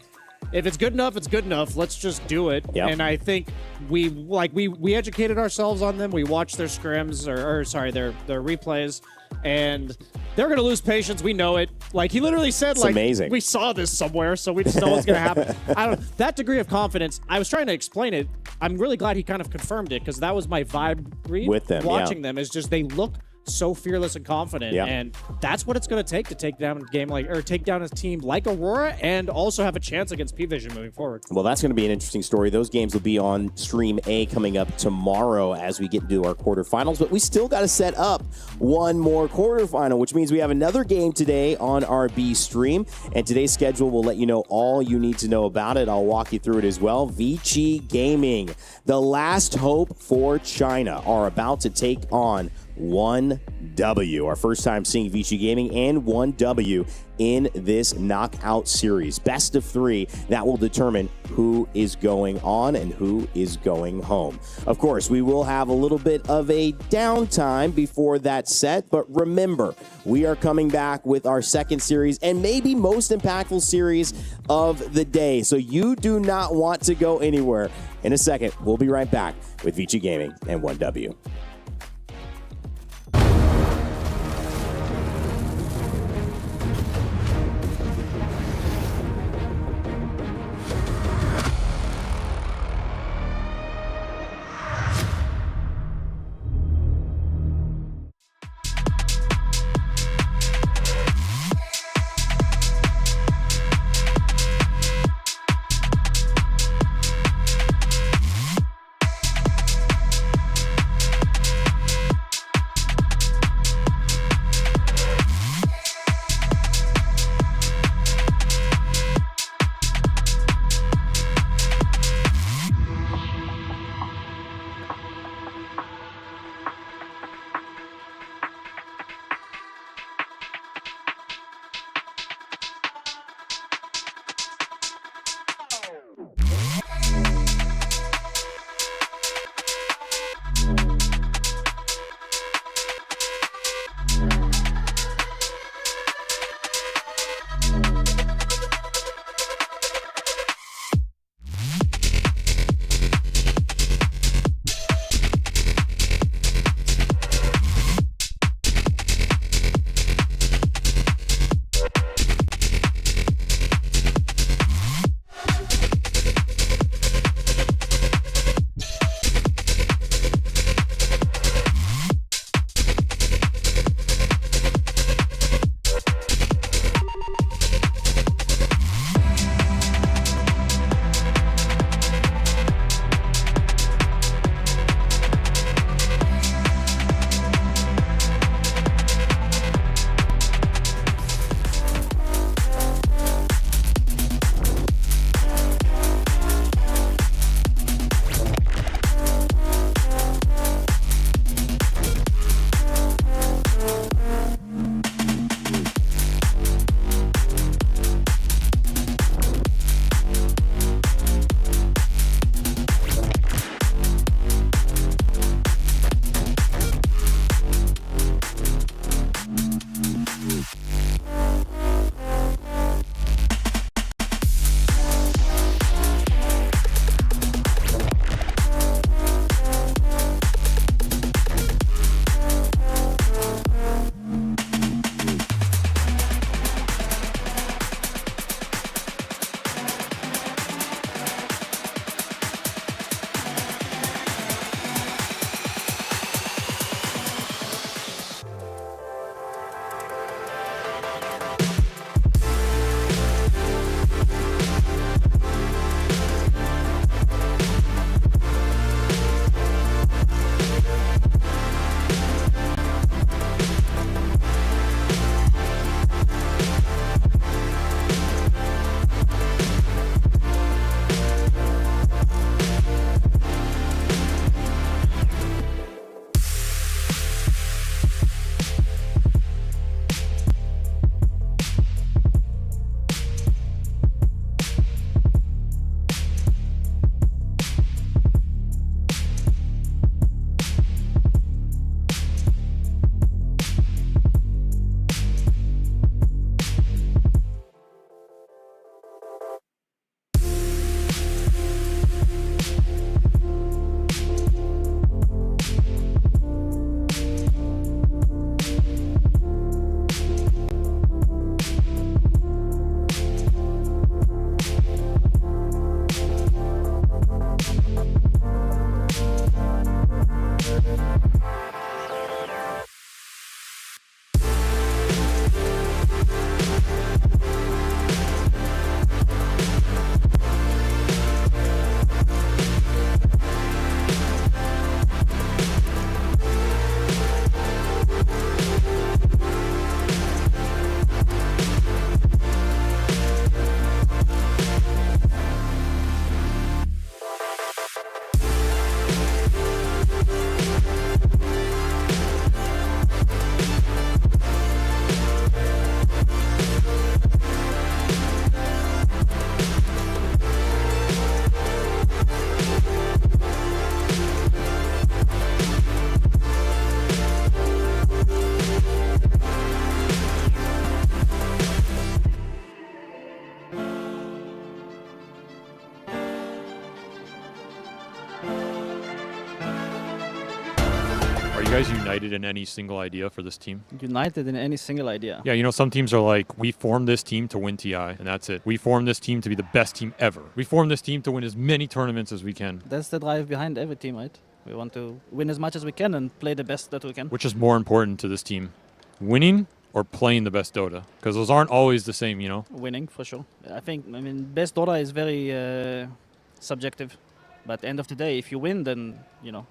if it's good enough, it's good enough. Let's just do it. And I think we educated ourselves on them. We watched their scrims their replays, and they're going to lose patience. We know it. Like he literally said, it's amazing. We saw this somewhere, so we just know what's going to happen. That degree of confidence. I was trying to explain it. I'm really glad he kind of confirmed it because that was my vibe with them. Watching them is just they look so fearless and confident, and that's what it's going to take down a game take down a team like Aurora and also have a chance against P-Vision moving forward. Well, that's going to be an interesting story. Those games will be on Stream A coming up tomorrow as we get into our quarterfinals, but we still got to set up one more quarterfinal, which means we have another game today on our B stream, and today's schedule will let you know all you need to know about it. I'll walk you through it as well. Vici Gaming, the last hope for China, are about to take on 1W. Our first time seeing Vici Gaming and 1W in this knockout series. Best of 3, that will determine who is going on and who is going home. Of course, we will have a little bit of a downtime before that set, but remember, we are coming back with our second series and maybe most impactful series of the day. So you do not want to go anywhere. In a second, we'll be right back with Vici Gaming and 1W. guys united in any single idea for this team? United in any single idea? Yeah, you know, some teams are like, we formed this team to win TI, and that's it. We formed this team to be the best team ever. We formed this team to win as many tournaments as we can. That's the drive behind every team, right? We want to win as much as we can and play the best that we can. Which is more important to this team? Winning or playing the best Dota? Because those aren't always the same, you know? Winning, for sure. I mean, best Dota is very subjective. But at the end of the day, if you win, then, you know,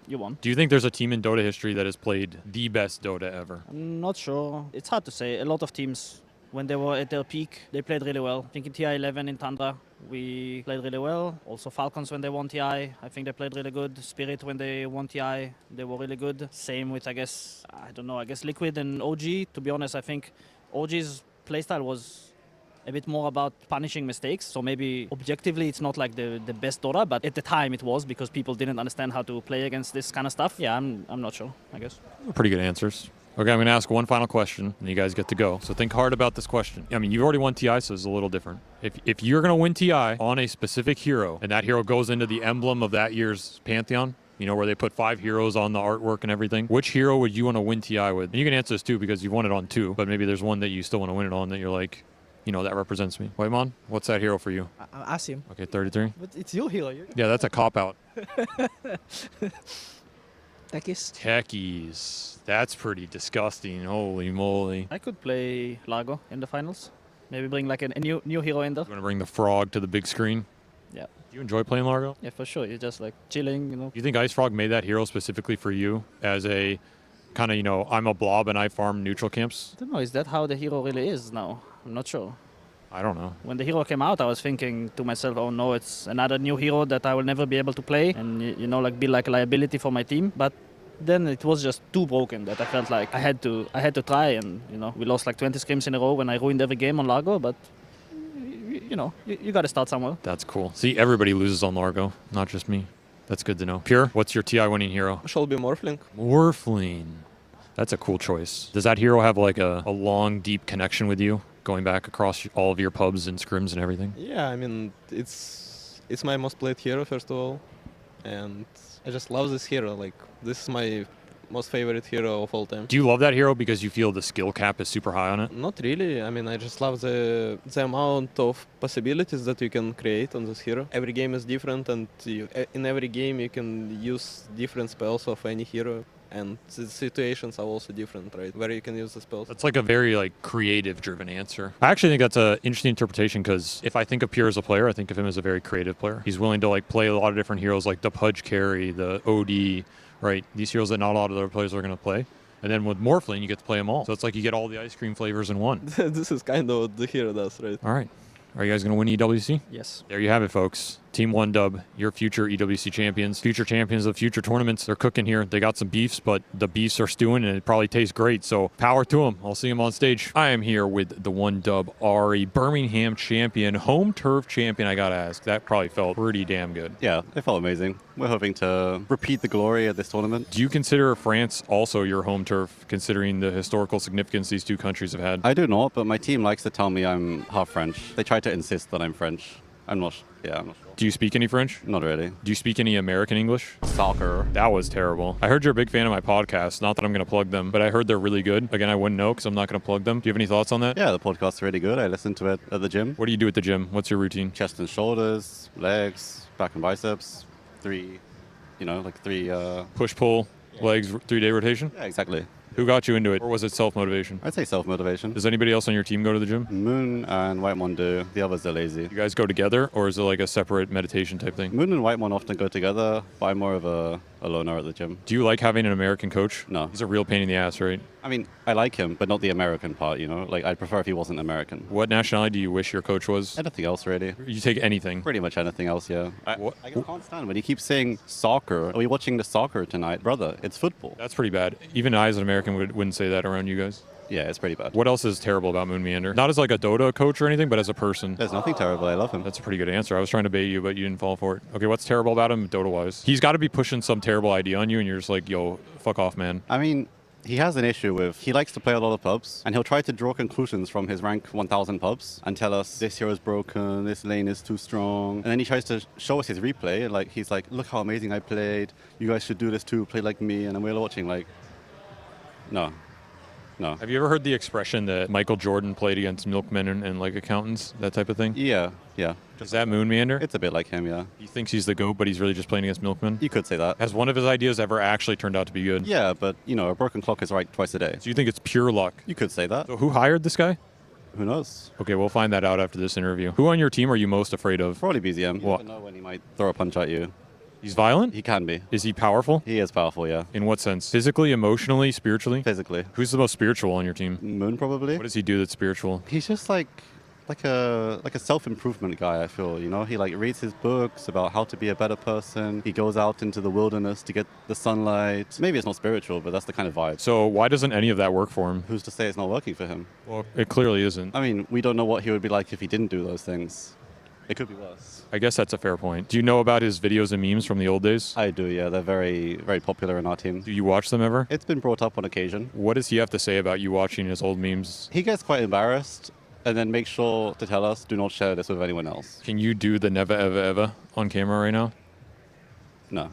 you won. Do you think there's a team in Dota history that has played the best Dota ever? I'm not sure. It's hard to say. A lot of teams, when they were at their peak, they played really well. I think in TI 11 in Tundra, we played really well. Also Falcons when they won TI, I think they played really good. Spirit when they won TI, they were really good. Same with, I guess Liquid and OG. To be honest, I think OG's playstyle was a bit more about punishing mistakes. So maybe objectively it's not like the best Dota, but at the time it was because people didn't understand how to play against this kind of stuff. Yeah, I'm not sure, I guess. Pretty good answers. Okay, I'm going to ask one final question, and you guys get to go. So think hard about this question. I mean, you've already won TI, so it's a little different. If you're going to win TI on a specific hero, and that hero goes into the emblem of that year's Pantheon, you know, where they put 5 heroes on the artwork and everything, which hero would you want to win TI with? And you can answer this too, because you've won it on 2, but maybe there's one that you still want to win it on that you're like, you know, that represents me. Waymon, what's that hero for you? Asim. Okay, 33. But it's your hero. Yeah, that's a cop-out. Techies. That's pretty disgusting. Holy moly. I could play Largo in the finals. Maybe bring like a new hero in there. You want to bring the frog to the big screen? Yeah. Do you enjoy playing Largo? Yeah, for sure. You're just like chilling, you know. Do you think Ice Frog made that hero specifically for you as a kind of, you know, I'm a blob and I farm neutral camps? I don't know. Is that how the hero really is now? I'm not sure. I don't know. When the hero came out, I was thinking to myself, oh no, it's another new hero that I will never be able to play and, you know, like be like a liability for my team. But then it was just too broken that I felt like I had to try, and, you know, we lost like 20 scrims in a row when I ruined every game on Largo, but you know, you got to start somewhere. That's cool. See, everybody loses on Largo, not just me. That's good to know. Pure, what's your TI winning hero? Shall be Morphling. Morphling. That's a cool choice. Does that hero have like a long, deep connection with you, going back across all of your pubs and scrims and everything? Yeah, I mean, it's my most played hero, first of all, and I just love this hero. Like, this is my most favorite hero of all time. Do you love that hero because you feel the skill cap is super high on it? Not really. I mean, I just love the amount of possibilities that you can create on this hero. Every game is different, and in every game you can use different spells of any hero. And the situations are also different, right? Where you can use the spells. That's like a very like creative-driven answer. I actually think that's an interesting interpretation, because if I think of Pure as a player, I think of him as a very creative player. He's willing to like play a lot of different heroes, like the Pudge carry, the OD, right? These heroes that not a lot of other players are going to play. And then with Morphling, you get to play them all. So it's like you get all the ice cream flavors in one. This is kind of what the hero does, right? All right. Are you guys going to win EWC? Yes. There you have it, folks. Team 1Dub, your future EWC champions, future champions of future tournaments. They're cooking here. They got some beefs, but the beefs are stewing, and it probably tastes great. So power to them. I'll see them on stage. I am here with the 1Dub Ari, Birmingham champion, home turf champion. I got to ask, that probably felt pretty damn good. Yeah, it felt amazing. We're hoping to repeat the glory at this tournament. Do you consider France also your home turf, considering the historical significance these two countries have had? I do not, but my team likes to tell me I'm half French. They try to insist that I'm French. I'm not sure. Do you speak any French? Not really. Do you speak any American English? Soccer. That was terrible. I heard you're a big fan of my podcast. Not that I'm going to plug them, but I heard they're really good. Again, I wouldn't know because I'm not going to plug them. Do you have any thoughts on that? Yeah, the podcast's really good. I listen to it at the gym. What do you do at the gym? What's your routine? Chest and shoulders, legs, back and biceps, three. Push-pull, legs, 3-day rotation? Yeah, exactly. Who got you into it, or was it self-motivation? I'd say self-motivation. Does anybody else on your team go to the gym? Moon and Whitemon do. The others are lazy. You guys go together, or is it like a separate meditation type thing? Moon and Whitemon often go together, but I'm more of a loner at the gym. Do you like having an American coach? No. He's a real pain in the ass, right? I mean, I like him, but not the American part, you know? Like, I'd prefer if he wasn't American. What nationality do you wish your coach was? Anything else, really. You take anything? Pretty much anything else, yeah. I can't stand when he keeps saying soccer. Are we watching the soccer tonight? Brother, it's football. That's pretty bad. Even I, as an American, wouldn't say that around you guys. Yeah, it's pretty bad. What else is terrible about Moon Meander? Not as like a Dota coach or anything, but as a person. There's nothing terrible. I love him. That's a pretty good answer. I was trying to bait you, but you didn't fall for it. Okay, what's terrible about him Dota-wise? He's got to be pushing some terrible idea on you, and you're just like, yo, fuck off, man. I mean, He has an issue with, he likes to play a lot of pubs, and he'll try to draw conclusions from his rank 1000 pubs and tell us this hero is broken, this lane is too strong. And then he tries to show us his replay, like he's like, look how amazing I played, you guys should do this too, play like me. And then we're watching like, no. No. Have you ever heard the expression that Michael Jordan played against milkmen and like accountants, that type of thing? Yeah. Does that moon meander? It's a bit like him, yeah. He thinks he's the GOAT, but he's really just playing against milkmen? You could say that. Has one of his ideas ever actually turned out to be good? Yeah, but, you know, a broken clock is right twice a day. So you think it's pure luck? You could say that. So who hired this guy? Who knows? Okay, we'll find that out after this interview. Who on your team are you most afraid of? Probably BZM. You What? never know when he might throw a punch at you. He's violent? He can be. Is he powerful? He is powerful, yeah. In what sense? Physically, emotionally, spiritually? Physically. Who's the most spiritual on your team? Moon, probably. What does he do that's spiritual? He's just like a self-improvement guy, I feel, you know? He like reads his books about how to be a better person. He goes out into the wilderness to get the sunlight. Maybe it's not spiritual, but that's the kind of vibe. So why doesn't any of that work for him? Who's to say it's not working for him? Well, it clearly isn't. I mean, we don't know what he would be like if he didn't do those things. It could be worse. I guess that's a fair point. Do you know about his videos and memes from the old days? I do, yeah. They're very, very popular in our team. Do you watch them ever? It's been brought up on occasion. What does he have to say about you watching his old memes? He gets quite embarrassed and then makes sure to tell us, do not share this with anyone else. Can you do the never ever ever on camera right now? No.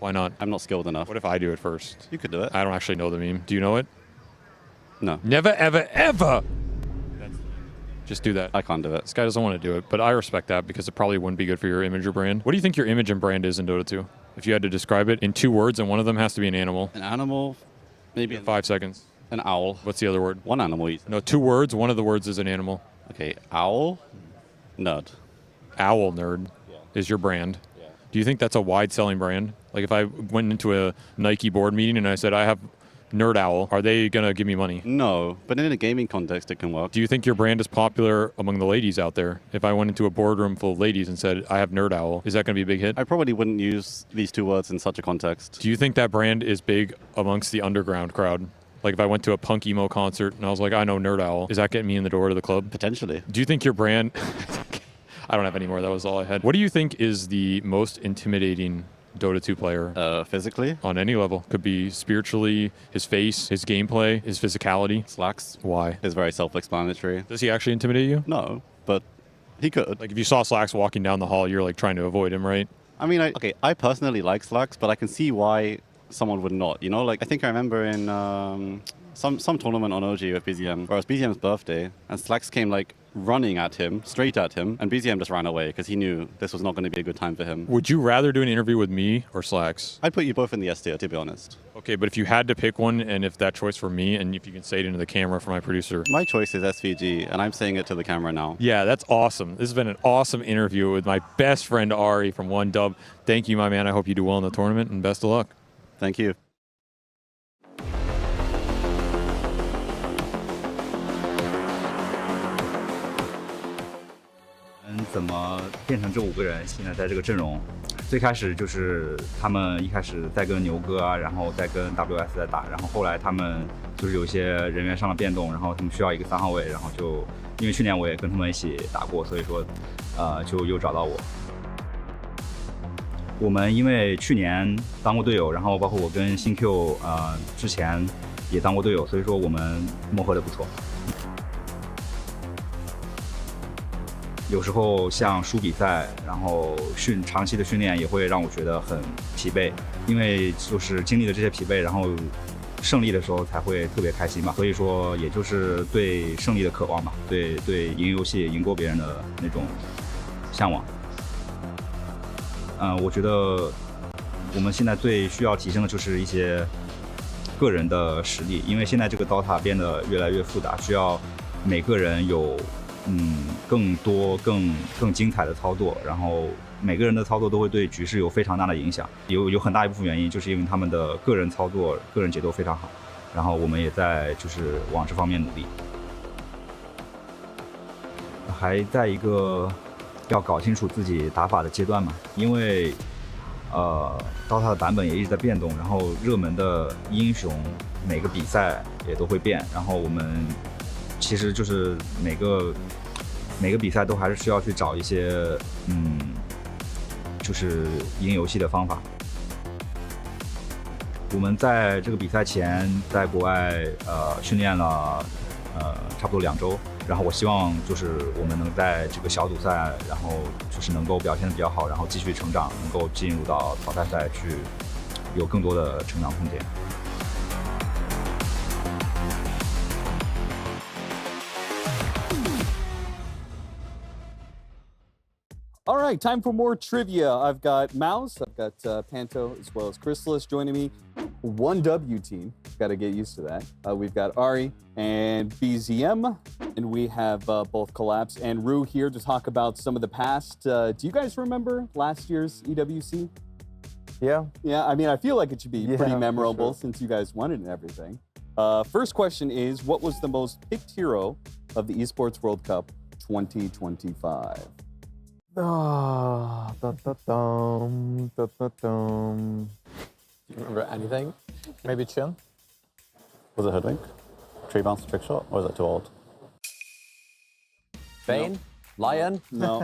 Why not? I'm not skilled enough. What if I do it first? You could do it. I don't actually know the meme. Do you know it? No. Never ever ever! Just do that. I can't do it. This guy doesn't want to do it, but I respect that because it probably wouldn't be good for your image or brand. What do you think your image and brand is in Dota 2? If you had to describe it in 2 words, and one of them has to be an animal. An animal? Maybe 5 seconds. An owl. What's the other word? One animal. No, 2 words. One of the words is an animal. Okay, owl, nerd. Owl nerd is your brand. Yeah. Do you think that's a wide-selling brand? Like if I went into a Nike board meeting and I said, I have Nerd Owl, are they going to give me money? No, but in a gaming context, it can work. Do you think your brand is popular among the ladies out there? If I went into a boardroom full of ladies and said, I have Nerd Owl, is that going to be a big hit? I probably wouldn't use these 2 words in such a context. Do you think that brand is big amongst the underground crowd? Like if I went to a punk emo concert and I was like, I know Nerd Owl, is that getting me in the door to the club? Potentially. Do you think your brand... I don't have any more. That was all I had. What do you think is the most intimidating Dota 2 player? Physically? On any level. Could be spiritually, his face, his gameplay, his physicality. Slacks. Why? Is very self-explanatory. Does he actually intimidate you? No, but he could. Like if you saw Slacks walking down the hall, you're like trying to avoid him, right? I mean, I personally like Slacks, but I can see why someone would not. You know, like I think I remember in some tournament on OG with BZM, where it was BZM's birthday, and Slacks came like running at him, straight at him, and BZM just ran away because he knew this was not going to be a good time for him. Would you rather do an interview with me or Slacks? I'd put you both in the S tier, to be honest. Okay, but if you had to pick one, and if that choice were me, and if you can say it into the camera for my producer. My choice is SVG, and I'm saying it to the camera now. Yeah, that's awesome. This has been an awesome interview with my best friend Ari from One Dub. Thank you, my man. I hope you do well in the tournament, and best of luck. Thank you.怎么变成这5个人现在在这个阵容？最开始就是他们一开始在跟牛哥啊，然后再跟 WS 在打，然后后来他们就是有一些人员上了变动，然后他们需要一个3号位，然后就因为去年我也跟他们一起打过，所以说就又找到我。我们因为去年当过队友，然后包括我跟新 Q 之前也当过队友，所以说我们磨合的不错。有时候像输比赛，然后长期的训练也会让我觉得很疲惫，因为就是经历了这些疲惫，然后胜利的时候才会特别开心吧。所以说，也就是对胜利的渴望吧，对赢游戏、赢过别人的那种向往。我觉得我们现在最需要提升的就是一些个人的实力，因为现在这个 Dota 变得越来越复杂，需要每个人有更多更精彩的操作，然后每个人的操作都会对局势有非常大的影响，有很大一部分原因就是因为他们的个人操作、个人节奏非常好，然后我们也在就是往这方面努力，还在一个要搞清楚自己打法的阶段嘛，因为Dota 的版本也一直在变动，然后热门的英雄每个比赛也都会变，然后我们其实就是每个比赛都还是需要去找一些就是赢游戏的方法。我们在这个比赛前在国外训练了差不多2周，然后我希望就是我们能在这个小组赛，然后就是能够表现得比较好，然后继续成长，能够进入到淘汰赛去有更多的成长空间。All right, time for more trivia. I've got Mouse, I've got Panto, as well as Chrysalis joining me. 1W team, got to get used to that. We've got Ari and BZM, and we have both Collapse and Rue here to talk about some of the past. Do you guys remember last year's EWC? Yeah. Yeah, I mean, I feel like it should be pretty memorable sure. since you guys won it and everything. First question is, what was the most picked hero of the Esports World Cup 2025? Ah, Do you remember anything? Maybe Chin? Was it Hoodwink? Tree bounce trick shot? Or is that too old? Bane? Lion? No.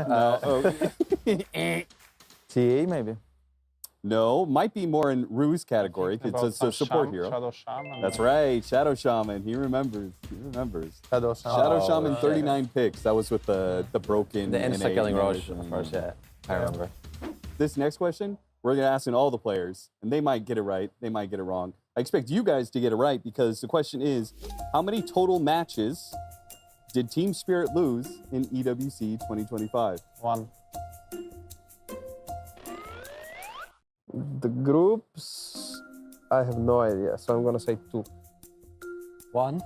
TA maybe? No, might be more in Rue's category because it's a support hero. Shadow Shaman. That's right, Shadow Shaman. He remembers. Shadow Shaman. Shadow Shaman, 39 picks. That was with the broken. The insta-killing NA Roche, of course, yeah. I remember. This next question, we're going to ask all the players, and they might get it right, they might get it wrong. I expect you guys to get it right because the question is, how many total matches did Team Spirit lose in EWC 2025? 1. The groups, I have no idea, so I'm gonna say 2. 1.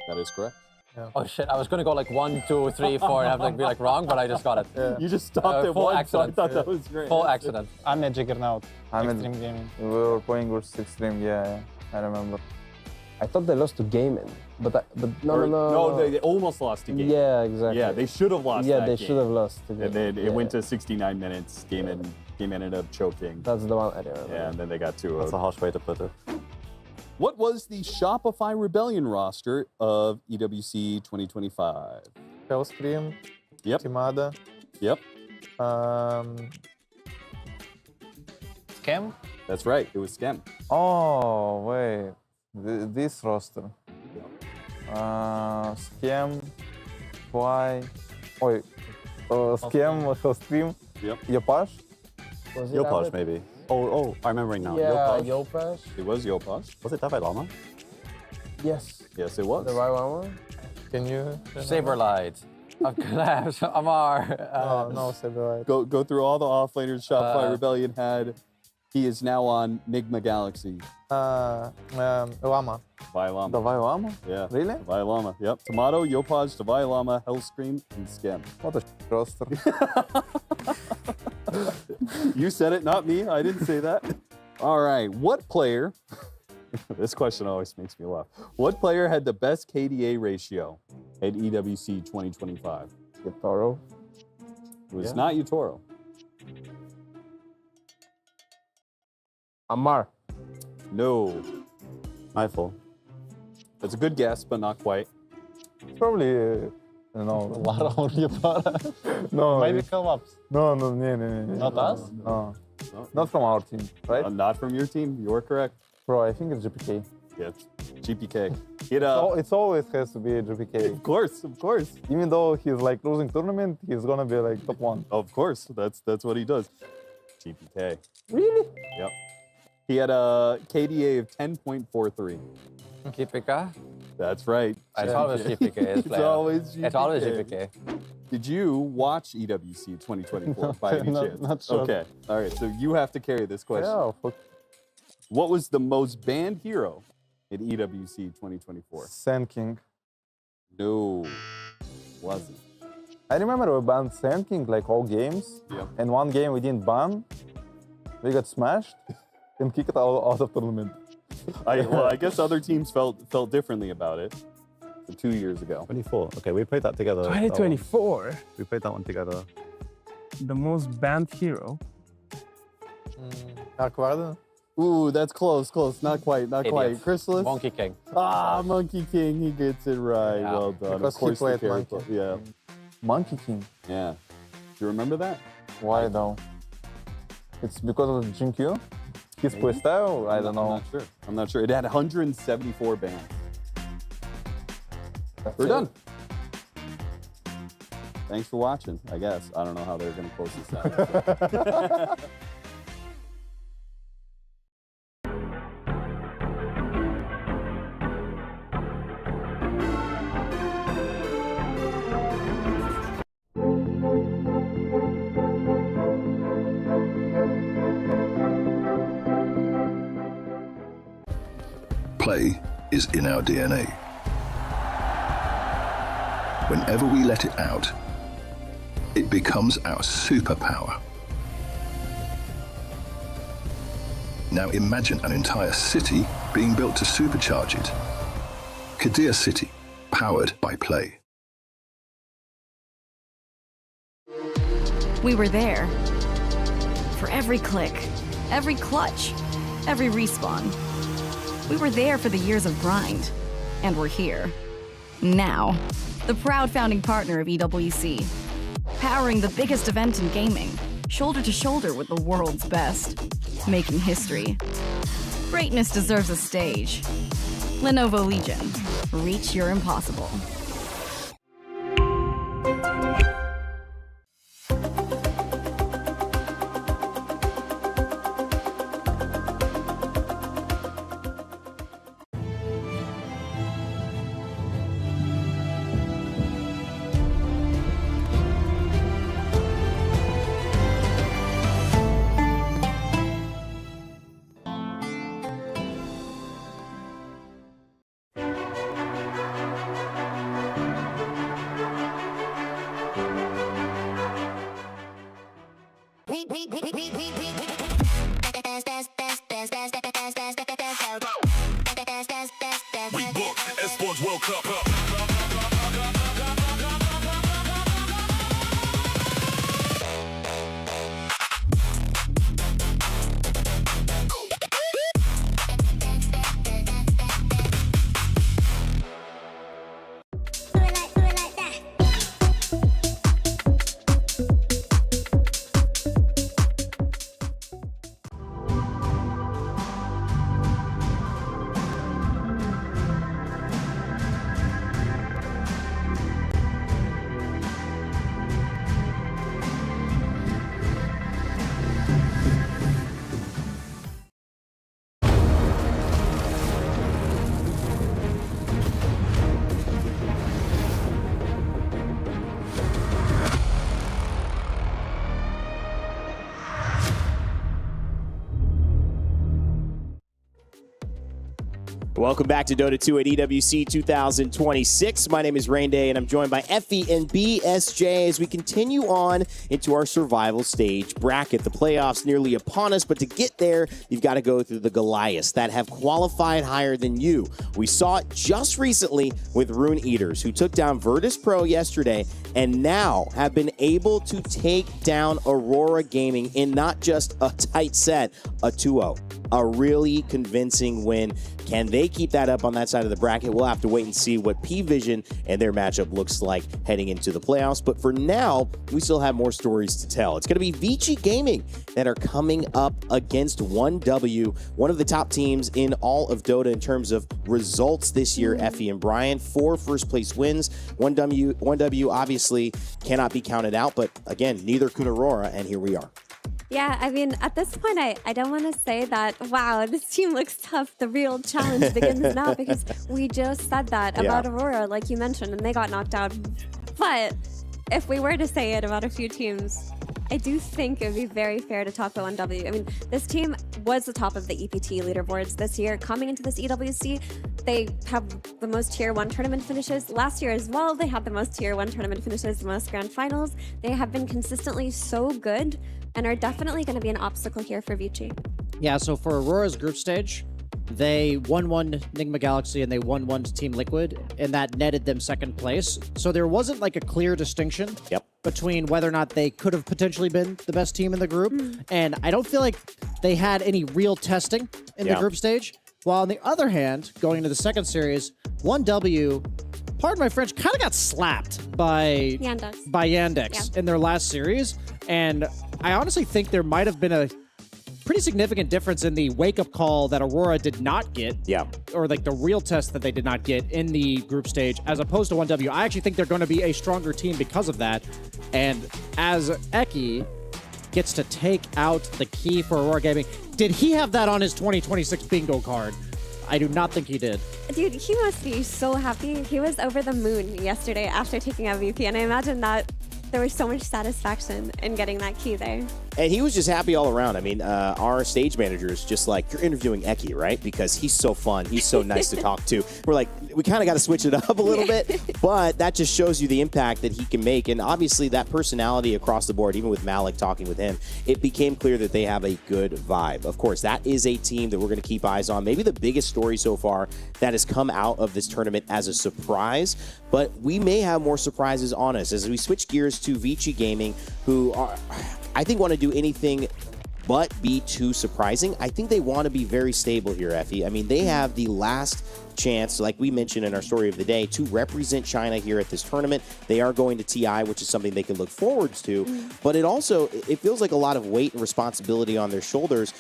That is correct. Yeah. Oh shit, I was gonna go like 1, 2, 3, 4 and have like be like wrong, but I just got it. Yeah. You just stopped at full 1, accident. so I thought that was great. Full accident. I'm a Juggernaut. Extreme Gaming. We were playing with Extreme, yeah, I remember. I thought they lost to Gaming, but no. No, they almost lost to Game. Yeah, exactly. Yeah, they should have lost. Yeah, that they game. should have lost. To And then it went to 69 minutes. Game ended up choking. That's the one I remember. Yeah, and then they got 2-0. That's a harsh way to put it. What was the Shopify Rebellion roster of EWC 2025? Hellscream. Yep. Timada. Yep. Scam? That's right. It was Scam. Oh, wait. This roster. Scam. Fly. Oi. Scam, Hellscream. Yep. Yopash. Yopash, maybe. Oh, I'm remembering now. Yeah, Yopash. Yopash. It was Yopash. Was it Davai Lama? Yes. Yes, it was. The right one? Can you? Saberlight. Of Collapse. Amar. No, Saberlight. Go through all the offlaners Shopify Rebellion had. He is now on Nigma Galaxy. Lama. Davai Lama. Davai Lama? Yeah. Really? Davai Lama. Yep. Tomato, Yopaj, Davai Lama, Hellscream, and Scam. What a roster. You said it, not me. I didn't say that. All right. What player, this question always makes me laugh. What player had the best KDA ratio at EWC 2025? Yatoro. It was not Yatoro. Amar. No. Eiffel. That's a good guess, but not quite. Probably, Lara or Yatoro. No. Maybe Collapse. No. Not us? No. Not from our team, right? Not from your team. You're correct. Bro, I think it's GPK. Yeah, GPK. It always has to be a GPK. Of course. Even though he's like losing tournament, he's gonna be like top 1. Of course. That's what he does. GPK. Really? Yep. He had a KDA of 10.43. GPK? That's right. It's always GPK. It's always GPK. It's always GPK. Did you watch EWC 2024 by any chance? Not sure. Okay. All right. So you have to carry this question. Yeah, fuck. What was the most banned hero in EWC 2024? Sand King. No, wasn't. I remember we banned Sand King like all games. Yep. And one game we didn't ban. We got smashed and kicked out of tournament. I guess other teams felt differently about it. So 2 years ago. 24. Okay, we played that together. 2024. We played that one together. The most banned hero. Dark Warden. Ooh, that's close. Not quite. Idiot. Chrysalis? Monkey King. Monkey King. He gets it right. Yeah. Well done. Because of course he played the Monkey. character. Yeah. Monkey King. Yeah. Do you remember that? Why though? It's because of the GQ? He's puesto? I don't know. I'm not sure. It had 174 bans. We're done. Thanks for watching, I guess. I don't know how they're going to close this out. Play is in our DNA. Whenever we let it out, it becomes our superpower. Now imagine an entire city being built to supercharge it. Kadir City, powered by play. We were there. For every click, every clutch, every respawn. We were there for the years of grind, and we're here. Now, the proud founding partner of EWC, powering the biggest event in gaming, shoulder to shoulder with the world's best, making history. Greatness deserves a stage. Lenovo Legion, reach your impossible. We booked Esports World Cup. Welcome back to Dota 2 at EWC 2026. My name is Rain Day, and I'm joined by Effie and BSJ as we continue on into our survival stage bracket. The playoffs nearly upon us, but to get there, you've got to go through the Goliaths that have qualified higher than you. We saw it just recently with Rune Eaters, who took down Virtus Pro yesterday and now have been able to take down Aurora Gaming in not just a tight set, a 2-0. A really convincing win. Can they keep that up on that side of the bracket? We'll have to wait and see what P-Vision and their matchup looks like heading into the playoffs. But for now, we still have more stories to tell. It's going to be Vici Gaming that are coming up against 1W, one of the top teams in all of Dota in terms of results this year. Effie and Brian, 4 first-place wins. 1W obviously cannot be counted out, but again, neither could Aurora, and here we are. Yeah, I mean, at this point, I don't want to say that, wow, this team looks tough. The real challenge begins now, because we just said that about Aurora, like you mentioned, and they got knocked out. But if we were to say it about a few teams, I do think it would be very fair to talk about 1W. I mean, this team was the top of the EPT leaderboards this year. Coming into this EWC, they have the most Tier 1 tournament finishes. Last year as well, they had the most Tier 1 tournament finishes, the most grand finals. They have been consistently so good and are definitely going to be an obstacle here for Vici. Yeah, so for Aurora's group stage, they won one Nigma Galaxy and they won one to Team Liquid, and that netted them second place. So there wasn't like a clear distinction between whether or not they could have potentially been the best team in the group. And I don't feel like they had any real testing in the group stage. While on the other hand, going into the second series, 1W, pardon my French, kind of got slapped by Yandex in their last series. And I honestly think there might have been a pretty significant difference in the wake-up call that Aurora did not get. Yeah. Or like the real test that they did not get in the group stage, as opposed to 1W. I actually think they're going to be a stronger team because of that. And as Eki gets to take out the key for Aurora Gaming, did he have that on his 2026 bingo card? I do not think he did. Dude, he must be so happy. He was over the moon yesterday after taking out VP, and I imagine that there was so much satisfaction in getting that key there. And he was just happy all around. I mean, our stage manager is just like, you're interviewing Eki, right? Because he's so fun. He's so nice to talk to. We're like, we kind of got to switch it up a little bit. But that just shows you the impact that he can make. And obviously that personality across the board, even with Malik talking with him, it became clear that they have a good vibe. Of course, that is a team that we're going to keep eyes on. Maybe the biggest story so far that has come out of this tournament as a surprise. But we may have more surprises on us as we switch gears to Vici Gaming, who are, I think, want to do anything but be too surprising. I think they want to be very stable here, Effie. I mean, they have the last chance, like we mentioned in our story of the day, to represent China here at this tournament. They are going to TI, which is something they can look forward to, but it feels like a lot of weight and responsibility on their shoulders.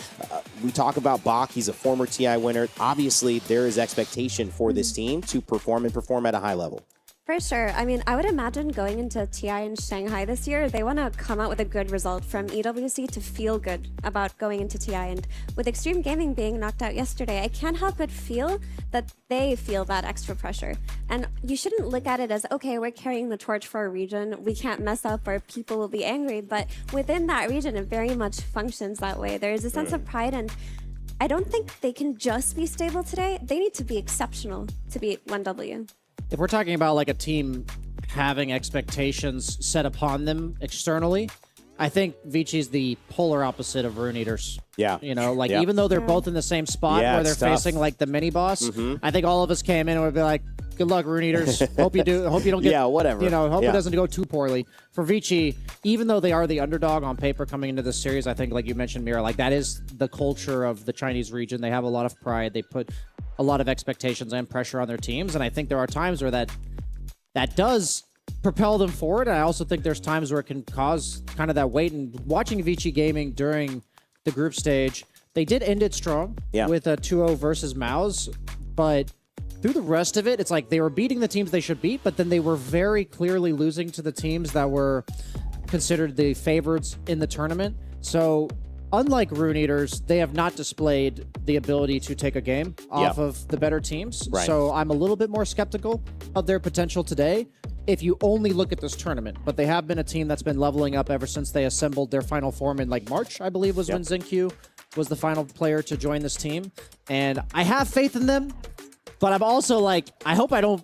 We talk about Bach, he's a former TI winner. Obviously, there is expectation for this team to perform and perform at a high level. For sure. I mean, I would imagine going into TI in Shanghai this year, they want to come out with a good result from EWC to feel good about going into TI. And with Extreme Gaming being knocked out yesterday, I can't help but feel that they feel that extra pressure. And you shouldn't look at it as, okay, we're carrying the torch for a region, we can't mess up or people will be angry. But within that region, it very much functions that way. There is a sense of pride, and I don't think they can just be stable today. They need to be exceptional to beat 1W. If we're talking about like a team having expectations set upon them externally, I think Vici's the polar opposite of Rune Eaters. Yeah. You know, like even though they're both in the same spot where they're facing like the mini boss, I think all of us came in and would be like, good luck, Rune Eaters. Hope you don't get, whatever. You know, hope it doesn't go too poorly. For Vici, even though they are the underdog on paper coming into this series, I think, like you mentioned, Mira, like that is the culture of the Chinese region. They have a lot of pride. They put a lot of expectations and pressure on their teams, and I think there are times where that does propel them forward. And I also think there's times where it can cause kind of that weight. And watching Vici Gaming during the group stage, they did end it strong with a 2-0 versus Maus, but through the rest of it, it's like they were beating the teams they should beat, but then they were very clearly losing to the teams that were considered the favorites in the tournament. So unlike Rune Eaters, they have not displayed the ability to take a game off of the better teams. Right. So I'm a little bit more skeptical of their potential today if you only look at this tournament. But they have been a team that's been leveling up ever since they assembled their final form in like March, I believe, was when Zenq was the final player to join this team. And I have faith in them, but I'm also like, I hope I don't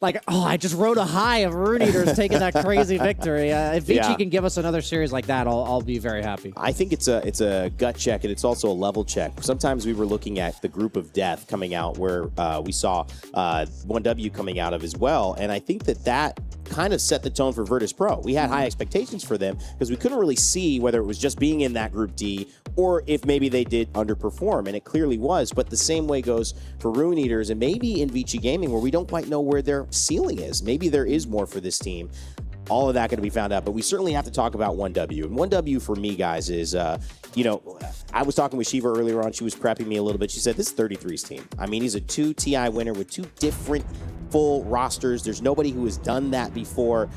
like, oh, I just rode a high of Rune Eaters taking that crazy victory. If Vici can give us another series like that, I'll be very happy. I think it's a gut check, and it's also a level check. Sometimes we were looking at the group of death coming out where we saw 1W coming out of as well, and I think that kind of set the tone for Virtus Pro. We had high expectations for them because we couldn't really see whether it was just being in that group D or if maybe they did underperform, and it clearly was. But the same way goes for Rune Eaters and maybe in Vici Gaming, where we don't quite know where their ceiling is. Maybe there is more for this team. All of that going to be found out, but we certainly have to talk about 1W. And 1W for me, guys, is, you know, I was talking with Shiva earlier on. She was prepping me a little bit. She said, this is 33's team. I mean, he's a 2 TI winner with 2 different full rosters. There's nobody who has done that before.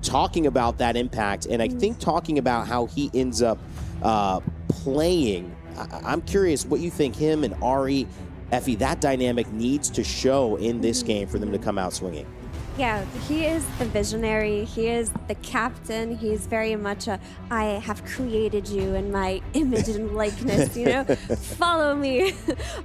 Talking about that impact, and I think talking about how he ends up playing, I'm curious what you think him and Ari, Effie, that dynamic needs to show in this game for them to come out swinging. Yeah, he is the visionary. He is the captain. He's very much a, I have created you in my image and likeness, you know, follow me.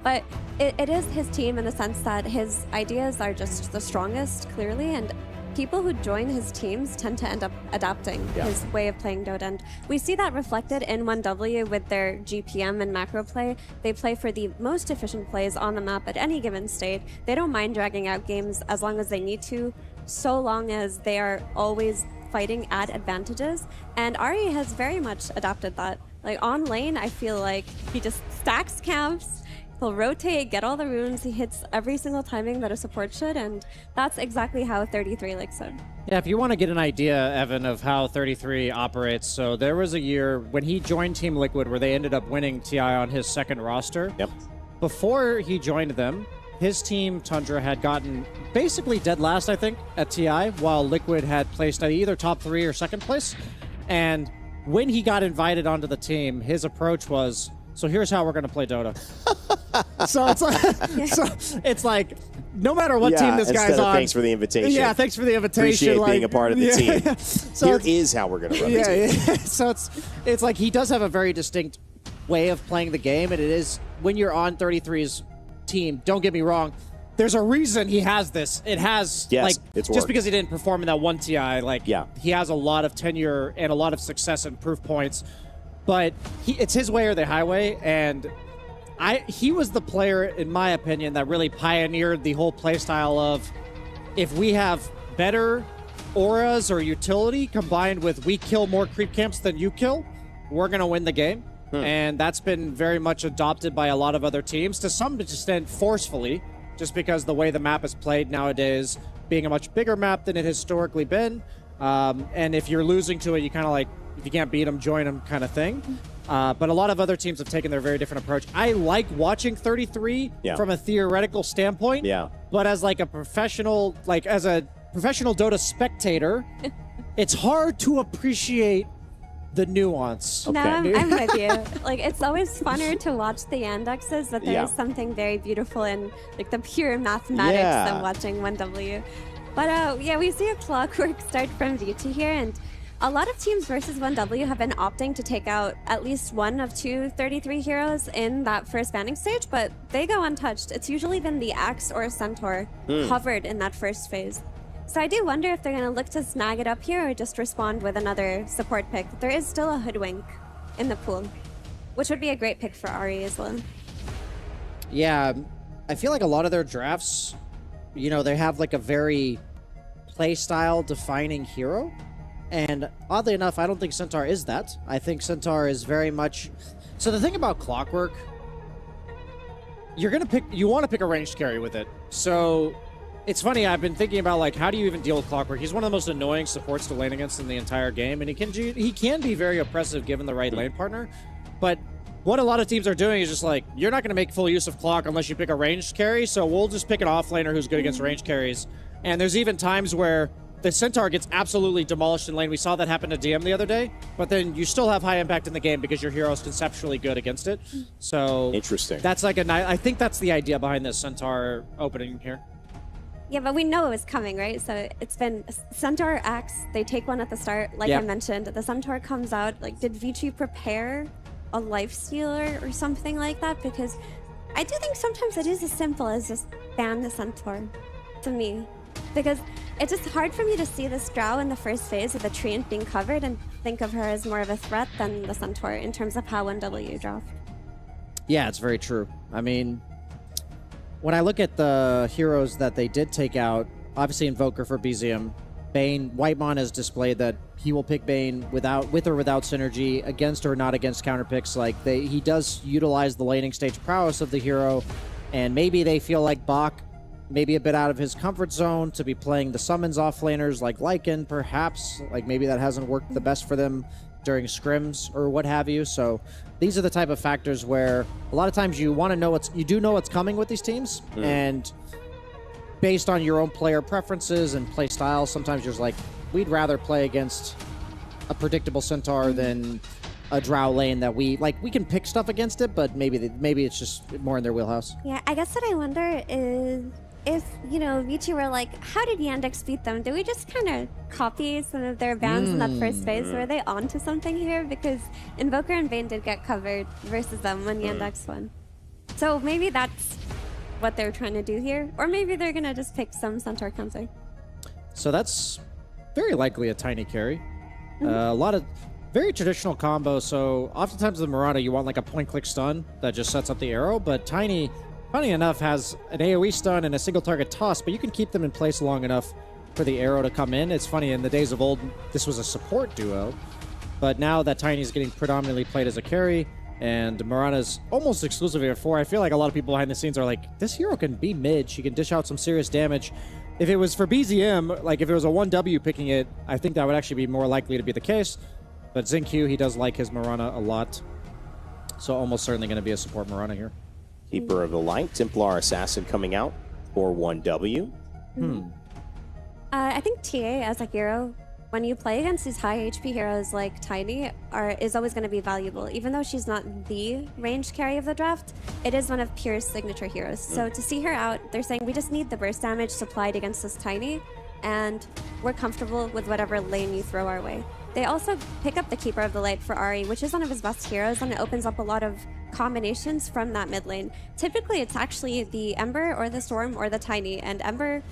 But it is his team in the sense that his ideas are just the strongest, clearly, and people who join his teams tend to end up adopting his way of playing Dota. And we see that reflected in 1W with their GPM and macro play. They play for the most efficient plays on the map at any given state. They don't mind dragging out games as long as they need to, so long as they are always fighting at advantages. And Ari has very much adopted that. Like on lane, I feel like he just stacks camps, He'll rotate, get all the runes, he hits every single timing that a support should, and that's exactly how 33 likes it. Yeah, if you want to get an idea, Evan, of how 33 operates, so there was a year when he joined Team Liquid where they ended up winning TI on his second roster. Yep. Before he joined them, his team, Tundra, had gotten basically dead last, I think, at TI, while Liquid had placed at either top 3 or second place. And when he got invited onto the team, his approach was, so here's how we're going to play Dota. so it's like, no matter what team this guy's on. Thanks for the invitation. Yeah, thanks for the invitation. Appreciate being a part of the team. Yeah. So Here is how we're going to run the team. Yeah. So it's like he does have a very distinct way of playing the game, and it is when you're on 33's team, don't get me wrong, there's a reason he has this. It has, yes, like, it's just worked. because he didn't perform in that one TI, like, he has a lot of tenure and a lot of success and proof points. But it's his way or the highway, and he was the player, in my opinion, that really pioneered the whole playstyle of, if we have better auras or utility combined with we kill more creep camps than you kill, we're going to win the game. And that's been very much adopted by a lot of other teams, to some extent forcefully, just because the way the map is played nowadays, being a much bigger map than it has historically been. And if you're losing to it, you kind of like, if you can't beat them, join them kind of thing. But a lot of other teams have taken their very different approach. I like watching 33 from a theoretical standpoint. But as like a professional, as a professional Dota spectator, it's hard to appreciate the nuance. No, I'm with you. Like, it's always funner to watch the Yandexes, but there is something very beautiful in like the pure mathematics than watching 1W. But yeah, we see a clockwork start from VT here, and a lot of teams versus 1W have been opting to take out at least one of 2 33 heroes in that first banning stage, but they go untouched. It's usually been the Axe or Centaur covered in that first phase. So I do wonder if they're going to look to snag it up here or just respond with another support pick. There is still a Hoodwink in the pool, which would be a great pick for Ari as well. Yeah, I feel like a lot of their drafts, you know, they have like a very playstyle defining hero. And oddly enough, I don't think Centaur is that. I think Centaur is very much... So the thing about Clockwork, you want to pick a ranged carry with it. So it's funny, I've been thinking about, like, how do you even deal with Clockwork? He's one of the most annoying supports to lane against in the entire game, and he can be very oppressive given the right lane partner. But what a lot of teams are doing is just like, you're not going to make full use of Clock unless you pick a ranged carry, so we'll just pick an offlaner who's good against ranged carries. And there's even times where the Centaur gets absolutely demolished in lane. We saw that happen to DM the other day, but then you still have high impact in the game because your hero is conceptually good against it. So interesting. That's like I think that's the idea behind this Centaur opening here. Yeah, but we know it was coming, right? So it's been Centaur Axe. They take one at the start, like I mentioned. The Centaur comes out. Like, did Vici prepare a lifestealer or something like that? Because I do think sometimes it is as simple as just ban the Centaur, to me. Because it's just hard for me to see this Drow in the first phase with the Treant being covered and think of her as more of a threat than the Centaur in terms of how 1W draft. Yeah, it's very true. I mean, when I look at the heroes that they did take out, obviously Invoker for Bezium, Bane, Whitemon has displayed that he will pick Bane with or without synergy, against or not against counter picks. Like, he does utilize the laning stage prowess of the hero, and maybe they feel like Bach maybe a bit out of his comfort zone to be playing the summons offlaners like Lycan, perhaps. Like, maybe that hasn't worked the best for them during scrims or what have you. So these are the type of factors where a lot of times you want to know you do know what's coming with these teams, and based on your own player preferences and play styles, sometimes you're just like, we'd rather play against a predictable Centaur than a Drow lane that we can pick stuff against it, but maybe it's just more in their wheelhouse. Yeah, I guess what I wonder is if, you know, Vici were like, how did Yandex beat them? Did we just kind of copy some of their bans in that first phase? Were they onto something here? Because Invoker and Bane did get covered versus them when Yandex won. So maybe that's what they're trying to do here. Or maybe they're going to just pick some Centaur counter. So that's very likely a Tiny carry. A lot of very traditional combo. So oftentimes the Murata, you want like a point-click stun that just sets up the arrow, but Tiny, funny enough, has an AoE stun and a single target toss, but you can keep them in place long enough for the arrow to come in. It's funny, in the days of old, this was a support duo, but now that Tiny is getting predominantly played as a carry, And Mirana's almost exclusively at 4. I feel like a lot of people behind the scenes are like, this hero can be mid. She can dish out some serious damage. If it was for BZM, like if it was a 1W picking it, I think that would actually be more likely to be the case. But XinQ, he does like his Mirana a lot. So almost certainly going to be a support Mirana here. Keeper of the Light, Templar Assassin coming out for 1W. I think TA as a hero, when you play against these high HP heroes like Tiny, is always going to be valuable. Even though she's not the range carry of the draft, it is one of Pure's signature heroes. So to see her out, they're saying we just need the burst damage supplied against this Tiny, and we're comfortable with whatever lane you throw our way. They also pick up the Keeper of the Light for Ahri, which is one of his best heroes, and it opens up a lot of combinations from that mid lane. Typically, it's actually the Ember or the Storm or the Tiny, and Ember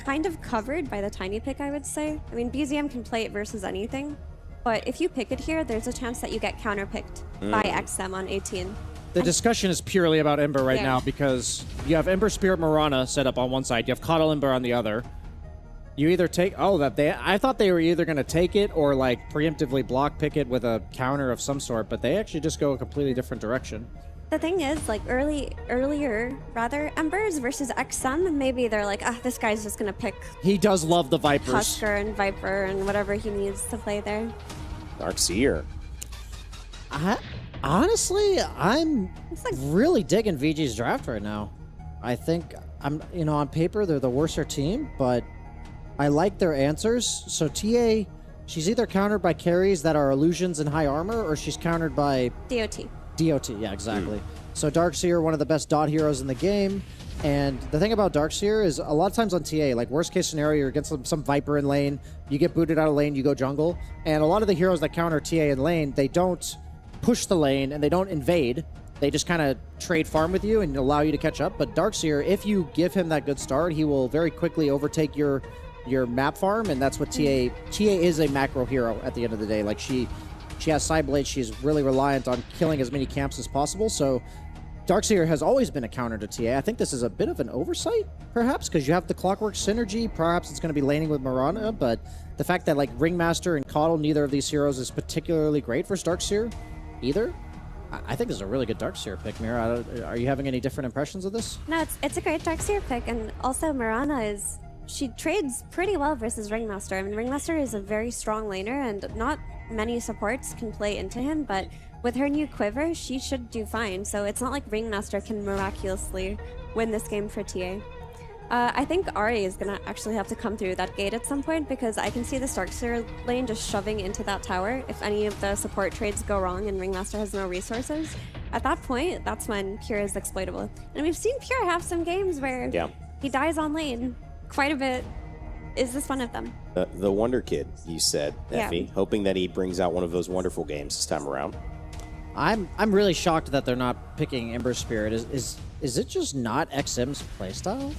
kind of covered by the Tiny pick, I would say. I mean, BZM can play it versus anything, but if you pick it here, there's a chance that you get counterpicked by XM on 18. The discussion is purely about Ember right now because you have Ember Spirit Mirana set up on one side, you have Coddle Ember on the other. You either take, I thought they were either going to take it or like preemptively block pick it with a counter of some sort, but they actually just go a completely different direction. The thing is, like earlier, Embers versus XM, maybe they're like, this guy's just gonna pick. He does love the Vipers. Husker and Viper and whatever he needs to play there. Darkseer. Honestly, I'm really digging VG's draft right now. I think on paper they're the worser team, but I like their answers. So TA, she's either countered by carries that are illusions and high armor, or she's countered by DOT. DOT, yeah, exactly. So Darkseer, one of the best dot heroes in the game. And the thing about Darkseer is a lot of times on TA, like worst case scenario, you're against some Viper in lane, you get booted out of lane, you go jungle. And a lot of the heroes that counter TA in lane, they don't push the lane and they don't invade. They just kind of trade farm with you and allow you to catch up. But Darkseer, if you give him that good start, he will very quickly overtake your map farm, and that's what TA is a macro hero at the end of the day. Like she has Sideblade, she's really reliant on killing as many camps as possible, so Darkseer has always been a counter to TA. I think this is a bit of an oversight, perhaps, because you have the Clockwork synergy. Perhaps it's going to be laning with Mirana, but the fact that like Ringmaster and Coddle, neither of these heroes is particularly great for Darkseer either. I think this is a really good Darkseer pick, Mira. Are you having any different impressions of this? No, it's a great Darkseer pick, and also Mirana she trades pretty well versus Ringmaster. I mean, Ringmaster is a very strong laner, and not many supports can play into him, but with her new quiver, she should do fine. So it's not like Ringmaster can miraculously win this game for TA. I think Ahri is going to actually have to come through that gate at some point, because I can see the Darkseer lane just shoving into that tower if any of the support trades go wrong and Ringmaster has no resources. At that point, that's when Pure is exploitable. And we've seen Pure have some games where he dies on lane quite a bit. Is this one of them? The Wonder Kid, you said, Effie, hoping that he brings out one of those wonderful games this time around. I'm really shocked that they're not picking Ember Spirit. Is it just not XM's playstyle?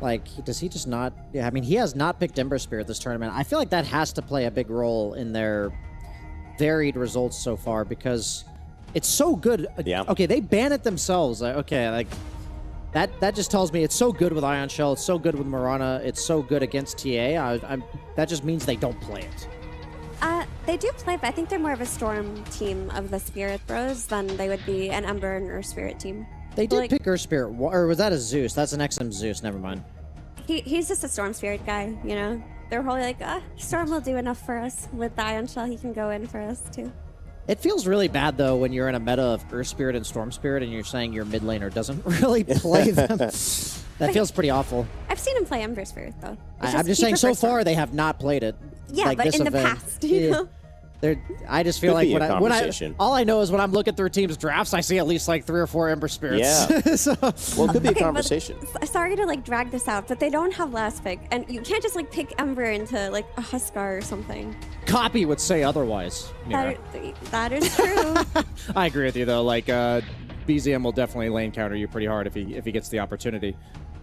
Like, does he just not... Yeah, I mean, he has not picked Ember Spirit this tournament. I feel like that has to play a big role in their varied results so far, because it's so good. Yeah. Okay, they ban it themselves. Okay, like... That just tells me it's so good with Ion Shell, it's so good with Mirana, it's so good against TA. That just means they don't play it. They do play, but I think they're more of a Storm team of the Spirit Bros than they would be an Ember and Earth Spirit team. They did pick Earth Spirit, or was that a Zeus? That's an XM Zeus, never mind. He's just a Storm Spirit guy, you know? They're probably like, Storm will do enough for us. With the Ion Shell, he can go in for us too. It feels really bad, though, when you're in a meta of Earth Spirit and Storm Spirit and you're saying your mid laner doesn't really play them. That feels pretty awful. I've seen him play Ember Spirit, though. I'm just saying, so far, they have not played it. Yeah, like but this in event. the past, you know? I just feel like all I know is when I'm looking through teams' drafts, I see at least like 3 or 4 Ember Spirits. Yeah. Well, it could be a conversation. Sorry to like drag this out, but they don't have last pick, and you can't just like pick Ember into like a Huskar or something. Copy would say otherwise. That is true. I agree with you though. Like BZM will definitely lane counter you pretty hard if he gets the opportunity.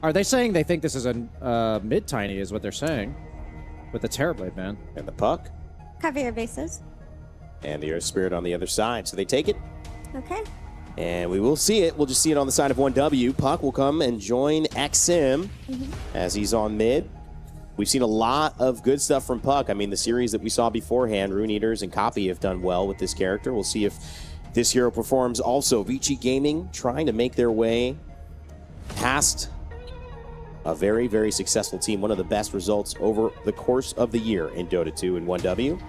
Are they saying they think this is a mid tiny? Is what they're saying with the Terrorblade, man, and the puck. Cover your bases. And the Earth Spirit on the other side. So they take it. Okay. And we will see it. We'll just see it on the side of 1W. Puck will come and join XM as he's on mid. We've seen a lot of good stuff from Puck. I mean, the series that we saw beforehand, Rune Eaters and Copy have done well with this character. We'll see if This hero performs also. Vici Gaming trying to make their way past a very, very successful team. One of the best results over the course of the year in Dota 2 and 1W.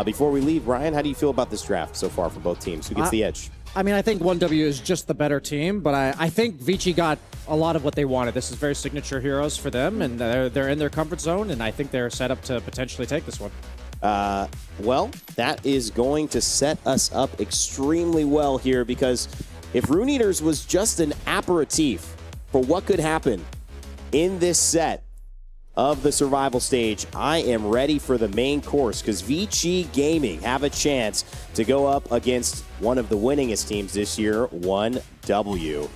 Before we leave, Ryan, how do you feel about this draft so far for both teams? Who gets the edge? I mean, I think 1W is just the better team, but I think Vici got a lot of what they wanted. This is very signature heroes for them, and they're in their comfort zone, and I think they're set up to potentially take this one. Well, that is going to set us up extremely well here, because if Rune Eaters was just an aperitif for what could happen in this set of the survival stage, I am ready for the main course, because Vici Gaming have a chance to go up against one of the winningest teams this year, 1W.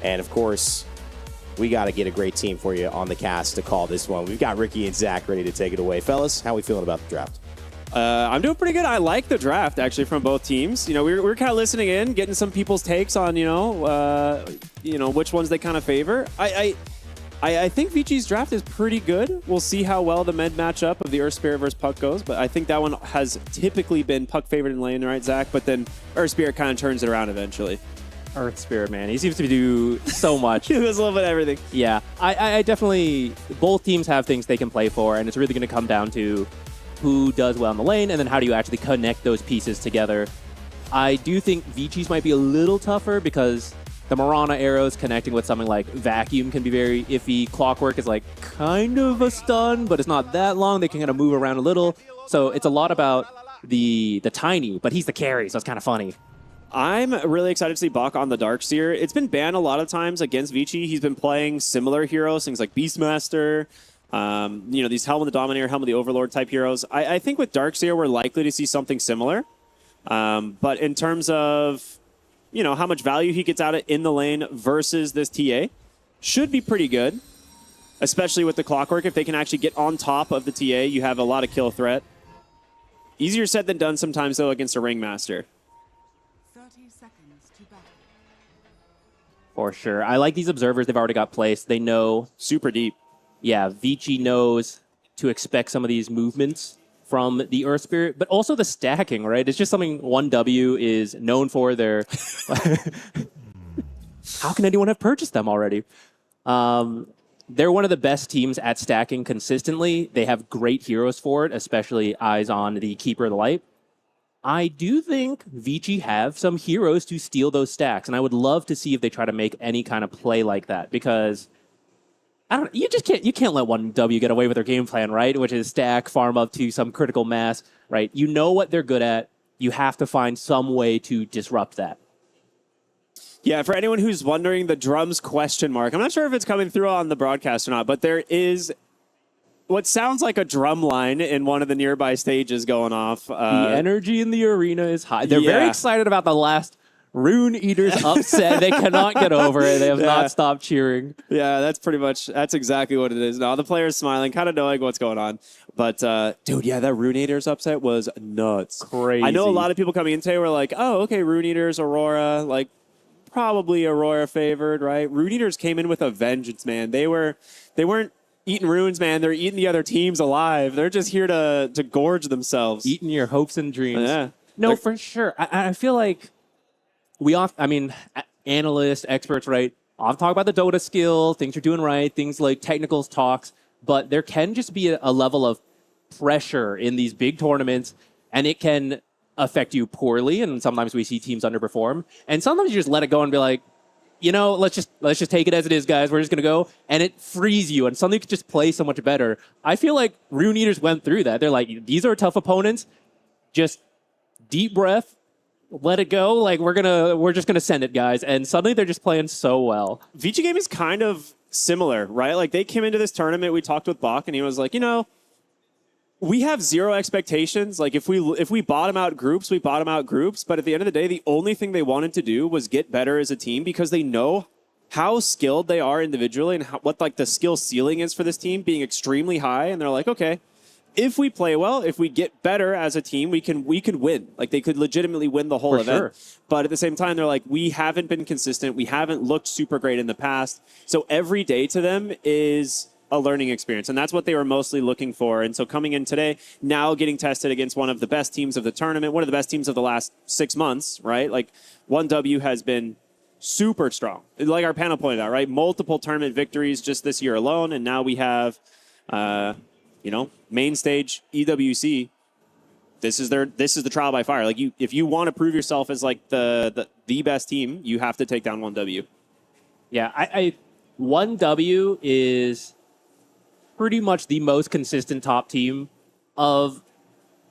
And of course, we got to get a great team for you on the cast to call this one. We've got Ricky and Zach ready to take it away. Fellas, how are we feeling about the draft? I'm doing pretty good. I like the draft, actually, from both teams. You know, we're kind of listening in, getting some people's takes on, which ones they kind of favor. I think Vici's draft is pretty good. We'll see how well the med matchup of the Earth Spirit versus Puck goes, but I think that one has typically been Puck favored in lane, right, Zach? But then Earth Spirit kind of turns it around eventually. Earth Spirit, man. He seems to do so much. He does a little bit of everything. Yeah. I definitely... Both teams have things they can play for, and it's really going to come down to who does well in the lane, and then how do you actually connect those pieces together. I do think Vici's might be a little tougher because the Mirana arrows connecting with something like Vacuum can be very iffy. Clockwork is like kind of a stun, but it's not that long. They can kind of move around a little. So it's a lot about the Tiny, but he's the carry, so it's kind of funny. I'm really excited to see Bach on the Darkseer. It's been banned a lot of times against Vici. He's been playing similar heroes, things like Beastmaster, these Helm of the Domineer, Helm of the Overlord type heroes. I think with Darkseer, we're likely to see something similar. But in terms of, how much value he gets out of in the lane versus this TA, should be pretty good, especially with the Clockwork. If they can actually get on top of the TA, you have a lot of kill threat. Easier said than done sometimes, though, against a Ringmaster. 30 seconds to battle. For sure. I like these observers they've already got placed. They know... Super deep. Yeah, Vici knows to expect some of these movements from the Earth Spirit, but also the stacking, right? It's just something 1W is known for. Their How can anyone have purchased them already? They're one of the best teams at stacking consistently. They have great heroes for it, especially eyes on the Keeper of the Light. I do think Vici have some heroes to steal those stacks, and I would love to see if they try to make any kind of play like that, because you can't let 1W get away with their game plan, right? Which is stack, farm up to some critical mass, right? You know what they're good at. You have to find some way to disrupt that. Yeah, for anyone who's wondering, the drums question mark. I'm not sure if it's coming through on the broadcast or not, but there is what sounds like a drum line in one of the nearby stages going off. The energy in the arena is high. They're very excited about the last Rune Eaters upset. They cannot get over it. They have not stopped cheering. Yeah, that's exactly what it is. Now the player's smiling, kind of knowing what's going on. But, dude, yeah, that Rune Eaters upset was nuts. Crazy. I know a lot of people coming in today were like, oh, okay, Rune Eaters, Aurora, like, probably Aurora favored, right? Rune Eaters came in with a vengeance, man. They weren't eating runes, man. They're eating the other teams alive. They're just here to gorge themselves. Eating your hopes and dreams. Yeah. No, for sure. I feel like analysts, experts, right, often talk about the Dota skill, things you're doing right, things like technicals talks, but there can just be a level of pressure in these big tournaments, and it can affect you poorly, and sometimes we see teams underperform, and sometimes you just let it go and be like, let's just take it as it is, guys. We're just going to go, and it frees you, and something could just play so much better. I feel like Rune Eaters went through that. They're like, these are tough opponents, just deep breath, let it go. Like, we're just gonna send it, guys. And suddenly they're just playing so well. Vici game is kind of similar, right? Like, they came into this tournament, we talked with Bach, and he was like, we have zero expectations. Like, if we bottom out groups, we bottom out groups. But at the end of the day, the only thing they wanted to do was get better as a team, because they know how skilled they are individually and what the skill ceiling is for this team being extremely high. And they're like, okay, if we play well, if we get better as a team, we can win. Like, they could legitimately win the whole event. Sure. But at the same time, they're like, we haven't been consistent. We haven't looked super great in the past. So every day to them is a learning experience, and that's what they were mostly looking for. And so coming in today, now getting tested against one of the best teams of the tournament, one of the best teams of the last 6 months, right? Like 1W has been super strong. Like our panel pointed out, right? Multiple tournament victories just this year alone, and now we have, main stage EWC. This is the trial by fire. Like if you want to prove yourself as like the best team, you have to take down 1W. Yeah, 1W is pretty much the most consistent top team of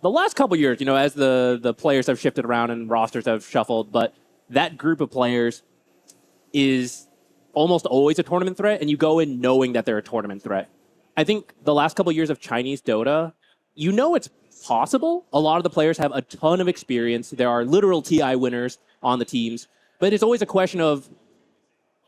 the last couple years, as the players have shifted around and rosters have shuffled. But that group of players is almost always a tournament threat, and you go in knowing that they're a tournament threat. I think the last couple years of Chinese Dota, it's possible. A lot of the players have a ton of experience. There are literal TI winners on the teams, but it's always a question of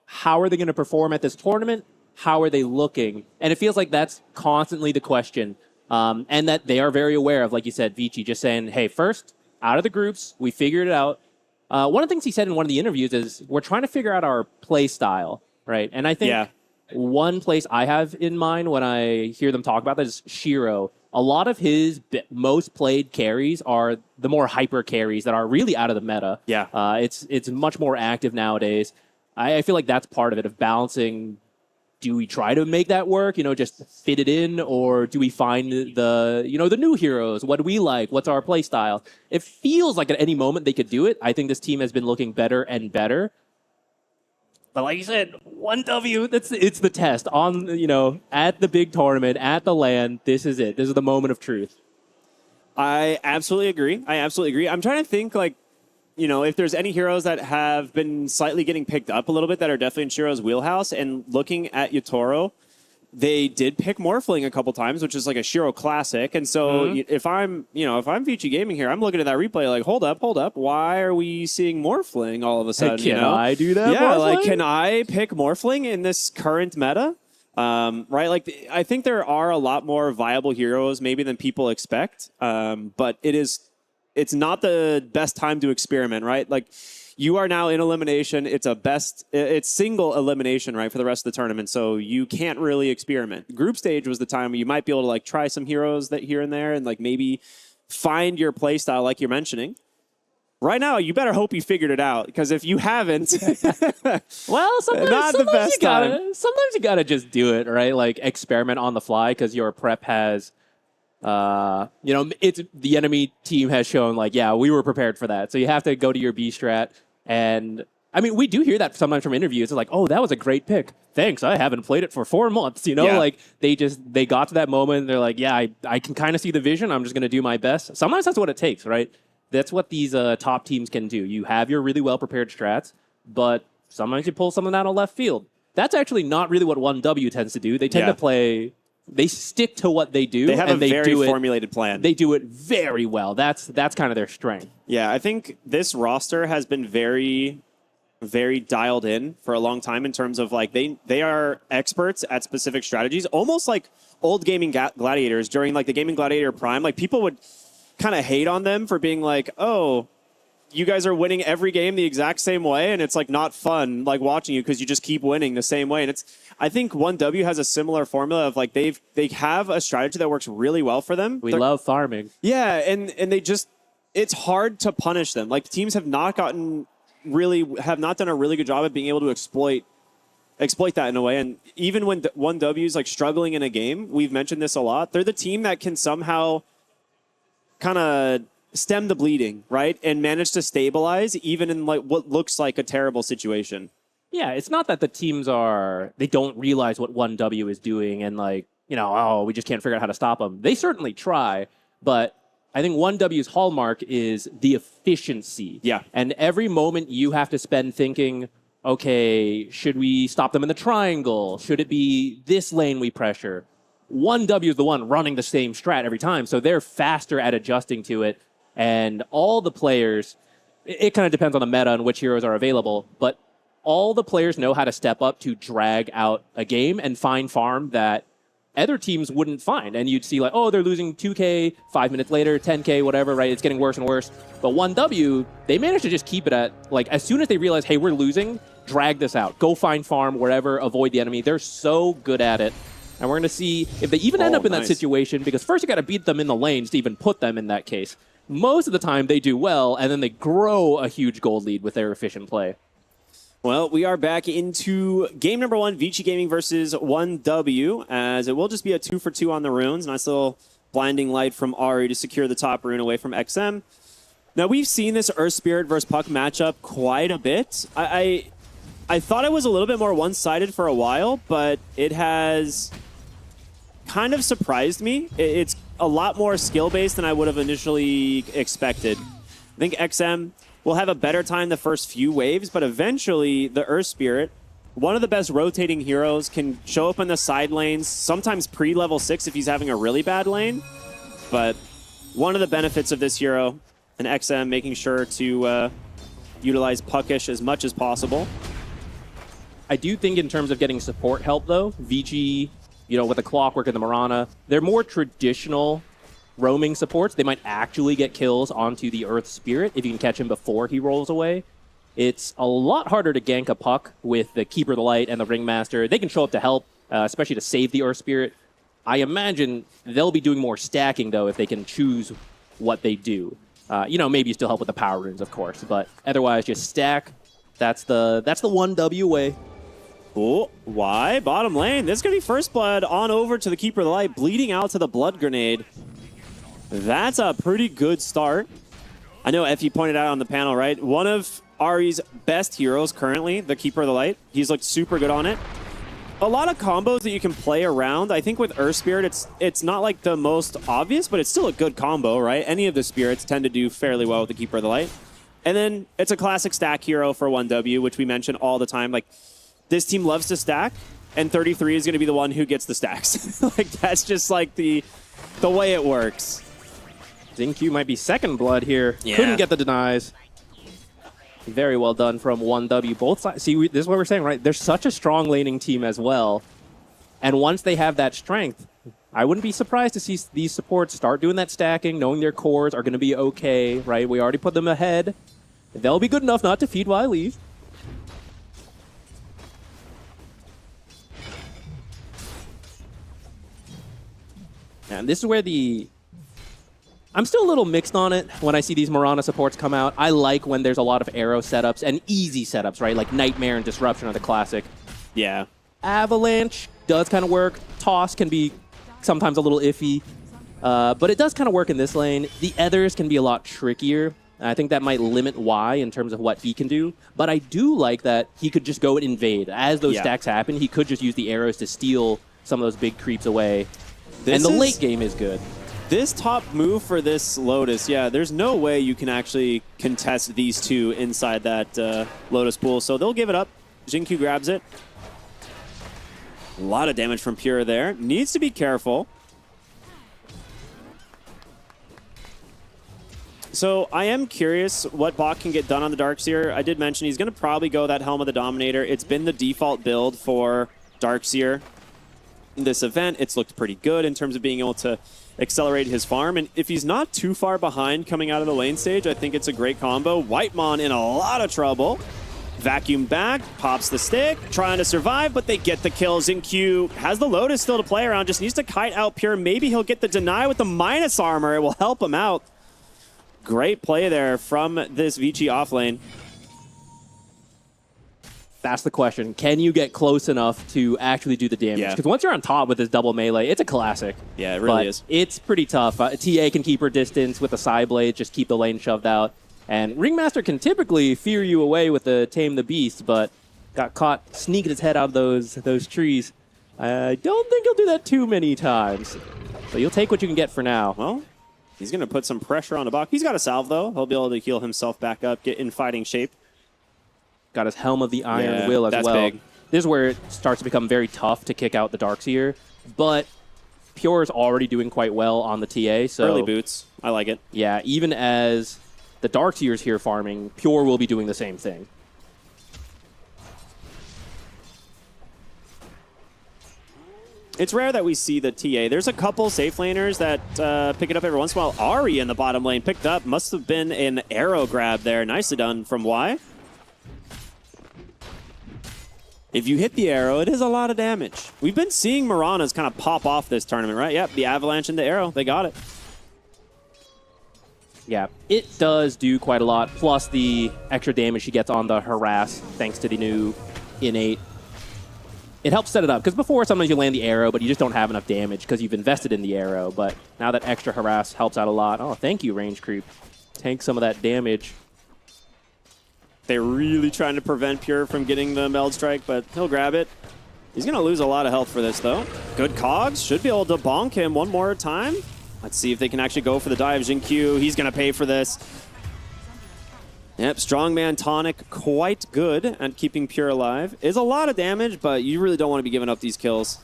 how are they going to perform at this tournament? How are they looking? And it feels like that's constantly the question. And that they are very aware of, like you said, Vici, just saying, hey, first, out of the groups, we figured it out. One of the things he said in one of the interviews is we're trying to figure out our play style, right? And I think one place I have in mind when I hear them talk about that is Shiro. A lot of his most played carries are the more hyper carries that are really out of the meta. Yeah. It's much more active nowadays. I feel like that's part of it, of balancing. Do we try to make that work, just fit it in, or do we find the new heroes? What do we like? What's our play style? It feels like at any moment they could do it. I think this team has been looking better and better. But like you said, 1W, it's the test on, at the big tournament, at the LAN. This is it. This is the moment of truth. I absolutely agree. I'm trying to think if there's any heroes that have been slightly getting picked up a little bit that are definitely in Shiro's wheelhouse. And looking at Yatoro, they did pick Morphling a couple times, which is like a Shiro classic. And so if I'm Vici Gaming here, I'm looking at that replay like, hold up. Why are we seeing Morphling all of a sudden? Can I do that? Yeah, Morphling? can I pick Morphling in this current meta? Right? Like, I think there are a lot more viable heroes maybe than people expect. But it's not the best time to experiment, right? Like, you are now in elimination. It's single elimination, right, for the rest of the tournament. So you can't really experiment. Group stage was the time where you might be able to like try some heroes that here and there and like maybe find your play style, like you're mentioning. Right now, you better hope you figured it out, because if you haven't, well, sometimes you gotta just do it, right? Like experiment on the fly, because your prep has. It's the enemy team has shown like, yeah, we were prepared for that. So you have to go to your B strat. And I mean, we do hear that sometimes from interviews. It's like, oh, that was a great pick. Thanks. I haven't played it for 4 months. Like they got to that moment. And they're like, yeah, I can kind of see the vision. I'm just going to do my best. Sometimes that's what it takes, right? That's what these top teams can do. You have your really well prepared strats, but sometimes you pull something out of left field. That's actually not really what 1W tends to do. They tend to play. They stick to what they do. They have a very formulated plan. They do it very well. That's kind of their strength. Yeah, I think this roster has been very, very dialed in for a long time in terms of like they are experts at specific strategies, almost like old gaming gladiators during like the gaming gladiator prime. Like people would kind of hate on them for being like, oh, you guys are winning every game the exact same way, and it's like not fun like watching you because you just keep winning the same way. And I think 1W has a similar formula of like they have a strategy that works really well for them. We love farming. Yeah, and they just, it's hard to punish them. Like teams have not done a really good job of being able to exploit that in a way. And even when 1W is like struggling in a game, we've mentioned this a lot, they're the team that can somehow kind of stem the bleeding, right? And manage to stabilize even in like what looks like a terrible situation. Yeah, it's not that the teams they don't realize what 1W is doing and like, we just can't figure out how to stop them. They certainly try, but I think 1W's hallmark is the efficiency. Yeah. And every moment you have to spend thinking, okay, should we stop them in the triangle? Should it be this lane we pressure? 1W is the one running the same strat every time, so they're faster at adjusting to it. And all the players, it kind of depends on the meta and which heroes are available, but all the players know how to step up to drag out a game and find farm that other teams wouldn't find. And you'd see like, oh, they're losing 2K, 5 minutes later, 10K, whatever, right? It's getting worse and worse. But 1W, they managed to just keep it at, like, as soon as they realize, hey, we're losing, drag this out. Go find farm wherever, avoid the enemy. They're so good at it. And we're going to see if they even end up in that situation, because first you got to beat them in the lanes to even put them in that case. Most of the time they do well, and then they grow a huge gold lead with their efficient play. Well, we are back into game number 1, Vici Gaming versus 1W, as it will just be a 2-for-2 on the runes. Nice little blinding light from Ari to secure the top rune away from XM. Now, we've seen this Earth Spirit versus Puck matchup quite a bit. I thought it was a little bit more one-sided for a while, but it has kind of surprised me. It's a lot more skill-based than I would have initially expected. I think XM will have a better time the first few waves, but eventually the Earth Spirit, one of the best rotating heroes, can show up in the side lanes, sometimes pre-level 6 if he's having a really bad lane. But one of the benefits of this hero, and XM making sure to utilize Puckish as much as possible. I do think in terms of getting support help, though, Vici, with the Clockwork and the Mirana, they're more traditional roaming supports. They might actually get kills onto the Earth Spirit if you can catch him before he rolls away. It's a lot harder to gank a Puck with the Keeper of the Light and the Ringmaster. They can show up to help, especially to save the Earth Spirit. I imagine they'll be doing more stacking, though, if they can choose what they do. Maybe you still help with the power runes, of course, but otherwise just stack. That's the 1W way. Oh, why? Bottom lane. This is going to be first blood on over to the Keeper of the Light, bleeding out to the Blood Grenade. That's a pretty good start. I know Effie pointed out on the panel, right? One of Ari's best heroes currently, the Keeper of the Light. He's looked super good on it. A lot of combos that you can play around. I think with Earth Spirit, it's not like the most obvious, but it's still a good combo, right? Any of the spirits tend to do fairly well with the Keeper of the Light. And then it's a classic stack hero for 1W, which we mention all the time. Like, this team loves to stack, and 33 is going to be the one who gets the stacks. Like, that's just like the way it works. Xingqiu might be second blood here. Yeah. Couldn't get the denies. Very well done from 1W. Both sides. See, this is what we're saying, right? They're such a strong laning team as well. And once they have that strength, I wouldn't be surprised to see these supports start doing that stacking, knowing their cores are going to be okay, right? We already put them ahead. They'll be good enough not to feed while I leave. And this is where I'm still a little mixed on it when I see these Mirana supports come out. I like when there's a lot of arrow setups and easy setups, right? Like Nightmare and Disruption are the classic. Yeah. Avalanche does kind of work. Toss can be sometimes a little iffy. But it does kind of work in this lane. The Ethers can be a lot trickier. I think that might limit Y in terms of what he can do. But I do like that he could just go and invade. As those stacks happen, he could just use the arrows to steal some of those big creeps away. And the late game is good. This top move for this Lotus, there's no way you can actually contest these two inside that Lotus pool. So they'll give it up. Xingqiu grabs it. A lot of damage from Pure there. Needs to be careful. So I am curious what Bach can get done on the Darkseer. I did mention he's going to probably go that Helm of the Dominator. It's been the default build for Darkseer. In this event, it's looked pretty good in terms of being able to accelerate his farm. And if he's not too far behind coming out of the lane stage, I think it's a great combo. Whitemon in a lot of trouble. Vacuum back, pops the stick, trying to survive, but they get the kill. Xingqiu has the Lotus still to play around, just needs to kite out Pure. Maybe he'll get the deny with the minus armor. It will help him out. Great play there from this Vici offlane. That's the question. Can you get close enough to actually do the damage? Because once you're on top with this double melee, it's a classic. Yeah, it really is. It's pretty tough. TA can keep her distance with the side blade, just keep the lane shoved out. And Ringmaster can typically fear you away with the Tame the Beast, but got caught sneaking his head out of those trees. I don't think he'll do that too many times. So you'll take what you can get for now. Well, he's going to put some pressure on the Bach. He's got a salve, though. He'll be able to heal himself back up, get in fighting shape. Got his Helm of the Iron Will as well. Big. This is where it starts to become very tough to kick out the Darkseer, but Pure is already doing quite well on the TA. So early boots. I like it. Yeah, even as the Darkseer is here farming, Pure will be doing the same thing. It's rare that we see the TA. There's a couple safe laners that pick it up every once in a while. Ari in the bottom lane picked up. Must have been an arrow grab there. Nicely done from Y. If you hit the arrow, it is a lot of damage. We've been seeing Maranas kind of pop off this tournament, right? Yep, the avalanche and the arrow, they got it. Yeah, it does do quite a lot, plus the extra damage she gets on the harass thanks to the new innate. It helps set it up, because before sometimes you land the arrow, but you just don't have enough damage because you've invested in the arrow. But now that extra harass helps out a lot. Oh, thank you, range creep. Tank some of that damage. They're really trying to prevent Pure from getting the Meld Strike, but he'll grab it. He's going to lose a lot of health for this, though. Good cogs. Should be able to bonk him one more time. Let's see if they can actually go for the dive. Jinkyu, he's going to pay for this. Yep, Strongman Tonic, quite good at keeping Pure alive. Is a lot of damage, but you really don't want to be giving up these kills.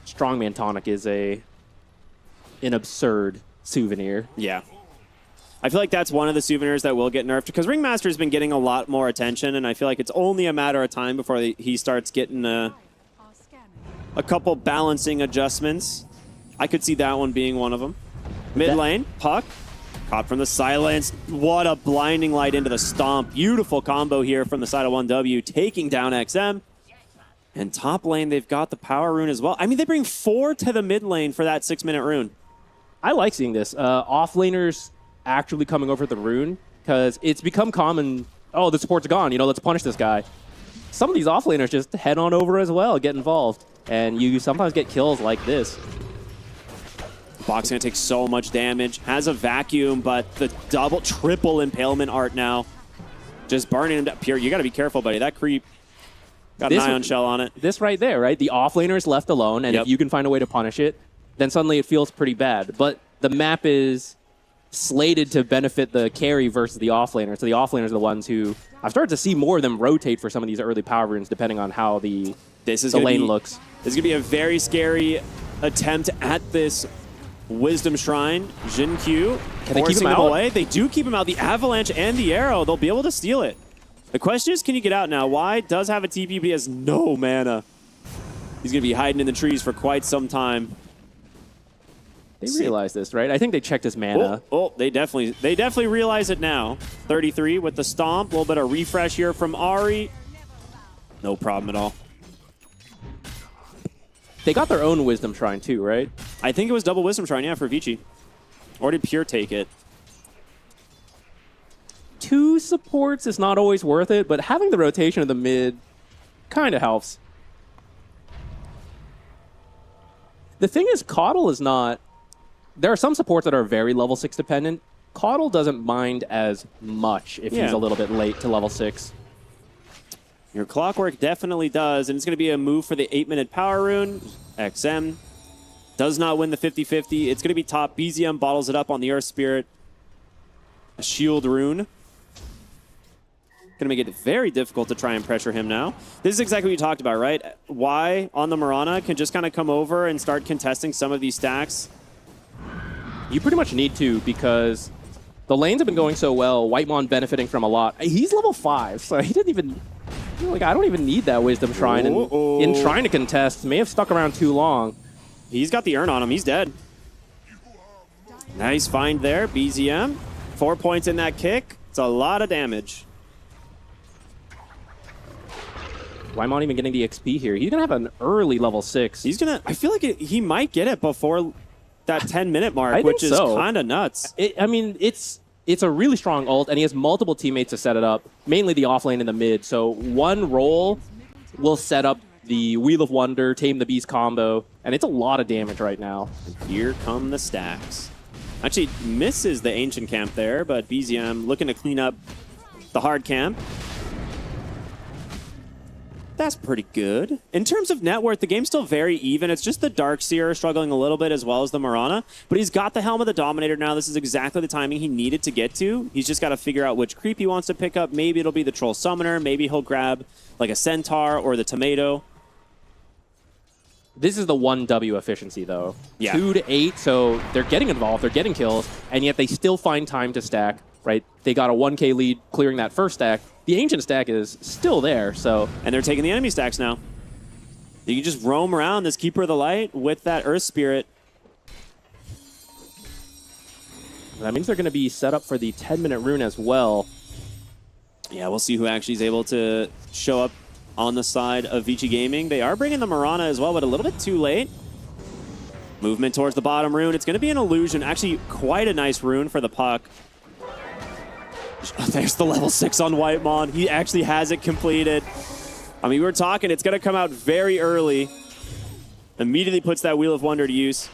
Strongman Tonic is an absurd souvenir. Yeah. I feel like that's one of the souvenirs that will get nerfed, because Ringmaster's been getting a lot more attention, and I feel like it's only a matter of time before he starts getting a couple balancing adjustments. I could see that one being one of them. Mid lane, Puck. Caught from the silence. What a blinding light into the stomp. Beautiful combo here from the side of 1W, taking down XM. And top lane, they've got the power rune as well. I mean, they bring 4 to the mid lane for that 6-minute rune. I like seeing this. Off-laners actually coming over the rune, because it's become common, oh, the support's gone, let's punish this guy. Some of these off-laners just head on over as well, get involved, and you sometimes get kills like this. Bok's going to take so much damage. Has a vacuum, but the double, triple impalement art now. Just burning him down. Pure, you got to be careful, buddy. That creep got an ion shell on it. This right there, right? The off-laner is left alone, and if you can find a way to punish it, then suddenly it feels pretty bad. But the map is slated to benefit the carry versus the off-laner. So the off-laners are the ones who I've started to see more of them rotate for some of these early power runes, depending on how the lane looks. This is going to be a very scary attempt at this Wisdom Shrine. Jinkyu can they keep him out? Away. They do keep him out. The avalanche and the arrow, they'll be able to steal it. The question is, can you get out now? Y does have a TP, but he has no mana. He's going to be hiding in the trees for quite some time. They realize this, right? I think they checked his mana. They definitely realize it now. 33 with the stomp. A little bit of refresh here from Ahri. No problem at all. They got their own Wisdom Shrine too, right? I think it was double Wisdom Shrine, yeah, for Vici. Or did Pure take it? 2 supports is not always worth it, but having the rotation of the mid kind of helps. The thing is, Caudle is not... There are some supports that are very level 6 dependent. Caudle doesn't mind as much if he's a little bit late to level 6. Your Clockwork definitely does, and it's going to be a move for the 8-minute power rune. XM does not win the 50-50. It's going to be top. BZM bottles it up on the Earth Spirit. A shield rune. Going to make it very difficult to try and pressure him now. This is exactly what you talked about, right? Y on the Marana can just kind of come over and start contesting some of these stacks. You pretty much need to, because the lanes have been going so well. Whitemon benefiting from a lot. He's level 5, so he didn't even... Like, I don't even need that Wisdom Shrine. And in trying to contest, may have stuck around too long. He's got the urn on him. He's dead. Nice find there. BZM. 4 points in that kick. It's a lot of damage. Whitemon even getting the XP here. He's going to have an early level 6. He's going to... I feel like he might get it before that 10-minute mark, which is kind of nuts. I mean, it's a really strong ult, and he has multiple teammates to set it up, mainly the off lane and the mid. So one roll will set up the Wheel of Wonder, Tame the Beast combo, and it's a lot of damage right now. And here come the stacks. Actually, misses the Ancient Camp there, but BZM looking to clean up the hard camp. That's pretty good. In terms of net worth, the game's still very even. It's just the Darkseer struggling a little bit as well as the Marana. But he's got the Helm of the Dominator now. This is exactly the timing he needed to get to. He's just got to figure out which creep he wants to pick up. Maybe it'll be the Troll Summoner. Maybe he'll grab like a Centaur or the Tomato. This is the 1W efficiency, though. Yeah. 2 to 8, so they're getting involved, they're getting kills, and yet they still find time to stack, right? They got a 1K lead clearing that first stack. The Ancient stack is still there, so... And they're taking the enemy stacks now. You can just roam around this Keeper of the Light with that Earth Spirit. That means they're going to be set up for the 10-minute rune as well. Yeah, we'll see who actually is able to show up on the side of Vici Gaming. They are bringing the Mirana as well, but a little bit too late. Movement towards the bottom rune. It's going to be an illusion. Actually, quite a nice rune for the puck. There's the level 6 on Whitemon. He actually has it completed. I mean, we were talking, it's going to come out very early. Immediately puts that Wheel of Wonder to use.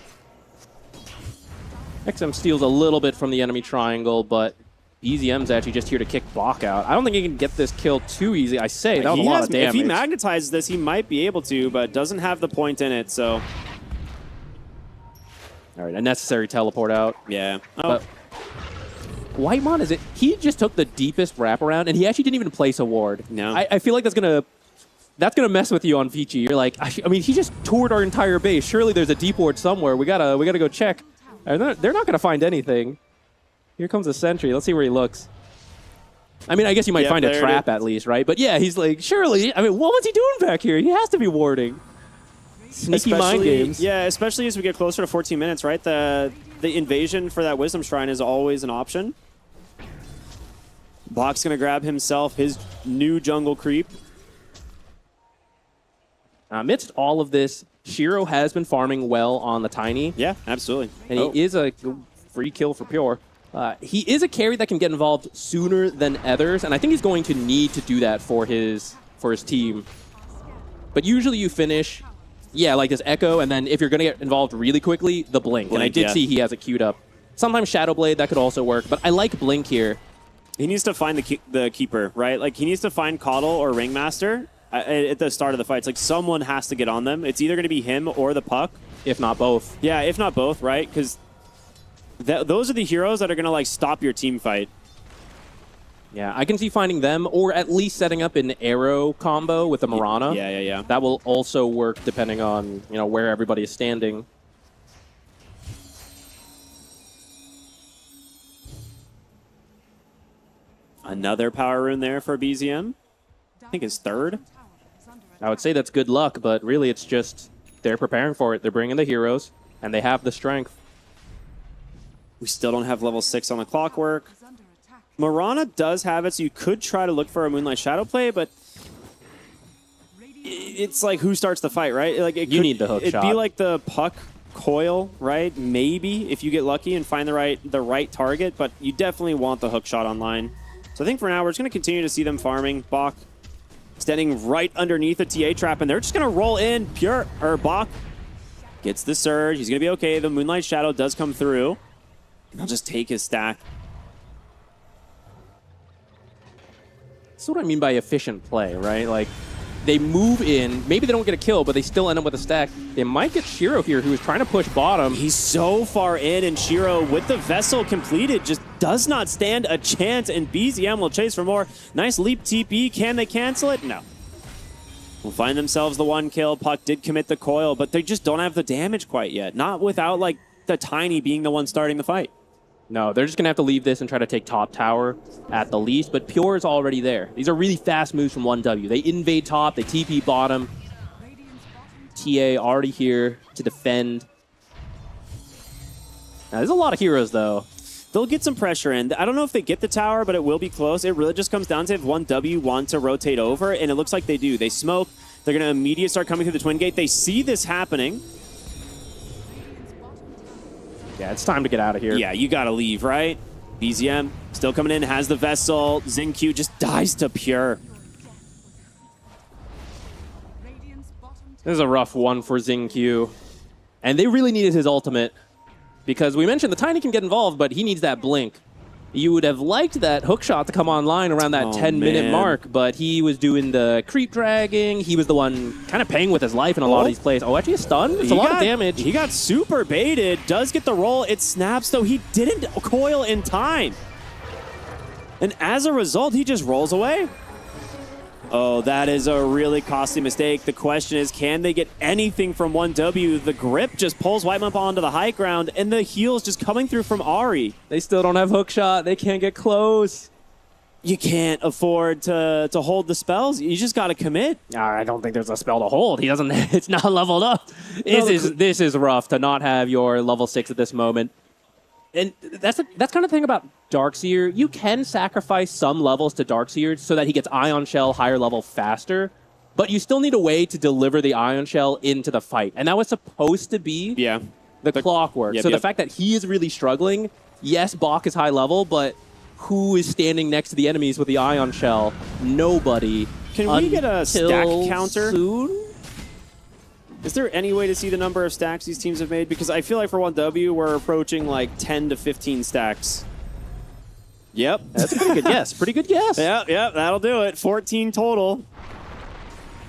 XM steals a little bit from the enemy triangle, but BZM's actually just here to kick Bach out. I don't think he can get this kill too easy. I say, that was a lot of damage. If he magnetizes this, he might be able to, but doesn't have the point in it, so... All right, a necessary teleport out. Yeah. But Whitemon, is it? He just took the deepest wraparound, and he actually didn't even place a ward. No. I feel like that's gonna mess with you on Vici. You're like, I mean, he just toured our entire base. Surely there's a deep ward somewhere. We gotta go check. And they're not gonna find anything. Here comes a sentry. Let's see where he looks. I mean, I guess you might find a trap at least, right? But yeah, he's like, surely. I mean, what was he doing back here? He has to be warding. Sneaky mind games. Yeah, especially as we get closer to 14 minutes, right? The invasion for that Wisdom Shrine is always an option. Bach's going to grab himself his new jungle creep. Amidst all of this, Shiro has been farming well on the Tiny. Yeah, absolutely. And he is a free kill for Pure. He is a carry that can get involved sooner than others, and I think he's going to need to do that for his team. But usually you finish... Yeah, like this Echo, and then if you're going to get involved really quickly, the Blink. And I did see he has it queued up. Sometimes Shadow Blade, that could also work, but I like Blink here. He needs to find the Keeper, right? Like, he needs to find Coddle or Ringmaster at the start of the fights. Like, someone has to get on them. It's either going to be him or the Puck. If not both. Yeah, if not both, right? Because those are the heroes that are going to, like, stop your team fight. Yeah, I can see finding them, or at least setting up an arrow combo with the Mirana. Yeah. That will also work depending on, you know, where everybody is standing. Another power rune there for BZM. I think his third. I would say that's good luck, but really it's just they're preparing for it. They're bringing the heroes, and they have the strength. We still don't have level 6 on the clockwork. Mirana does have it, so you could try to look for a Moonlight Shadow play, but it's like who starts the fight, right? Like you need the hook shot. It'd be like the Puck coil, right? Maybe if you get lucky and find the right target, but you definitely want the hook shot online. So I think for now we're just going to continue to see them farming. Bach standing right underneath the TA trap, and they're just going to roll in. Bach gets the surge. He's going to be okay. The Moonlight Shadow does come through. And he'll just take his stack. That's what I mean by efficient play, right? Like, they move in, maybe they don't get a kill, but they still end up with a stack. They might get Shiro here, who is trying to push bottom. He's so far in, and Shiro, with the Vessel completed, just does not stand a chance, and BZM will chase for more. Nice leap TP. Can they cancel it? No. Will find themselves the one kill. Puck did commit the coil, but they just don't have the damage quite yet. Not without, like, the Tiny being the one starting the fight. No, they're just going to have to leave this and try to take top tower at the least, but Pure is already there. These are really fast moves from 1W. They invade top, they TP bottom. TA already here to defend. Now, there's a lot of heroes, though. They'll get some pressure in. I don't know if they get the tower, but it will be close. It really just comes down to if 1W want to rotate over, and it looks like they do. They smoke. They're going to immediately start coming through the Twin Gate. They see this happening. Yeah, it's time to get out of here. Yeah, you got to leave, right? BZM still coming in, has the Vessel. Xingqiu just dies to Pure. This is a rough one for Xingqiu. And they really needed his ultimate. Because we mentioned the Tiny can get involved, but he needs that blink. You would have liked that hookshot to come online around that 10-minute mark, but he was doing the creep dragging. He was the one kind of paying with his life in a lot of these plays. Oh, actually a stun? It's a lot of damage. He got super baited. Does get the roll. It snaps, though. He didn't coil in time. And as a result, he just rolls away. Oh, that is a really costly mistake. The question is, can they get anything from 1W? The grip just pulls Whitemon onto the high ground, and the heal's just coming through from Ahri. They still don't have hookshot. They can't get close. You can't afford to hold the spells. You just got to commit. I don't think there's a spell to hold. He doesn't. It's not leveled up. This is rough to not have your level 6 at this moment. And that's kind of the thing about Darkseer. You can sacrifice some levels to Darkseer so that he gets Ion Shell higher level faster. but you still need a way to deliver the Ion Shell into the fight. And that was supposed to be the clockwork. So the fact that he is really struggling, yes, Bach is high level, but who is standing next to the enemies with the Ion Shell? Nobody. Can we get a stack counter? Soon? Is there any way to see the number of stacks these teams have made? Because I feel like for 1W, we're approaching like 10 to 15 stacks. Yep. That's a pretty good guess. Pretty good guess. Yeah, that'll do it. 14 total.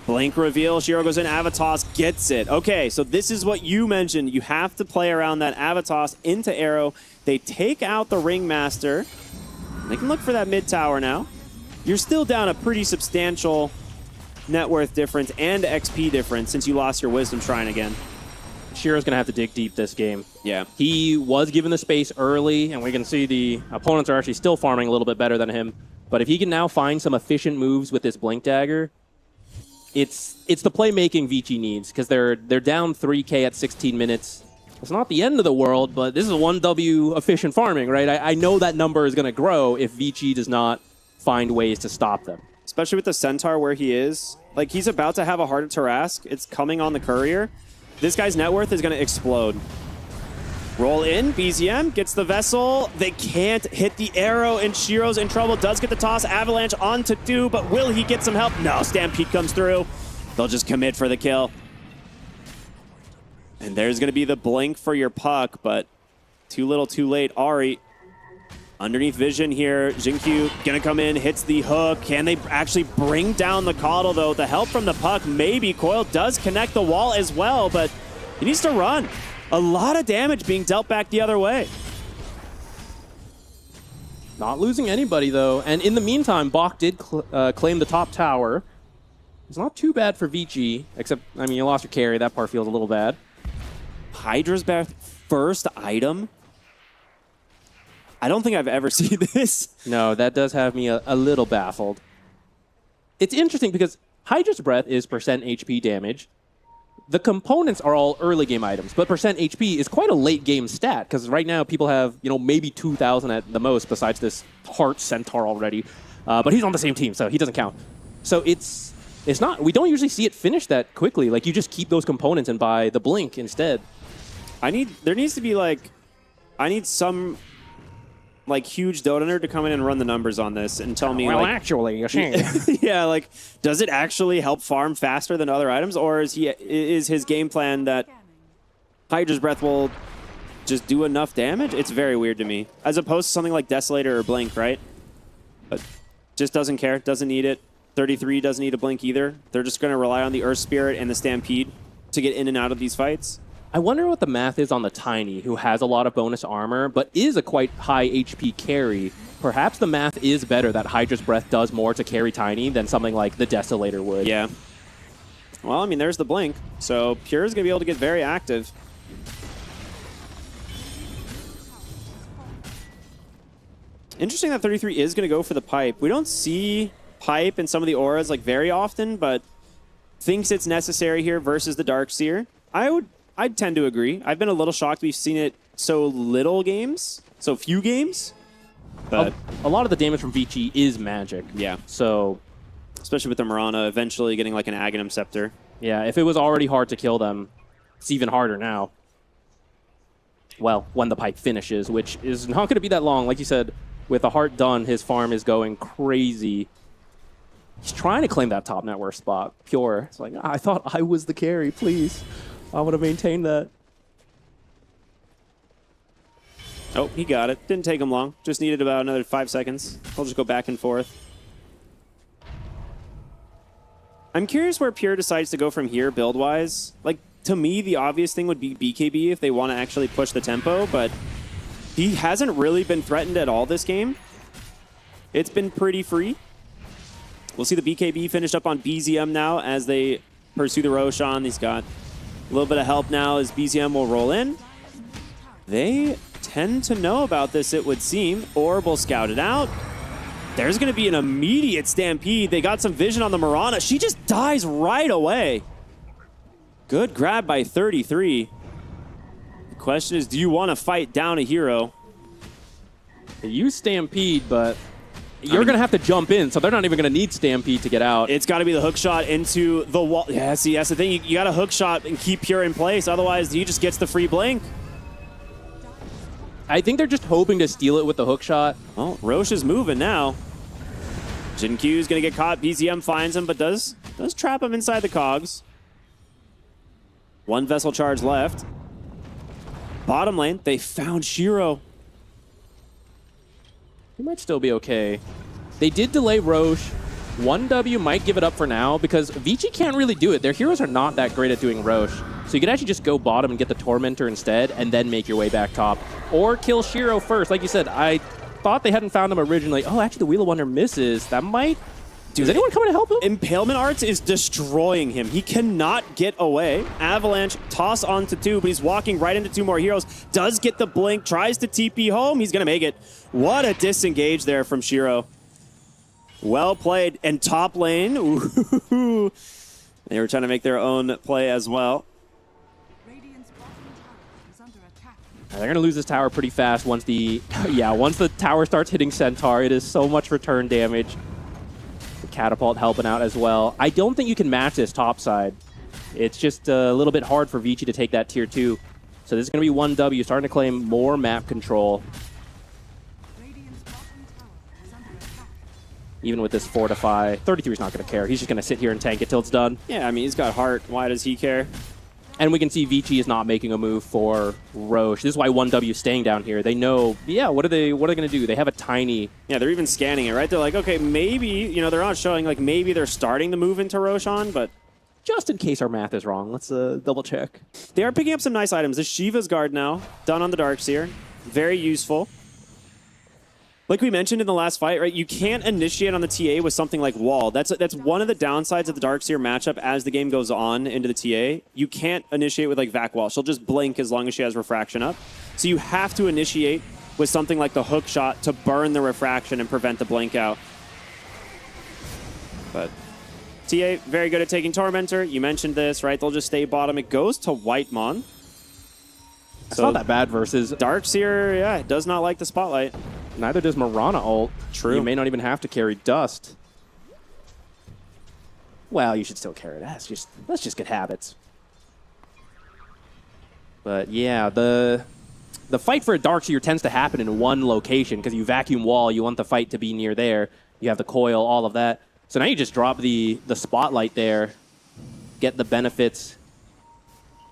Blink reveal. Shiro goes in. Avatos gets it. Okay, so this is what you mentioned. You have to play around that Avatos into Arrow. They take out the Ringmaster. They can look for that mid tower now. You're still down a pretty substantial net worth difference and XP difference since you lost your Wisdom Shrine again. Shiro's going to have to dig deep this game. Yeah. He was given the space early, and we can see the opponents are actually still farming a little bit better than him. But if he can now find some efficient moves with this Blink Dagger, it's the playmaking Vici needs, because they're down 3K at 16 minutes. It's not the end of the world, but this is a 1W efficient farming, right? I know that number is going to grow if Vici does not find ways to stop them. Especially with the Centaur where he is. Like, he's about to have a heart of Tarrasque. It's coming on the Courier. This guy's net worth is going to explode. Roll in. BZM gets the Vessel. They can't hit the arrow, and Shiro's in trouble. Does get the toss. Avalanche on to do, but will he get some help? No, Stampede comes through. They'll just commit for the kill. And there's going to be the blink for your puck, but too little, too late. Ari underneath vision here. Jinkyu going to come in, hits the hook. Can they actually bring down the Coddle, though? The help from the puck, maybe. Coil does connect the wall as well, but he needs to run. A lot of damage being dealt back the other way. Not losing anybody, though. And in the meantime, Bach did claim the top tower. It's not too bad for Vici, except, I mean, you lost your carry. That part feels a little bad. Hydra's Breath first item? I don't think I've ever seen this. No, that does have me a little baffled. It's interesting because Hydra's Breath is percent HP damage. The components are all early game items, but percent HP is quite a late game stat because right now people have, maybe 2,000 at the most besides this Heart Centaur already. But he's on the same team, so he doesn't count. So it's not, we don't usually see it finish that quickly. Like, you just keep those components and buy the Blink instead. There needs to be I need some huge Dota nerd to come in and run the numbers on this and tell me actually, yeah, does it actually help farm faster than other items, or is his game plan that Hydra's Breath will just do enough damage? It's very weird to me, as opposed to something like Desolator or Blink, right? But just doesn't care, doesn't need it. 33 doesn't need a Blink either. They're just going to rely on the Earth Spirit and the Stampede to get in and out of these fights. I wonder what the math is on the Tiny, who has a lot of bonus armor, but is a quite high HP carry. Perhaps the math is better that Hydra's Breath does more to carry Tiny than something like the Desolator would. Yeah. Well, I mean, there's the Blink, so Pure is going to be able to get very active. Interesting that 33 is going to go for the Pipe. We don't see Pipe in some of the auras very often, but thinks it's necessary here versus the Darkseer. I'd tend to agree. I've been a little shocked we've seen it so few games. But a lot of the damage from Vici is magic. Yeah. So, especially with the Mirana eventually getting an Aghanim Scepter. Yeah, if it was already hard to kill them, it's even harder now. Well, when the Pipe finishes, which is not going to be that long. Like you said, with the Heart done, his farm is going crazy. He's trying to claim that top net worth spot. Pure. It's I thought I was the carry, please. I want to maintain that. Oh, he got it. Didn't take him long. Just needed about another 5 seconds. I'll just go back and forth. I'm curious where Pure decides to go from here build-wise. To me, the obvious thing would be BKB if they want to actually push the tempo, but he hasn't really been threatened at all this game. It's been pretty free. We'll see the BKB finished up on BZM now as they pursue the Roshan. He's got a little bit of help now as BZM will roll in. They tend to know about this, it would seem. Orb will scout it out. There's going to be an immediate stampede. They got some vision on the Mirana. She just dies right away. Good grab by 33. The question is, do you want to fight down a hero? They use Stampede, but you're going to have to jump in, so they're not even going to need Stampede to get out. It's got to be the hook shot into the wall. Yeah, see, that's the thing. You got to hook shot and keep Pure in place. Otherwise, he just gets the free blink. I think they're just hoping to steal it with the hook shot. Well, Roche is moving now. Jin Q's going to get caught. BZM finds him, but does trap him inside the cogs. One vessel charge left. Bottom lane, they found Shiro. He might still be okay. They did delay Roche. 1W might give it up for now because Vici can't really do it. Their heroes are not that great at doing Roche. So you could actually just go bottom and get the Tormentor instead and then make your way back top. Or kill Shiro first. Like you said, I thought they hadn't found him originally. Oh, actually the Wheel of Wonder misses. That might... Dude, is anyone coming to help him? Impalement Arts is destroying him. He cannot get away. Avalanche, toss onto 2, but he's walking right into 2 more heroes. Does get the blink, tries to TP home. He's going to make it. What a disengage there from Shiro. Well played. And top lane, ooh, they were trying to make their own play as well. They're going to lose this tower pretty fast once the... once the tower starts hitting Centaur. It is so much return damage. Catapult helping out as well. I don't think you can match this top side. It's just a little bit hard for Vici to take that tier 2. So this is going to be 1W, starting to claim more map control. Even with this Fortify, 33 is not going to care. He's just going to sit here and tank it till it's done. Yeah, I mean, he's got heart. Why does he care? And we can see Vici is not making a move for Roche. This is why 1W is staying down here. They know, what are they going to do? They have a tiny... Yeah, they're even scanning it, right? They're like, okay, maybe, they're not showing, like, maybe they're starting to move into Roshan, but... Just in case our math is wrong, let's double check. They are picking up some nice items. The Shiva's Guard now, done on the Darkseer. Very useful. Like we mentioned in the last fight, right? You can't initiate on the TA with something like Wall. That's one of the downsides of the Darkseer matchup as the game goes on into the TA. You can't initiate with like Vac Wall. She'll just blink as long as she has Refraction up. So you have to initiate with something like the hook shot to burn the Refraction and prevent the blink out. But TA, very good at taking Tormentor. You mentioned this, right? They'll just stay bottom. It goes to Whitemon. It's not that bad versus... Darkseer, yeah, does not like the spotlight. Neither does Mirana ult. True. You may not even have to carry Dust. Well, you should still carry it. Let's just get habits. But yeah, the fight for a Darkseer tends to happen in one location because you vacuum Wall, you want the fight to be near there. You have the coil, all of that. So now you just drop the spotlight there, get the benefits.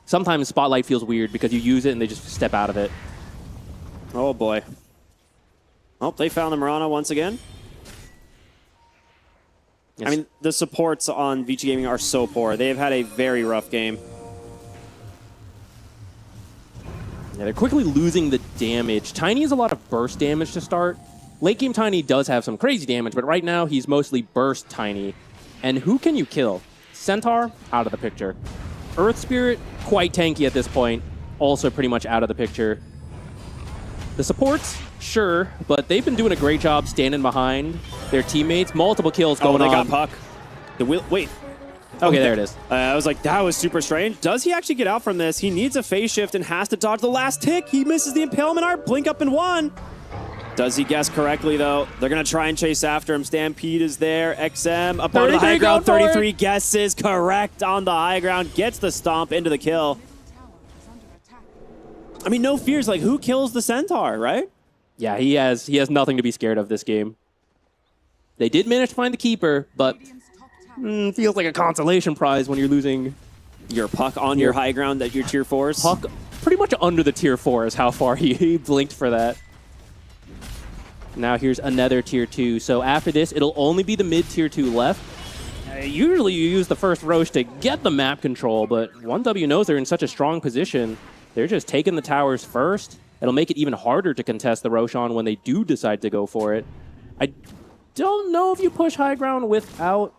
Sometimes spotlight feels weird because you use it and they just step out of it. Oh boy. Oh, they found the Mirana once again. Yes. I mean, the supports on Vici Gaming are so poor. They've had a very rough game. Yeah, they're quickly losing the damage. Tiny has a lot of burst damage to start. Late game Tiny does have some crazy damage, but right now he's mostly burst Tiny. And who can you kill? Centaur, out of the picture. Earth Spirit, quite tanky at this point. Also pretty much out of the picture. The supports, sure, but they've been doing a great job standing behind their teammates. Multiple kills going on. They got Puck. Wait. Okay, there it is. I was like, that was super strange. Does he actually get out from this? He needs a phase shift and has to dodge the last tick. He misses the Impalement Art. Blink up and 1. Does he guess correctly, though? They're going to try and chase after him. Stampede is there. XM up on the high ground. 33 guesses correct on the high ground. Gets the stomp into the kill. I mean, no fears. Like, who kills the Centaur, right? Yeah, he has nothing to be scared of this game. They did manage to find the Keeper, but feels like a consolation prize when you're losing your Puck on your high ground at your tier 4s. Puck pretty much under the tier 4 is how far he blinked for that. Now here's another tier 2. So after this, it'll only be the mid tier 2 left. Usually you use the first Roche to get the map control, but 1W knows they're in such a strong position. They're just taking the towers first. It'll make it even harder to contest the Roshan when they do decide to go for it. I don't know if you push high ground without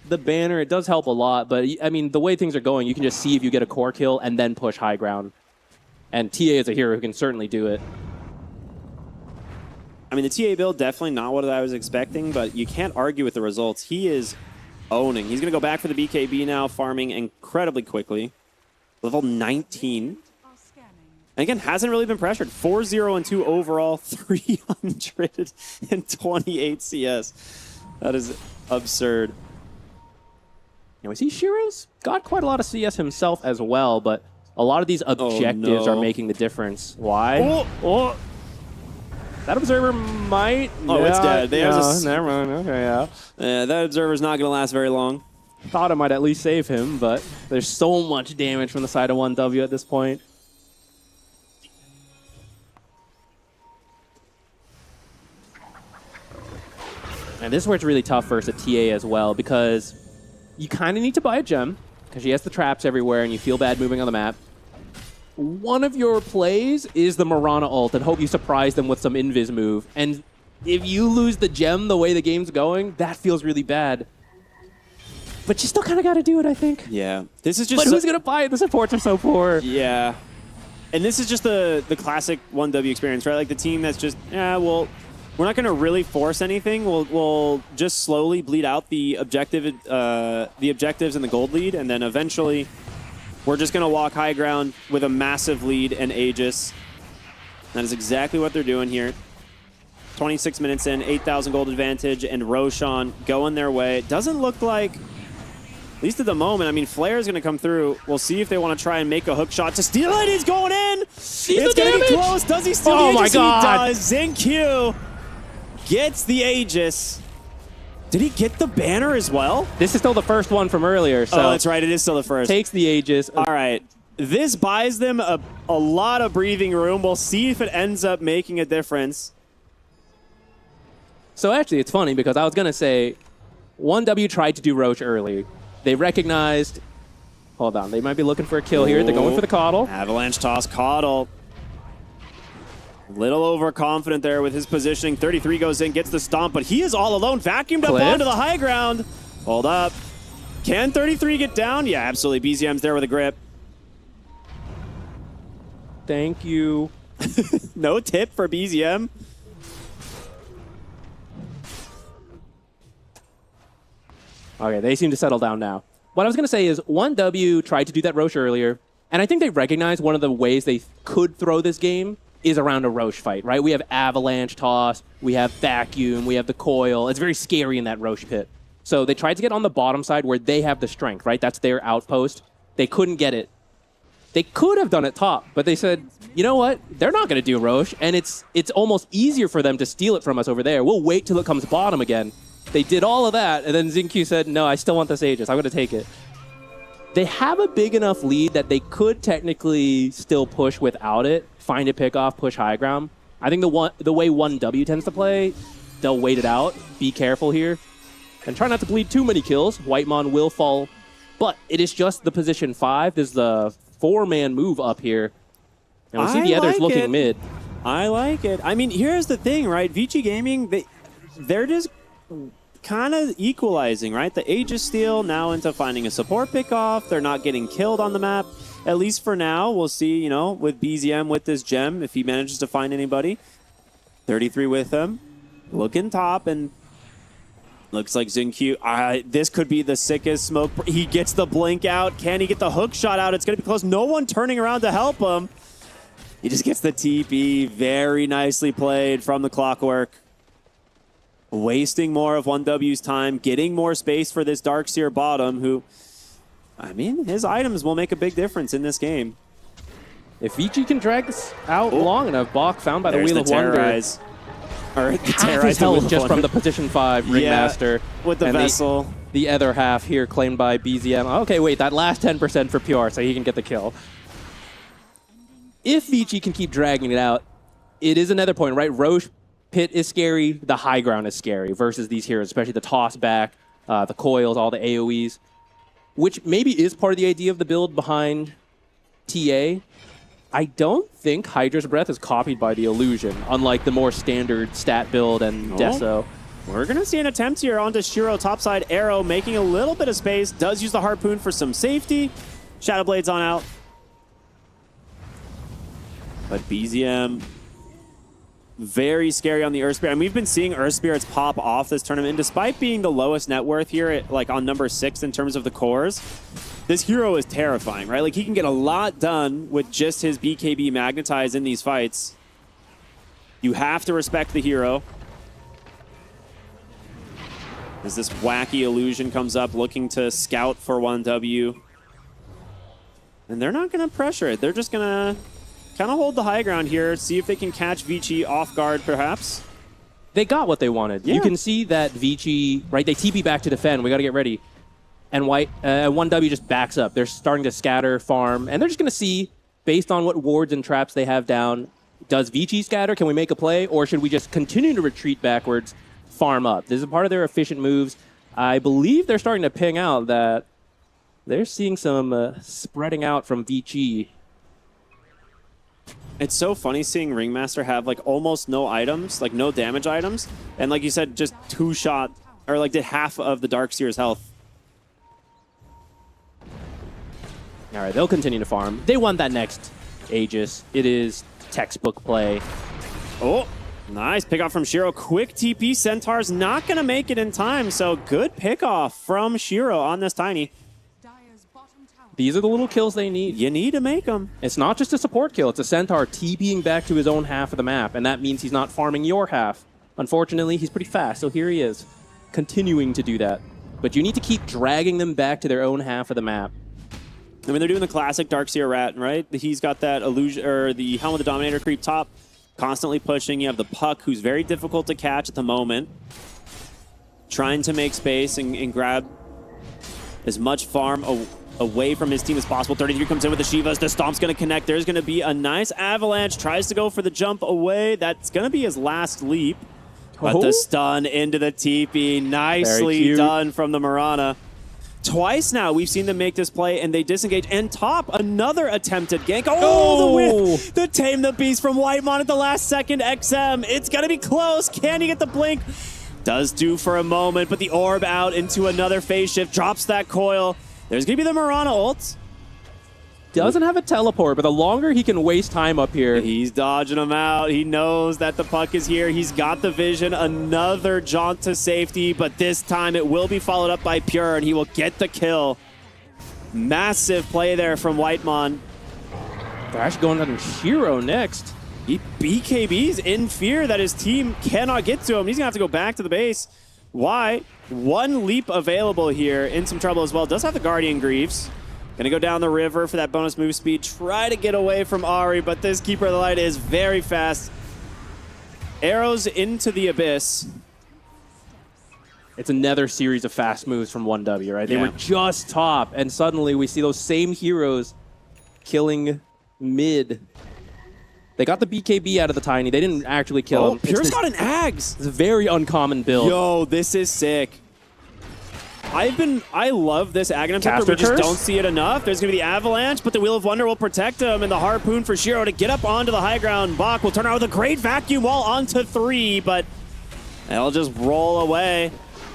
the banner. It does help a lot, but I mean, the way things are going, you can just see if you get a core kill and then push high ground. And TA is a hero who can certainly do it. I mean, the TA build, definitely not what I was expecting, but you can't argue with the results. He is owning. He's going to go back for the BKB now, farming incredibly quickly. Level 19. And again, hasn't really been pressured. 4-0 and 2 overall, 328 CS. That is absurd. You know, we see Shiro's got quite a lot of CS himself as well, but a lot of these objectives are making the difference. Why? Oh. That observer might. Oh, it's dead. Never mind. Okay, yeah. That observer's not going to last very long. Thought it might at least save him, but there's so much damage from the side of 1W at this point. And this is where it's really tough versus a TA as well, because you kind of need to buy a gem, because she has the traps everywhere and you feel bad moving on the map. One of your plays is the Mirana ult and hope you surprise them with some invis move. And if you lose the gem the way the game's going, that feels really bad. But you still kind of got to do it, I think. Yeah. This is just. But who's going to buy it? The supports are so poor. Yeah. And this is just the classic 1W experience, right? Like the team that's just, well, we're not going to really force anything. We'll just slowly bleed out the objectives and the gold lead, and then eventually we're just going to walk high ground with a massive lead and Aegis. That is exactly what they're doing here. 26 minutes in, 8,000 gold advantage, and Roshan going their way. It doesn't look like, at least at the moment, I mean, Flare is going to come through. We'll see if they want to try and make a hook shot to steal it. He's going in. It's going to be close. Does he steal the Aegis? My God. He does. Xingqiu gets the Aegis. Did he get the banner as well? This is still the first one from earlier. So that's right. It is still the first. Takes the Aegis. All right. This buys them a lot of breathing room. We'll see if it ends up making a difference. So actually, it's funny because I was going to say 1W tried to do Roche early. They recognized... Hold on. They might be looking for a kill here. They're going for the Coddle. Avalanche toss. Coddle. Little overconfident there with his positioning. 33 goes in, gets the stomp, but he is all alone. Vacuumed up onto the high ground. Hold up. Can 33 get down? Yeah, absolutely. BZM's there with a grip. Thank you. No tip for BZM. Okay, they seem to settle down now. What I was going to say is 1W tried to do that Roche earlier, and I think they recognized one of the ways they could throw this game is around a Roche fight, right? We have Avalanche Toss, we have Vacuum, we have the Coil. It's very scary in that Roche pit. So they tried to get on the bottom side where they have the strength, right? That's their outpost. They couldn't get it. They could have done it top, but they said, you know what? They're not going to do Roche, and it's almost easier for them to steal it from us over there. We'll wait till it comes bottom again. They did all of that, and then Xingqiu said, no, I still want this Aegis. I'm going to take it. They have a big enough lead that they could technically still push without it, find a pick-off, push high ground. I think the way 1W tends to play, they'll wait it out, be careful here, and try not to bleed too many kills. Whitemon will fall, but it is just the position 5. There's the 4-man move up here, and we see the others looking mid. I like it. I mean, here's the thing, right? Vici Gaming, they're just kind of equalizing, right? The Aegis steal now into finding a support pick-off. They're not getting killed on the map, at least for now. We'll see, you know, with BZM with this gem, if he manages to find anybody. 33 with him. Looking top, and looks like Xingqiu. This could be the sickest smoke. He gets the blink out. Can he get the hook shot out? It's going to be close. No one turning around to help him. He just gets the TP. Very nicely played from the Clockwork. Wasting more of 1W's time, getting more space for this Darkseer bottom, who, I mean, his items will make a big difference in this game. If Vici can drag this out long enough, Bach found by the Wheel of Wonder. Or the half his health just from the position 5 Ringmaster. With the Vessel. The other half here claimed by BZM. Okay, wait, that last 10% for Pure, so he can get the kill. If Vici can keep dragging it out, it is another point, right? Roche Pit is scary, the high ground is scary versus these heroes, especially the toss back, the coils, all the AoEs, which maybe is part of the idea of the build behind TA. I don't think Hydra's Breath is copied by the Illusion, unlike the more standard stat build and Deso. We're going to see an attempt here onto Shiro, topside arrow, making a little bit of space, does use the Harpoon for some safety. Shadowblade's on out. But BZM, very scary on the Earth Spirit. And we've been seeing Earth Spirits pop off this tournament. And despite being the lowest net worth here, like on number 6 in terms of the cores, this hero is terrifying, right? Like, he can get a lot done with just his BKB magnetized in these fights. You have to respect the hero. As this wacky illusion comes up, looking to scout for 1W. And they're not going to pressure it. They're just going to kind of hold the high ground here, see if they can catch Vici off guard, perhaps. They got what they wanted. Yeah. You can see that Vici, right, they TP back to defend. We got to get ready. And 1W just backs up. They're starting to scatter, farm, and they're just going to see, based on what wards and traps they have down, does Vici scatter? Can we make a play? Or should we just continue to retreat backwards, farm up? This is part of their efficient moves. I believe they're starting to ping out that they're seeing some spreading out from Vici. It's so funny seeing Ringmaster have like almost no items, like no damage items. And like you said, just 2-shot, or like did half of the Darkseer's health. All right, they'll continue to farm. They want that next Aegis. It is textbook play. Oh, nice pick off from Shiro. Quick TP. Centaur's not going to make it in time, so good pick off from Shiro on this Tiny. These are the little kills they need. You need to make them. It's not just a support kill. It's a Centaur TPing back to his own half of the map, and that means he's not farming your half. Unfortunately, he's pretty fast, so here he is, continuing to do that. But you need to keep dragging them back to their own half of the map. I mean, they're doing the classic Darkseer rat, right? He's got that illusion, or the Helm of the Dominator creep top, constantly pushing. You have the Puck, who's very difficult to catch at the moment, trying to make space and grab as much farm away from his team as possible. 33 comes in with the Shivas. The Stomp's going to connect. There's going to be a nice avalanche. Tries to go for the jump away. That's going to be his last leap. But the stun into the TP. Nicely done from the Mirana. Twice now we've seen them make this play, and they disengage. And top, another attempted gank. Oh, the win! The Tame the Beast from Whitemon at the last second. XM, it's going to be close. Can he get the blink? Does do for a moment, but the orb out into another phase shift. Drops that coil. There's going to be the Mirana ult. Doesn't have a teleport, but the longer he can waste time up here. He's dodging him out. He knows that the Puck is here. He's got the vision. Another jaunt to safety, but this time it will be followed up by Pure, and he will get the kill. Massive play there from Whitemon. They're actually going on Shiro next. BKB's in fear that his team cannot get to him. He's going to have to go back to the base. Why? One leap available here. In some trouble as well. Does have the Guardian Greaves. Going to go down the river for that bonus move speed. Try to get away from Ahri, but this Keeper of the Light is very fast. Arrows into the abyss. It's another series of fast moves from 1W, right? They were just top, and suddenly we see those same heroes killing mid. They got the BKB out of the Tiny. They didn't actually kill him. Pure's got an Ags. It's a very uncommon build. Yo, this is sick. I love this Aghanim Scepter. We just don't see it enough. There's going to be the Avalanche, but the Wheel of Wonder will protect him, and the Harpoon for Shiro to get up onto the high ground. Bach will turn around with a great vacuum wall onto 3, but they'll just roll away.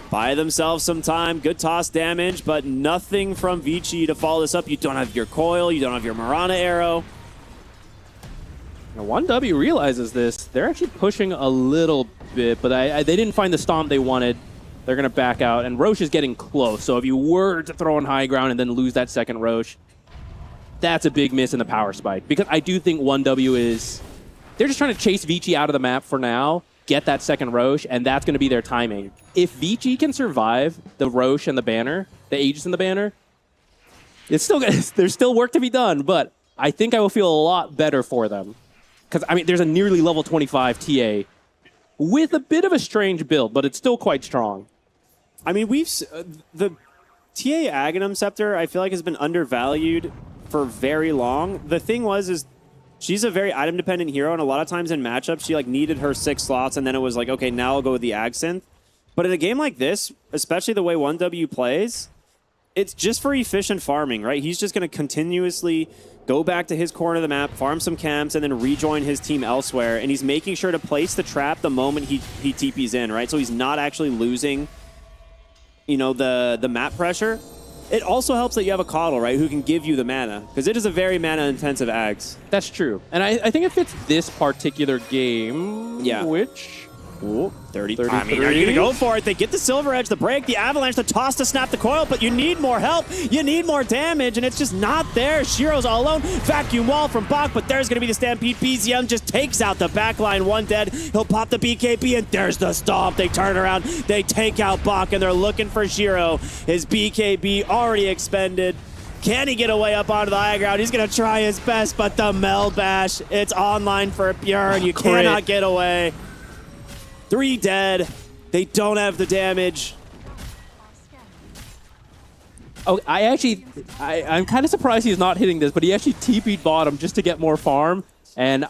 Buy themselves some time. Good toss damage, but nothing from Vici to follow this up. You don't have your coil. You don't have your Mirana arrow. Now 1W realizes this. They're actually pushing a little bit, but they didn't find the stomp they wanted. They're going to back out, and Roche is getting close. So if you were to throw on high ground and then lose that second Roche, that's a big miss in the power spike. Because I do think 1W is... They're just trying to chase Vici out of the map for now, get that second Roche, and that's going to be their timing. If Vici can survive the Roche and the banner, the Aegis and the banner, it's still there's still work to be done, but I think I will feel a lot better for them. Because, I mean, there's a nearly level 25 TA with a bit of a strange build, but it's still quite strong. I mean, the TA Aghanim Scepter, I feel like, has been undervalued for very long. The thing is she's a very item-dependent hero, and a lot of times in matchups, she like needed her 6 slots, and then it was like, okay, now I'll go with the Ag Synth. But in a game like this, especially the way 1W plays, it's just for efficient farming, right? He's just going to continuously go back to his corner of the map, farm some camps, and then rejoin his team elsewhere. And he's making sure to place the trap the moment he TPs in, right? So he's not actually losing, you know, the map pressure. It also helps that you have a Coddle, right, who can give you the mana, because it is a very mana-intensive Ags. That's true. And I think it fits this particular game, which Ooh, 30. I mean, are you going to go for it? They get the Silver Edge, the break, the Avalanche, the toss to snap the coil, but you need more help. You need more damage, and it's just not there. Shiro's all alone. Vacuum wall from Bach, but there's going to be the Stampede. BZM just takes out the backline. One dead. He'll pop the BKB, and there's the stomp. They turn around. They take out Bach, and they're looking for Shiro. His BKB already expended. Can he get away up onto the high ground? He's going to try his best, but the Mel Bash, it's online for Pure, and you cannot get away. 3 dead. They don't have the damage. Oh, I'm kind of surprised he's not hitting this, but he actually TP'd bottom just to get more farm. And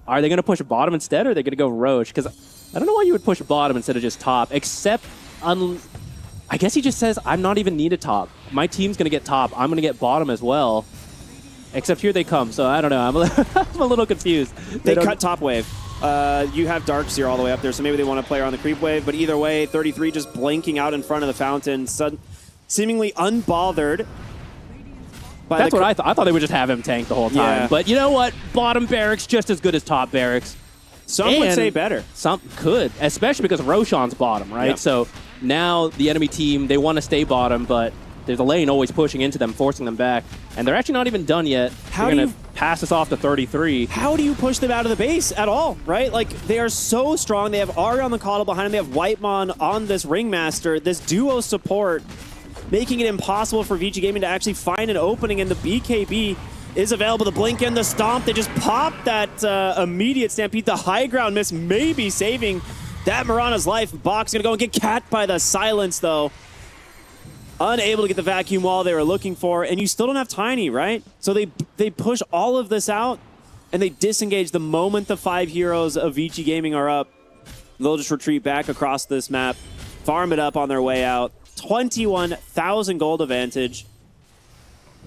are they going to push bottom instead, or are they going to go Roche? Because I don't know why you would push bottom instead of just top, except I guess he just says, I'm not even needed top. My team's going to get top. I'm going to get bottom as well. Except here they come, so I don't know. I'm a little confused. They cut top wave. You have Darkseer all the way up there, so maybe they want to play around the creep wave. But either way, 33 just blinking out in front of the fountain, seemingly unbothered. That's what I thought. I thought they would just have him tank the whole time. Yeah. But you know what? Bottom barracks just as good as top barracks. Some would say better. Some could, especially because Roshan's bottom, right? Yep. So now the enemy team, they want to stay bottom, but there's a lane always pushing into them, forcing them back. And they're actually not even done yet. They're going to pass this off to 33. How do you push them out of the base at all, right? Like, they are so strong. They have Ari on the coddle behind them. They have Whitemon on this Ringmaster. This duo support, making it impossible for VG Gaming to actually find an opening, and the BKB is available. The blink and the stomp, they just pop that immediate Stampede. The high ground miss maybe saving that Mirana's life. Bach's going to go and get capped by the silence, though. Unable to get the vacuum wall they were looking for, and you still don't have Tiny, right? So they push all of this out, and they disengage the moment the 5 heroes of VG Gaming are up. They'll just retreat back across this map, farm it up on their way out. 21,000 gold advantage.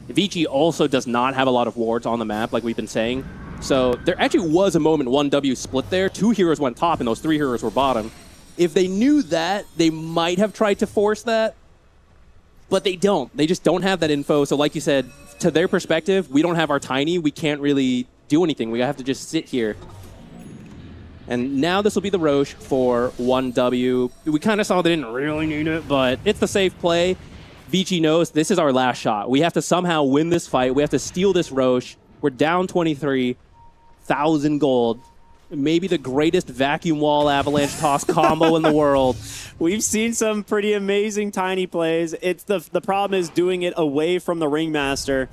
VG also does not have a lot of wards on the map, like we've been saying. So there actually was a moment 1W split there. 2 heroes went top, and those 3 heroes were bottom. If they knew that, they might have tried to force that. But they don't. They just don't have that info. So like you said, to their perspective, we don't have our Tiny. We can't really do anything. We have to just sit here. And now this will be the Roche for 1W. We kind of saw they didn't really need it, but it's the safe play. VG knows this is our last shot. We have to somehow win this fight. We have to steal this Roche. We're down 23,000 gold. Maybe the greatest vacuum wall avalanche toss combo in the world. We've seen some pretty amazing Tiny plays. It's the problem is doing it away from the Ringmaster.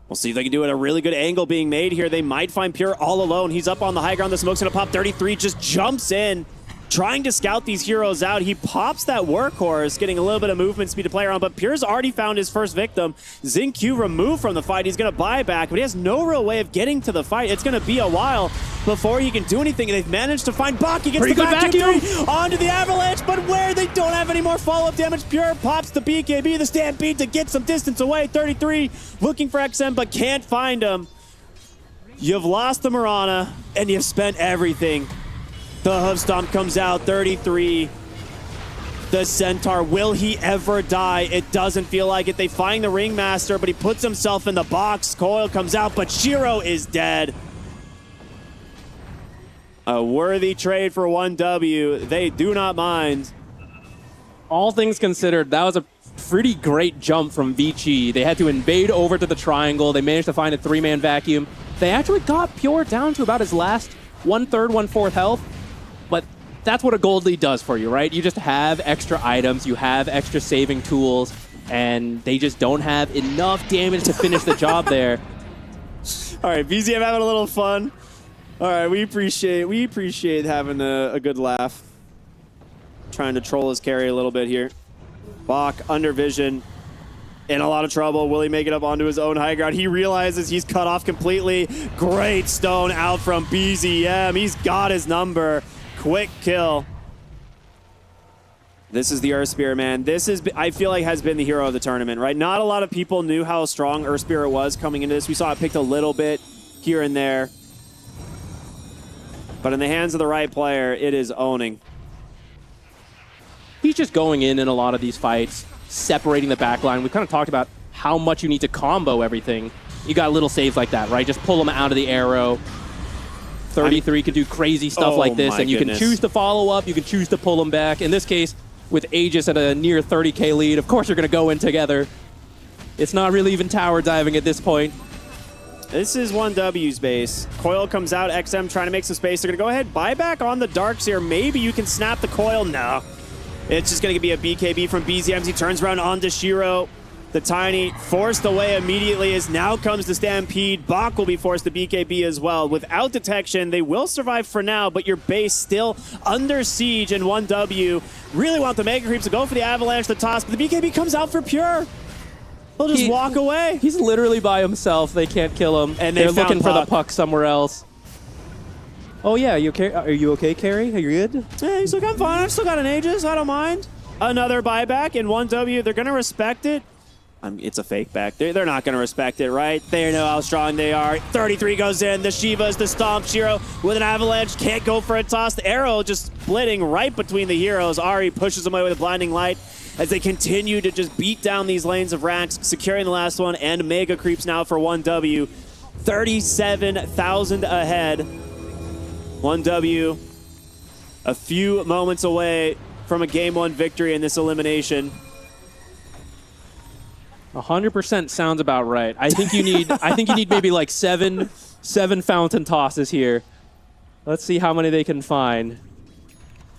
We'll see if they can do it. A really good angle being made here. They might find Pure all alone. He's up on the high ground. The smoke's going to pop. 33 just jumps in, trying to scout these heroes out. He pops that workhorse, getting a little bit of movement speed to play around, but Pure's already found his first victim. Xingqiu removed from the fight. He's going to buy back, but he has no real way of getting to the fight. It's going to be a while before he can do anything, and they've managed to find Bach. He gets Pretty the good vacuum vacuum onto the Avalanche, but where they don't have any more follow-up damage, Pure pops the BKB, the Stampede to get some distance away. 33 looking for XM, but can't find him. You've lost the Mirana, and you've spent everything. The hoof stomp comes out, 33. The Centaur, will he ever die? It doesn't feel like it. They find the Ringmaster, but he puts himself in the box. Coil comes out, but Shiro is dead. A worthy trade for 1W. They do not mind. All things considered, that was a pretty great jump from VG. They had to invade over to the triangle. They managed to find a 3-man vacuum. They actually got Pure down to about his last 1/3, 1/4 health. But that's what a gold lead does for you, right? You just have extra items, you have extra saving tools, and they just don't have enough damage to finish the job there. All right, BZM having a little fun. All right, we appreciate having a good laugh. Trying to troll his carry a little bit here. Bach under vision, in a lot of trouble. Will he make it up onto his own high ground? He realizes he's cut off completely. Great stone out from BZM. He's got his number. Quick kill. This is the Earth Spirit, man. This is, I feel like, has been the hero of the tournament, right? Not a lot of people knew how strong Earth Spirit was coming into this. We saw it picked a little bit here and there. But in the hands of the right player, it is owning. He's just going in a lot of these fights, separating the backline. We kind of talked about how much you need to combo everything. You got little saves like that, right? Just pull them out of the arrow, 33 can do crazy stuff Oh like this, my and you goodness. can choose to follow up, you can choose to pull them back. In this case, with Aegis at a near 30k lead, of course you're going to go in together. It's not really even tower diving at this point. This is 1W's base. Coil comes out, XM trying to make some space. They're going to go ahead, buy back on the darks here. Maybe you can snap the coil. No. It's just going to be a BKB from BZMs. He turns around onto Shiro. The Tiny forced away immediately as now comes the Stampede. Bach will be forced to BKB as well. Without detection, they will survive for now, but your base still under siege, and 1W really want the Mega Creeps to go for the Avalanche, the toss, but the BKB comes out for Pure. He'll just walk away. He's literally by himself. They can't kill him. And they're they found looking for the Puck. puck somewhere else. Oh yeah, you okay? Are you okay, Carrie? Are you good? Yeah, he's like, I'm fine. I've still got an Aegis. I don't mind. Another buyback in 1W. They're going to respect it. It's a fake back. They're not going to respect it, right? They know how strong they are. 33 goes in. The Shivas, the Stomp. Shiro with an Avalanche. Can't go for a toss. The arrow just splitting right between the heroes. Ari pushes him away with a blinding light as they continue to just beat down these lanes of racks, securing the last one, and Mega Creeps now for 1W. 37,000 ahead. 1W a few moments away from a Game 1 victory in this elimination. 100% sounds about right. I think you need. I think you need maybe like seven fountain tosses here. Let's see how many they can find.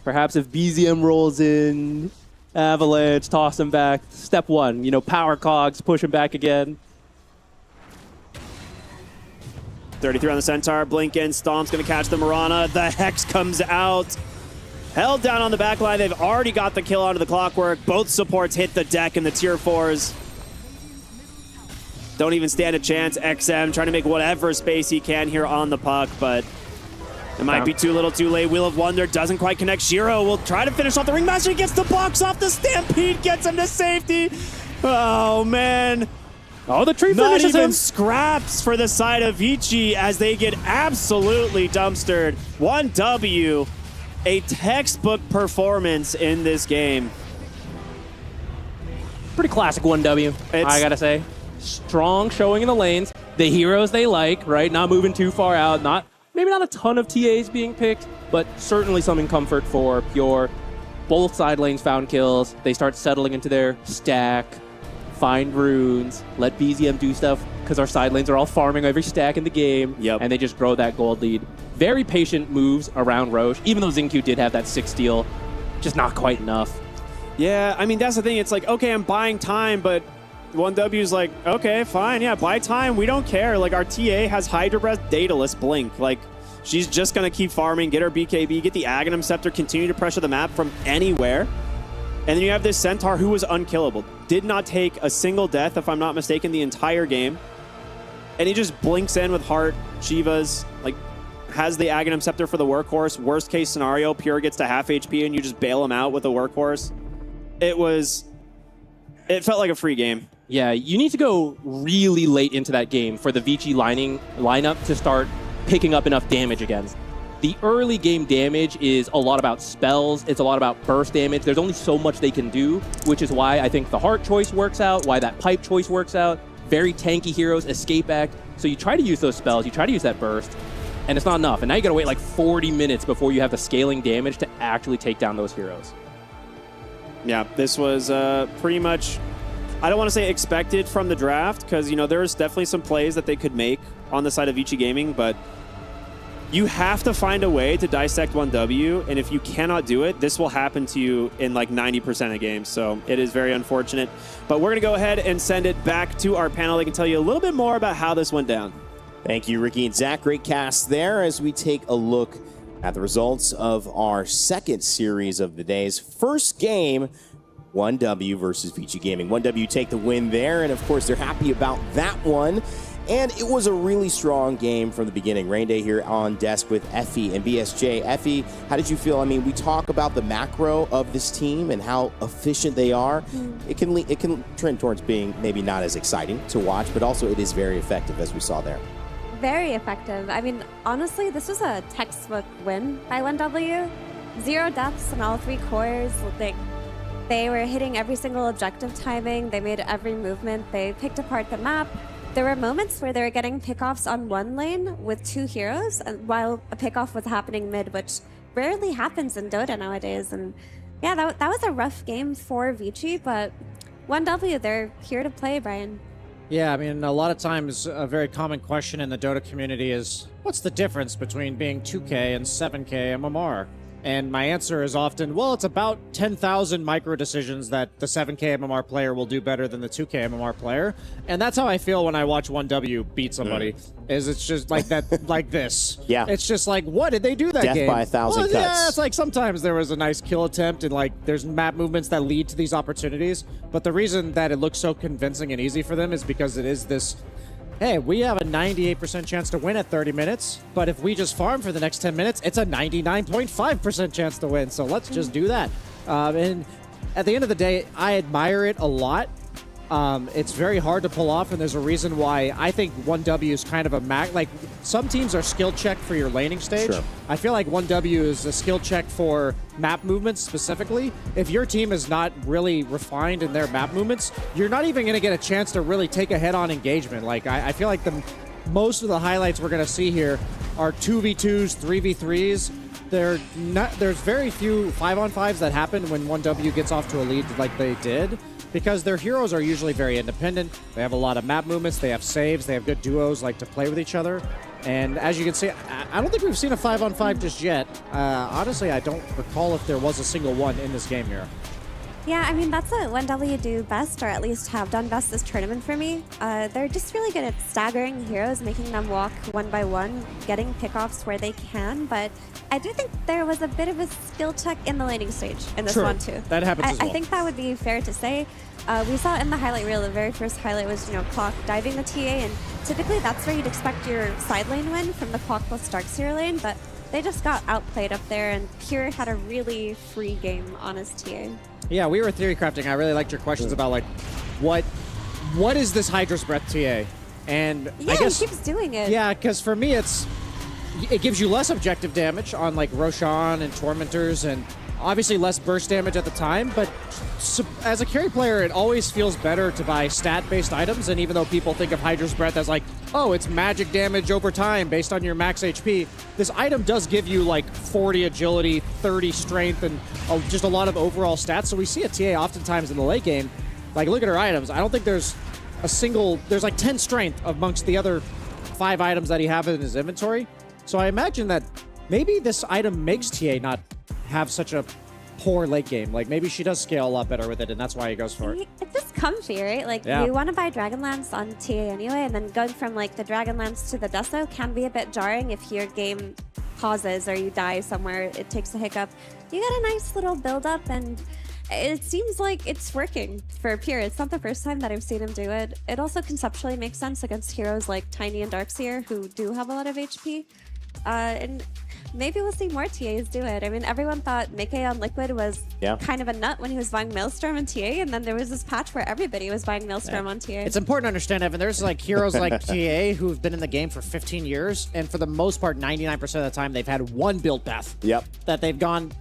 Perhaps if BZM rolls in, Avalanche, toss him back. Step one, power cogs, push him back again. 33 on the Centaur, blink in, Stomp's gonna catch the Mirana. The Hex comes out. Held down on the back line. They've already got the kill onto the Clockwork. Both supports hit the deck in the tier 4s. Don't even stand a chance. XM trying to make whatever space he can here on the puck, but it might be too little too late. Wheel of Wonder doesn't quite connect. Shiro will try to finish off the Ringmaster. He gets the box off. The Stampede gets him to safety. Oh, man. Oh, the tree Not finishes even him. scraps for the side of Vici as they get absolutely dumpstered. 1W, a textbook performance in this game. Pretty classic 1W, I gotta say. Strong showing in the lanes. The heroes they like, right? Not moving too far out. Maybe not a ton of TAs being picked, but certainly some in comfort for Pure. Both side lanes found kills. They start settling into their stack, find runes, let BZM do stuff, because our side lanes are all farming every stack in the game, and they just grow that gold lead. Very patient moves around Roche, even though Xingqiu did have that 6 steal, just not quite enough. Yeah, I mean, that's the thing. It's like, okay, I'm buying time, but 1W's like, okay, fine, yeah, buy time. We don't care. Like, our TA has Hydra Breath, Daedalus, Blink. Like, she's just going to keep farming, get her BKB, get the Aghanim Scepter, continue to pressure the map from anywhere. And then you have this Centaur who was unkillable. Did not take a single death, if I'm not mistaken, the entire game. And he just blinks in with Heart, Shivas, like, has the Aghanim Scepter for the Workhorse. Worst case scenario, Pure gets to half HP and you just bail him out with a Workhorse. It felt like a free game. Yeah, you need to go really late into that game for the Vici lineup to start picking up enough damage again. The early game damage is a lot about spells. It's a lot about burst damage. There's only so much they can do, which is why I think the Heart choice works out, why that Pipe choice works out. Very tanky heroes, Escape Act. So you try to use those spells, you try to use that burst, and it's not enough. And now you gotta wait like 40 minutes before you have the scaling damage to actually take down those heroes. Yeah, this was pretty much, I don't want to say expected from the draft, because, there's definitely some plays that they could make on the side of Vici Gaming, but you have to find a way to dissect 1W, and if you cannot do it, this will happen to you in like 90% of games, so it is very unfortunate. But we're going to go ahead and send it back to our panel. They can tell you a little bit more about how this went down. Thank you, Ricky and Zach. Great cast there as we take a look at the results of our second series of the day's first game, 1W versus Vici Gaming. 1W take the win there, and of course they're happy about that one. And it was a really strong game from the beginning. Rain Day here on desk with Effie and BSJ. Effie, how did you feel? I mean, we talk about the macro of this team and how efficient they are. It can trend towards being maybe not as exciting to watch, but also it is very effective, as we saw there. Very effective. I mean, honestly, this was a textbook win by 1W. 0 deaths in all 3 cores. They were hitting every single objective timing. They made every movement. They picked apart the map. there were moments where they were getting pickoffs on one lane with 2 heroes, and while a pickoff was happening mid, which rarely happens in Dota nowadays. And yeah, that was a rough game for Vici, but 1W, they're here to play, Brian. Yeah, I mean, a lot of times a very common question in the Dota community is, what's the difference between being 2K and 7K MMR? And my answer is often, well, it's about 10,000 micro decisions that the 7K MMR player will do better than the 2K MMR player. And that's how I feel when I watch 1W beat somebody. Is it's just like that, like this. Yeah. It's just like, what did they do that Death game? by 1,000 cuts. Yeah, it's like sometimes there was a nice kill attempt and like there's map movements that lead to these opportunities. But the reason that it looks so convincing and easy for them is because it is this, hey, we have a 98% chance to win at 30 minutes, but if we just farm for the next 10 minutes, it's a 99.5% chance to win, so let's just do that. And at the end of the day, I admire it a lot. It's very hard to pull off, and there's a reason why I think 1W is kind of a like, some teams are skill check for your laning stage. Sure. I feel like 1W is a skill check for map movements specifically. If your team is not really refined in their map movements, you're not even going to get a chance to really take a head-on engagement. Like, I feel like most of the highlights we're going to see here are 2v2s, 3v3s. There's very few 5-on-5s that happen when 1W gets off to a lead like they did, because their heroes are usually very independent. They have a lot of map movements, they have saves, they have good duos like to play with each other. And as you can see, I don't think we've seen a 5-on-5 just yet. Honestly, I don't recall if there was a single one in this game here. Yeah, I mean, that's what 1W do best, or at least have done best this tournament for me. They're just really good at staggering heroes, making them walk one by one, getting pickoffs where they can, but I do think there was a bit of a skill check in the laning stage in this one, too. That happens as well. I think that would be fair to say. We saw in the highlight reel, the very first highlight was, Clock diving the TA, and typically that's where you'd expect your side lane win from the Clock plus Darkseer lane, but they just got outplayed up there, and Pure had a really free game on his TA. Yeah, we were theory crafting. I really liked your questions about like, what is this Hydra's Breath TA? And Yeah, I guess he keeps doing it. yeah, because for me it gives you less objective damage on like Roshan and Tormentors, and obviously less burst damage at the time. But as a carry player, it always feels better to buy stat-based items. And even though people think of Hydra's Breath as like, oh, it's magic damage over time based on your max HP, this item does give you like 40 agility, 30 strength, and just a lot of overall stats. So we see a TA oftentimes in the late game. Like, look at her items. I don't think there's like 10 strength amongst the other 5 items that he has in his inventory. So I imagine that maybe this item makes TA not have such a poor late game. Like, maybe she does scale a lot better with it, and that's why he goes for it. It's just comfy, right? Like, you want to buy Dragonlance on TA anyway, and then going from, like, the Dragonlance to the Deso can be a bit jarring if your game pauses or you die somewhere, it takes a hiccup. You get a nice little build-up, and it seems like it's working for Pure. It's not the first time that I've seen him do it. It also conceptually makes sense against heroes like Tiny and Darkseer, who do have a lot of HP. And maybe we'll see more TAs do it. I mean, everyone thought Mickey on Liquid was kind of a nut when he was buying Maelstrom on TA, and then there was this patch where everybody was buying Maelstrom on TA. It's important to understand, Evan, there's like heroes like TA who've been in the game for 15 years, and for the most part, 99% of the time, they've had one build path that they've gone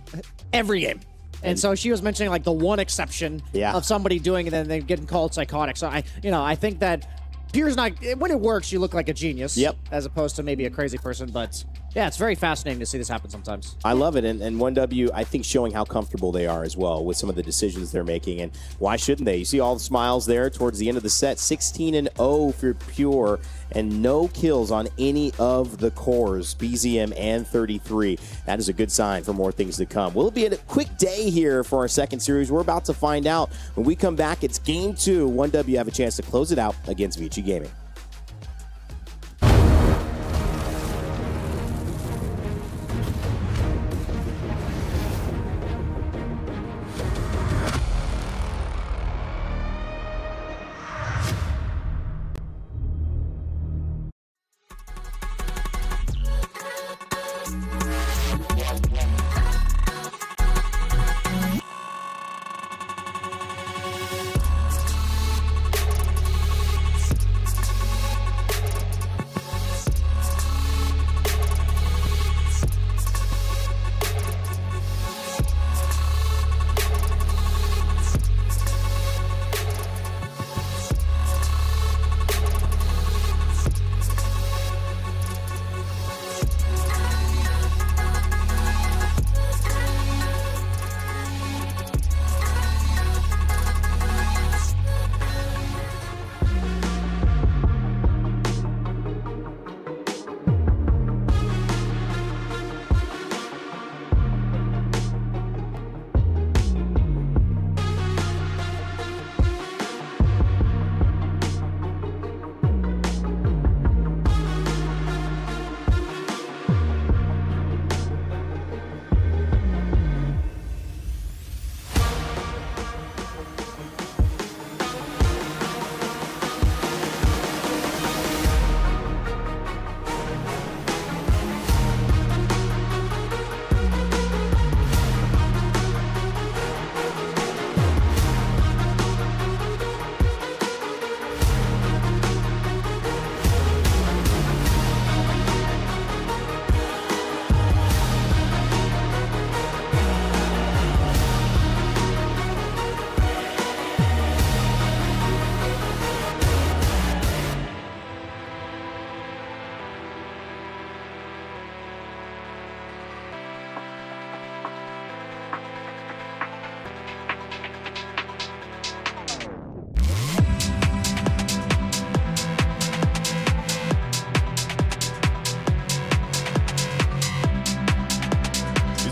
every game. And so she was mentioning like the one exception of somebody doing it and then they're getting called psychotic. So I think that Pure's not, when it works, you look like a genius as opposed to maybe a crazy person. But yeah, it's very fascinating to see this happen sometimes. I love it. And 1W, I think, showing how comfortable they are as well with some of the decisions they're making. And why shouldn't they? You see all the smiles there towards the end of the set. 16-0 for Pure and no kills on any of the cores, BZM and 33. That is a good sign for more things to come. Will it be a quick day here for our second series? We're about to find out. When we come back, it's game 2. 1W have a chance to close it out against Vici Gaming.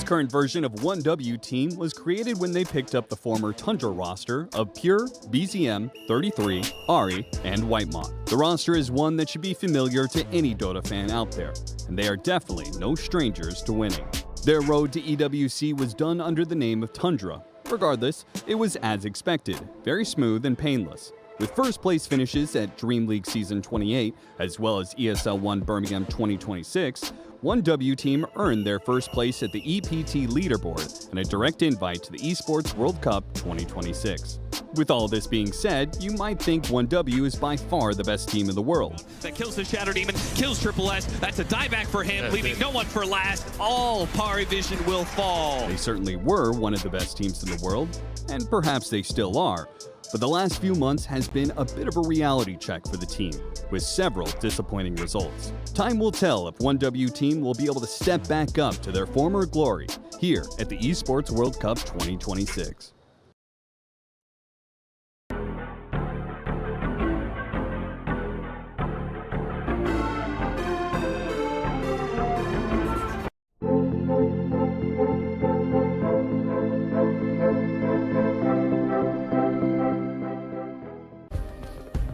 This current version of 1W Team was created when they picked up the former Tundra roster of Pure, BZM, 33, Ari, and Whitemon. The roster is one that should be familiar to any Dota fan out there, and they are definitely no strangers to winning. Their road to EWC was done under the name of Tundra. Regardless, it was as expected, very smooth and painless. With first place finishes at Dream League Season 28, as well as ESL 1 Birmingham 2026, 1W Team earned their first place at the EPT leaderboard and a direct invite to the Esports World Cup 2026. With all this being said, you might think 1W is by far the best team in the world. That kills the Shadow Demon, kills Triple S. That's a dieback for him, leaving no one for last. All Pari Vision will fall. They certainly were one of the best teams in the world, and perhaps they still are. But the last few months has been a bit of a reality check for the team, with several disappointing results. Time will tell if 1W Team will be able to step back up to their former glory here at the Esports World Cup 2026.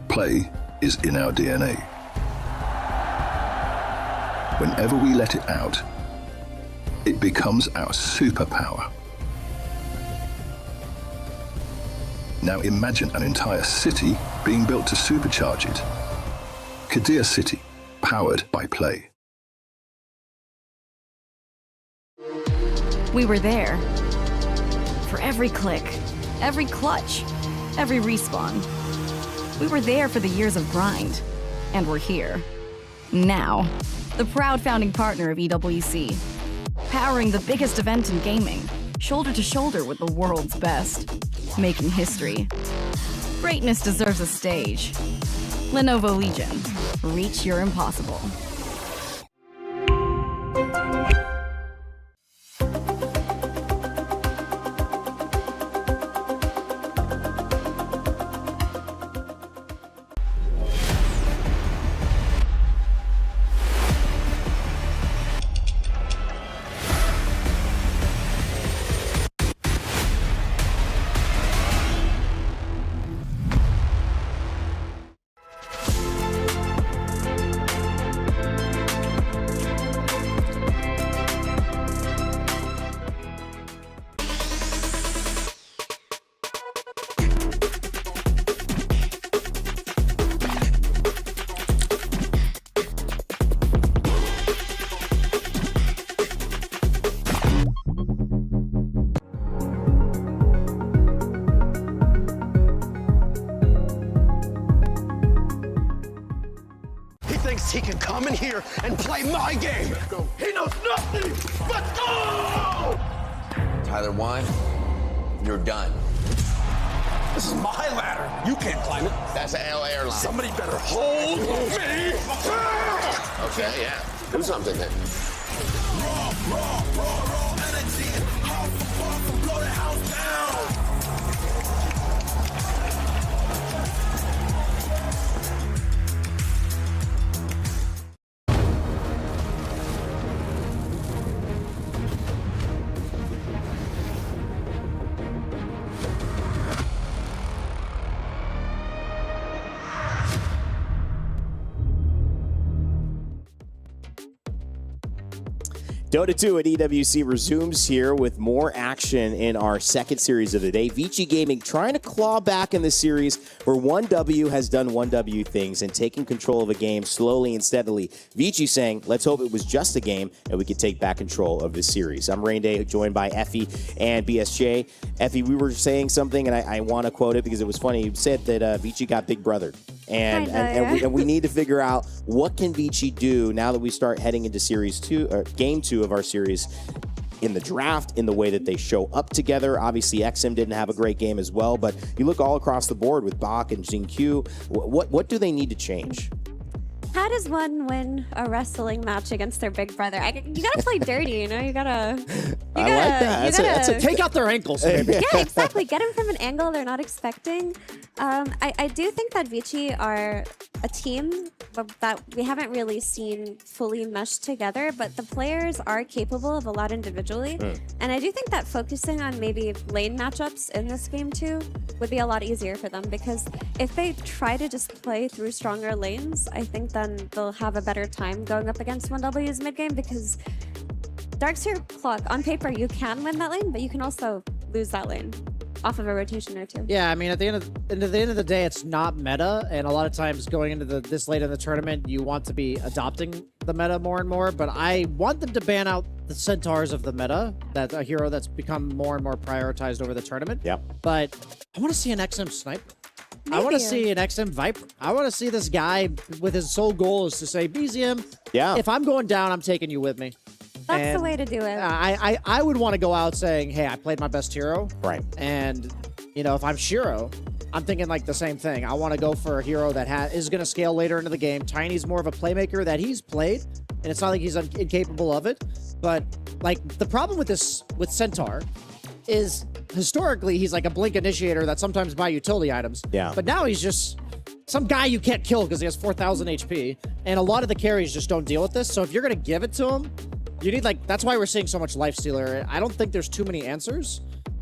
Play is in our DNA. Whenever we let it out, it becomes our superpower. Now imagine an entire city being built to supercharge it. Kadir City, powered by Play. We were there. For every click, every clutch, every respawn. We were there for the years of grind, and we're here. Now, the proud founding partner of EWC, powering the biggest event in gaming, shoulder to shoulder with the world's best, making history. Greatness deserves a stage. Lenovo Legion, reach your impossible. He can come in here and play my game. He knows nothing. Let's go! Tyler Wine, you're done. This is my ladder. You can't climb it. That's an L airline. Somebody better hold me back. Okay, yeah. Do something then. Raw energy. House from blow the house down. Dota 2 at EWC resumes here with more action in our second series of the day. Vici Gaming trying to claw back in this series where 1W has done 1W things and taking control of a game slowly and steadily. Vici saying, let's hope it was just a game and we could take back control of this series. I'm Rain Day, joined by Effie and BSJ. Effie, we were saying something, and I want to quote it because it was funny. You said that Vici got big brother. And we need to figure out what can Vici do now that we start heading into series 2 or game 2 of our series in the draft, in the way that they show up together. Obviously, XM didn't have a great game as well, but you look all across the board with Bach and Xingqiu. What do they need to change? How does one win a wrestling match against their big brother? You gotta play dirty, you know? You gotta. I like that. That's a take out their ankles, maybe. Yeah, exactly. Get them from an angle they're not expecting. I do think that Vici are a team that we haven't really seen fully meshed together, but the players are capable of a lot individually. And I do think that focusing on maybe lane matchups in this game too would be a lot easier for them, because if they try to just play through stronger lanes, I think then they'll have a better time going up against 1W's mid game, because Darkseer Clock, on paper, you can win that lane, but you can also lose that lane off of a rotation or two. Yeah, I mean, at the end of the day, it's not meta, and a lot of times going into this late in the tournament, you want to be adopting the meta more and more. But I want them to ban out the centaurs of the meta. That's a hero that's become more and more prioritized over the tournament. Yep. But I want to see an XM sniper. I want to see an XM Viper. I want to see this guy with his sole goal is to say, BZM, if I'm going down, I'm taking you with me. That's the way to do it. I would want to go out saying, hey, I played my best hero. Right. And, you know, if I'm Shiro, I'm thinking like the same thing. I want to go for a hero that is going to scale later into the game. Tiny's more of a playmaker that he's played, and it's not like he's incapable of it. But, like, the problem with Centaur is historically he's like a blink initiator that sometimes buy utility items. Yeah. But now he's just some guy you can't kill because he has 4,000 HP. And a lot of the carries just don't deal with this. So if you're going to give it to him, you need, like, that's why we're seeing so much Lifestealer. I don't think there's too many answers,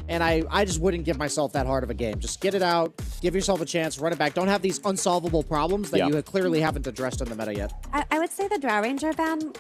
and I just wouldn't give myself that hard of a game. Just get it out, give yourself a chance, run it back. Don't have these unsolvable problems that you clearly haven't addressed in the meta yet. I would say the Drow Ranger ban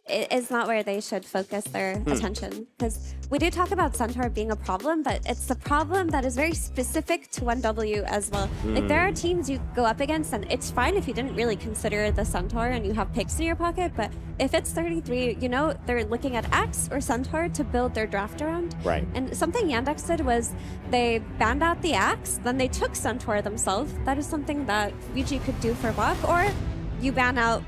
is not where they should focus their attention, because we do talk about Centaur being a problem, but it's the problem that is very specific to 1W as well. Like, there are teams you go up against, and it's fine if you didn't really consider the Centaur and you have picks in your pocket, but if it's 33, you know, they're looking at Axe or Centaur to build their draft around. Right. And something Yandex did was they banned out the Axe, then they took Centaur themselves. That is something that Vici could do for Bach, or you ban out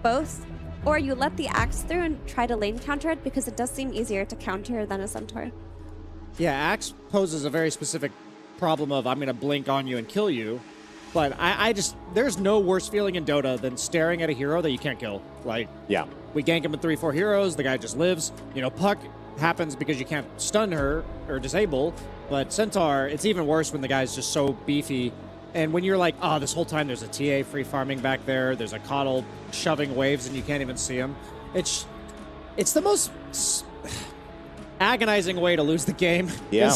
both, or you let the Axe through and try to lane counter it, because it does seem easier to counter than a Centaur. Yeah, Axe poses a very specific problem of I'm going to blink on you and kill you. But I just, there's no worse feeling in Dota than staring at a hero that you can't kill. Like, we gank him with 3-4 heroes, the guy just lives. You know, Puck happens because you can't stun her or disable. But Centaur, it's even worse when the guy's just so beefy. And when you're like, oh, this whole time there's a TA free farming back there, there's a Coddle shoving waves and you can't even see him. It's the most agonizing way to lose the game. Yeah.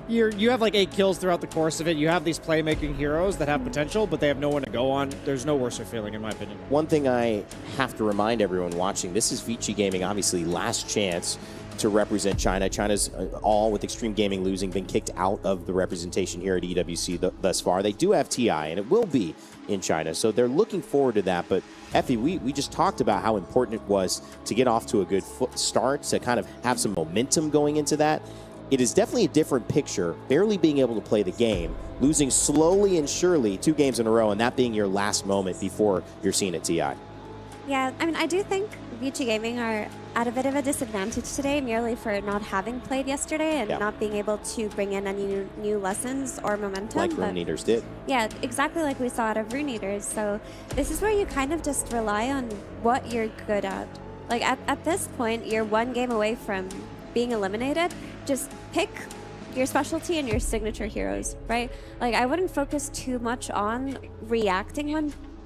You have like 8 kills throughout the course of it. You have these playmaking heroes that have potential, but they have no one to go on. There's no worse feeling, in my opinion. One thing I have to remind everyone watching, this is Vici Gaming, obviously last chance to represent China. China's all, with Extreme Gaming losing, been kicked out of the representation here at EWC thus far. They do have TI, and it will be in China, so they're looking forward to that. But Effie, we just talked about how important it was to get off to a good start, to kind of have some momentum going into that. It is definitely a different picture, barely being able to play the game, losing slowly and surely 2 games in a row, and that being your last moment before you're seen at TI. Yeah, I mean, I do think Vici Gaming are at a bit of a disadvantage today, merely for not having played yesterday and not being able to bring in any new lessons or momentum. Like Rune Eaters did. Yeah, exactly like we saw out of Rune Eaters. So this is where you kind of just rely on what you're good at. Like, at this point, you're 1 game away from being eliminated. Just pick your specialty and your signature heroes, right? Like, I wouldn't focus too much on reacting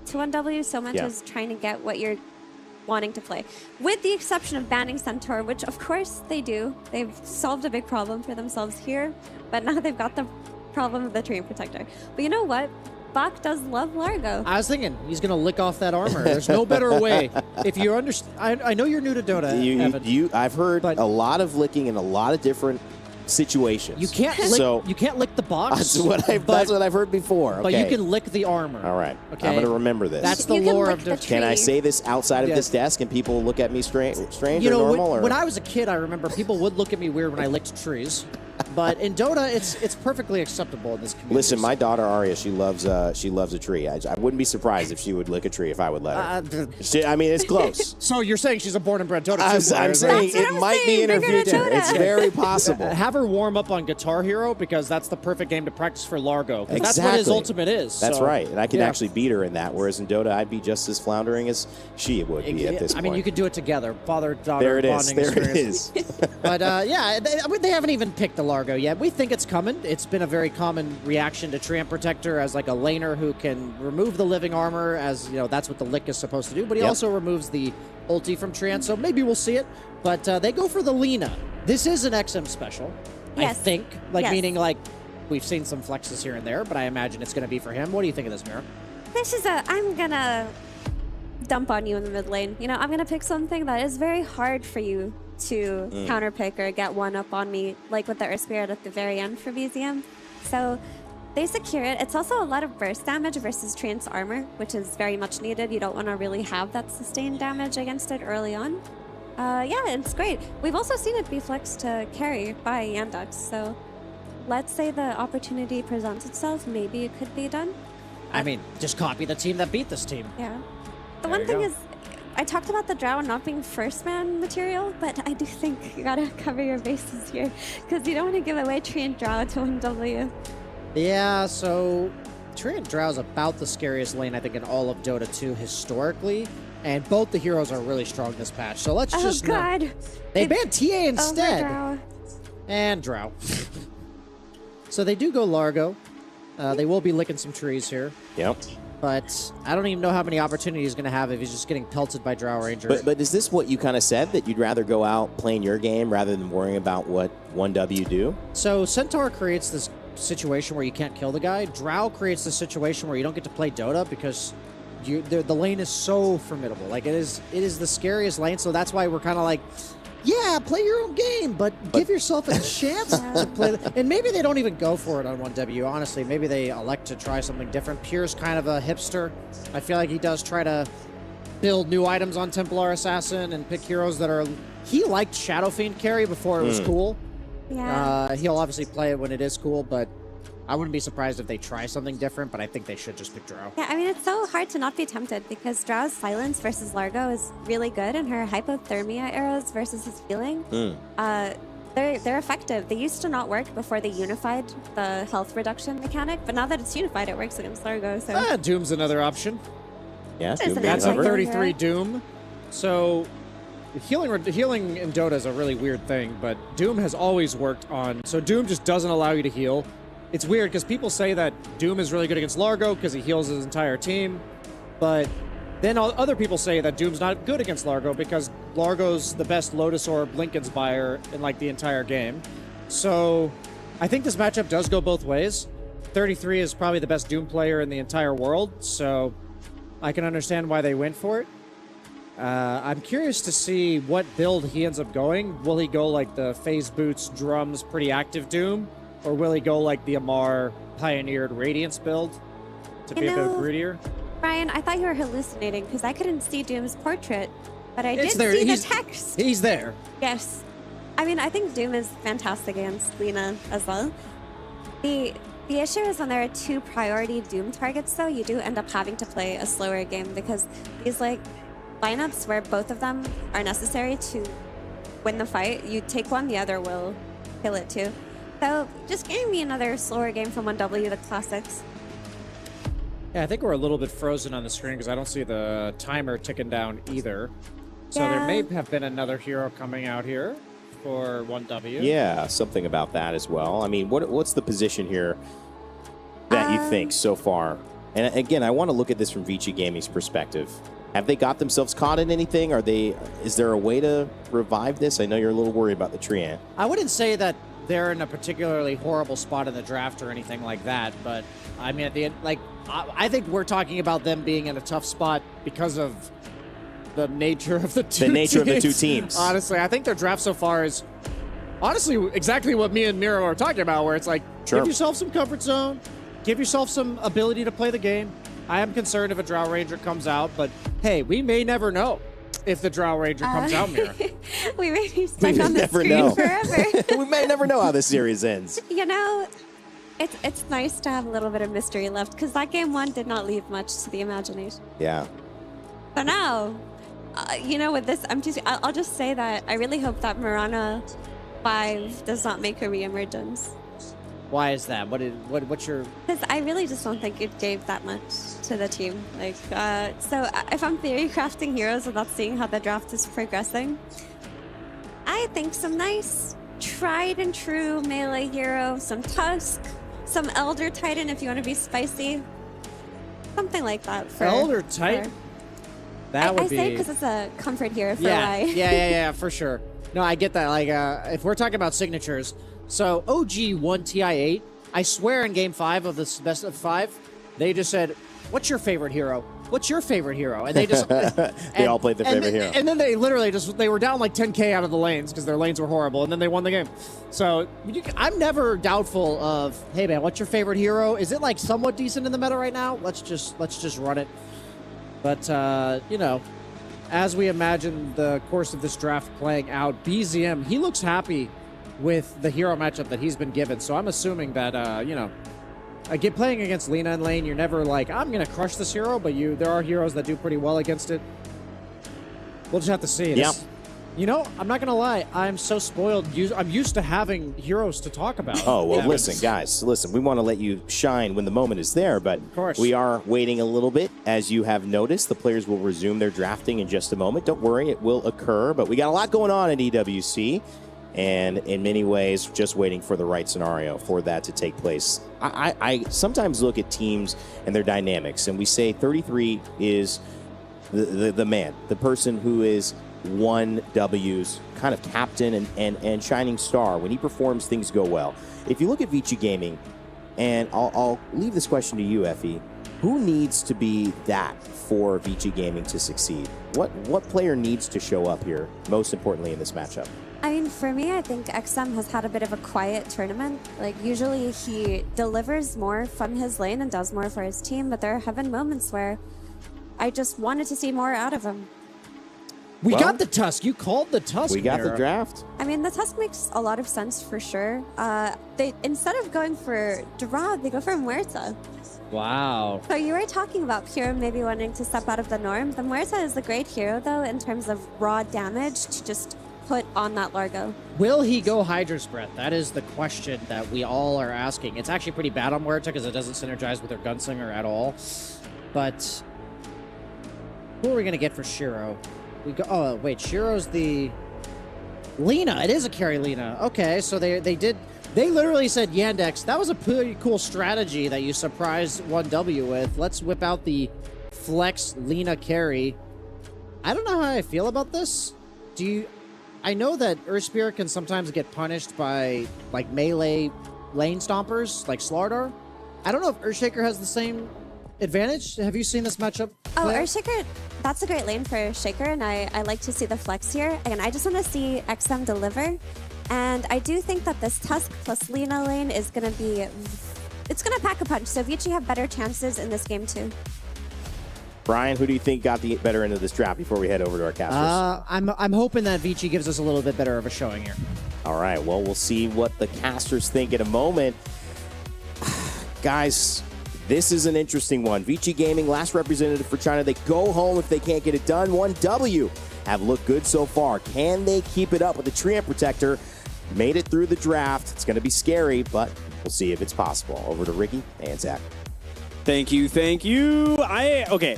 to 1W so much as trying to get what you're wanting to play. With the exception of banning Centaur, which of course they do. They've solved a big problem for themselves here, but now they've got the problem of the Terrain Protector. But you know what? Bach does love Largo. I was thinking he's going to lick off that armor. There's no better way. If you understand, I know you're new to Dota, Evan. I've heard a lot of licking in a lot of different situations. You can't lick, you can't lick the box. That's what I've heard before. But you can lick the armor. All right. Okay. I'm going to remember this. That's the lore of the Can I say this outside of this desk and people look at me strange you know, or normal? when I was a kid, I remember people would look at me weird when I licked trees. But in Dota, it's perfectly acceptable in this community. Listen, my daughter Arya, she loves a tree. I wouldn't be surprised if she would lick a tree if I would let her. I mean, it's close. So you're saying she's a born and bred Dota I'm player? saying it might be in her future. It's very possible. Have her warm up on Guitar Hero because that's the perfect game to practice for Largo. 'Cause Exactly. That's what his ultimate is. That's so, right, and I can yeah. actually beat her in that. Whereas in Dota, I'd be just as floundering as she would be at this point. I mean, you could do it together, father-daughter There it is. bonding There it experience. is. But yeah, they haven't even picked the Largo yet. We think it's coming. It's been a very common reaction to Treant Protector as like a laner who can remove the living armor, as you know, that's what the lick is supposed to do. But he also removes the ulti from Treant, so maybe we'll see it. But they go for the Lina. This is an XM special, I think. Meaning like we've seen some flexes here and there, but I imagine it's going to be for him. What do you think of this, Mira? This is I'm gonna dump on you in the mid lane. You know, I'm gonna pick something that is very hard for you to counterpick or get one up on me, like with the Earth Spirit at the very end for BZM. So they secure it. It's also a lot of burst damage versus Treant's armor, which is very much needed. You don't want to really have that sustained damage against it early on. Yeah, it's great. We've also seen it be flexed to carry by Yandux, so let's say the opportunity presents itself, maybe it could be done. I mean, just copy the team that beat this team. Yeah. The There one you thing go. is, I talked about the Drow not being first man material, but I do think you gotta cover your bases here, because you don't want to give away Treant Drow to 1W. Yeah, so Treant Drow is about the scariest lane, I think, in all of Dota 2 historically, and both the heroes are really strong this patch. So let's just not- God. They banned TA instead. Drow. And Drow. So they do go Largo. They will be licking some trees here. Yep. But I don't even know how many opportunities he's going to have if he's just getting pelted by Drow Ranger. But is this what you kind of said, that you'd rather go out playing your game rather than worrying about what 1W do? So Centaur creates this situation where you can't kill the guy. Drow creates this situation where you don't get to play Dota because the lane is so formidable. Like it is the scariest lane. So that's why we're kind of like, yeah, play your own game, but give yourself a chance to play. And maybe they don't even go for it on 1W, honestly. Maybe they elect to try something different. Pure's kind of a hipster. I feel like he does try to build new items on Templar Assassin and pick heroes that are... He liked Shadow Fiend carry before it was cool. Yeah. He'll obviously play it when it is cool, but I wouldn't be surprised if they try something different, but I think they should just pick Drow. Yeah, I mean, it's so hard to not be tempted because Drow's silence versus Largo is really good, and her hypothermia arrows versus his healing, they're effective. They used to not work before they unified the health reduction mechanic, but now that it's unified, it works against Largo. So Doom's another option. Yeah, There's Doom an being That's a anti-hero. covered. 33 Doom. So healing in Dota is a really weird thing, but Doom has always worked on... So Doom just doesn't allow you to heal. It's weird because people say that Doom is really good against Largo because he heals his entire team, but then other people say that Doom's not good against Largo because Largo's the best Lotus Orb Linken's buyer in like the entire game. So I think this matchup does go both ways. 33 is probably the best Doom player in the entire world, so I can understand why they went for it. I'm curious to see what build he ends up going. Will he go like the phase boots, drums, pretty active Doom? Or will he go like the Amar pioneered Radiance build to be a bit greedier? Ryan, I thought you were hallucinating because I couldn't see Doom's portrait, but I did It's there. see the He's- text. He's there. Yes. I mean, I think Doom is fantastic against Lina as well. The issue is when there are two priority Doom targets, though, you do end up having to play a slower game because these like lineups where both of them are necessary to win the fight, you take one, the other will kill it too. So just give me another slower game from 1W, the classics. Yeah, I think we're a little bit frozen on the screen because I don't see the timer ticking down either. So there may have been another hero coming out here for 1W. Yeah, something about that as well. I mean, what's the position here that you think so far? And again, I want to look at this from Vici Gaming's perspective. Have they got themselves caught in anything? Is there a way to revive this? I know you're a little worried about the Treant. I wouldn't say that they're in a particularly horrible spot in the draft or anything like that, but I mean, at the end, like, I think we're talking about them being in a tough spot because of the nature of the two teams. Honestly, I think their draft so far is honestly exactly what me and Miro are talking about, where it's like, give yourself some comfort zone, give yourself some ability to play the game. I am concerned if a Drow Ranger comes out, but hey, we may never know if the Drow Ranger comes out, Mira. We may be stuck We on the never screen know. forever. We may never know how this series ends. You know, it's nice to have a little bit of mystery left because that game one did not leave much to the imagination. Yeah. So now, you know, with this, I'll just say that I really hope that Mirana 5 does not make a reemergence. Why is that? What's your... Because I really just don't think it gave that much to the team. Like, so if I'm theory crafting heroes without seeing how the draft is progressing, I think some nice tried and true melee hero, some Tusk, some Elder Titan if you want to be spicy, something like that. For, Elder Titan? That would be... I say because it's a comfort hero for yeah, why. yeah, for sure. No, I get that. Like, if we're talking about signatures, so OG won TI8. I swear in Game 5 of this best of 5, they just said, "What's your favorite hero? What's your favorite hero?" And they just they all played their favorite hero. And then they literally they were down like 10K out of the lanes because their lanes were horrible, and then they won the game. So I'm never doubtful of, hey man, what's your favorite hero? Is it like somewhat decent in the meta right now? Let's just run it. But you know, as we imagine the course of this draft playing out, BZM, he looks happy with the hero matchup that he's been given. So I'm assuming that, you know, playing against Lina in lane, you're never like, I'm going to crush this hero, but there are heroes that do pretty well against it. We'll just have to see. Yeah. You know, I'm not going to lie. I'm so spoiled. I'm used to having heroes to talk about. Oh, well, listen, guys. Listen, we want to let you shine when the moment is there, but we are waiting a little bit. As you have noticed, the players will resume their drafting in just a moment. Don't worry, it will occur, but we got a lot going on at EWC, and in many ways, just waiting for the right scenario for that to take place. I sometimes look at teams and their dynamics, and we say 33 is the man, the person who is 1W's kind of captain and shining star. When he performs, things go well. If you look at Vici Gaming, and I'll leave this question to you, Effie, who needs to be that for Vici Gaming to succeed? What player needs to show up here, most importantly in this matchup? I mean, for me, I think XM has had a bit of a quiet tournament. Like, usually he delivers more from his lane and does more for his team, but there have been moments where I just wanted to see more out of him. We got the Tusk. You called the Tusk. We got Mira. the draft. I mean, the Tusk makes a lot of sense for sure. They instead of going for Durag, they go for Muerta. Wow. So you were talking about Pure maybe wanting to step out of the norm. The Muerta is a great hero, though, in terms of raw damage to just put on that Largo. Will he go Hydra's Breath? That is the question that we all are asking. It's actually pretty bad on Muerta because it doesn't synergize with her Gunslinger at all. But who are we going to get for Shiro? Oh, wait, Shiro's the... Lina. It is a carry Lina. Okay, so they literally said, Yandex, that was a pretty cool strategy that you surprised 1W with. Let's whip out the flex Lina carry. I don't know how I feel about this. I know that Earthspirit can sometimes get punished by, like, melee lane stompers, like Slardar. I don't know if Earthshaker has the same advantage. Have you seen this matchup? Oh, Earthshaker, that's a great lane for Earthshaker, and I like to see the flex here. Again, I just want to see XM deliver, and I do think that this Tusk plus Lina lane is going to be... It's going to pack a punch, so Vici have better chances in this game, too. Brian, who do you think got the better end of this draft before we head over to our casters? I'm hoping that Vici gives us a little bit better of a showing here. All right, well, we'll see what the casters think in a moment. Guys, this is an interesting one. Vici Gaming, last representative for China. They go home if they can't get it done. 1W have looked good so far. Can they keep it up with the Treant Protector? Made it through the draft. It's going to be scary, but we'll see if it's possible. Over to Ricky and Zach. Thank you. Okay.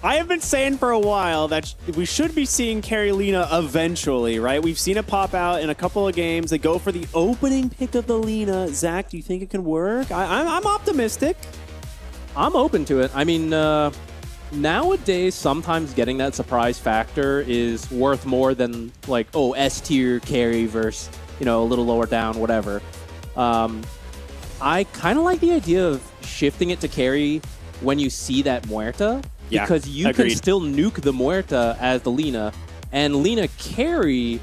I have been saying for a while that we should be seeing Carry Lina eventually, right? We've seen it pop out in a couple of games. They go for the opening pick of the Lina. Zach, do you think it can work? I'm optimistic. I'm open to it. I mean, nowadays, sometimes getting that surprise factor is worth more than, like, oh, S-tier carry versus, you know, a little lower down, whatever. I kind of like the idea of shifting it to carry when you see that Muerta. Yeah, because you agreed. can still nuke the Muerta as the Lina. And Lina carry,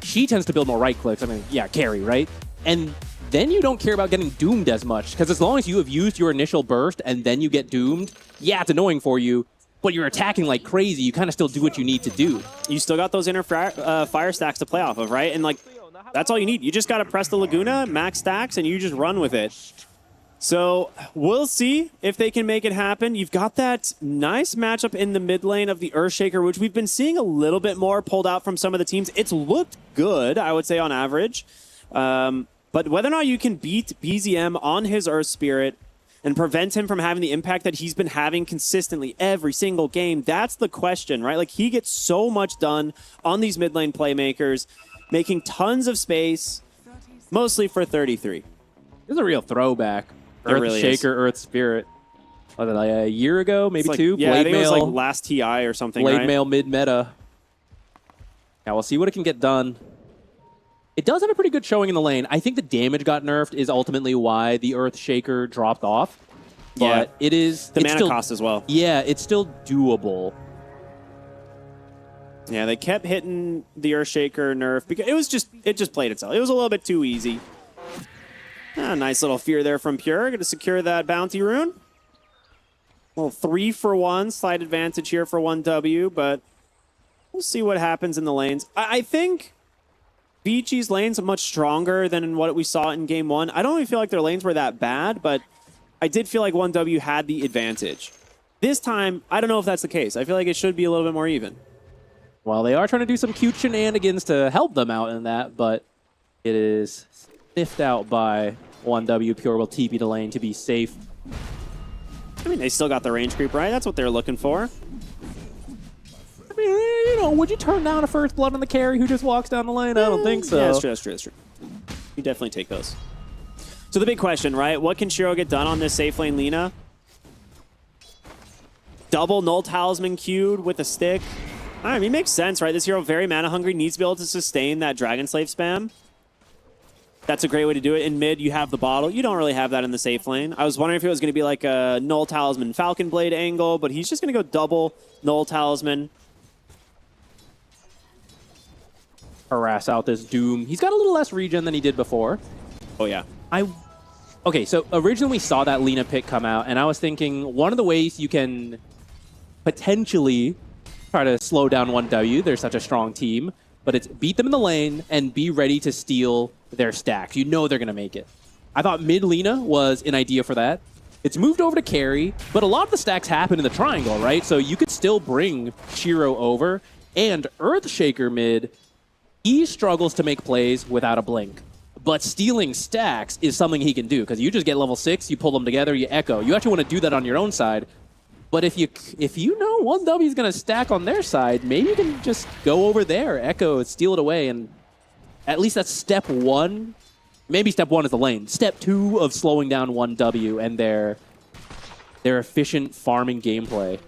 she tends to build more right clicks. I mean, yeah, carry, right? And then you don't care about getting doomed as much. Because as long as you have used your initial burst and then you get doomed, yeah, it's annoying for you. but you're attacking like crazy, you kind of still do what you need to do. You still got those inner fire stacks to play off of, right? And like, that's all you need. You just got to press the Laguna, max stacks, and you just run with it. So we'll see if they can make it happen. You've got that nice matchup in the mid lane of the Earthshaker, which we've been seeing a little bit more pulled out from some of the teams. It's looked good, I would say, on average. But whether or not you can beat BZM on his Earth Spirit and prevent him from having the impact that he's been having consistently every single game, that's the question, right? Like, he gets so much done on these mid lane playmakers, making tons of space, mostly for 33. This is a real throwback. It Earth really Shaker, Earth Spirit. Was it like a year ago, maybe like, two? Yeah, Blade I think Mail, it was like last TI or something, Blade right? Mail mid-meta. Now we'll see what it can get done. It does have a pretty good showing in the lane. I think the damage got nerfed is ultimately why the Earth Shaker dropped off. But it is... The it's mana still, cost as well. Yeah, it's still doable. Yeah, they kept hitting the Earthshaker nerf because it just played itself. It was a little bit too easy. Nice little fear there from Pure. Going to secure that bounty rune. Well, 3-for-1 slight advantage here for 1W, but we'll see what happens in the lanes. I think Vichi's lanes are much stronger than what we saw in Game 1. I don't even feel like their lanes were that bad, but I did feel like 1W had the advantage. This time, I don't know if that's the case. I feel like it should be a little bit more even. Well, they are trying to do some cute shenanigans to help them out in that, but it is sniffed out by 1W. Pure will TP the lane to be safe. I mean, they still got the range creep, right? That's what they're looking for. I mean, you know, would you turn down a first blood on the carry who just walks down the lane? I don't think so. Yeah, that's true. You definitely take those. So the big question, right? What can Shiro get done on this safe lane Lina? Double Null Talisman queued with a stick. I mean, it makes sense, right? This hero, very mana hungry, needs to be able to sustain that Dragon Slave spam. That's a great way to do it. In mid, you have the bottle. You don't really have that in the safe lane. I was wondering if it was going to be like a Null Talisman Falcon Blade angle, but he's just going to go double Null Talisman. Harass out this Doom. He's got a little less regen than he did before. Oh, yeah. Okay, so originally we saw that Lina pick come out, and I was thinking one of the ways you can potentially try to slow down 1W, they're such a strong team, but it's beat them in the lane and be ready to steal their stacks. You know they're going to make it. I thought mid Lina was an idea for that. It's moved over to carry, but a lot of the stacks happen in the triangle, right? So you could still bring Shiro over, and Earthshaker mid, he struggles to make plays without a blink. But stealing stacks is something he can do, because you just get level 6, you pull them together, you echo. You actually want to do that on your own side. But if you know 1W is going to stack on their side, maybe you can just go over there, echo, steal it away, and at least that's step 1. Maybe step 1 is the lane. Step 2 of slowing down 1W and their efficient farming gameplay.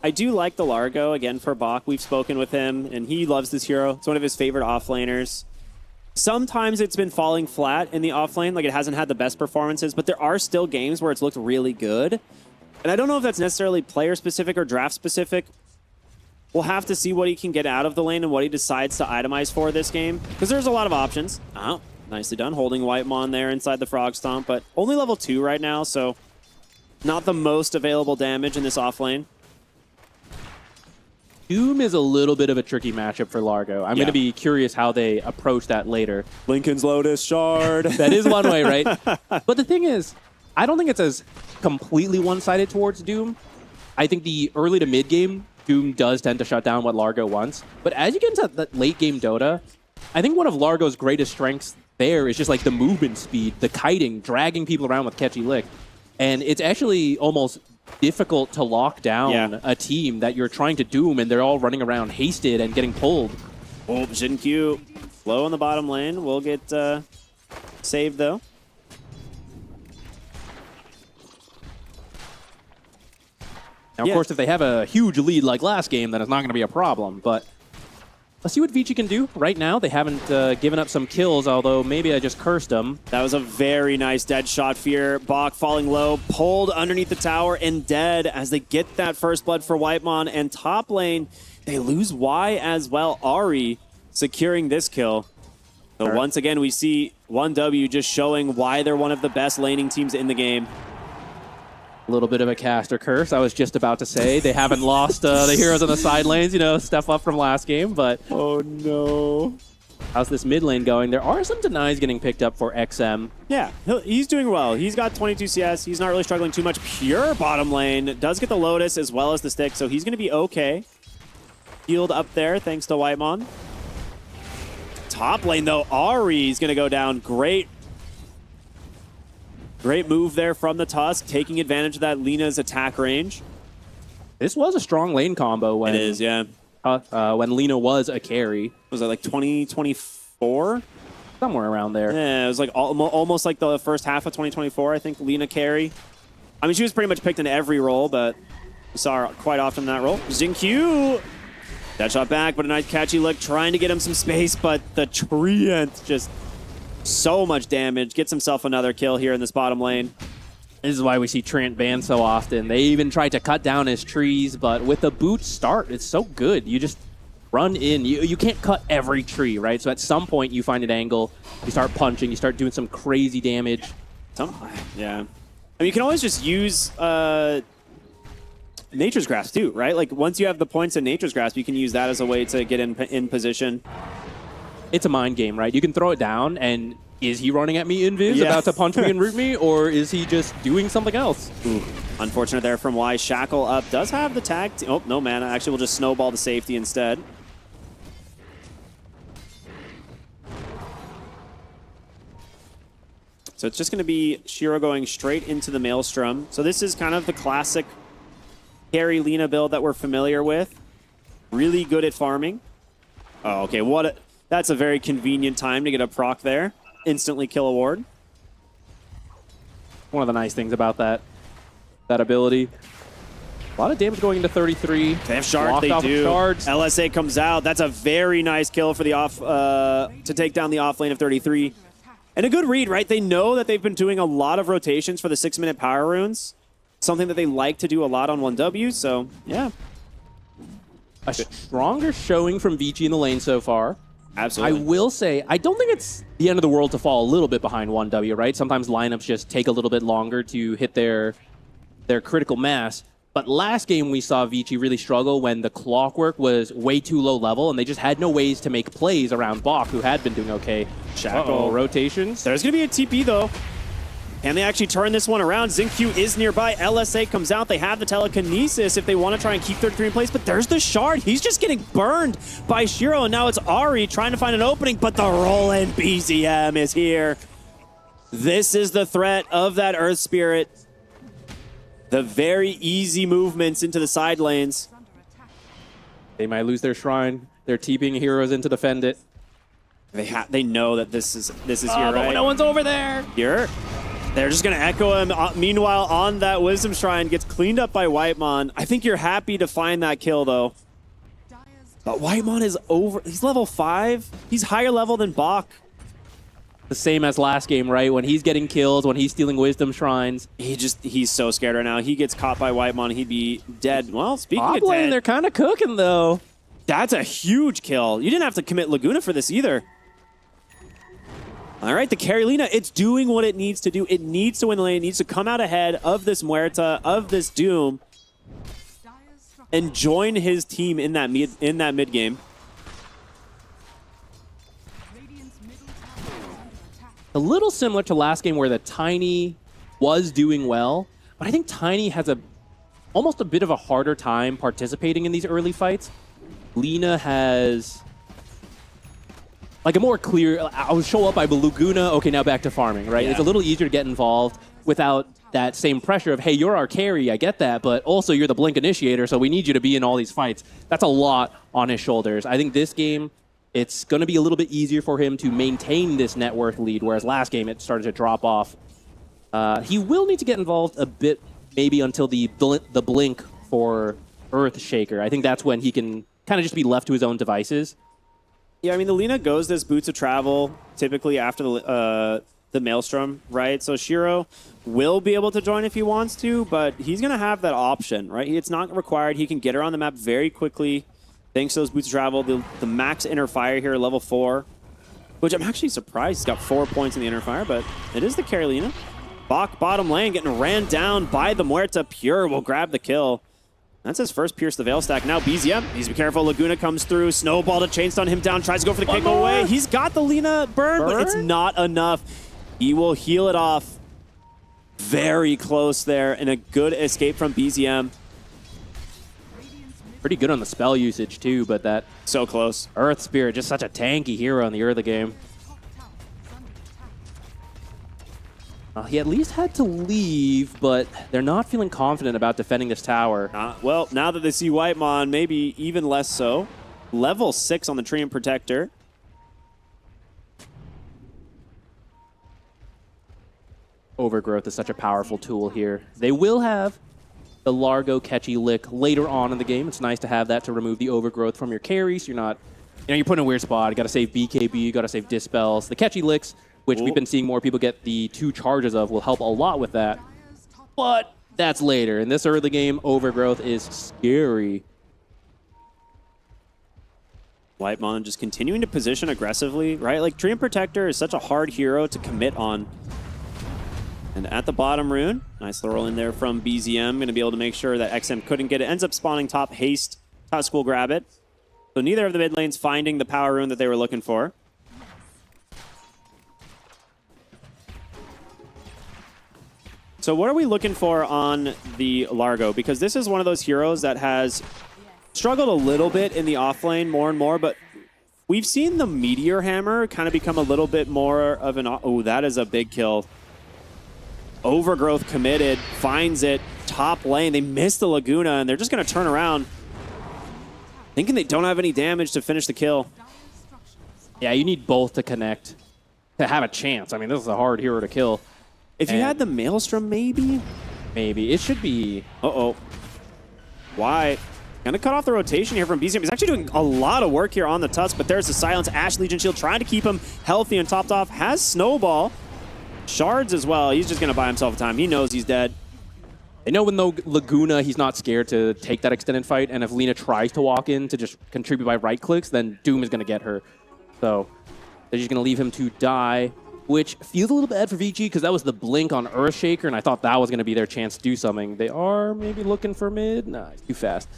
I do like the Largo, again, for Bach. We've spoken with him, and he loves this hero. It's one of his favorite offlaners. Sometimes it's been falling flat in the offlane, like it hasn't had the best performances, but there are still games where it's looked really good. And I don't know if that's necessarily player-specific or draft-specific. We'll have to see what he can get out of the lane and what he decides to itemize for this game, because there's a lot of options. Oh, nicely done, holding Whitemon there inside the Frog Stomp, but only level 2 right now, so not the most available damage in this offlane. Doom is a little bit of a tricky matchup for Largo. I'm going to be curious how they approach that later. Lincoln's Lotus Shard. That is one way, right? But the thing is, I don't think it's as completely one-sided towards Doom. I think the early to mid-game, Doom does tend to shut down what Largo wants. But as you get into the late-game Dota, I think one of Largo's greatest strengths there is just like the movement speed, the kiting, dragging people around with catchy lick. And it's actually almost difficult to lock down a team that you're trying to doom and they're all running around hasted and getting pulled. Oh, Jinkyu low on the bottom lane. Will get saved, though. Now, of course, if they have a huge lead like last game, then it's not going to be a problem. But let's see what Vici can do. Right now, they haven't given up some kills, although maybe I just cursed them. That was a very nice dead shot, Fear. Bach falling low, pulled underneath the tower and dead as they get that first blood for Whitemon. And top lane, they lose Y as well. Ari securing this kill. So once again, we see 1W just showing why they're one of the best laning teams in the game. A little bit of a caster curse. I was just about to say they haven't lost the heroes on the side lanes, you know, step up from last game, but oh no. How's this mid lane going? There are some denies getting picked up for XM. Yeah, he's doing well. He's got 22 CS. He's not really struggling too much. Pure bottom lane. Does get the Lotus as well as the stick, so he's going to be okay. Healed up there thanks to Whitemon. Top lane, though, Ari is going to go down. Great move there from the Tusk, taking advantage of that Lina's attack range. This was a strong lane combo when it is, yeah. When Lina was a carry. Was it like 2024? Somewhere around there. Yeah, it was like almost like the first half of 2024, I think, Lina carry. I mean, she was pretty much picked in every role, but we saw her quite often in that role. Xingqiu! That shot back, but a nice catchy look, trying to get him some space, but the Treant just so much damage. Gets himself another kill here in this bottom lane. This is why we see Treant banned so often. They even tried to cut down his trees, but with the boot start, it's so good. You just run in. You can't cut every tree, right? So at some point, you find an angle, you start punching, you start doing some crazy damage. Yeah. I mean, you can always just use Nature's Grasp too, right? Like once you have the points in Nature's Grasp, you can use that as a way to get in position. It's a mind game, right? You can throw it down, and is he running at me invis, about to punch me and root me, or is he just doing something else? Ooh, unfortunate there from Y. Shackle up. Does have the tag. Oh, no mana. Actually, we'll just snowball to safety instead. So it's just going to be Shiro going straight into the Maelstrom. So this is kind of the classic carry Lina build that we're familiar with. Really good at farming. Oh, okay. That's a very convenient time to get a proc there. Instantly kill a ward. One of the nice things about that ability. A lot of damage going into 33. They have shards, they do. LSA comes out. That's a very nice kill for the to take down the off lane of 33. And a good read, right? They know that they've been doing a lot of rotations for the 6-minute power runes. Something that they like to do a lot on 1W, so yeah. A stronger showing from Vici in the lane so far. Absolutely. I will say, I don't think it's the end of the world to fall a little bit behind 1W, right? Sometimes lineups just take a little bit longer to hit their critical mass. But last game we saw Vici really struggle when the clockwork was way too low level and they just had no ways to make plays around Bach, who had been doing okay. Shackle rotations. There's going to be a TP though. Can they actually turn this one around? Xingqiu is nearby. LSA comes out. They have the telekinesis if they want to try and keep 33 in place, but there's the shard. He's just getting burned by Shiro, and now it's Ari trying to find an opening, but the roll-in BZM is here. This is the threat of that Earth Spirit. The very easy movements into the side lanes. They might lose their shrine. They're TPing heroes in to defend it. They know that this is here, right? But no one's over there. Here. They're just going to echo him. Meanwhile, on that Wisdom Shrine, gets cleaned up by Whitemon. I think you're happy to find that kill, though. But Whitemon is over. He's level 5. He's higher level than Bach. The same as last game, right? When he's getting kills, when he's stealing Wisdom Shrines. He's so scared right now. He gets caught by Whitemon, he'd be dead. Well, speaking of dead, they're kind of cooking, though. That's a huge kill. You didn't have to commit Laguna for this either. All right, the carry Lina, it's doing what it needs to do. It needs to win the lane. It needs to come out ahead of this Muerta, of this Doom, and join his team in that mid game. A little similar to last game where the Tiny was doing well, but I think Tiny has almost a bit of a harder time participating in these early fights. Lina has like a more clear, I will show up, I will Laguna, okay, now back to farming, right? Yeah. It's a little easier to get involved without that same pressure of, hey, you're our carry, I get that, but also you're the Blink initiator, so we need you to be in all these fights. That's a lot on his shoulders. I think this game, it's going to be a little bit easier for him to maintain this net worth lead, whereas last game it started to drop off. He will need to get involved a bit, maybe until the Blink for Earthshaker. I think that's when he can kind of just be left to his own devices. Yeah, I mean, the Lina goes this Boots of Travel typically after the Maelstrom, right? So Shiro will be able to join if he wants to, but he's going to have that option, right? It's not required. He can get her on the map very quickly thanks to those Boots of Travel. The max inner fire here, level 4, which I'm actually surprised he's got 4 points in the inner fire, but it is the carry Lina. Bach bottom lane getting ran down by the Muerta. Pure will grab the kill. That's his first Pierce the Veil stack. Now BZM, needs to be careful. Laguna comes through. Snowball to chainstone him down. Tries to go for the kick away. He's got the Lina burn, but it's not enough. He will heal it off. Very close there, and a good escape from BZM. Pretty good on the spell usage too, but that so close. Earth Spirit, just such a tanky hero in the early game. He at least had to leave, but they're not feeling confident about defending this tower. Well, now that they see Whitemon, maybe even less so. Level 6 on the Treant Protector. Overgrowth is such a powerful tool here. They will have the Largo Catchy Lick later on in the game. It's nice to have that to remove the overgrowth from your carry, so you're not, you're put in a weird spot. You got to save BKB, you got to save Dispels. The Catchy Licks, which we've been seeing more people get the 2 charges of, will help a lot with that. But that's later. In this early game, overgrowth is scary. Whitemon just continuing to position aggressively, right? Like, Treant Protector is such a hard hero to commit on. And at the bottom rune, nice little roll in there from BZM. Going to be able to make sure that XM couldn't get it. Ends up spawning top haste. Tusk will grab it. So neither of the mid lanes finding the power rune that they were looking for. So what are we looking for on the Largo? Because this is one of those heroes that has struggled a little bit in the offlane more and more, but we've seen the Meteor Hammer kind of become a little bit more of an... Oh, that is a big kill. Overgrowth committed, finds it, top lane. They miss the Laguna, and they're just going to turn around, thinking they don't have any damage to finish the kill. Yeah, you need both to connect to have a chance. I mean, this is a hard hero to kill. If you had the Maelstrom, maybe? Maybe. It should be... Uh-oh. Why? Gonna cut off the rotation here from BZM. He's actually doing a lot of work here on the Tusk, but there's the Silence. Ash Legion Shield trying to keep him healthy and topped off. Has Snowball. Shards as well. He's just gonna buy himself time. He knows he's dead. They know when the Laguna, he's not scared to take that extended fight, and if Lina tries to walk in to just contribute by right clicks, then Doom is gonna get her. So they're just gonna leave him to die, which feels a little bad for Vici because that was the blink on Earthshaker, and I thought that was gonna be their chance to do something. They are maybe looking for mid. Nah, it's too fast.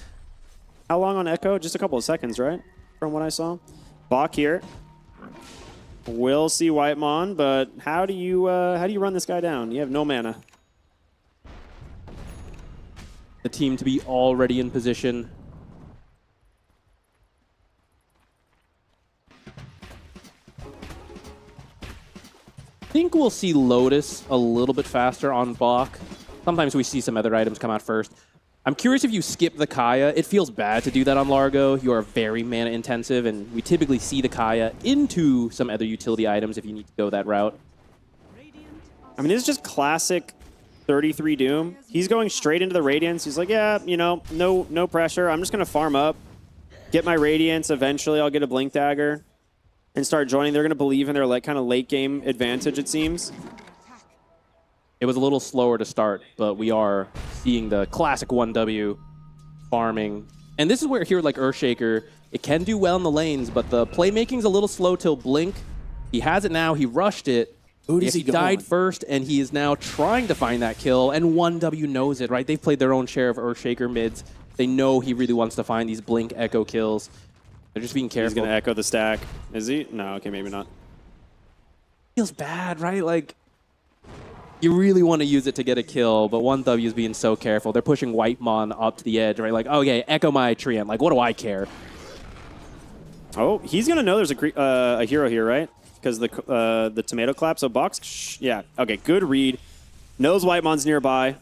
How long on Echo? Just a couple of seconds, right? From what I saw. Bach here. We'll see Whitemon, but how do you run this guy down? You have no mana. The team to be already in position. I think we'll see Lotus a little bit faster on Bach. Sometimes we see some other items come out first. I'm curious if you skip the Kaya. It feels bad to do that on Largo. You are very mana intensive, and we typically see the Kaya into some other utility items if you need to go that route. I mean, this is just classic 33 Doom. He's going straight into the Radiance. He's like, yeah, you know, no pressure. I'm just going to farm up, get my Radiance. Eventually, I'll get a Blink Dagger and start joining. They're going to believe in their kind of late game advantage, it seems. It was a little slower to start, but we are seeing the classic 1W farming. And this is where a hero like Earthshaker, it can do well in the lanes, but the playmaking's a little slow till Blink. He has it now. He rushed it. He died first, and he is now trying to find that kill, and 1W knows it, right? They've played their own share of Earthshaker mids. They know he really wants to find these Blink Echo kills. They're just being careful. He's going to echo the stack. Is he? No, okay, maybe not. Feels bad, right? Like, you really want to use it to get a kill, but 1W is being so careful. They're pushing Whitemon up to the edge, right? Like, okay, echo my Treant. Like, what do I care? Oh, he's going to know there's a hero here, right? Because the tomato clap. So Box, yeah. Okay, good read. Knows Whitemon's nearby.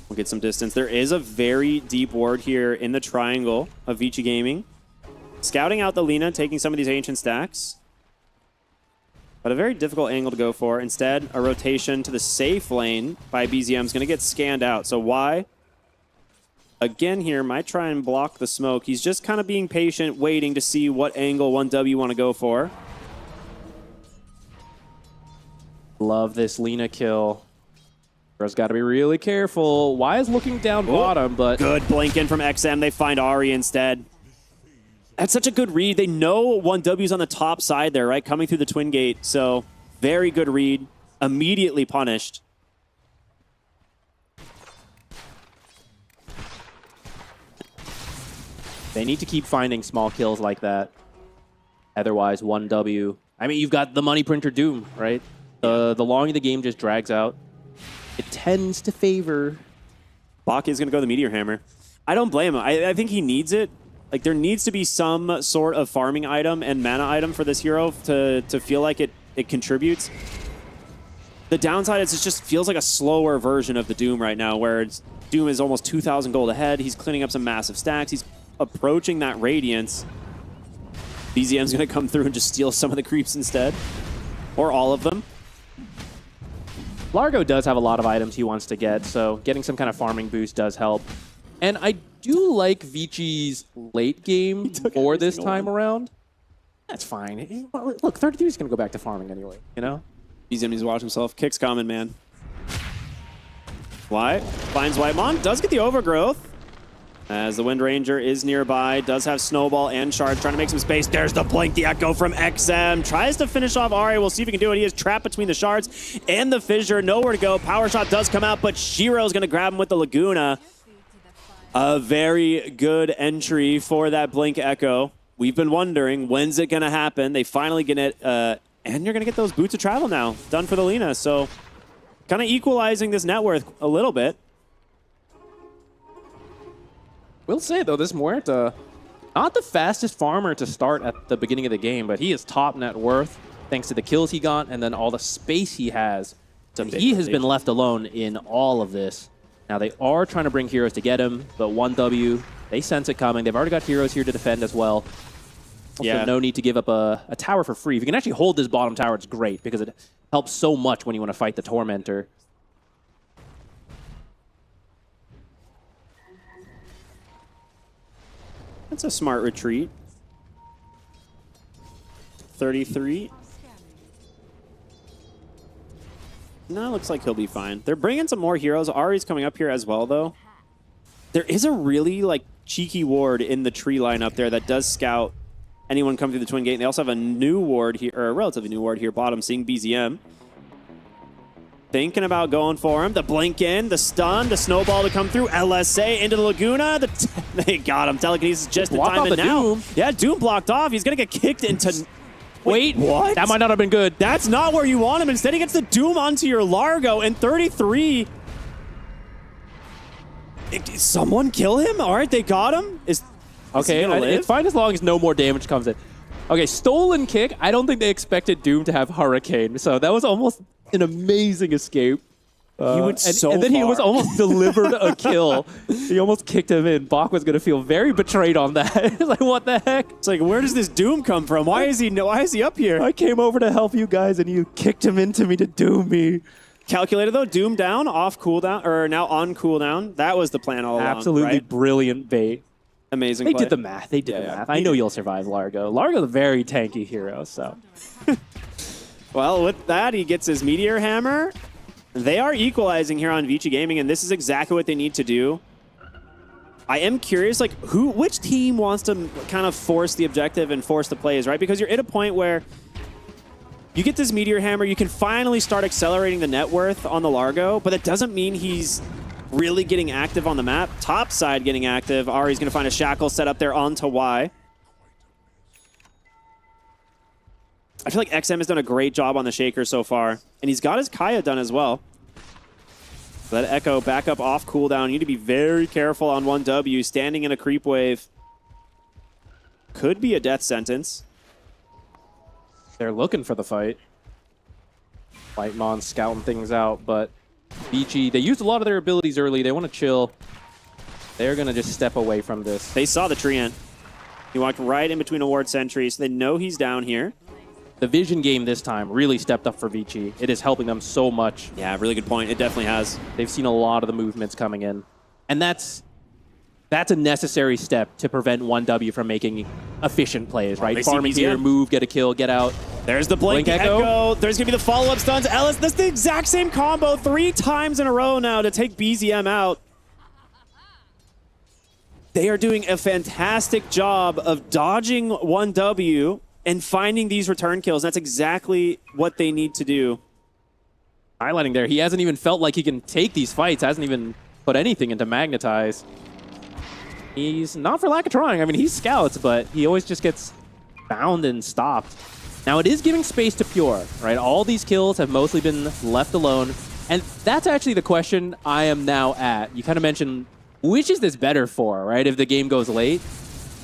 We'll get some distance. There is a very deep ward here in the triangle of Vici Gaming. Scouting out the Lina, taking some of these ancient stacks. But a very difficult angle to go for. Instead, a rotation to the safe lane by BZM is going to get scanned out. So why? Again here, might try and block the smoke. He's just kind of being patient, waiting to see what angle 1W want to go for. Love this Lina kill. Bro's got to be really careful. Y is looking down bottom, but... Good blink in from XM. They find Ahri instead. That's such a good read. They know 1W's on the top side there, right? Coming through the Twin Gate. So Very good read. Immediately punished. They need to keep finding small kills like that. Otherwise, 1W. I mean, you've got the money printer Doom, right? The longer the game just drags out, it tends to favor. Bach is going to go the Meteor Hammer. I don't blame him. I think he needs it. Like, there needs to be some sort of farming item and mana item for this hero to feel like it contributes. The downside is it just feels like a slower version of the Doom right now, where Doom is almost 2,000 gold ahead. He's cleaning up some massive stacks. He's approaching that Radiance. BZM's going to come through and just steal some of the creeps instead. Or all of them. Largo does have a lot of items he wants to get, so getting some kind of farming boost does help. And I do like Vichi's late game for this time around. That's fine. Look, 33 is going to go back to farming anyway, you know? BZM needs to watch himself. Kick's coming, man. Why? Finds Whitemon. Does get the overgrowth. As the Wind Ranger is nearby, does have Snowball and Shards trying to make some space. There's the Blink, the Echo from XM. Tries to finish off Ari. We'll see if he can do it. He is trapped between the Shards and the Fissure. Nowhere to go. Power Shot does come out, but Shiro's going to grab him with the Laguna. A very good entry for that Blink Echo. We've been wondering, when's it going to happen? They finally get it, and you're going to get those Boots of Travel now. Done for the Lina, so kind of equalizing this net worth a little bit. Will say, though, this Muerta, not the fastest farmer to start at the beginning of the game, but he is top net worth thanks to the kills he got and then all the space he has. So he has been left alone in all of this. Now, they are trying to bring heroes to get him, but 1W, they sense it coming. They've already got heroes here to defend as well. Also, no need to give up a tower for free. If you can actually hold this bottom tower, it's great because it helps so much when you want to fight the Tormentor. That's a smart retreat. 33. No, looks like he'll be fine. They're bringing some more heroes. Ari's coming up here as well, though. There is a really, like, cheeky ward in the tree line up there that does scout anyone coming through the Twin Gate. And they also have a new ward here, or a relatively new ward here, bottom, seeing BZM. Thinking about going for him. The blink in, the stun, the snowball to come through. LSA into the Laguna. They got him. Telekinesis just in time. And now, Doom. Yeah, Doom blocked off. He's going to get kicked into... Wait, what? That might not have been good. That's not where you want him. Instead, he gets the Doom onto your Largo. And 33... Did someone kill him? All right, they got him. Is okay, it's fine as long as no more damage comes in. Okay, stolen kick. I don't think they expected Doom to have Hurricane, so that was almost an amazing escape. He went so and then far. he almost delivered a kill. He almost kicked him in. Bach was going to feel very betrayed on that. It's like, what the heck? It's like, where does this Doom come from? Why is he up here? I came over to help you guys, and you kicked him into me to doom me. Calculated, though. Doom down, off cooldown, or now on cooldown. That was the plan all along, Absolutely right? brilliant bait. Amazing They play. did the math. They did the math. I know you'll survive Largo. Largo's a very tanky hero, so. Well, with that, he gets his Meteor Hammer. They are equalizing here on Vici Gaming, and this is exactly what they need to do. I am curious, like, which team wants to kind of force the objective and force the plays, right? Because you're at a point where you get this Meteor Hammer, you can finally start accelerating the net worth on the Largo, but that doesn't mean he's really getting active on the map. Top side getting active. Ari's going to find a Shackle set up there onto Y. I feel like XM has done a great job on the Shaker so far. And he's got his Kaya done as well. So that Echo back up off cooldown. You need to be very careful on 1W. Standing in a creep wave could be a death sentence. They're looking for the fight. Whitemon scouting things out, but Vici, they used a lot of their abilities early. They want to chill. They're going to just step away from this. They saw the Treant. He walked right in between a ward sentry, so they know he's down here. The vision game this time really stepped up for Vici. It is helping them so much. Yeah, really good point. It definitely has. They've seen a lot of the movements coming in. And that's a necessary step to prevent 1W from making efficient plays, right? Farming here, move, get a kill, get out. There's the Blink Echo. There's going to be the follow-up stuns. Ellis, that's the exact same combo 3 times in a row now to take BZM out. They are doing a fantastic job of dodging 1W and finding these return kills. That's exactly what they need to do. Highlighting there. He hasn't even felt like he can take these fights. Hasn't even put anything into Magnetize. He's not for lack of trying. I mean, he scouts, but he always just gets found and stopped. Now, it is giving space to Pure, right? All these kills have mostly been left alone. And that's actually the question I am now at. You kind of mentioned, which is this better for, right? If the game goes late.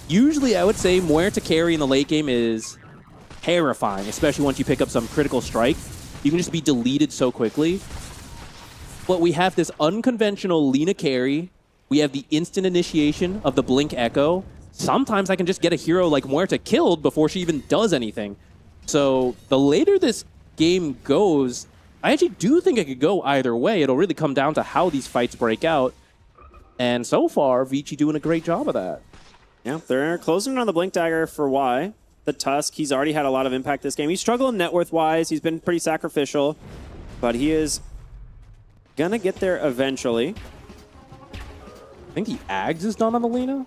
Usually, I would say Muerta carry in the late game is terrifying, especially once you pick up some critical strike. You can just be deleted so quickly. But we have this unconventional Lina carry. We have the instant initiation of the Blink Echo. Sometimes I can just get a hero like Muerta killed before she even does anything. So the later this game goes, I actually do think it could go either way. It'll really come down to how these fights break out. And so far, Vici doing a great job of that. Yeah, they're closing on the Blink Dagger for Y. The Tusk, he's already had a lot of impact this game. He's struggling net worth-wise. He's been pretty sacrificial. But he is going to get there eventually. I think the Ags is done on the Lina.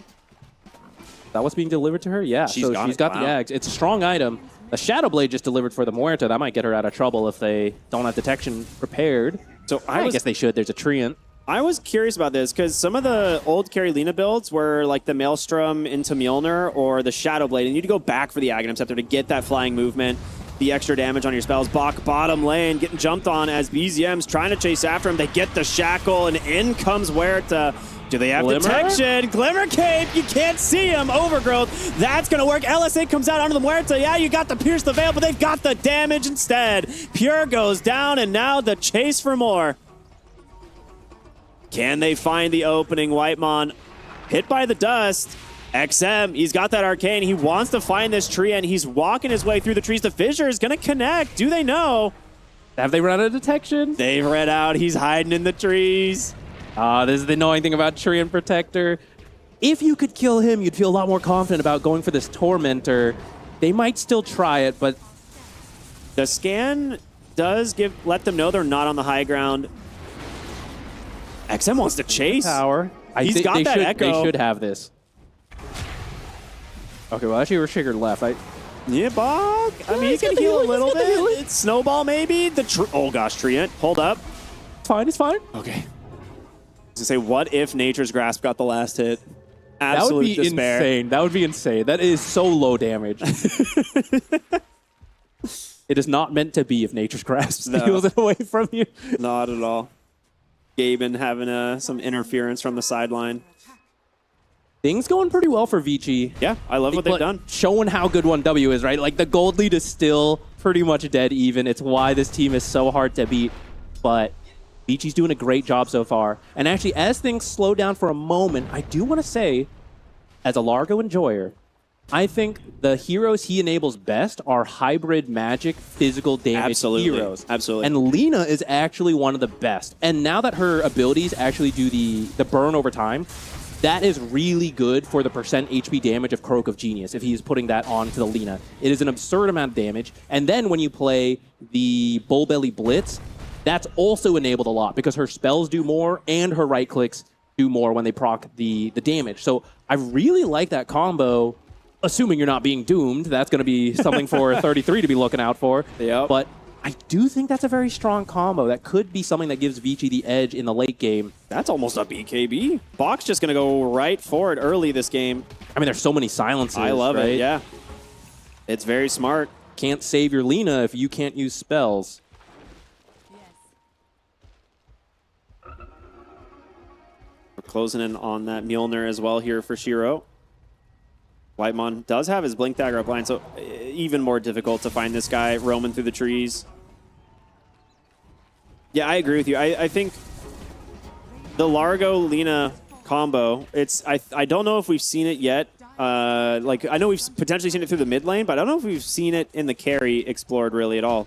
That was being delivered to her? Yeah, she's got the Ags. It's a strong item. The Shadow Blade just delivered for the Muerta. That might get her out of trouble if they don't have detection prepared. So I guess they should. There's a Treant. I was curious about this because some of the old carry Lina builds were like the Maelstrom into Mjolnir or the Shadow Blade, and you need to go back for the Aghanim Scepter to get that flying movement, the extra damage on your spells. Bach bottom lane getting jumped on as BZM's trying to chase after him. They get the Shackle, and in comes Huerta. Do they have detection? Glimmer Cape, you can't see him. Overgrowth, that's going to work. LSA comes out onto the Muerta. Yeah, you got to pierce the veil, but they've got the damage instead. Pure goes down, and now the chase for more. Can they find the opening? Whitemon hit by the dust. XM, he's got that arcane. He wants to find this tree, and he's walking his way through the trees. The Fissure is going to connect. Do they know? Have they run out of detection? They've read out. He's hiding in the trees. This is the annoying thing about Treant Protector. If you could kill him, you'd feel a lot more confident about going for this Tormentor. They might still try it, but the scan does let them know they're not on the high ground. XM wants to chase. Power. He's got that Echo. They should have this. Okay, well, actually, we're Sugar left. Yeah, Bog. I mean, he can heal a little bit. It's Snowball, maybe. Oh, gosh, Treant. Hold up. It's fine. It's fine. Okay. I was going to say, what if Nature's Grasp got the last hit? Absolute despair. Insane. That would be insane. That is so low damage. It is not meant to be if Nature's Grasp steals it away from you. Not at all. Gaben having some interference from the sideline. Things going pretty well for Vici. Yeah, I love what they've done. Showing how good 1W is, right? Like, the gold lead is still pretty much dead even. It's why this team is so hard to beat. But Vici's doing a great job so far. And actually, as things slow down for a moment, I do want to say, as a Largo enjoyer, I think the heroes he enables best are hybrid magic, physical damage heroes. Absolutely. And Lina is actually one of the best. And now that her abilities actually do the burn over time, that is really good for the percent HP damage of Croak of Genius if he's putting that onto the Lina. It is an absurd amount of damage. And then when you play the Bullbelly Blitz, that's also enabled a lot because her spells do more and her right clicks do more when they proc the damage. So I really like that combo, assuming you're not being doomed. That's going to be something for 33 to be looking out for. Yep. But I do think that's a very strong combo. That could be something that gives Vici the edge in the late game. That's almost a BKB. Bach's just going to go right for it early this game. I mean, there's so many silences. I love right? it, yeah. It's very smart. Can't save your Lina if you can't use spells. We're closing in on that Mjolnir as well here for Shiro. Whitemon does have his Blink Dagger upline, so even more difficult to find this guy roaming through the trees. Yeah, I agree with you. I think the Largo-Lina combo, I don't know if we've seen it yet. Like, I know we've potentially seen it through the mid lane, but I don't know if we've seen it in the carry explored really at all.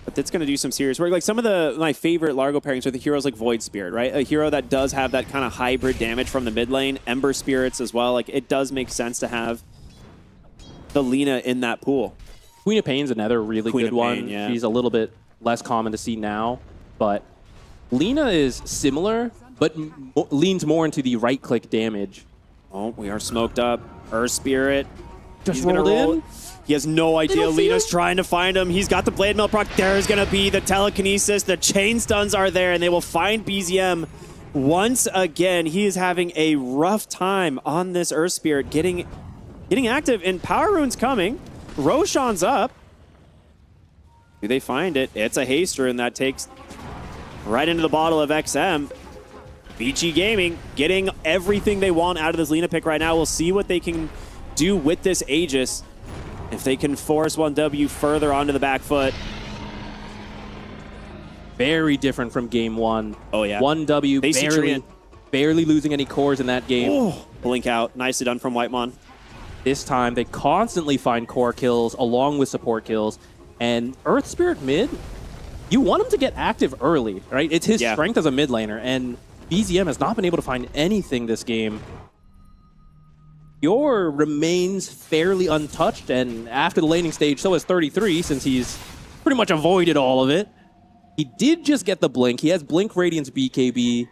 But that's going to do some serious work. Like some of my favorite Largo pairings are the heroes like Void Spirit, right? A hero that does have that kind of hybrid damage from the mid lane. Ember Spirits as well. Like it does make sense to have the Lina in that pool. Queen of Pain's another really good one. Yeah. She's a little bit less common to see now, but Lina is similar, but leans more into the right-click damage. Oh, we are smoked up. Earth Spirit. Just He's gonna rolled roll. in. He has no idea. don't see Lena's him. trying to find him. He's got the Blade Mail proc. There's going to be the telekinesis. The chain stuns are there, and they will find BZM. Once again, he is having a rough time on this Earth Spirit getting active, and Power Rune's coming. Roshan's up. Do they find it? It's a haste rune that takes right into the bottle of XM. Vici Gaming getting everything they want out of this Lina pick right now. We'll see what they can do with this Aegis. If they can force 1W further onto the back foot. Very different from game one. Oh, yeah. 1W They see Treant. barely losing any cores in that game. Oh, blink out. Nicely done from Whitemon. This time, they constantly find core kills along with support kills. And Earth Spirit mid, you want him to get active early, right? It's his strength as a mid laner. And BZM has not been able to find anything this game. Yor remains fairly untouched, and after the laning stage, so is 33, since he's pretty much avoided all of it. He did just get the blink. He has Blink Radiance BKB.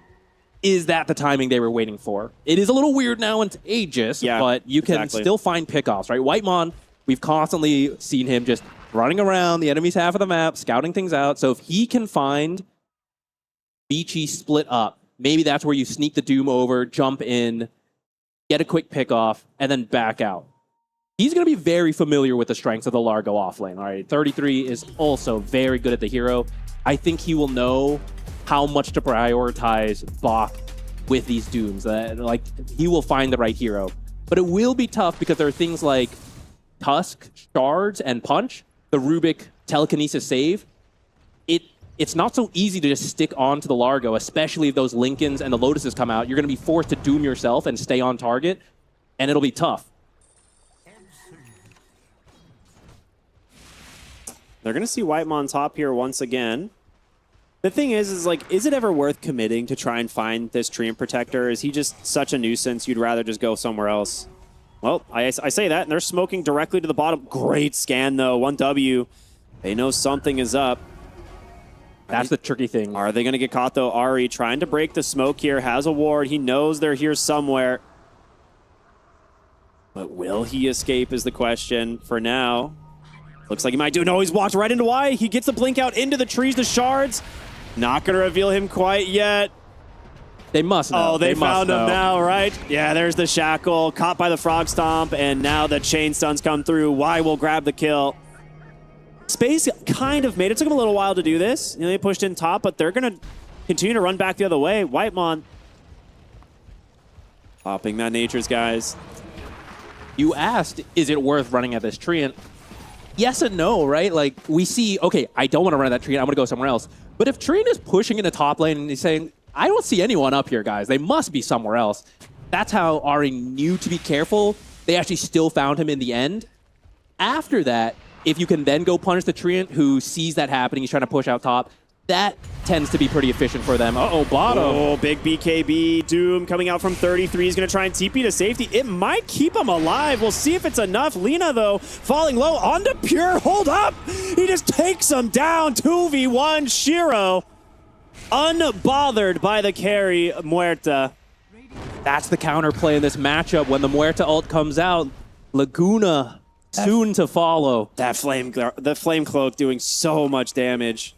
Is that the timing they were waiting for? It is a little weird now into Aegis, but you can still find pickoffs, right? Whitemon, we've constantly seen him just running around the enemy's half of the map, scouting things out. So if he can find Vici split up, maybe that's where you sneak the Doom over, jump in, get a quick pickoff, and then back out. He's going to be very familiar with the strengths of the Largo offlane. All right, 33 is also very good at the hero. I think he will know how much to prioritize Bach with these Dooms. Like, he will find the right hero. But it will be tough because there are things like Tusk, Shards, and Punch, the Rubik telekinesis save. It's not so easy to just stick on to the Largo, especially if those Lincolns and the Lotuses come out. You're going to be forced to Doom yourself and stay on target, and it'll be tough. They're going to see Whitemon top here once again. The thing is like, is it ever worth committing to try and find this Treant Protector? Is he just such a nuisance you'd rather just go somewhere else? Well, I say that, and they're smoking directly to the bottom. Great scan, though. 1W. They know something is up. That's the tricky thing. Are they going to get caught, though? Ari trying to break the smoke here, has a ward. He knows they're here somewhere. But will he escape is the question for now. Looks like he might do. No, he's walked right into Y. He gets the blink out into the trees, the shards. Not going to reveal him quite yet. They must know. Oh, they found him know. now, right? Yeah, there's the shackle. Caught by the frog stomp, and now the chain stuns come through. Y will grab the kill. Space kind of made it. Took him a little while to do this. You know, they pushed in top, but they're going to continue to run back the other way. Whitemon popping that Nature's, guys. You asked, is it worth running at this Treant? Yes and no, right? Like, we see, okay, I don't want to run that Treant. I'm going to go somewhere else. But if Treant is pushing in the top lane and he's saying, I don't see anyone up here, guys. They must be somewhere else. That's how Ari knew to be careful. They actually still found him in the end. After that, if you can then go punish the Treant who sees that happening, he's trying to push out top, that tends to be pretty efficient for them. Uh-oh, bottom. Oh, big BKB. Doom coming out from 33. He's going to try and TP to safety. It might keep him alive. We'll see if it's enough. Lina, though, falling low onto Pure. Hold up. He just takes him down. 2v1 Shiro. Unbothered by the carry, Muerta. That's the counterplay in this matchup. When the Muerta ult comes out, Laguna soon to follow. The flame cloak doing so much damage.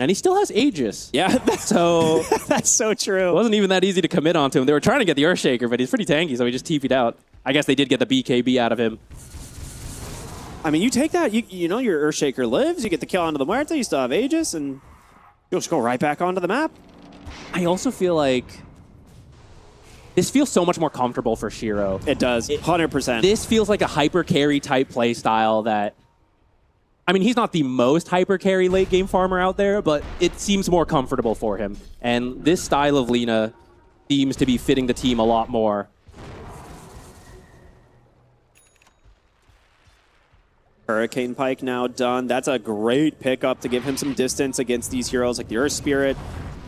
And he still has Aegis. Yeah, so that's so true. It wasn't even that easy to commit onto him. They were trying to get the Earthshaker, but he's pretty tanky, so he just TP'd out. I guess they did get the BKB out of him. I mean, you take that, you know your Earthshaker lives, you get the kill onto the Muerta, you still have Aegis, and you'll just go right back onto the map. I also feel like this feels so much more comfortable for Shiro. It does, 100%. This feels like a hyper carry type play style that, I mean, he's not the most hyper carry late game farmer out there, but it seems more comfortable for him. And this style of Lina seems to be fitting the team a lot more. Hurricane Pike now done. That's a great pickup to give him some distance against these heroes like the Earth Spirit,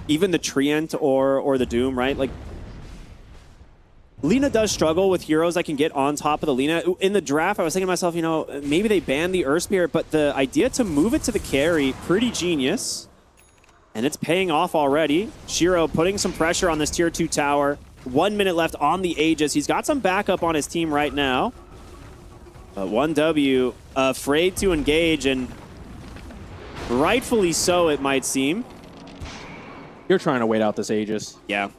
even the Treant or the Doom, right? Like, Lina does struggle with heroes that can get on top of the Lina. In the draft, I was thinking to myself, you know, maybe they banned the Earth Spirit, but the idea to move it to the carry, pretty genius. And it's paying off already. Shiro putting some pressure on this tier 2 tower. 1 minute left on the Aegis. He's got some backup on his team right now. But 1W afraid to engage, and rightfully so, it might seem. You're trying to wait out this Aegis. Yeah.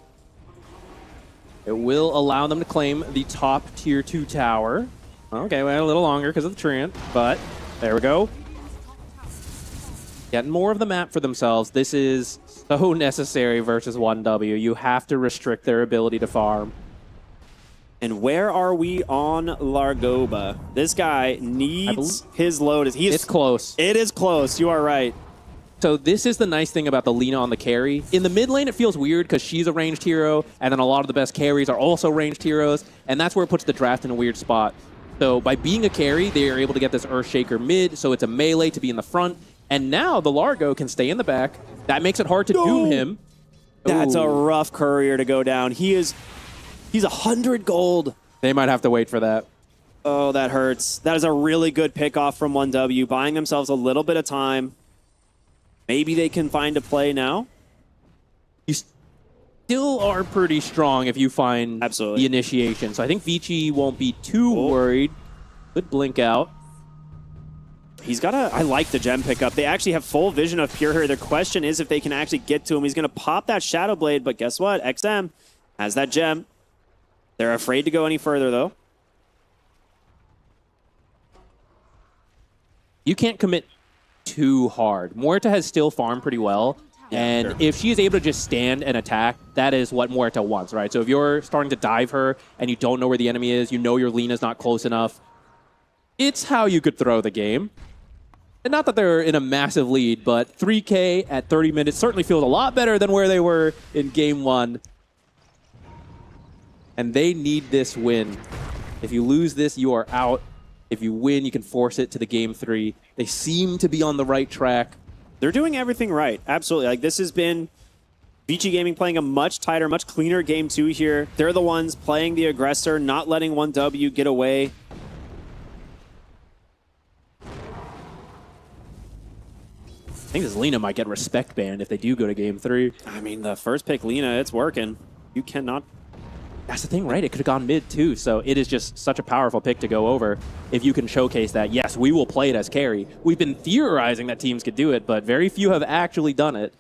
It will allow them to claim the top tier 2 tower. Okay, wait a little longer because of the Treant, but there we go. Getting more of the map for themselves. This is so necessary versus 1W. You have to restrict their ability to farm. And where are we on Largoba? This guy needs his load. It's close. It is close. You are right. So this is the nice thing about the Lina on the carry. In the mid lane, it feels weird because she's a ranged hero, and then a lot of the best carries are also ranged heroes, and that's where it puts the draft in a weird spot. So by being a carry, they are able to get this Earthshaker mid, so it's a melee to be in the front, and now the Largo can stay in the back. That makes it hard to doom him. That's a rough courier to go down. He's 100 gold. They might have to wait for that. Oh, that hurts. That is a really good pickoff from 1W, buying themselves a little bit of time. Maybe they can find a play now. You still are pretty strong if you find the initiation. So I think Vici won't be too worried. Good blink out. He's got a... I like the gem pickup. They actually have full vision of Pure here. The question is if they can actually get to him. He's going to pop that Shadow Blade, but guess what? XM has that gem. They're afraid to go any further, though. You can't commit too hard. Muerta has still farmed pretty well, and if she is able to just stand and attack, that is what Muerta wants, right? So if you're starting to dive her and you don't know where the enemy is, you know your Lina's not close enough, it's how you could throw the game. And not that they're in a massive lead, but 3K at 30 minutes certainly feels a lot better than where they were in Game 1. And they need this win. If you lose this, you are out. If you win, you can force it to the Game 3. They seem to be on the right track. They're doing everything right. Absolutely. Like, this has been Vici Gaming playing a much tighter, much cleaner Game 2 here. They're the ones playing the aggressor, not letting 1W get away. I think this Lina might get respect banned if they do go to Game 3. I mean, the first pick Lina, it's working. You cannot... That's the thing, right? It could have gone mid too, so it is just such a powerful pick to go over if you can showcase that, yes, we will play it as carry. We've been theorizing that teams could do it, but very few have actually done it.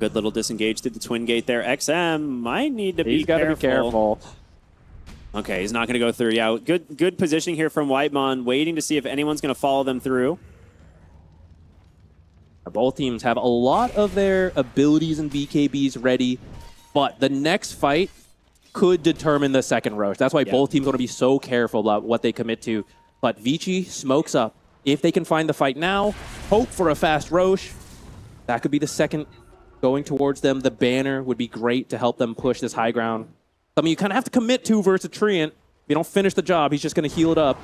Good little disengage to the twin gate there. XM might need to He's be careful. Be careful. Okay, he's not going to go through. Yeah, good positioning here from Whitemon, waiting to see if anyone's going to follow them through. Both teams have a lot of their abilities and BKBs ready, but the next fight could determine the second Roche. That's why both teams want to be so careful about what they commit to. But Vici smokes up. If they can find the fight now, hope for a fast Roche. That could be the second going towards them. The banner would be great to help them push this high ground. Something you kind of have to commit to versus Treant. If you don't finish the job, he's just going to heal it up.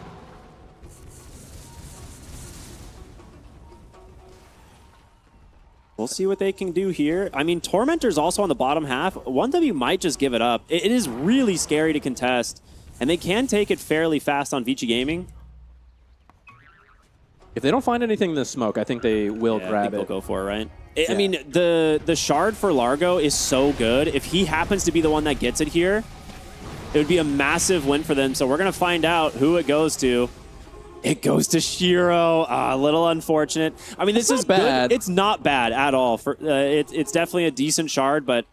We'll see what they can do here. I mean, Tormentor's also on the bottom half. 1W might just give it up. It is really scary to contest, and they can take it fairly fast on Vici Gaming. If they don't find anything in the smoke, I think they will grab I think it. they'll go for it, right? I mean, the shard for Largo is so good. If he happens to be the one that gets it here, it would be a massive win for them. So we're going to find out who it goes to. It goes to Shiro. A little unfortunate. I mean, this is bad. It's not bad at all. It's definitely a decent shard, but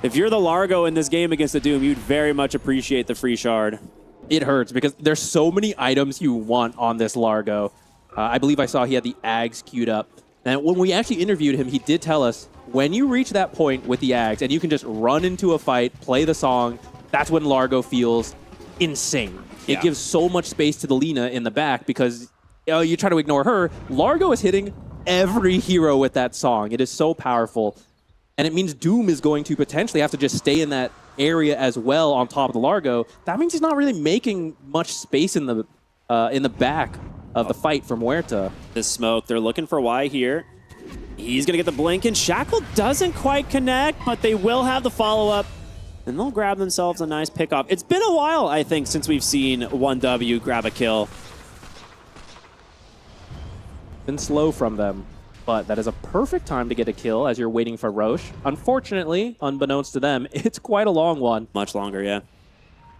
if you're the Largo in this game against the Doom, you'd very much appreciate the free shard. It hurts because there's so many items you want on this Largo. I believe I saw he had the Ags queued up. And when we actually interviewed him, he did tell us, when you reach that point with the Ags and you can just run into a fight, play the song, that's when Largo feels insane. It gives so much space to the Lina in the back because you try to ignore her. Largo is hitting every hero with that song. It is so powerful. And it means Doom is going to potentially have to just stay in that area as well on top of the Largo. That means he's not really making much space in the back of the fight for Muerta. The smoke, they're looking for Y here. He's going to get the blink, and Shackle doesn't quite connect, but they will have the follow-up. And they'll grab themselves a nice pickoff. It's been a while, I think, since we've seen 1W grab a kill. Been slow from them. But that is a perfect time to get a kill as you're waiting for Roche. Unfortunately, unbeknownst to them, it's quite a long one. Much longer, yeah.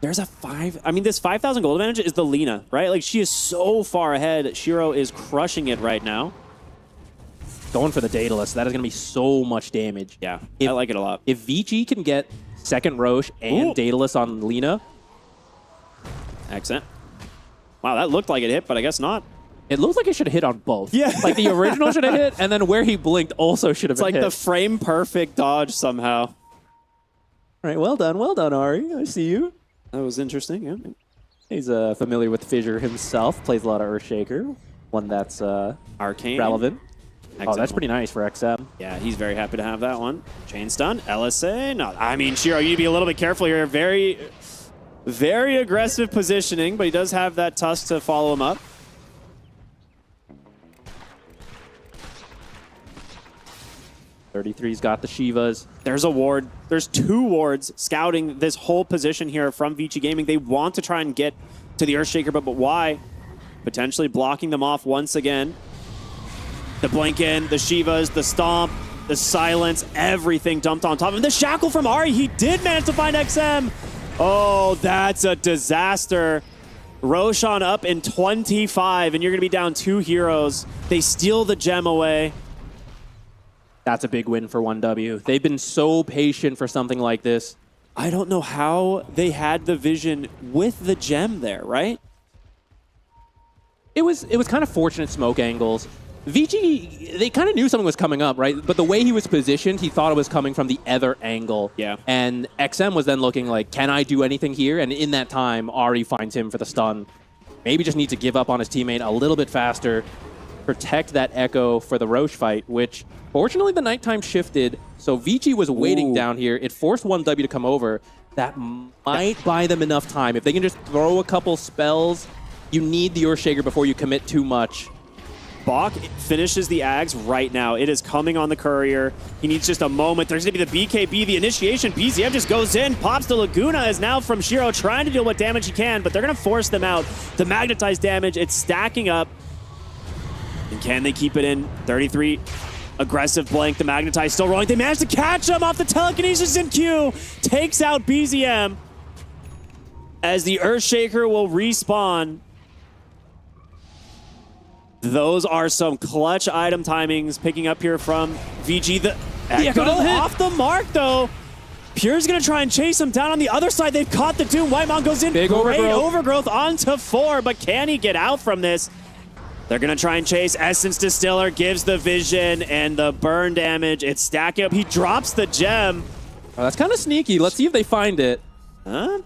There's a 5... I mean, this 5,000 gold advantage is the Lina, right? Like, she is so far ahead. Shiro is crushing it right now. Going for the Daedalus. That is going to be so much damage. Yeah, I like it a lot. If VG can get second Roche and Daedalus on Lina. Excellent. Wow, that looked like it hit, but I guess not. It looks like it should have hit on both. Yeah. Like the original should have hit, and then where he blinked also should have It's been like hit. the frame perfect dodge somehow. All right, well done, Ari. I see you. That was interesting, yeah. He's familiar with Fissure himself, plays a lot of Earthshaker, one that's Arcane. relevant. XM. Oh, that's pretty nice for XM. Yeah, he's very happy to have that one. Chain stun, LSA. No, I mean, Shiro, you need to be a little bit careful here. Very, very aggressive positioning, but he does have that tusk to follow him up. .33's got the Shivas. There's a ward. There's 2 wards scouting this whole position here from Vici Gaming. They want to try and get to the Earthshaker, but why? Potentially blocking them off once again. The blink in, the Shivas, the stomp, the silence, everything dumped on top of him. The shackle from Ari, he did manage to find XM. Oh, that's a disaster. Roshan up in 25, and you're going to be down 2 heroes. They steal the gem away. That's a big win for 1W. They've been so patient for something like this. I don't know how they had the vision with the gem there, right? It was kind of fortunate smoke angles. VG, they kind of knew something was coming up, right? But the way he was positioned, he thought it was coming from the other angle. Yeah. And XM was then looking like, can I do anything here? And in that time, Ari finds him for the stun. Maybe just needs to give up on his teammate a little bit faster. Protect that Echo for the Roche fight, which fortunately the nighttime shifted. So VG was waiting down here. It forced 1W to come over. That might buy them enough time. If they can just throw a couple spells, you need the Earthshaker before you commit too much. Bach finishes the Ags right now. It is coming on the Courier. He needs just a moment. There's going to be the BKB, the initiation. BZM just goes in, pops the Laguna, is now from Shiro trying to deal what damage he can, but they're going to force them out. The magnetized damage, it's stacking up. And can they keep it in? 33, aggressive blank. The magnetize still rolling. They managed to catch him off the telekinesis in Q. Takes out BZM. As the Earthshaker will respawn. Those are some clutch item timings picking up here from VG. The Echo off the mark, though. Pure's going to try and chase him down on the other side. They've caught the Doom. Whitemon goes in. Big Great overgrowth onto 4, but can he get out from this? They're going to try and chase. Essence Distiller gives the vision and the burn damage. It's stacking up. He drops the gem. Oh, that's kind of sneaky. Let's see if they find it.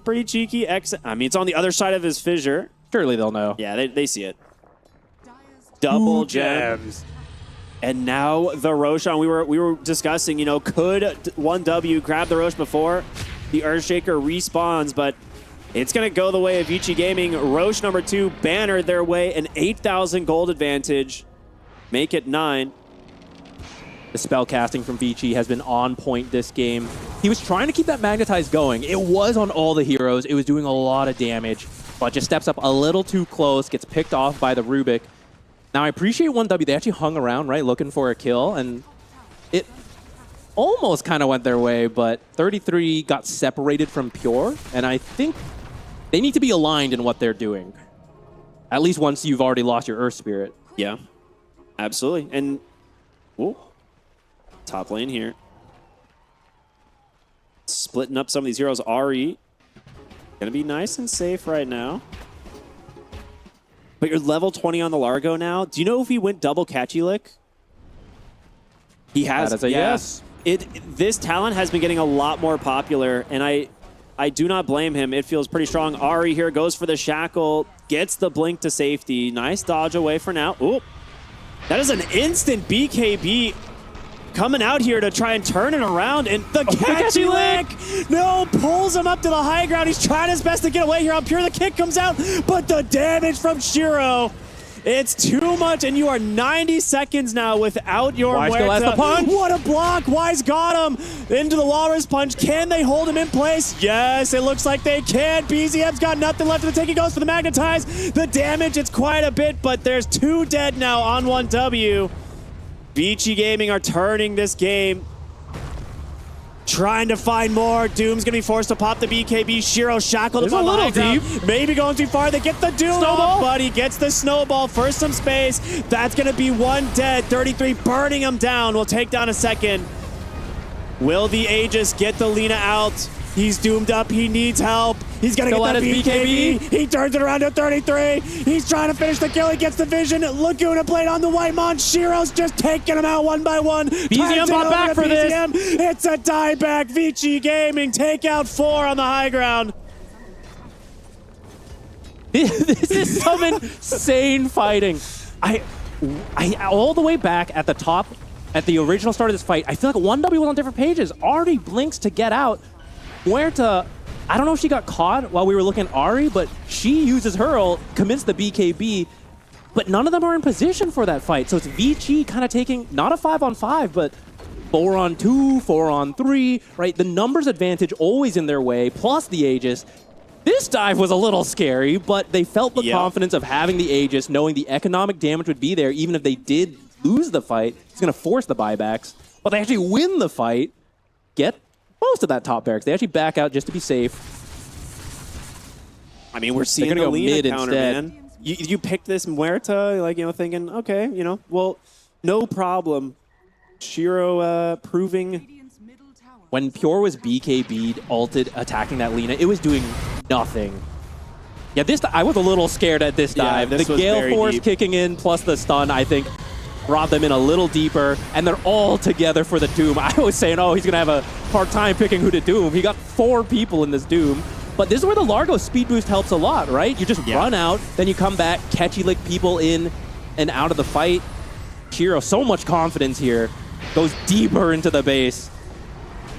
Pretty cheeky. I mean, it's on the other side of his fissure. Surely they'll know. Yeah, they see it. Double gems. And now the Roshan. We were discussing, you know, could 1W grab the Roche before the Earthshaker respawns, but it's going to go the way of Vici Gaming. Roche number 2 banner their way, an 8,000 gold advantage. Make it 9. The spell casting from Vici has been on point this game. He was trying to keep that magnetize going. It was on all the heroes. It was doing a lot of damage, but just steps up a little too close, gets picked off by the Rubik. Now, I appreciate 1W. They actually hung around, right, looking for a kill, and it almost kind of went their way, but 33 got separated from Pure, and I think they need to be aligned in what they're doing. At least once you've already lost your Earth Spirit. Yeah, absolutely. And, ooh, top lane here. Splitting up some of these heroes. Ari, gonna be nice and safe right now. But you're level 20 on the Largo now. Do you know if he went double catchy lick? He has. That is a yes. This talent has been getting a lot more popular, and I do not blame him. It feels pretty strong. Ari here goes for the shackle, gets the blink to safety. Nice dodge away for now. Ooh, that is an instant BKB coming out here to try and turn it around, and the catchy lick! No, pulls him up to the high ground. He's trying his best to get away here on Pure. The kick comes out, but the damage from Shiro, it's too much, and you are 90 seconds now without your Wise still has the punch. What a block! Wise got him into the Walrus Punch. Can they hold him in place? Yes, it looks like they can. BZM's got nothing left in the tank. He goes for the magnetize. The damage, it's quite a bit, but there's 2 dead now on 1W. Vici Gaming are turning this game. Trying to find more. Doom's going to be forced to pop the BKB. Shiro shackled It's up a on the little high ground. deep. Maybe going too far. They get the Doom Snowball? off, but he gets the snowball for some space. That's going to be one dead. 33 burning him down. Will take down a second. Will the Aegis get the Lina out? He's doomed up. He needs help. He's going to Still get at the his BKB. BKB. He turns it around to 33. He's trying to finish the kill. He gets the vision. Laguna blade on the Whitemon. Shiro's just taking him out one by one. BZM bought back for this. It's a dieback. Vici Gaming take out 4 on the high ground. This is some insane fighting. I all the way back at the top, at the original start of this fight, I feel like 1W was on different pages. Ari blinks to get out. Muerta, I don't know if she got caught while we were looking at Ari, but she uses her ult, commits the BKB, but none of them are in position for that fight. So it's Vici kind of taking, not a 5-on-5, but 4-on-2, 4-on-3, right? The numbers advantage always in their way, plus the Aegis. This dive was a little scary, but they felt the confidence of having the Aegis, knowing the economic damage would be there, even if they did lose the fight. It's going to force the buybacks, but they actually win the fight, get most of that top barracks. They actually back out just to be safe. I mean, we're seeing gonna the go Lina mid counter, instead. man. You picked this Muerta, like, you know, thinking, okay, you know, well, no problem. Shiro proving. When Pure was BKB'd, ulted, attacking that Lina, it was doing nothing. Yeah, I was a little scared at this dive. this The was Gale very Force deep. kicking in, plus the stun, I think, brought them in a little deeper, and they're all together for the Doom. I was saying, oh, he's going to have a hard time picking who to Doom. He got 4 people in this Doom. But this is where the Largo speed boost helps a lot, right? You just run out, then you come back, catchy lick people in and out of the fight. Shiro, so much confidence here. Goes deeper into the base.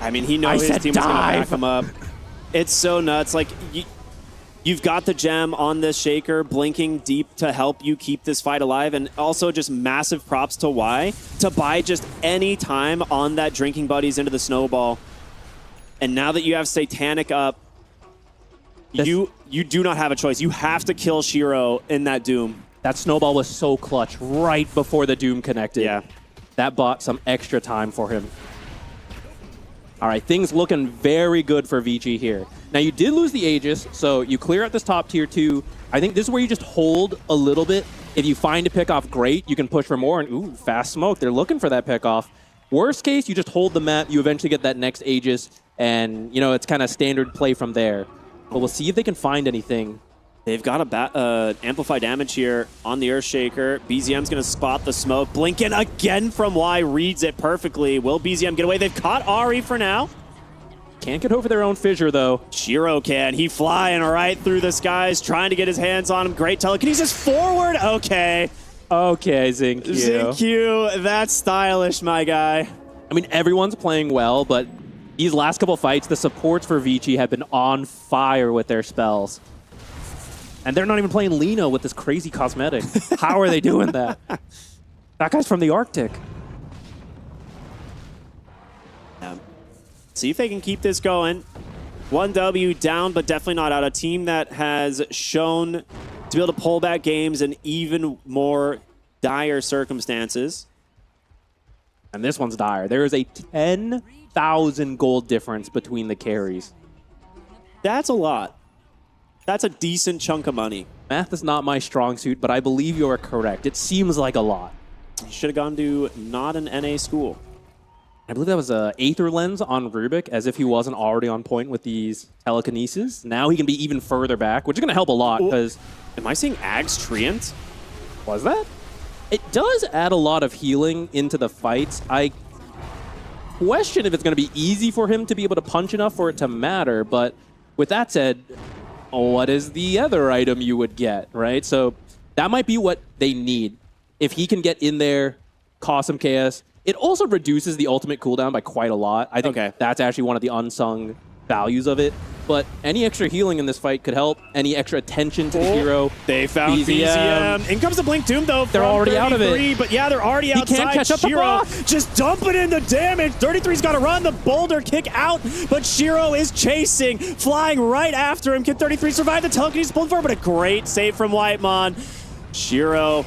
I mean, he knows his team is going to back him up. It's so nuts. Like, you've got the gem on this Shaker, blinking deep to help you keep this fight alive, and also just massive props to Y to buy just any time on that drinking buddies into the snowball. And now that you have Satanic up, you do not have a choice. You have to kill Shiro in that Doom. That snowball was so clutch right before the Doom connected. Yeah. That bought some extra time for him. All right, things looking very good for Vici here. Now, you did lose the Aegis, so you clear out this top tier 2. I think this is where you just hold a little bit. If you find a pickoff, great. You can push for more, and ooh, fast smoke. They're looking for that pickoff. Worst case, you just hold the map. You eventually get that next Aegis, and, you know, it's kind of standard play from there. But we'll see if they can find anything. They've got a amplify damage here on the Earthshaker. BZM's going to spot the smoke. Blinken again from Y, reads it perfectly. Will BZM get away? They've caught Ari for now. Can't get over their own fissure, though. Shiro can. He flying right through the skies, trying to get his hands on him. Great telekinesis forward. Okay. Okay, Zinq. Zinq, that's stylish, my guy. I mean, everyone's playing well, but these last couple fights, the supports for Vici have been on fire with their spells. And they're not even playing Lino with this crazy cosmetic. How are they doing that? That guy's from the Arctic. See if they can keep this going. 1W down, but definitely not out. A team that has shown to be able to pull back games in even more dire circumstances. And this one's dire. There is a 10,000 gold difference between the carries. That's a lot. That's a decent chunk of money. Math is not my strong suit, but I believe you are correct. It seems like a lot. Should have gone to not an NA school. I believe that was a Aether Lens on Rubik, as if he wasn't already on point with these telekinesis. Now he can be even further back, which is going to help a lot, because... Am I seeing Ag's Treant? Was that? It does add a lot of healing into the fights. I question if it's going to be easy for him to be able to punch enough for it to matter, but with that said, what is the other item you would get, right? So that might be what they need. If he can get in there, cause some chaos. It also reduces the ultimate cooldown by quite a lot. I think that's actually one of the unsung values of it. But any extra healing in this fight could help. Any extra attention to the hero. They found BZM. In comes the Blink Doom, though. They're already out of it. But yeah, they're already outside. He can't catch up the block. Just dumping in the damage. 33's got to run the boulder kick out, but Shiro is chasing, flying right after him. Can 33 survive the telekinesis pulled forward? But a great save from Whitemon. Shiro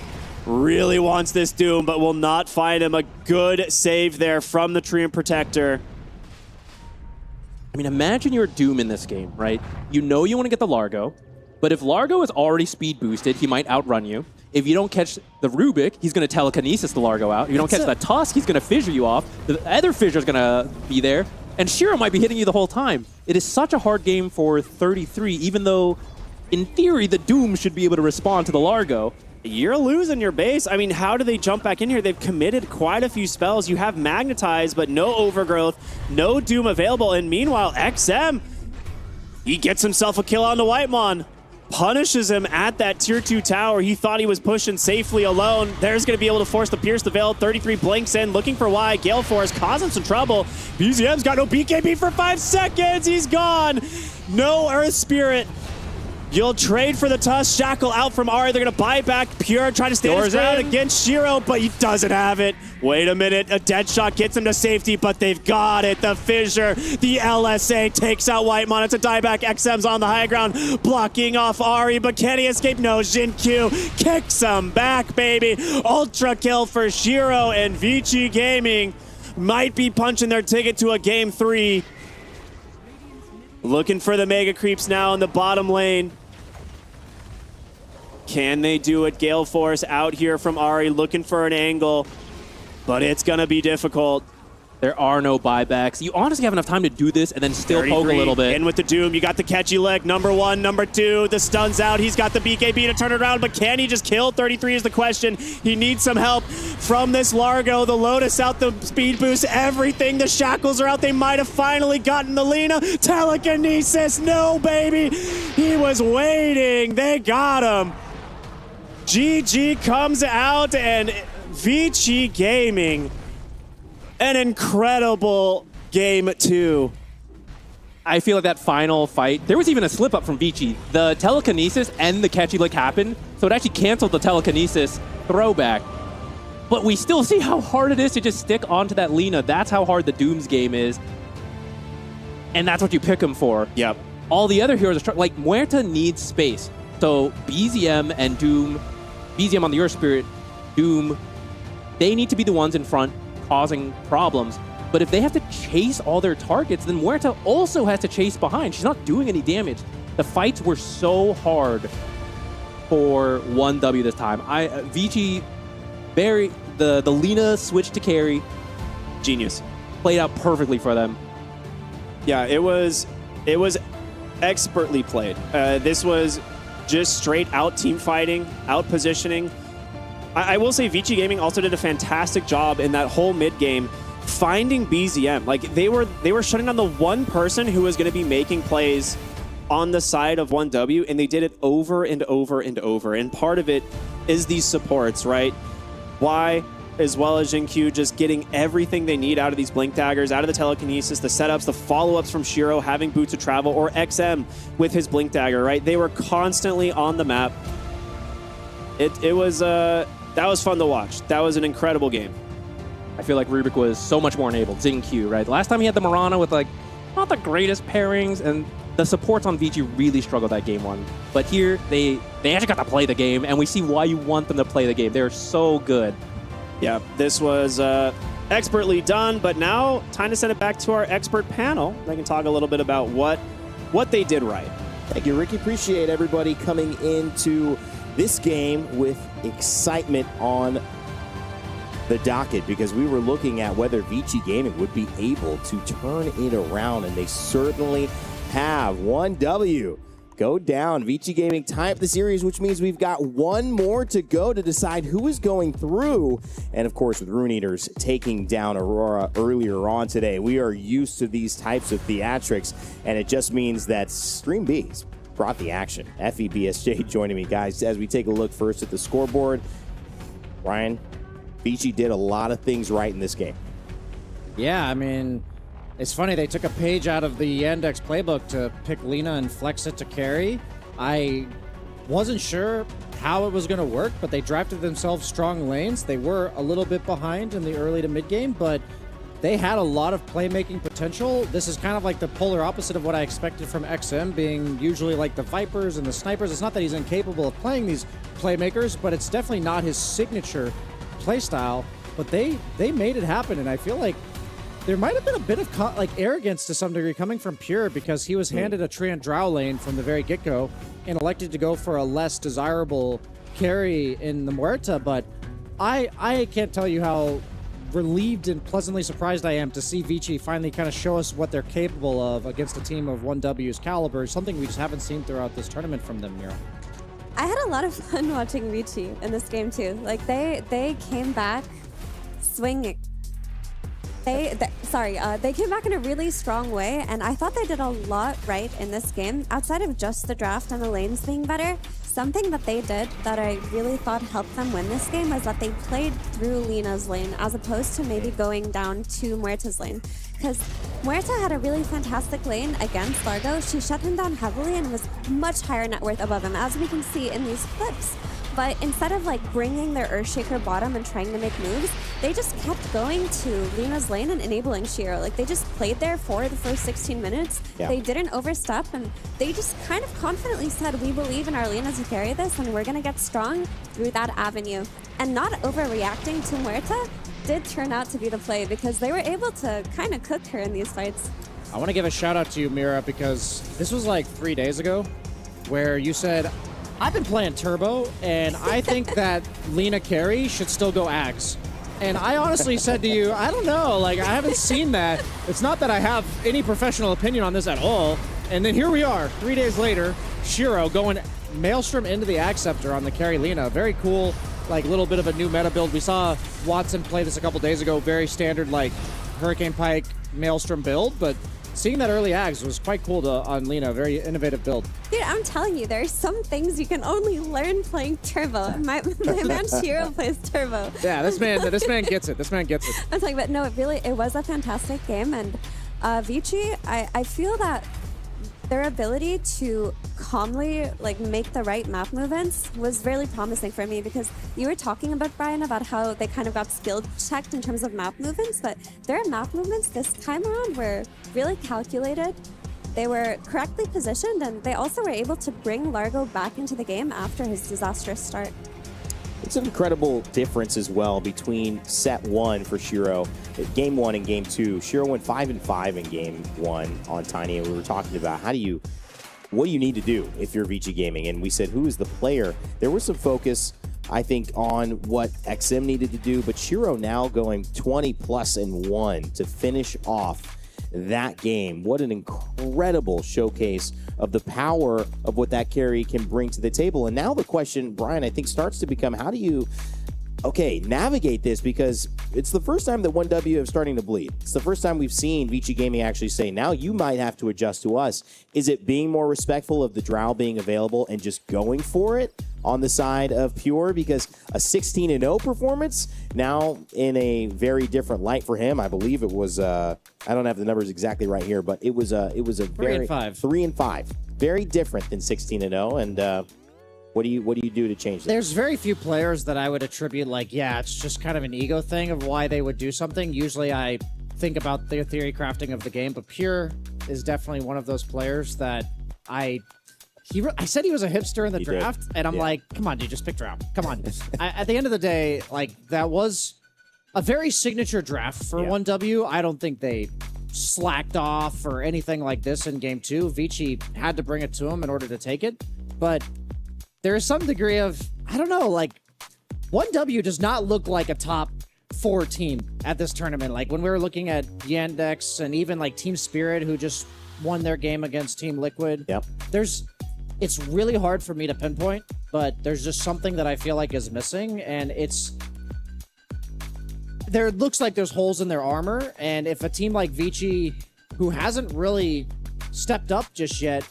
Really wants this Doom, but will not find him. A good save there from the Treant Protector. I mean, imagine you're Doom in this game, right? You know you want to get the Largo, but if Largo is already speed boosted, he might outrun you. If you don't catch the Rubik, he's going to telekinesis the Largo out. If you don't catch the Tusk, he's going to fissure you off. The other fissure's going to be there, and Shiro might be hitting you the whole time. It is such a hard game for 33, even though, in theory, the Doom should be able to respond to the Largo. You're losing your base. I mean, how do they jump back in here? They've committed quite a few spells. You have Magnetize, but no Overgrowth, no Doom available. And meanwhile, XM, he gets himself a kill on the Whitemon. Punishes him at that tier 2 tower. He thought he was pushing safely alone. There's going to be able to force the Pierce the Veil. 33 blinks in, looking for Y. Gale Force causing some trouble. BZM's got no BKB for 5 seconds. He's gone. No Earth Spirit. You'll trade for the Tusk. Shackle out from Ari. They're going to buy back Pure, trying to stand his ground against Shiro, but he doesn't have it. Wait a minute. A dead shot gets him to safety, but they've got it. The Fissure, the LSA takes out Whitemon. It's a dieback. XM's on the high ground, blocking off Ari, but can he escape? No. Jin Q kicks him back, baby. Ultra kill for Shiro, and Vici Gaming might be punching their ticket to a game 3. Looking for the Mega Creeps now in the bottom lane. Can they do it? Gale Force out here from Ari, looking for an angle, but it's going to be difficult. There are no buybacks. You honestly have enough time to do this and then still poke a little bit. In with the Doom. You got the catchy leg. Number 1, number 2. The stun's out. He's got the BKB to turn it around, but can he just kill? 33 is the question. He needs some help from this Largo. The Lotus out, the speed boost, everything. The Shackles are out. They might have finally gotten the Lina. Telekinesis. No, baby. He was waiting. They got him. GG comes out, and Vici Gaming, an incredible game 2. I feel like that final fight, there was even a slip up from Vici. The telekinesis and the catchy lick happened, so it actually canceled the telekinesis throwback. But we still see how hard it is to just stick onto that Lina. That's how hard the Doom's game is. And that's what you pick him for. Yep. All the other heroes are like Muerta needs space. So BZM and Doom, BZM on the Earth Spirit, Doom, they need to be the ones in front causing problems. But if they have to chase all their targets, then Muerta also has to chase behind. She's not doing any damage. The fights were so hard for 1W this time. Vici, the Lina switch to carry. Genius. Played out perfectly for them. Yeah, it was expertly played. This was just straight out team fighting, out positioning. I will say Vici Gaming also did a fantastic job in that whole mid game finding BZM. Like they were shutting down the one person who was going to be making plays on the side of 1W, and they did it over and over and over. And part of it is these supports, right? Y as well as Jin Q just getting everything they need out of these Blink Daggers, out of the telekinesis, the setups, the follow-ups from Shiro having Boots of Travel, or XM with his Blink Dagger, right? They were constantly on the map. It was that was fun to watch. That was an incredible game. I feel like Rubik was so much more enabled. Jin Q, right? The last time he had the Mirana with like not the greatest pairings, and the supports on Vici really struggled that game 1. But here they actually got to play the game, and we see why you want them to play the game. They're so good. Yeah, this was expertly done, but now time to send it back to our expert panel. They can talk a little bit about what they did right. Thank you, Ricky. Appreciate everybody coming into this game with excitement on the docket, because we were looking at whether Vici Gaming would be able to turn it around, and they certainly have. 1W go down. Vici Gaming tie up the series, which means we've got one more to go to decide who is going through. And of course, with Rune Eaters taking down Aurora earlier on today, we are used to these types of theatrics, and it just means that Stream B's brought the action. FEBSJ joining me, guys, as we take a look first at the scoreboard. Ryan, Vici did a lot of things right in this game. Yeah, I mean, it's funny, they took a page out of the Yandex playbook to pick Lina and flex it to carry. I wasn't sure how it was going to work, but they drafted themselves strong lanes. They were a little bit behind in the early to mid game, but they had a lot of playmaking potential. This is kind of like the polar opposite of what I expected from XM, being usually like the Vipers and the Snipers. It's not that he's incapable of playing these playmakers, but it's definitely not his signature playstyle. But they made it happen, and I feel like there might have been a bit of like arrogance to some degree coming from Pure, because he was handed a Trian Drow lane from the very get-go and elected to go for a less desirable carry in the Muerta. But I can't tell you how relieved and pleasantly surprised I am to see Vici finally kind of show us what they're capable of against a team of 1W's caliber, something we just haven't seen throughout this tournament from them, Mira. I had a lot of fun watching Vici in this game too. Like they came back swinging. They came back in a really strong way, and I thought they did a lot right in this game. Outside of just the draft and the lanes being better, something that they did that I really thought helped them win this game was that they played through Lina's lane as opposed to maybe going down to Muerta's lane. Because Muerta had a really fantastic lane against Largo. She shut him down heavily and was much higher net worth above him, as we can see in these clips. But instead of like bringing their Earthshaker bottom and trying to make moves, they just kept going to Lina's lane and enabling Shiro. Like they just played there for the first 16 minutes. Yeah. They didn't overstep, and they just kind of confidently said, we believe in our Lina to carry this, and we're gonna get strong through that avenue. And not overreacting to Muerta did turn out to be the play, because they were able to kind of cook her in these fights. I want to give a shout out to you, Mira, because this was like 3 days ago where you said, I've been playing Turbo, and I think that Lina carry should still go Axe. And I honestly said to you, I don't know, like, I haven't seen that. It's not that I have any professional opinion on this at all. And then here we are, 3 days later, Shiro going Maelstrom into the Axe Scepter on the carry Lina. Very cool, like, little bit of a new meta build. We saw Watson play this a couple days ago, very standard, like, Hurricane Pike, Maelstrom build, but seeing that early Axe was quite cool on Lina, very innovative build. Dude, I'm telling you, there's some things you can only learn playing Turbo. My man Shiro plays Turbo. Yeah, this man gets it. This man gets it. I'm talking about, no, it was a fantastic game, and Vici, I feel that their ability to calmly like make the right map movements was really promising for me, because you were talking about, Brian, about how they kind of got skill checked in terms of map movements, but their map movements this time around were really calculated. They were correctly positioned, and they also were able to bring Largo back into the game after his disastrous start. It's an incredible difference as well between set one for Shiro, game one and game two. Shiro went 5-5 in game one on Tiny, and we were talking about what do you need to do if you're Vici Gaming? And we said, who is the player? There was some focus, I think, on what XM needed to do, but Shiro now going 20+1 to finish off that game. What an incredible showcase of the power of what that carry can bring to the table. And now the question, Brian, I think starts to become, how do you navigate this? Because it's the first time that 1W is starting to bleed. It's the first time we've seen Vici Gaming actually say, now you might have to adjust to us. Is it being more respectful of the Drow being available and just going for it on the side of Pure? Because a 16-0 performance now in a very different light for him. I believe it was, I don't have the numbers exactly right here, but it was a very 3-5. Very different than 16-0. And what do you do to change that? There's very few players that I would attribute like, yeah, it's just kind of an ego thing of why they would do something. Usually I think about their theory crafting of the game, but Pure is definitely one of those players that I said he was a hipster in the draft, and I'm like, come on, dude, just pick Drow. Come on. At the end of the day, like, that was a very signature draft for 1W. I don't think they slacked off or anything like this in game two. Vici had to bring it to him in order to take it, but there is some degree of, I don't know, like, 1W does not look like a top 4 team at this tournament. Like, when we were looking at Yandex and even, like, Team Spirit, who just won their game against Team Liquid. Yep. It's really hard for me to pinpoint, but there's just something that I feel like is missing, and it looks like there's holes in their armor, and if a team like Vici, who hasn't really stepped up just yet,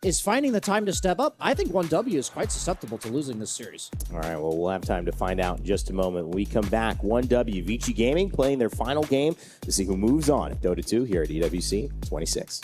is finding the time to step up, I think 1W is quite susceptible to losing this series. All right, well, we'll have time to find out in just a moment. When we come back, 1W, Vici Gaming playing their final game to see who moves on at Dota 2 here at EWC 26.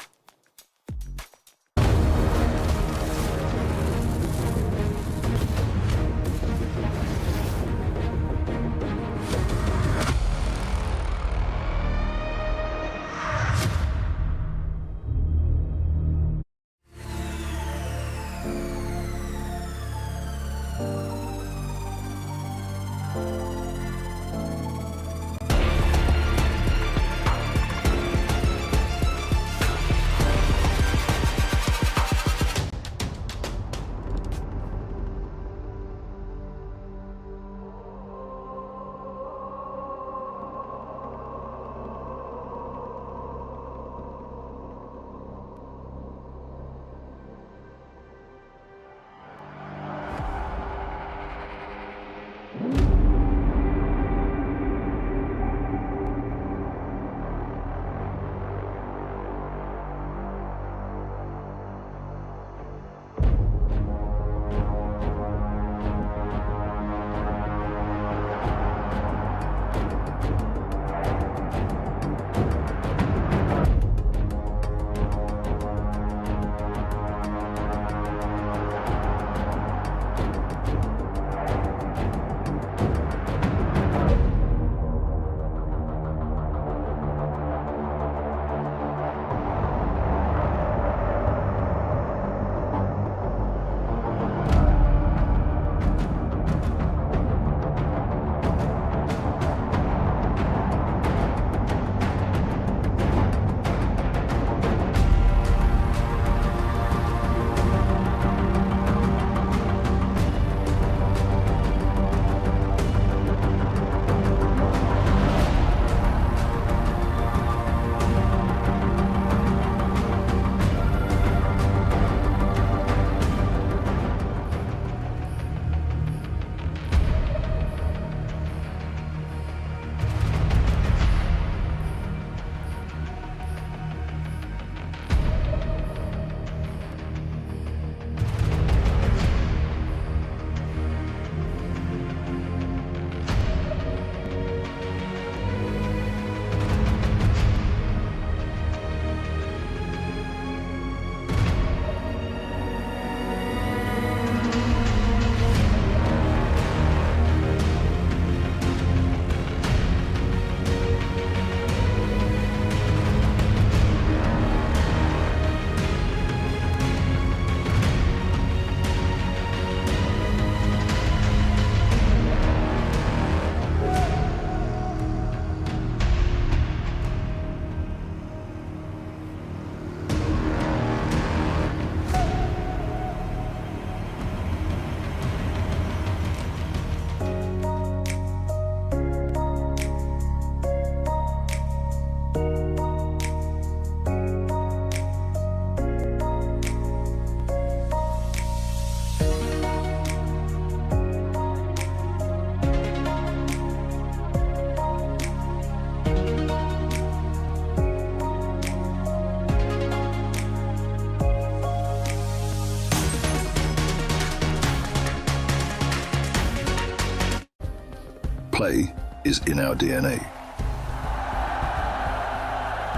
Play is in our DNA.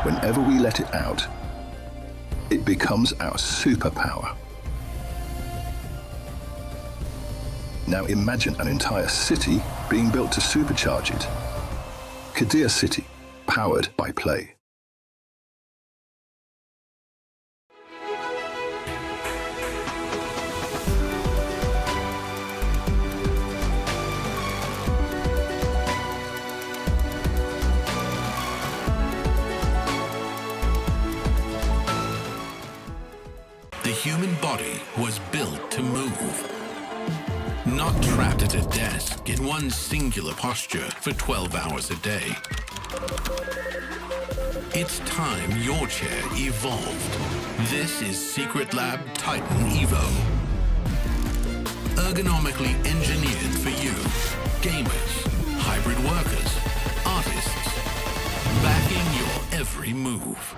Whenever we let it out, it becomes our superpower. Now imagine an entire city being built to supercharge it. Kadir City, powered by Play. The human body was built to move. Not trapped at a desk in one singular posture for 12 hours a day. It's time your chair evolved. This is Secret Lab Titan Evo. Ergonomically engineered for you, gamers, hybrid workers, artists, backing your every move.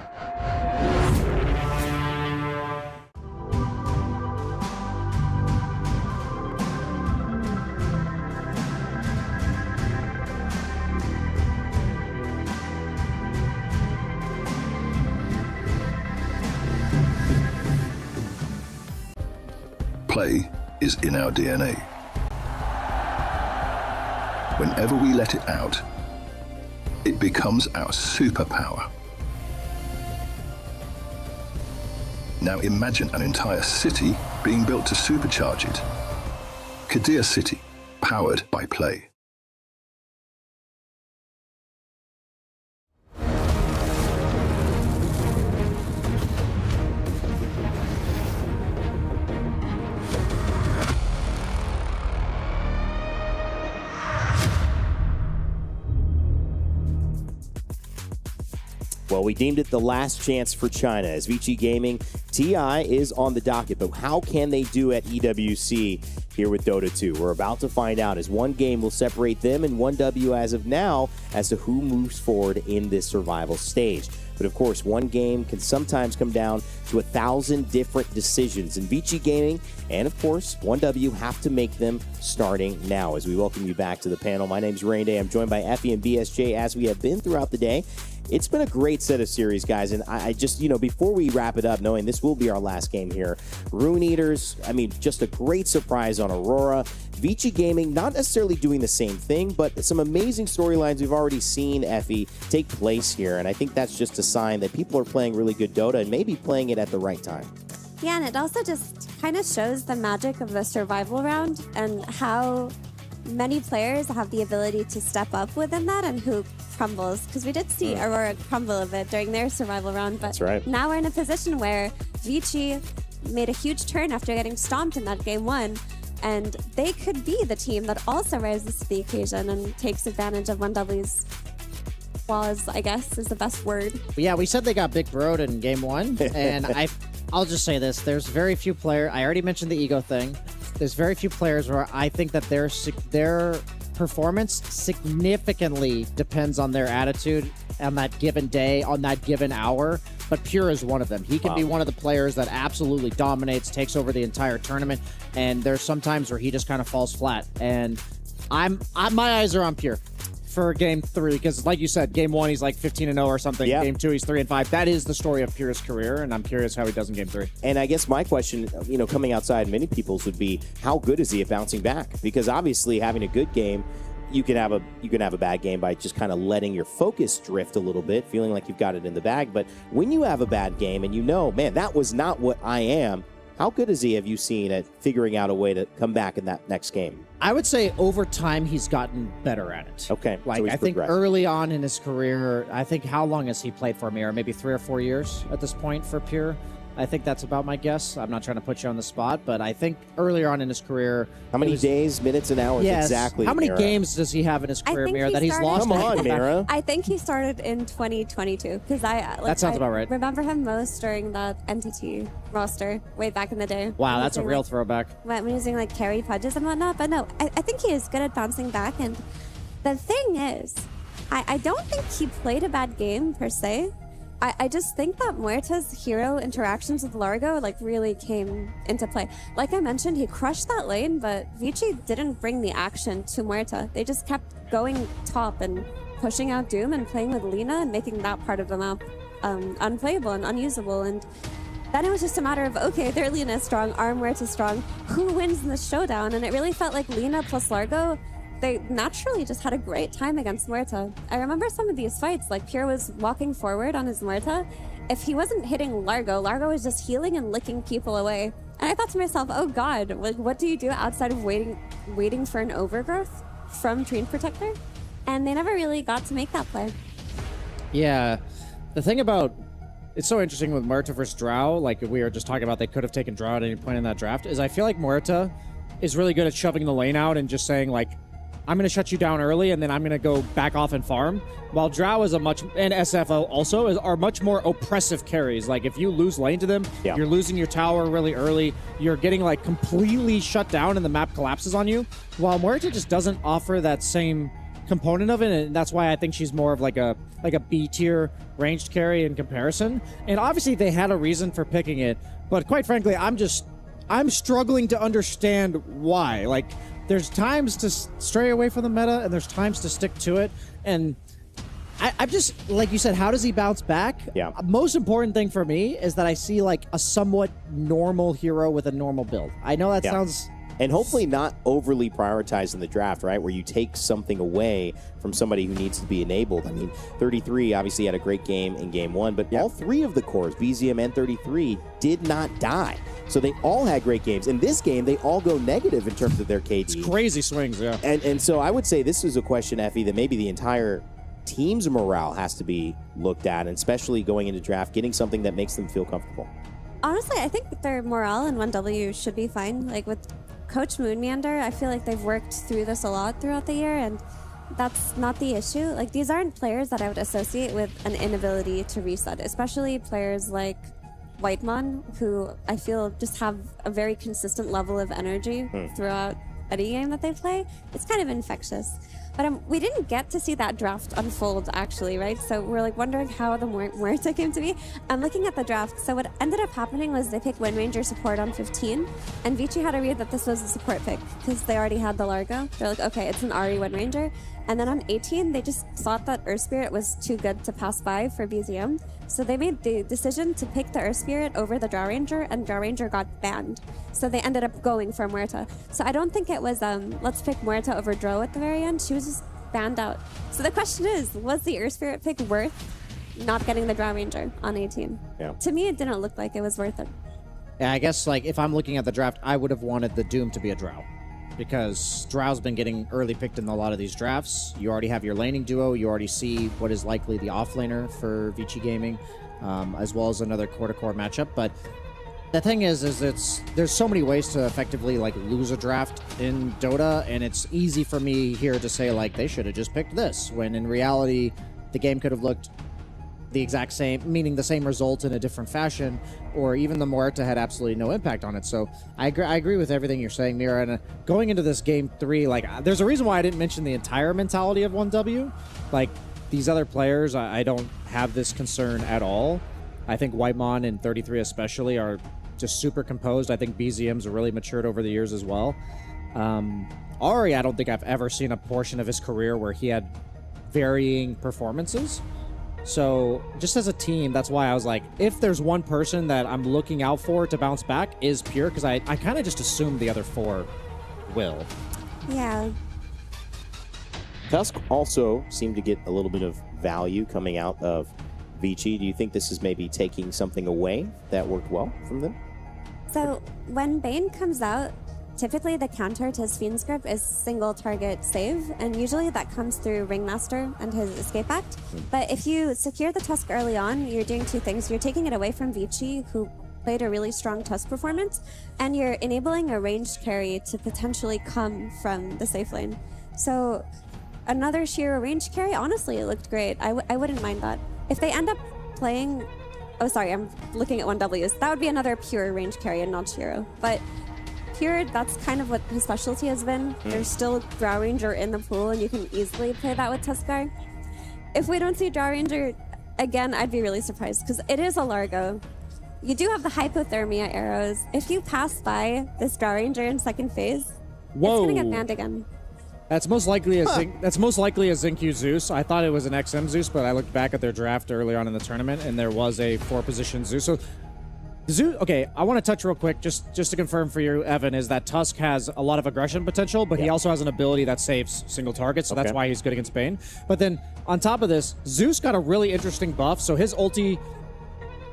Play is in our DNA. Whenever we let it out, it becomes our superpower. Now imagine an entire city being built to supercharge it. Kadir City, powered by Play. Well, we deemed it the last chance for China as Vici Gaming TI is on the docket, but how can they do at EWC here with Dota 2? We're about to find out, as one game will separate them and 1W as of now as to who moves forward in this survival stage. But of course, one game can sometimes come down to 1,000 different decisions, and Vici Gaming and of course 1W have to make them starting now. As we welcome you back to the panel, my name is Rain Day. I'm joined by Effie and BSJ as we have been throughout the day. It's been a great set of series, guys, and I just, before we wrap it up, knowing this will be our last game here, Rune Eaters, just a great surprise on Aurora. Vici Gaming, not necessarily doing the same thing, but some amazing storylines we've already seen, Effie, take place here, and I think that's just a sign that people are playing really good Dota and maybe playing it at the right time. Yeah, and it also just kind of shows the magic of the survival round and how many players have the ability to step up within that and who crumbles. Because we did see Aurora crumble a bit during their survival round, but That's right. Now we're in a position where Vici made a huge turn after getting stomped in that game one, and they could be the team that also rises to the occasion and takes advantage of 1W's flaws, I guess is the best word. Yeah, we said they got big broed in game one, and I'll just say this. There's very few players. I already mentioned the ego thing. There's very few players where I think that their performance significantly depends on their attitude on that given day, on that given hour. But Pure is one of them. He can be one of the players that absolutely dominates, takes over the entire tournament. And there's some times where he just kind of falls flat. And my eyes are on Pure for game 3, because like you said, game 1 he's like 15-0 or something. Yeah. Game 2 he's 3-5. That is the story of Pure's career, and I'm curious how he does in game 3. And I guess my question, coming outside many people's would be, how good is he at bouncing back? Because obviously having a good game, you can have a bad game by just kind of letting your focus drift a little bit, feeling like you've got it in the bag. But when you have a bad game and man, that was not what I am, how good is he, have you seen, at figuring out a way to come back in that next game? I would say over time he's gotten better at it. Okay. Like, I think early on in his career, I think how long has he played for Mirror? Maybe 3 or 4 years at this point for Pure. I think that's about my guess. I'm not trying to put you on the spot, but I think earlier on in his career... How many days, minutes, and hours exactly? How many games does he have in his career, Mira, that he's lost? Come on, Mira. I think he started in 2022, because that sounds about right. Remember him most during that entity roster way back in the day. Wow, that's a real throwback. When using like carry pudges and whatnot, but no, I think he is good at bouncing back. And the thing is, I don't think he played a bad game per se. I just think that Muerta's hero interactions with Largo really came into play. Like I mentioned, he crushed that lane, but Vici didn't bring the action to Muerta. They just kept going top and pushing out Doom and playing with Lina and making that part of the map unplayable and unusable. And then it was just a matter of, okay, their Lina is strong, our Muerta is strong, who wins in the showdown? And it really felt like Lina plus Largo, they naturally just had a great time against Muerta. I remember some of these fights, like Pure was walking forward on his Muerta. If he wasn't hitting Largo, Largo was just healing and licking people away. And I thought to myself, oh God, like what do you do outside of waiting for an overgrowth from Treant Protector? And they never really got to make that play. Yeah, the thing about it's so interesting with Muerta versus Drow, like we were just talking about, they could have taken Drow at any point in that draft, is I feel like Muerta is really good at shoving the lane out and just saying like, I'm going to shut you down early and then I'm going to go back off and farm. While Drow is and SFO also are much more oppressive carries. Like if you lose lane to them, you're losing your tower really early. You're getting like completely shut down and the map collapses on you. While Muerta just doesn't offer that same component of it, and that's why I think she's more of like a B tier ranged carry in comparison. And obviously they had a reason for picking it, but quite frankly, I'm struggling to understand why. Like there's times to stray away from the meta and there's times to stick to it. And I'm just, like you said, how does he bounce back? Yeah. Most important thing for me is that I see like a somewhat normal hero with a normal build. I know that sounds... And hopefully not overly prioritized in the draft, right? Where you take something away from somebody who needs to be enabled. I mean, 33 obviously had a great game in game one, but all three of the cores, BZM and 33, did not die. So they all had great games. In this game, they all go negative in terms of their KD. It's crazy swings, yeah. And so I would say this is a question, Effie, that maybe the entire team's morale has to be looked at, and especially going into draft, getting something that makes them feel comfortable. Honestly, I think their morale in 1W should be fine. Like with Coach Moonmeander, I feel like they've worked through this a lot throughout the year, and that's not the issue. Like these aren't players that I would associate with an inability to reset, especially players like Whitemon, who I feel just have a very consistent level of energy throughout any game that they play. It's kind of infectious. But we didn't get to see that draft unfold, actually, right? So we're like wondering how the Muerta came to be. I'm looking at the draft. So what ended up happening was they picked Wind Ranger support on 15, and Vici had to read that this was a support pick because they already had the Largo. They're like, okay, it's an Ahri Wind Ranger. And then on 18, they just thought that Earth Spirit was too good to pass by for BZM. So they made the decision to pick the Earth Spirit over the Drow Ranger, and Drow Ranger got banned. So they ended up going for Muerta. So I don't think it was, let's pick Muerta over Drow at the very end. She was just banned out. So the question is, was the Earth Spirit pick worth not getting the Drow Ranger on 18? Yeah. To me, it didn't look like it was worth it. Yeah, I guess like if I'm looking at the draft, I would have wanted the Doom to be a Drow, because Drow's been getting early picked in a lot of these drafts. You already have your laning duo. You already see what is likely the offlaner for Vici Gaming, as well as another core-to-core matchup. But the thing is there's so many ways to effectively like lose a draft in Dota, and it's easy for me here to say like they should have just picked this, when in reality the game could have looked the exact same, meaning the same result in a different fashion, or even the Muerta had absolutely no impact on it. So I agree with everything you're saying, Mira. And going into this game 3, like there's a reason why I didn't mention the entire mentality of 1W. Like these other players, I don't have this concern at all. I think Whitemon and 33 especially are just super composed. I think BZM's really matured over the years as well. Ahri, I don't think I've ever seen a portion of his career where he had varying performances. So just as a team, that's why I was like, if there's one person that I'm looking out for to bounce back is Pure, because I kind of just assumed the other 4 will. Yeah. Tusk also seemed to get a little bit of value coming out of Vici. Do you think this is maybe taking something away that worked well from them? So when Bane comes out, typically the counter to his Fiend's Grip is single target save, and usually that comes through Ringmaster and his Escape Act. But if you secure the Tusk early on, you're doing 2 things. You're taking it away from Vici, who played a really strong Tusk performance, and you're enabling a ranged carry to potentially come from the safe lane. So another sheer ranged carry, honestly, it looked great. I wouldn't mind that. If they end up playing... Oh, sorry, I'm looking at 1Ws. That would be another pure range carry and not Shiro. But Pure, that's kind of what his specialty has been. There's still Drow Ranger in the pool, and you can easily play that with Tuskar. If we don't see Drow Ranger, again, I'd be really surprised, because it is a Largo. You do have the hypothermia arrows. If you pass by this Drow Ranger in second phase, it's going to get banned again. That's most likely a Xingqiu Zeus. I thought it was an XM Zeus, but I looked back at their draft earlier on in the tournament, and there was a 4-position Zeus. So Zeus, okay, I want to touch real quick, just to confirm for you, Evan, is that Tusk has a lot of aggression potential, but he also has an ability that saves single targets, so that's why he's good against Bane. But then, on top of this, Zeus got a really interesting buff, so his ulti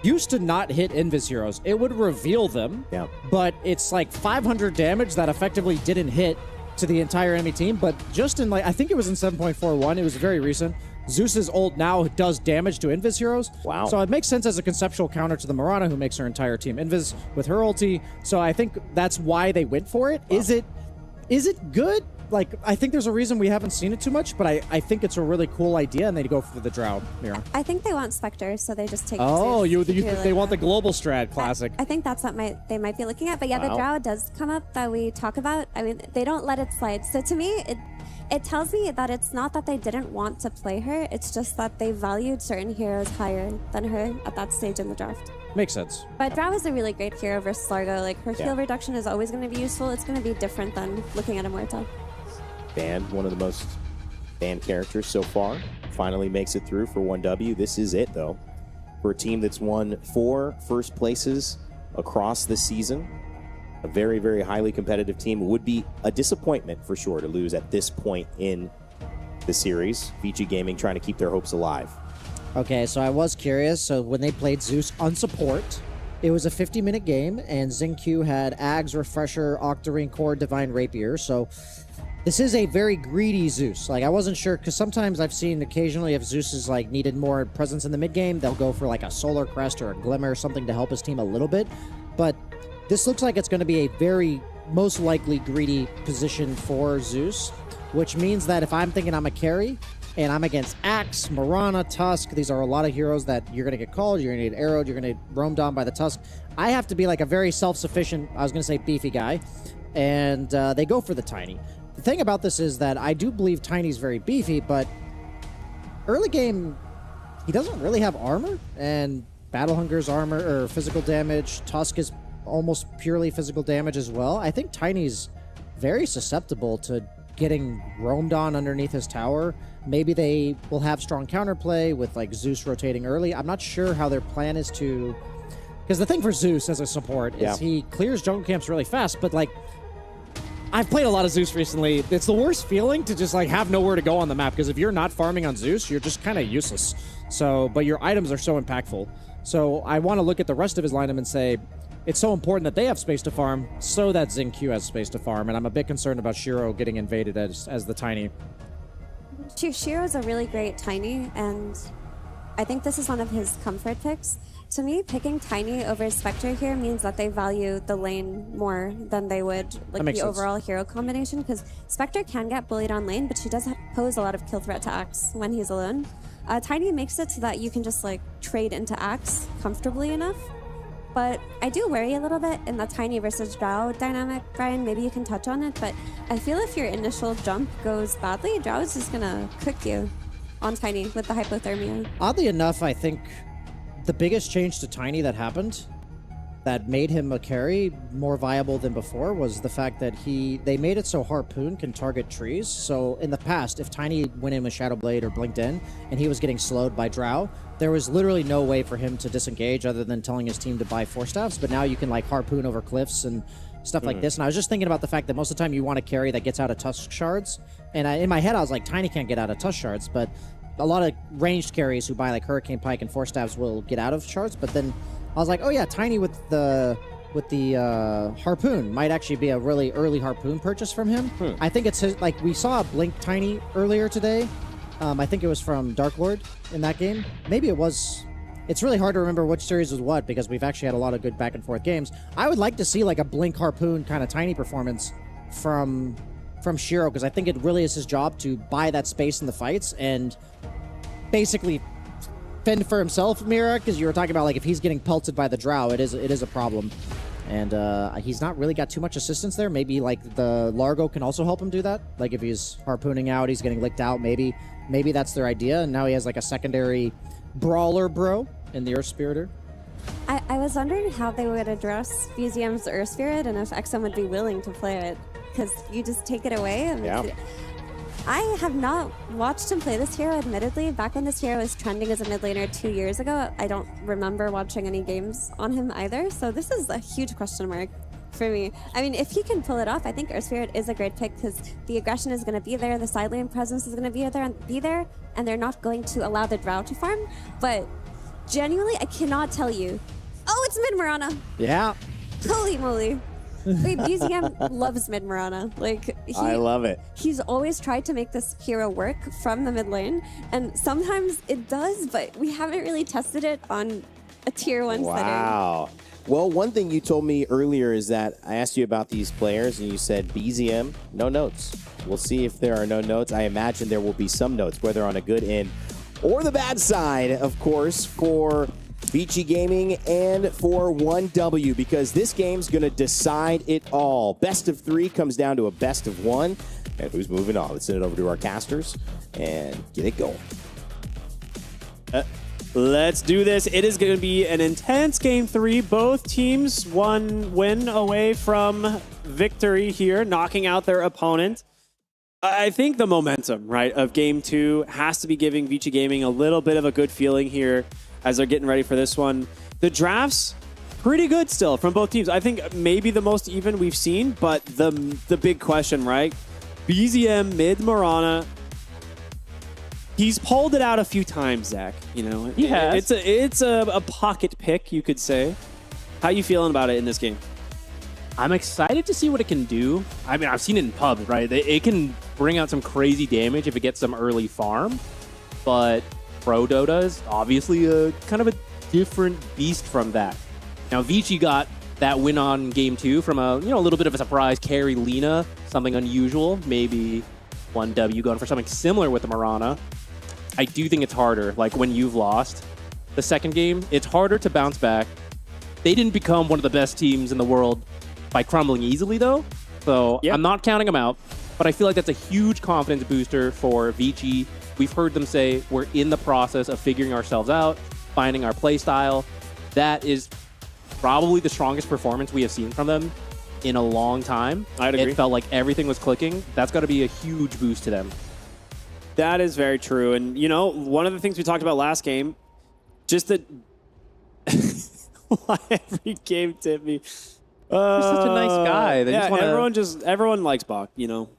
used to not hit Invis heroes. It would reveal them, but it's like 500 damage that effectively didn't hit to the entire enemy team, but just in, like, I think it was in 7.41, it was very recent, Zeus's ult now does damage to Invis heroes. Wow. So it makes sense as a conceptual counter to the Mirana, who makes her entire team Invis with her ulti. So I think that's why they went for it. Wow. Is it good? Like, I think there's a reason we haven't seen it too much, but I think it's a really cool idea, and they go for the Drow, Mira. I think they want Spectre, so they just take they want the global strat classic. I think that's what they might be looking at. But yeah, the Drow does come up that we talk about. I mean, they don't let it slide. So to me, it tells me that it's not that they didn't want to play her, it's just that they valued certain heroes higher than her at that stage in the draft. Makes sense. But Drow is a really great hero versus Largo. Like, her heal reduction is always going to be useful. It's going to be different than looking at Immorta. Banned, one of the most banned characters so far. Finally makes it through for 1W. This is it, though. For a team that's won 4 first places across the season. A very, very highly competitive team. It would be a disappointment for sure to lose at this point in the series. Vici Gaming trying to keep their hopes alive. Okay, so I was curious. So when they played Zeus on support, it was a 50-minute game, and Xingqiu had Ags, Refresher, Octarine Core, Divine Rapier. So this is a very greedy Zeus. Like, I wasn't sure, because sometimes I've seen occasionally if Zeus is like needed more presence in the mid game, they'll go for like a Solar Crest or a Glimmer or something to help his team a little bit. But this looks like it's going to be a very, most likely, greedy position for Zeus, which means that if I'm thinking I'm a carry, and I'm against Axe, Mirana, Tusk, these are a lot of heroes that you're going to get called, you're going to get arrowed, you're going to get roamed on by the Tusk. I have to be like a very self-sufficient, I was going to say beefy guy, and they go for the Tiny. The thing about this is that I do believe Tiny's very beefy, but early game, he doesn't really have armor, and Battle Hunger's armor, or physical damage, Tusk is almost purely physical damage as well. I think Tiny's very susceptible to getting roamed on underneath his tower. Maybe they will have strong counterplay with like Zeus rotating early. I'm not sure how their plan is to... Because the thing for Zeus as a support is he clears jungle camps really fast, but like, I've played a lot of Zeus recently. It's the worst feeling to just like have nowhere to go on the map, because if you're not farming on Zeus, you're just kind of useless. So, but your items are so impactful. So I want to look at the rest of his lineup and say, it's so important that they have space to farm so that Xingqiu has space to farm, and I'm a bit concerned about Shiro getting invaded as the Tiny. Shiro's a really great Tiny, and I think this is one of his comfort picks. To me, picking Tiny over Spectre here means that they value the lane more than they would like the overall hero combination, because Spectre can get bullied on lane, but she does pose a lot of kill threat to Axe when he's alone. Tiny makes it so that you can just like trade into Axe comfortably enough. But I do worry a little bit in the Tiny versus Drow dynamic, Brian. Maybe you can touch on it, but I feel if your initial jump goes badly, Drow is just gonna cook you on Tiny with the hypothermia. Oddly enough, I think the biggest change to Tiny that happened that made him a carry more viable than before was the fact that they made it so Harpoon can target trees. So in the past, if Tiny went in with Shadow Blade or blinked in and he was getting slowed by Drow, there was literally no way for him to disengage other than telling his team to buy Force Staffs, but now you can like Harpoon over cliffs and stuff like this. And I was just thinking about the fact that most of the time you want to carry that gets out of Tusk Shards. And in my head, I was like, Tiny can't get out of Tusk Shards, but a lot of ranged carries who buy like Hurricane Pike and Force Staffs will get out of Shards. But then I was like, oh yeah, Tiny with the Harpoon might actually be a really early Harpoon purchase from him. I think it's his, like we saw a Blink Tiny earlier today. I think it was from Dark Lord in that game. Maybe it was... It's really hard to remember which series was what, because we've actually had a lot of good back and forth games. I would like to see like a Blink Harpoon kind of Tiny performance from Shiro, because I think it really is his job to buy that space in the fights and basically fend for himself, Mira, because you were talking about like if he's getting pelted by the Drow, it is a problem. And he's not really got too much assistance there. Maybe like the Largo can also help him do that. Like if he's harpooning out, he's getting licked out, maybe that's their idea. And now he has like a secondary brawler bro in the Earth Spiriter. I was wondering how they would address BZM's Earth Spirit and if XM would be willing to play it, because you just take it away. And I have not watched him play this hero, admittedly. Back when this hero was trending as a mid laner 2 years ago, I don't remember watching any games on him either. So this is a huge question mark for me. I mean, if he can pull it off, I think Earth Spirit is a great pick because the aggression is going to be there, the side lane presence is going to be there, and they're not going to allow the Drow to farm. But genuinely, I cannot tell you. Oh, it's mid Mirana. Yeah. Holy moly. Wait, BZM loves mid Mirana. Like, I love it. He's always tried to make this hero work from the mid lane, and sometimes it does, but we haven't really tested it on a tier 1 setting. Wow. Well, one thing you told me earlier is that I asked you about these players, and you said BZM, no notes. We'll see if there are no notes. I imagine there will be some notes, whether on a good end or the bad side, of course, for Vici Gaming and for 1W, because this game's going to decide it all. Best of 3 comes down to a best of 1. And who's moving on? Let's send it over to our casters and get it going. Let's do this. It is going to be an intense game 3. Both teams 1 win away from victory here, knocking out their opponent. I think the momentum, right, of game 2 has to be giving Vici Gaming a little bit of a good feeling here as they're getting ready for this one. The drafts, pretty good still from both teams. I think maybe the most even we've seen, but the big question, right? BZM, mid Mirana, he's pulled it out a few times, Zach. You know, he has. It's a pocket pick, you could say. How you feeling about it in this game? I'm excited to see what it can do. I mean, I've seen it in pubs, right? It can bring out some crazy damage if it gets some early farm, but Pro Dota is obviously a kind of a different beast from that. Now, Vici got that win on game 2 from a little bit of a surprise carry Lina, something unusual. Maybe 1W going for something similar with the Mirana. I do think it's harder. Like when you've lost the second game, it's harder to bounce back. They didn't become one of the best teams in the world by crumbling easily, though. So I'm not counting them out, but I feel like that's a huge confidence booster for Vici. We've heard them say we're in the process of figuring ourselves out, finding our play style. That is probably the strongest performance we have seen from them in a long time. I'd agree. It felt like everything was clicking. That's got to be a huge boost to them. That is very true. And, you know, one of the things we talked about last game, just that why every game tip me. You're such a nice guy. They everyone likes Bach, you know.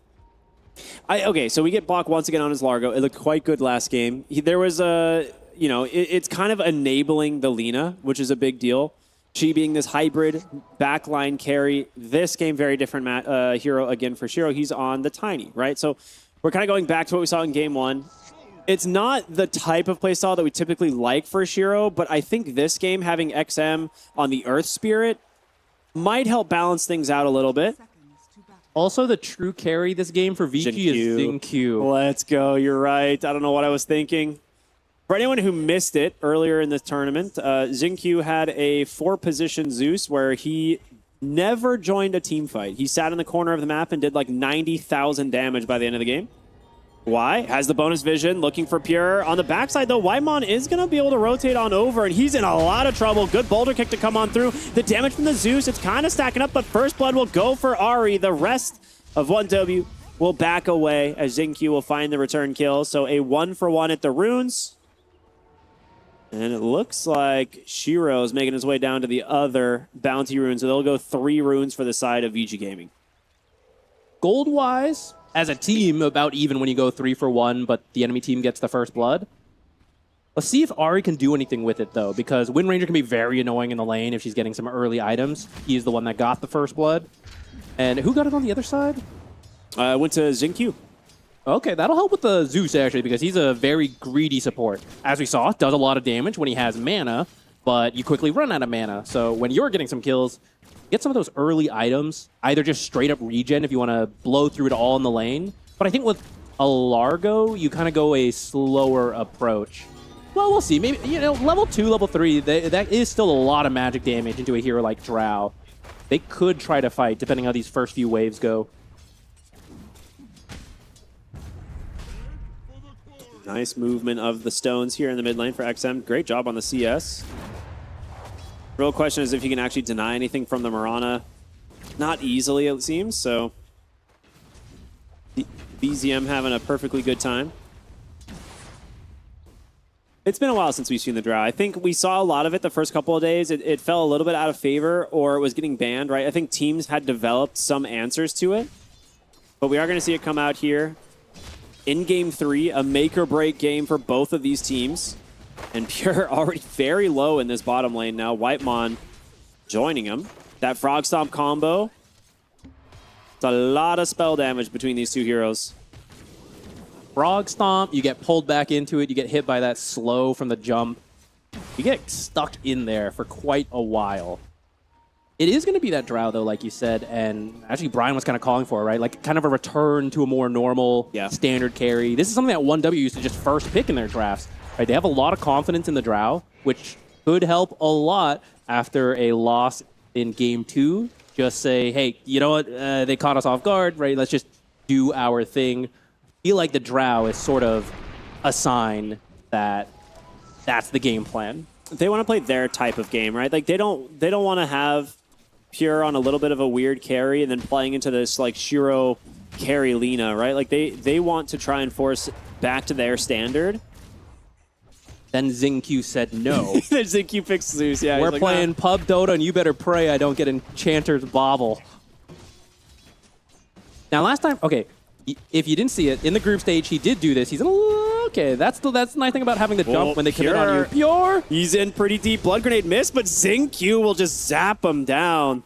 Okay, so we get Bach once again on his Largo. It looked quite good last game. There was it's kind of enabling the Lina, which is a big deal. She being this hybrid backline carry. This game, very different hero again for Shiro. He's on the Tiny, right? So we're kind of going back to what we saw in game 1. It's not the type of playstyle that we typically like for Shiro, but I think this game, having XM on the Earth Spirit, might help balance things out a little bit. Also, the true carry this game for Vici is Xingqiu. Let's go. You're right. I don't know what I was thinking. For anyone who missed it earlier in this tournament, Xingqiu had a 4-position Zeus where he never joined a team fight. He sat in the corner of the map and did like 90,000 damage by the end of the game. Why? Has the bonus vision, looking for Pure. On the backside, though, Waimon is going to be able to rotate on over, and he's in a lot of trouble. Good boulder kick to come on through. The damage from the Zeus, it's kind of stacking up, but First Blood will go for Ari. The rest of 1W will back away as Xingqiu will find the return kill. So a 1-for-1 at the runes. And it looks like Shiro is making his way down to the other bounty runes. So they'll go 3 runes for the side of Vici Gaming. Gold-wise, as a team, about even when you go 3-for-1, but the enemy team gets the first blood. Let's see if Ari can do anything with it, though, because Wind Ranger can be very annoying in the lane if she's getting some early items. He is the one that got the first blood. And who got it on the other side? Went to Xingqiu. Okay, that'll help with the Zeus, actually, because he's a very greedy support. As we saw, does a lot of damage when he has mana, but you quickly run out of mana. So when you're getting some kills, get some of those early items, either just straight up regen if you want to blow through it all in the lane. But I think with a Largo, you kind of go a slower approach. Well, we'll see. Maybe, level 2, level 3, that is still a lot of magic damage into a hero like Drow. They could try to fight, depending on how these first few waves go. Nice movement of the stones here in the mid lane for XM. Great job on the CS. Real question is if you can actually deny anything from the Mirana. Not easily, it seems, so BZM having a perfectly good time. It's been a while since we've seen the draw. I think we saw a lot of it the first couple of days. It fell a little bit out of favor, or it was getting banned, right? I think teams had developed some answers to it. But we are going to see it come out here in Game 3, a make-or-break game for both of these teams. And Pure already very low in this bottom lane now. Whitemon joining him. That Frog Stomp combo. It's a lot of spell damage between these two heroes. Frog Stomp, you get pulled back into it, you get hit by that slow from the jump. You get stuck in there for quite a while. It is going to be that drow, though, like you said, and actually Brian was kind of calling for it, right? Like kind of a return to a more normal standard carry. This is something that 1W used to just first pick in their drafts, right? They have a lot of confidence in the drow, which could help a lot after a loss in Game 2. Just say, hey, you know what? They caught us off guard, right? Let's just do our thing. I feel like the drow is sort of a sign that that's the game plan. They want to play their type of game, right? Like they don't want to have Pure on a little bit of a weird carry and then playing into this like Shiro carry Lina, right? Like they want to try and force back to their standard. Then XingQ said no. Then XingQ picks Zeus, yeah. We're like, playing pub Dota and you better pray I don't get Enchanter's Bauble. Now last time, okay, if you didn't see it, in the group stage, he did do this. He's okay. That's the nice thing about having the jump when they commit on you. Pure. He's in pretty deep. Blood Grenade missed, but XingQ will just zap him down.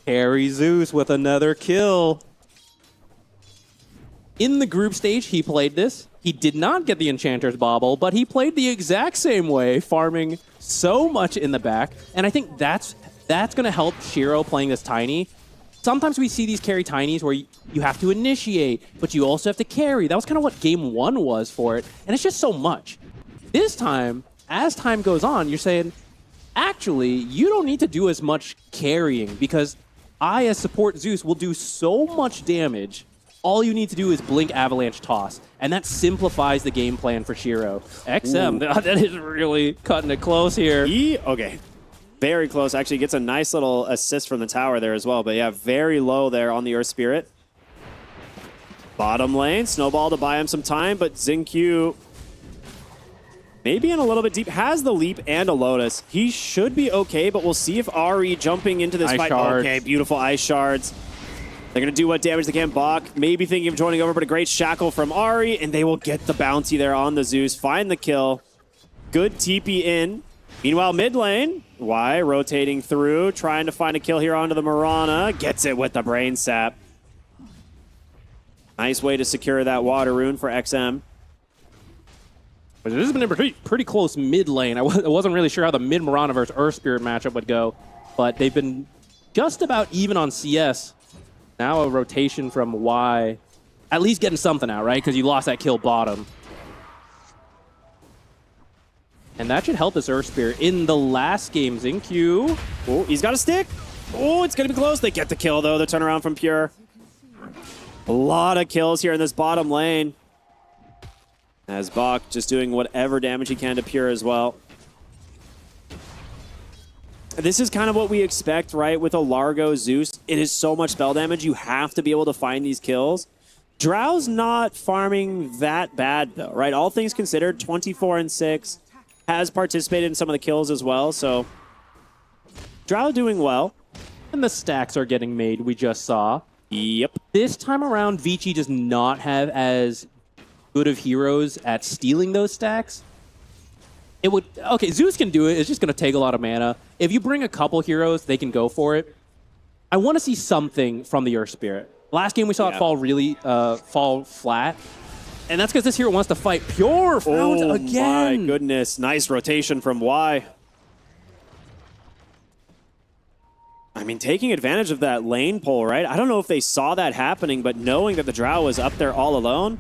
Carry Zeus with another kill. In the group stage, he played this. He did not get the Enchanter's Bauble, but he played the exact same way, farming so much in the back. And I think that's going to help Shiro playing this Tiny. Sometimes we see these carry Tinies where you have to initiate, but you also have to carry. That was kind of what Game 1 was for it, and it's just so much. This time, as time goes on, you're saying, actually, you don't need to do as much carrying because I, as support Zeus, will do so much damage. All you need to do is blink Avalanche Toss, and that simplifies the game plan for Shiro. XM, that is really cutting it close here. Okay. Very close. Actually gets a nice little assist from the tower there as well. But yeah, very low there on the Earth Spirit. Bottom lane, Snowball to buy him some time, but XingQ maybe in a little bit deep. Has the leap and a Lotus. He should be okay, but we'll see if Ari jumping into this Ice fight. shards. Okay, beautiful Ice Shards. They're going to do what damage they can. Bach maybe thinking of joining over, but a great shackle from Ari, and they will get the bounty there on the Zeus. Find the kill. Good TP in. Meanwhile, mid lane, Y rotating through, trying to find a kill here onto the Mirana. Gets it with the Brain Sap. Nice way to secure that water rune for XM. But this has been a pretty close mid lane. I wasn't really sure how the mid Mirana versus Earth Spirit matchup would go, but they've been just about even on CS. Now a rotation from Y. At least getting something out, right? Because you lost that kill bottom. And that should help this Earth Spirit. In the last game, XingQ. Oh, he's got a stick. Oh, it's going to be close. They get the kill, though. The turnaround from Pure. A lot of kills here in this bottom lane. As Bach just doing whatever damage he can to Pure as well. This is kind of what we expect, right? With a Largo Zeus, it is so much spell damage. You have to be able to find these kills. Drow's not farming that bad, though, right? All things considered, 24 and 6. Has participated in some of the kills as well, so Drow doing well. And the stacks are getting made, we just saw. Yep. This time around, Vici does not have as good of heroes at stealing those stacks. It would, okay, Zeus can do it. It's just going to take a lot of mana. If you bring a couple heroes, they can go for it. I want to see something from the Earth Spirit. Last game we saw it fall flat. And that's because this hero wants to fight Pure round again. My goodness. Nice rotation from Y. I mean, taking advantage of that lane pull, right? I don't know if they saw that happening, but knowing that the Drow was up there all alone,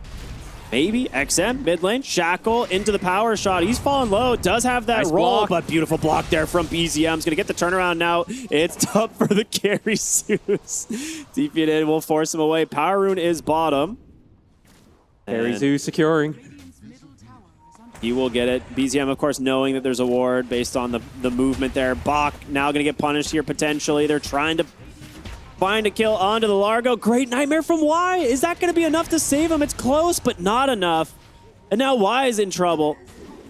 maybe. XM, mid lane, Shackle into the power shot. He's falling low, does have that nice roll, block. but beautiful block there from BZM. He's going to get the turnaround now. It's tough for the carry Zeus. TP it in, will force him away. Power Rune is bottom. Carry Zeus securing. He will get it. BZM, of course, knowing that there's a ward based on the movement there. Bach now going to get punished here potentially. They're trying to Find a kill onto the Largo. Great Nightmare from Y. Is that going to be enough to save him? It's close, but not enough. And now Y is in trouble.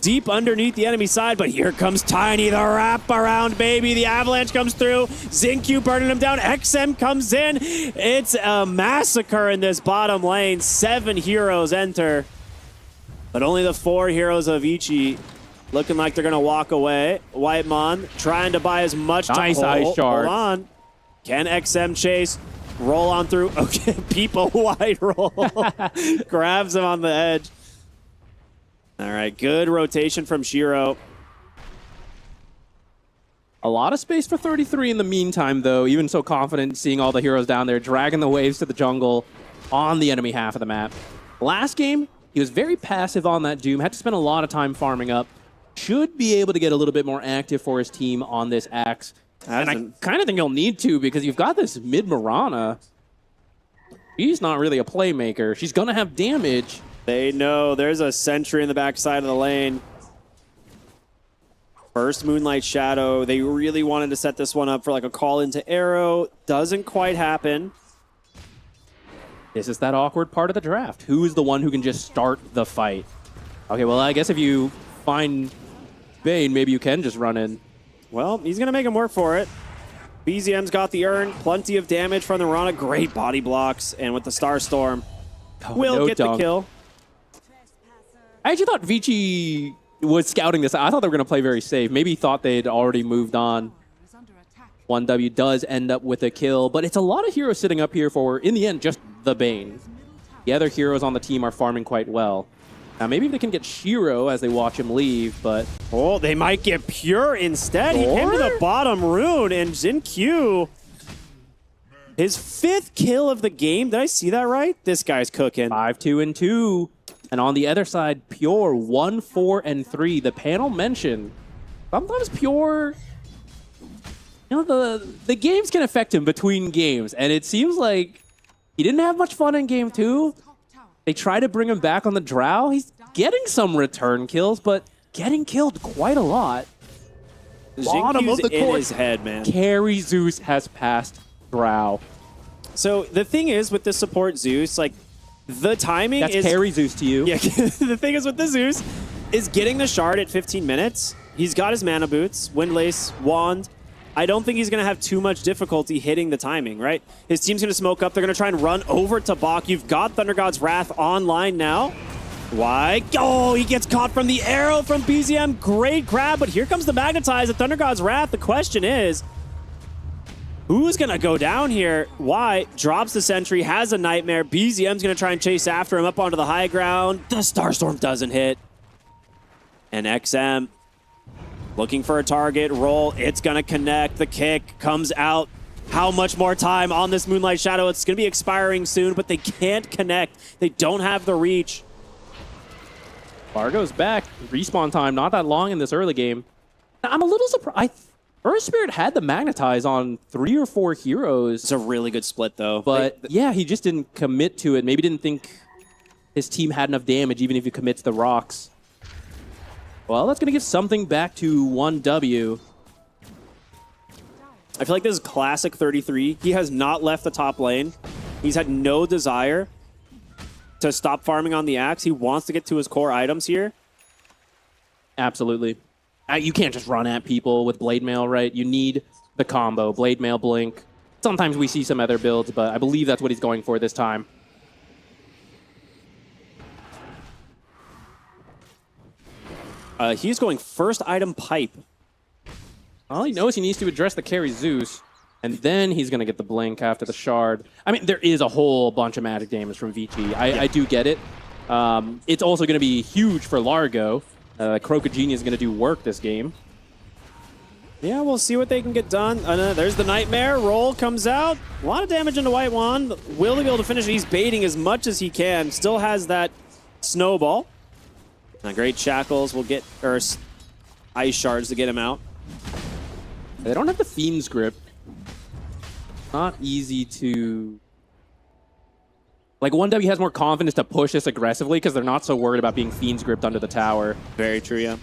Deep underneath the enemy side, but here comes Tiny, the wraparound, baby. The avalanche comes through. Xingqiu burning him down. XM comes in. It's a massacre in this bottom lane. 7 heroes enter, but only the 4 heroes of Ichi looking like they're going to walk away. Whitemon trying to buy as much nice time. ice shard. Hold on. Can XM chase? Roll on through. Okay, people wide roll. Grabs him on the edge. All right, good rotation from Shiro. A lot of space for 33 in the meantime, though. Even so confident seeing all the heroes down there, dragging the waves to the jungle on the enemy half of the map. Last game, he was very passive on that Doom, had to spend a lot of time farming up. Should be able to get a little bit more active for his team on this Axe. And I kind of think he'll need to, because you've got this mid Mirana. She's not really a playmaker. She's going to have damage. They know there's a sentry in the backside of the lane. First Moonlight Shadow. They really wanted to set this one up for like a call into arrow. Doesn't quite happen. This is that awkward part of the draft. Who's the one who can just start the fight? Okay, well, I guess if you find Bane, maybe you can just run in. Well, he's going to make him work for it. BZM's got the urn. Plenty of damage from the Mirana. Great body blocks. And with the Starstorm, will get the kill. I actually thought Vici was scouting this. I thought they were going to play very safe. Maybe he thought they'd already moved on. 1W does end up with a kill, but it's a lot of heroes sitting up here for, in the end, just the Bane. The other heroes on the team are farming quite well. Now, maybe they can get Shiro as they watch him leave, but... Oh, they might get Pure instead. He came to the bottom rune, and Xingqiu, his 5th kill of the game. Did I see that right? This guy's cooking. 5-2-2. And on the other side, Pure 1-4-3. The panel mentioned sometimes Pure, you know, the games can affect him between games, and it seems like he didn't have much fun in game 2. They try to bring him back on the Drow. He's getting some return kills, but getting killed quite a lot. Bottom of the in court. his head, man. Carry Zeus has passed Drow. So the thing is with the support Zeus, like, the timing That's is... carry Zeus to you. Yeah, the thing is with the Zeus is getting the shard at 15 minutes. He's got his mana boots, Windlace, Wand. I don't think he's going to have too much difficulty hitting the timing, right? His team's going to smoke up. They're going to try and run over to Bach. You've got Thunder God's Wrath online now. Why? Oh, he gets caught from the arrow from BZM. Great grab, but here comes the Magnetize at Thunder God's Wrath. The question is, who's going to go down here? Why? Drops the sentry, has a Nightmare. BZM's going to try and chase after him up onto the high ground. The Starstorm doesn't hit. And XM looking for a target, roll. It's going to connect. The kick comes out. How much more time on this Moonlight Shadow? It's going to be expiring soon, but they can't connect. They don't have the reach. Fargo's back. Respawn time, not that long in this early game. Now, I'm a little surprised. Earth Spirit had the Magnetize on 3 or 4 heroes. It's a really good split, though. But yeah, he just didn't commit to it. Maybe didn't think his team had enough damage, even if he commits the rocks. Well, that's going to give something back to 1W. I feel like this is classic 33. He has not left the top lane. He's had no desire to stop farming on the Axe. He wants to get to his core items here. Absolutely. You can't just run at people with Blade Mail, right? You need the combo, Blade Mail, Blink. Sometimes we see some other builds, but I believe that's what he's going for this time. He's going first item Pipe. All he knows he needs to address the carry Zeus, and then he's going to get the Blink after the Shard. I mean, there is a whole bunch of magic damage from Vici. I do get it. It's also going to be huge for Largo. Crocogenia is going to do work this game. Yeah, we'll see what they can get done. There's the Nightmare. Roll comes out. A lot of damage into White Wand. Will he be able to finish it? He's baiting as much as he can. Still has that Snowball. Great Shackles will get, or Ice Shards to get him out. They don't have the Fiend's Grip. Not easy to... Like, 1W has more confidence to push this aggressively because they're not so worried about being Fiend's Gripped under the tower. Very true, yeah.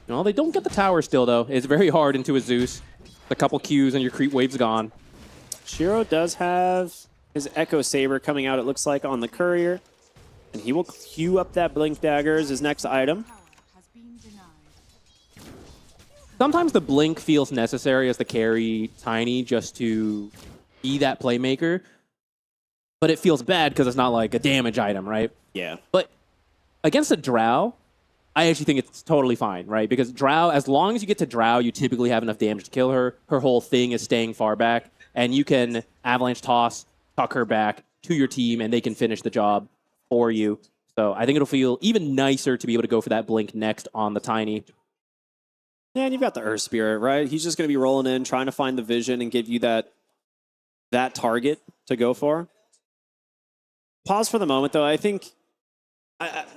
No, they don't get the tower still, though. It's very hard into a Zeus. A couple Qs and your creep wave's gone. Shiro does have his Echo Saber coming out, it looks like, on the Courier. And he will queue up that Blink Dagger as his next item. Sometimes the blink feels necessary as the carry Tiny just to be that playmaker, but it feels bad because it's not like a damage item, right? Yeah. But against a Drow, I actually think it's totally fine, right? Because Drow, as long as you get to Drow, you typically have enough damage to kill her. Her whole thing is staying far back, and you can Avalanche Toss, tuck her back to your team, and they can finish the job for you. So I think it'll feel even nicer to be able to go for that blink next on the Tiny. Yeah, and you've got the Earth Spirit, right? He's just going to be rolling in, trying to find the vision and give you that target to go for. Pause for the moment, though. I think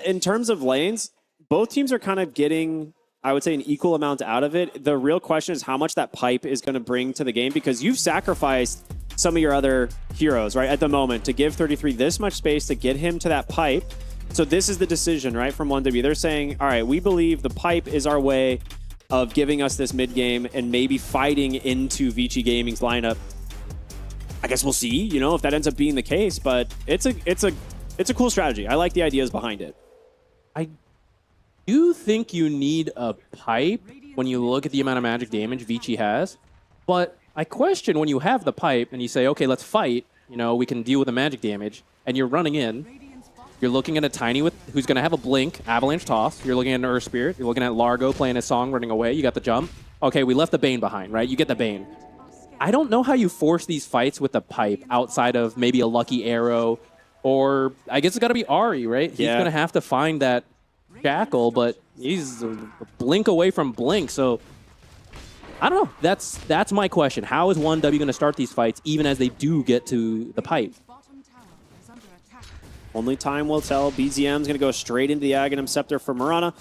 in terms of lanes, both teams are kind of getting, I would say, an equal amount out of it. The real question is how much that pipe is going to bring to the game, because you've sacrificed some of your other heroes, right, at the moment to give 33 this much space to get him to that pipe. So this is the decision, right, from 1W. They're saying, all right, we believe the pipe is our way of giving us this mid game and maybe fighting into Vici Gaming's lineup. I guess we'll see, you know, if that ends up being the case, but it's a cool strategy. I like the ideas behind it. I do think you need a pipe when you look at the amount of magic damage Vici has, but I question when you have the pipe and you say, okay, let's fight, you know, we can deal with the magic damage, and you're running in. You're looking at a Tiny who's going to have a blink, Avalanche Toss. You're looking at an Earth Spirit. You're looking at Largo playing his song, running away. You got the jump. Okay, we left the Bane behind, right? You get the Bane. I don't know how you force these fights with the pipe outside of maybe a Lucky Arrow, or I guess it's got to be Ari, right? He's going to have to find that Jackal, but he's a blink away from blink, so I don't know. That's my question. How is 1W going to start these fights even as they do get to the pipe? Only time will tell. BZM's going to go straight into the Aghanim Scepter for Mirana.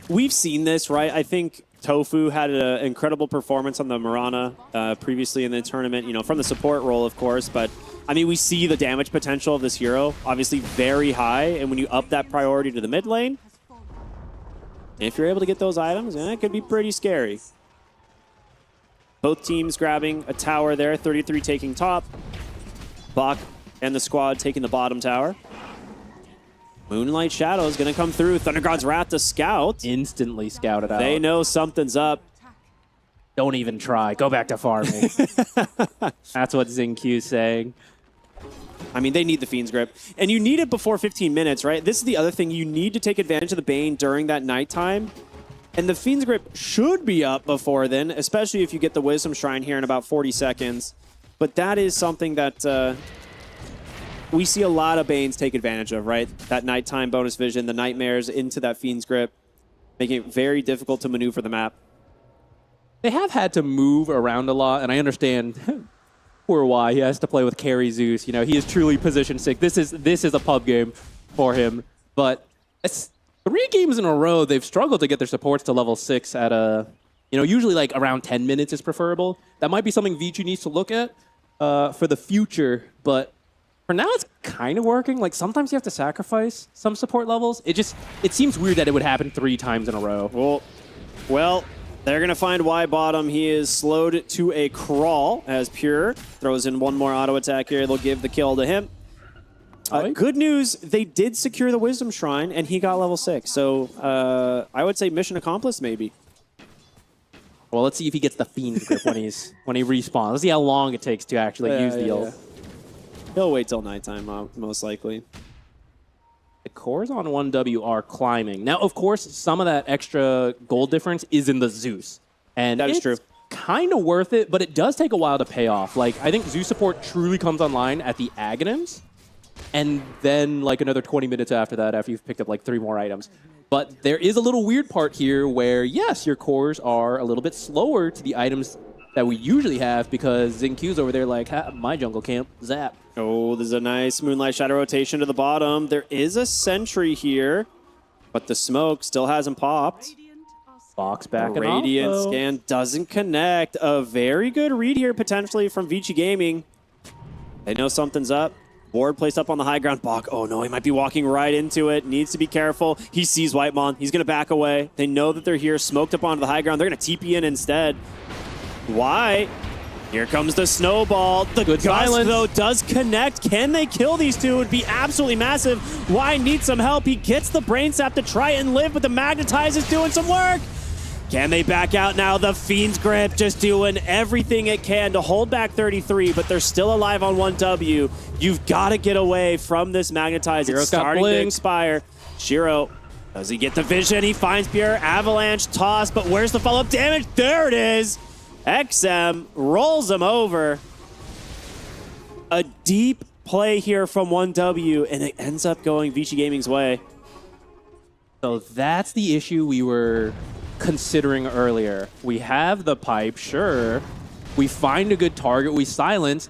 We've seen this, right? I think Tofu had an incredible performance on the Mirana previously in the tournament, you know, from the support role, of course. But, I mean, we see the damage potential of this hero, obviously very high. And when you up that priority to the mid lane, if you're able to get those items, it could be pretty scary. Both teams grabbing a tower there, 33 taking top. Bach and the squad taking the bottom tower. Moonlight Shadow is going to come through. Thunder God's Wrath to scout. Instantly scouted out. They know something's up. Don't even try. Go back to farming. That's what Xingqiu's saying. I mean, they need the Fiend's Grip. And you need it before 15 minutes, right? This is the other thing. You need to take advantage of the Bane during that nighttime. And the Fiend's Grip should be up before then, especially if you get the Wisdom Shrine here in about 40 seconds. But that is something that we see a lot of Banes take advantage of, right? That nighttime bonus vision, the Nightmares into that Fiend's Grip, making it very difficult to maneuver the map. They have had to move around a lot, and I understand poor Y. He has to play with carry Zeus. You know, he is truly position sick. This is a pub game for him. But it's 3 games in a row they've struggled to get their supports to level 6 at a, you know, usually like around 10 minutes is preferable. That might be something Vici needs to look at for the future, but for now, it's kind of working. Like, sometimes you have to sacrifice some support levels. It seems weird that it would happen 3 times in a row. Well, they're going to find Y bottom. He is slowed to a crawl as Pure throws in one more auto attack here. They'll give the kill to him. Good news, they did secure the Wisdom Shrine, and he got level 6. So I would say mission accomplished, maybe. Well, let's see if he gets the Fiend's Grip when he respawns. Let's see how long it takes to actually use the ult. He'll wait till nighttime, most likely. The cores on 1W are climbing. Now, of course, some of that extra gold difference is in the Zeus. And that is true. Kind of worth it, but it does take a while to pay off. Like, I think Zeus support truly comes online at the Aghanims, and then like another 20 minutes after that, after you've picked up like 3 more items. But there is a little weird part here where, yes, your cores are a little bit slower to the items that we usually have because Xingqiu's over there like, my jungle camp, zap. Oh, there's a nice Moonlight Shadow rotation to the bottom. There is a sentry here, but the smoke still hasn't popped. Fox back and Radiant scan doesn't connect. A very good read here potentially from Vici Gaming. They know something's up. Ward placed up on the high ground. Bach, oh no, he might be walking right into it. Needs to be careful. He sees Whitemon. He's going to back away. They know that they're here, smoked up onto the high ground. They're going to TP in instead. Why? Here comes the snowball. The Good gust, silence. though, does connect. Can they kill these two? It would be absolutely massive. Why need some help? He gets the brain sap to try and live, but the Magnetize is doing some work. Can they back out now? The Fiend's Grip just doing everything it can to hold back 33, but they're still alive on 1W. You've got to get away from this Magnetize. Shiro's It's got starting to blink. expire. Shiro, does he get the vision? He finds Pierre. Avalanche toss, but where's the follow-up damage? There it is. XM rolls him over. A deep play here from 1W, and it ends up going Vici Gaming's way. So that's the issue we were considering earlier. We have the pipe, sure. We find a good target, we silence,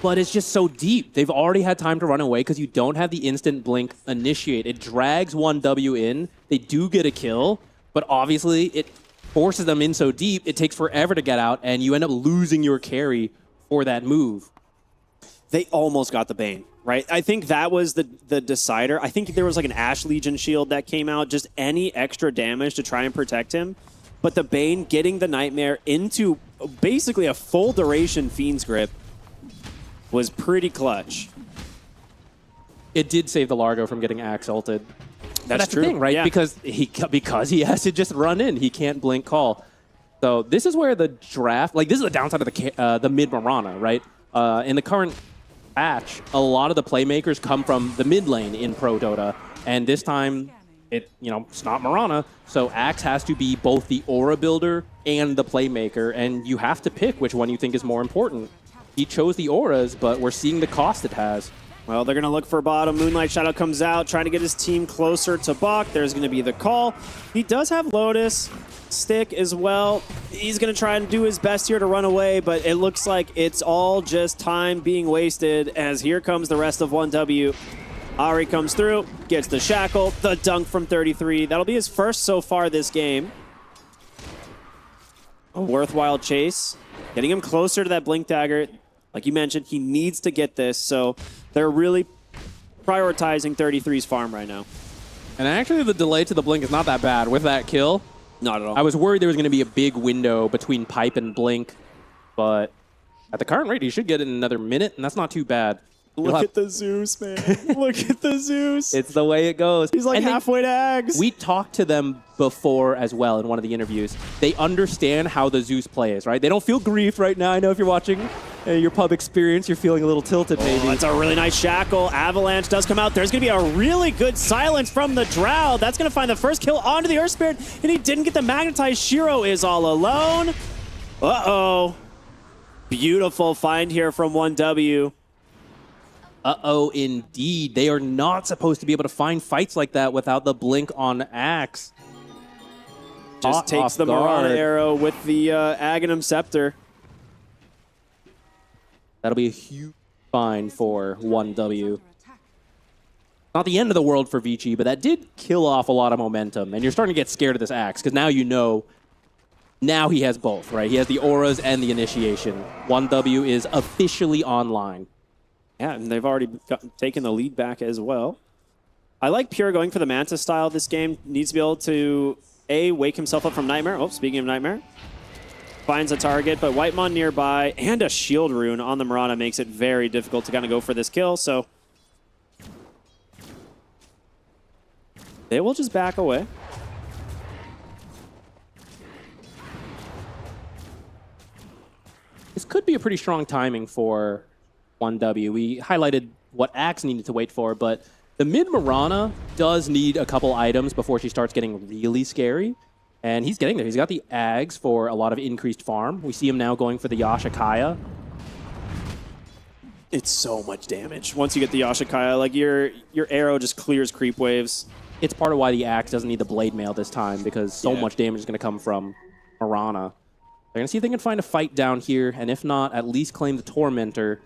but it's just so deep. They've already had time to run away because you don't have the instant blink initiate. It drags 1W in. They do get a kill, but obviously it forces them in so deep, it takes forever to get out, and you end up losing your carry for that move. They almost got the Bane, right? I think that was the decider. I think there was like an Ash Legion shield that came out, just any extra damage to try and protect him. But the Bane getting the Nightmare into basically a full duration Fiend's Grip was pretty clutch. It did save the Largo from getting Axe ulted. That's true. the thing, right? Yeah. Because he has to just run in. He can't blink call. So this is where the draft, like this is the downside of the mid Mirana, right? In the current patch, a lot of the playmakers come from the mid lane in Pro Dota, and this time it's not Mirana, so Axe has to be both the aura builder and the playmaker, and you have to pick which one you think is more important. He chose the auras, but we're seeing the cost it has. Well, they're going to look for bottom. Moonlight Shadow comes out, trying to get his team closer to Bach. There's going to be the call. He does have Lotus stick as well. He's going to try and do his best here to run away, but it looks like it's all just time being wasted as here comes the rest of 1W. Ari comes through, gets the shackle, the dunk from 33. That'll be his first so far this game. A worthwhile chase. Getting him closer to that Blink Dagger. Like you mentioned, he needs to get this, so they're really prioritizing 33's farm right now. And actually the delay to the blink is not that bad with that kill. Not at all. I was worried there was going to be a big window between pipe and blink, but at the current rate, he should get it in another minute, and that's not too bad. Look at the Zeus, man. Look at the Zeus. It's the way it goes. He's like And halfway to Ags. We talked to them before as well in one of the interviews. They understand how the Zeus plays, right? They don't feel grief right now. I know if you're watching your pub experience, you're feeling a little tilted maybe. That's a really nice shackle. Avalanche does come out. There's going to be a really good silence from the Drow. That's going to find the first kill onto the Earth Spirit, and he didn't get the Magnetized. Shiro is all alone. Uh-oh. Beautiful find here from 1W. Uh-oh, indeed. They are not supposed to be able to find fights like that without the blink on Axe. Just takes the Mirana arrow with the Aghanim Scepter. That'll be a huge find for 1W. Not the end of the world for Vici, but that did kill off a lot of momentum. And you're starting to get scared of this Axe, because now you know, now he has both, right? He has the auras and the initiation. 1W is officially online. Yeah, and they've already taken the lead back as well. I like Pure going for the Manta style this game. Needs to be able to, A, wake himself up from Nightmare. Oh, speaking of Nightmare. Finds a target, but Whitemon nearby and a shield rune on the Mirana makes it very difficult to kind of go for this kill, so they will just back away. This could be a pretty strong timing for 1W. We highlighted what Axe needed to wait for, but the mid Mirana does need a couple items before she starts getting really scary. And he's getting there. He's got the Ags for a lot of increased farm. We see him now going for the Yashikaya. It's so much damage. Once you get the Yashikaya, like your arrow just clears creep waves. It's part of why the Axe doesn't need the Blade Mail this time, because so much damage is going to come from Mirana. They're going to see if they can find a fight down here, and if not, at least claim the Tormentor.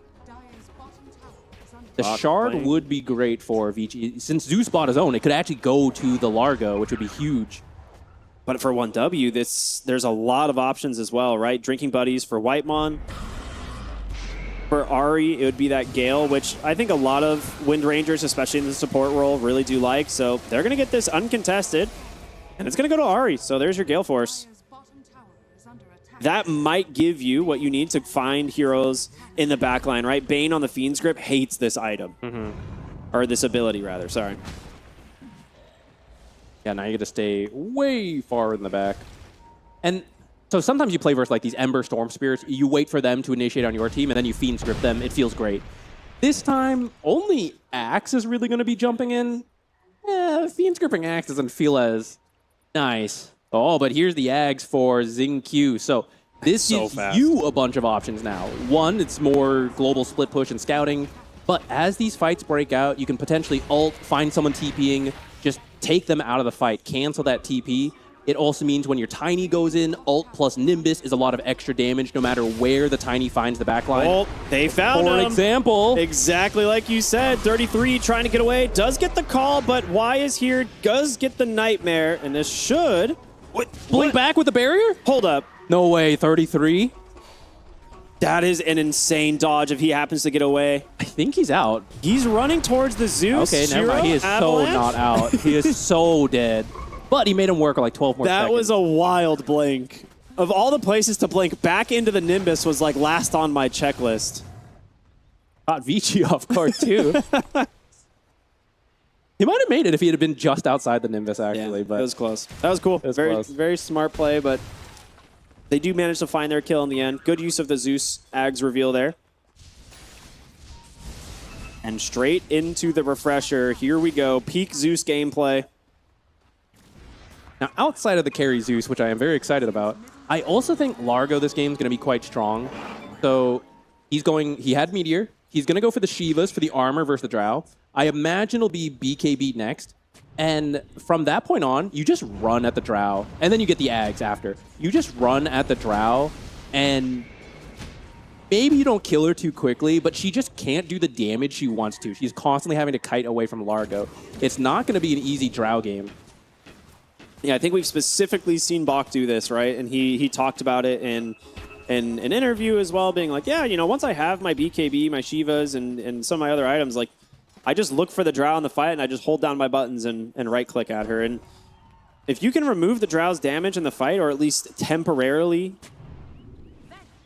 The Shard would be great for Vici. Since Zeus bought his own, it could actually go to the Largo, which would be huge. But for 1W, there's a lot of options as well, right? Drinking Buddies for Whitemon. For Ari, it would be that Gale, which I think a lot of Wind Rangers, especially in the support role, really do like. So they're going to get this uncontested, and it's going to go to Ari. So there's your Gale Force. that might give you what you need to find heroes in the backline, right? Bane on the Fiend's Grip hates this item. Or this ability, rather. Sorry. Yeah, now you got to stay way far in the back. And so sometimes you play versus like these Ember Storm Spirits. You wait for them to initiate on your team, and then you Fiend Script them. It feels great. This time, only Axe is really going to be jumping in. Fiend Scripting Axe doesn't feel as nice. Oh, but here's the Ags for XingQ. So this gives you a bunch of options now. One, it's more global split push and scouting. But as these fights break out, you can potentially ult, find someone TPing, just take them out of the fight, cancel that TP. It also means when your Tiny goes in, ult plus Nimbus is a lot of extra damage no matter where the Tiny finds the backline. Oh, they found him. For example. Exactly like you said. 33 trying to get away. Does get the call, but Y is here. Does get the Nightmare, and this should... Blink back with the barrier? Hold up. No way, 33? That is an insane dodge if he happens to get away. I think he's out. He's running towards the Zeus. Okay, never mind. He is so not out. He is so dead. But he made him work like 12 more seconds. That was a wild blink. Of all the places to blink, back into the Nimbus was like last on my checklist. Got Vici off guard too. He might have made it if he had been just outside the Nimbus, actually. But it was close. That was cool. Very smart play, but they do manage to find their kill in the end. Good use of the Zeus Ags reveal there. And straight into the refresher. Here we go. Peak Zeus gameplay. Now, outside of the carry Zeus, which I am very excited about, I also think Largo this game is going to be quite strong. So he had Meteor. He's going to go for the Shivas for the armor versus the Drow. I imagine it'll be BKB next. And from that point on, you just run at the Drow. And then you get the Ags after. You just run at the Drow, and maybe you don't kill her too quickly, but she just can't do the damage she wants to. She's constantly having to kite away from Largo. It's not going to be an easy Drow game. Yeah, I think we've specifically seen Bach do this, right? And he talked about it in an interview as well, being like, yeah, you know, once I have my BKB, my Shivas, and some of my other items, like, I just look for the Drow in the fight, and I just hold down my buttons and right-click at her. And if you can remove the Drow's damage in the fight, or at least temporarily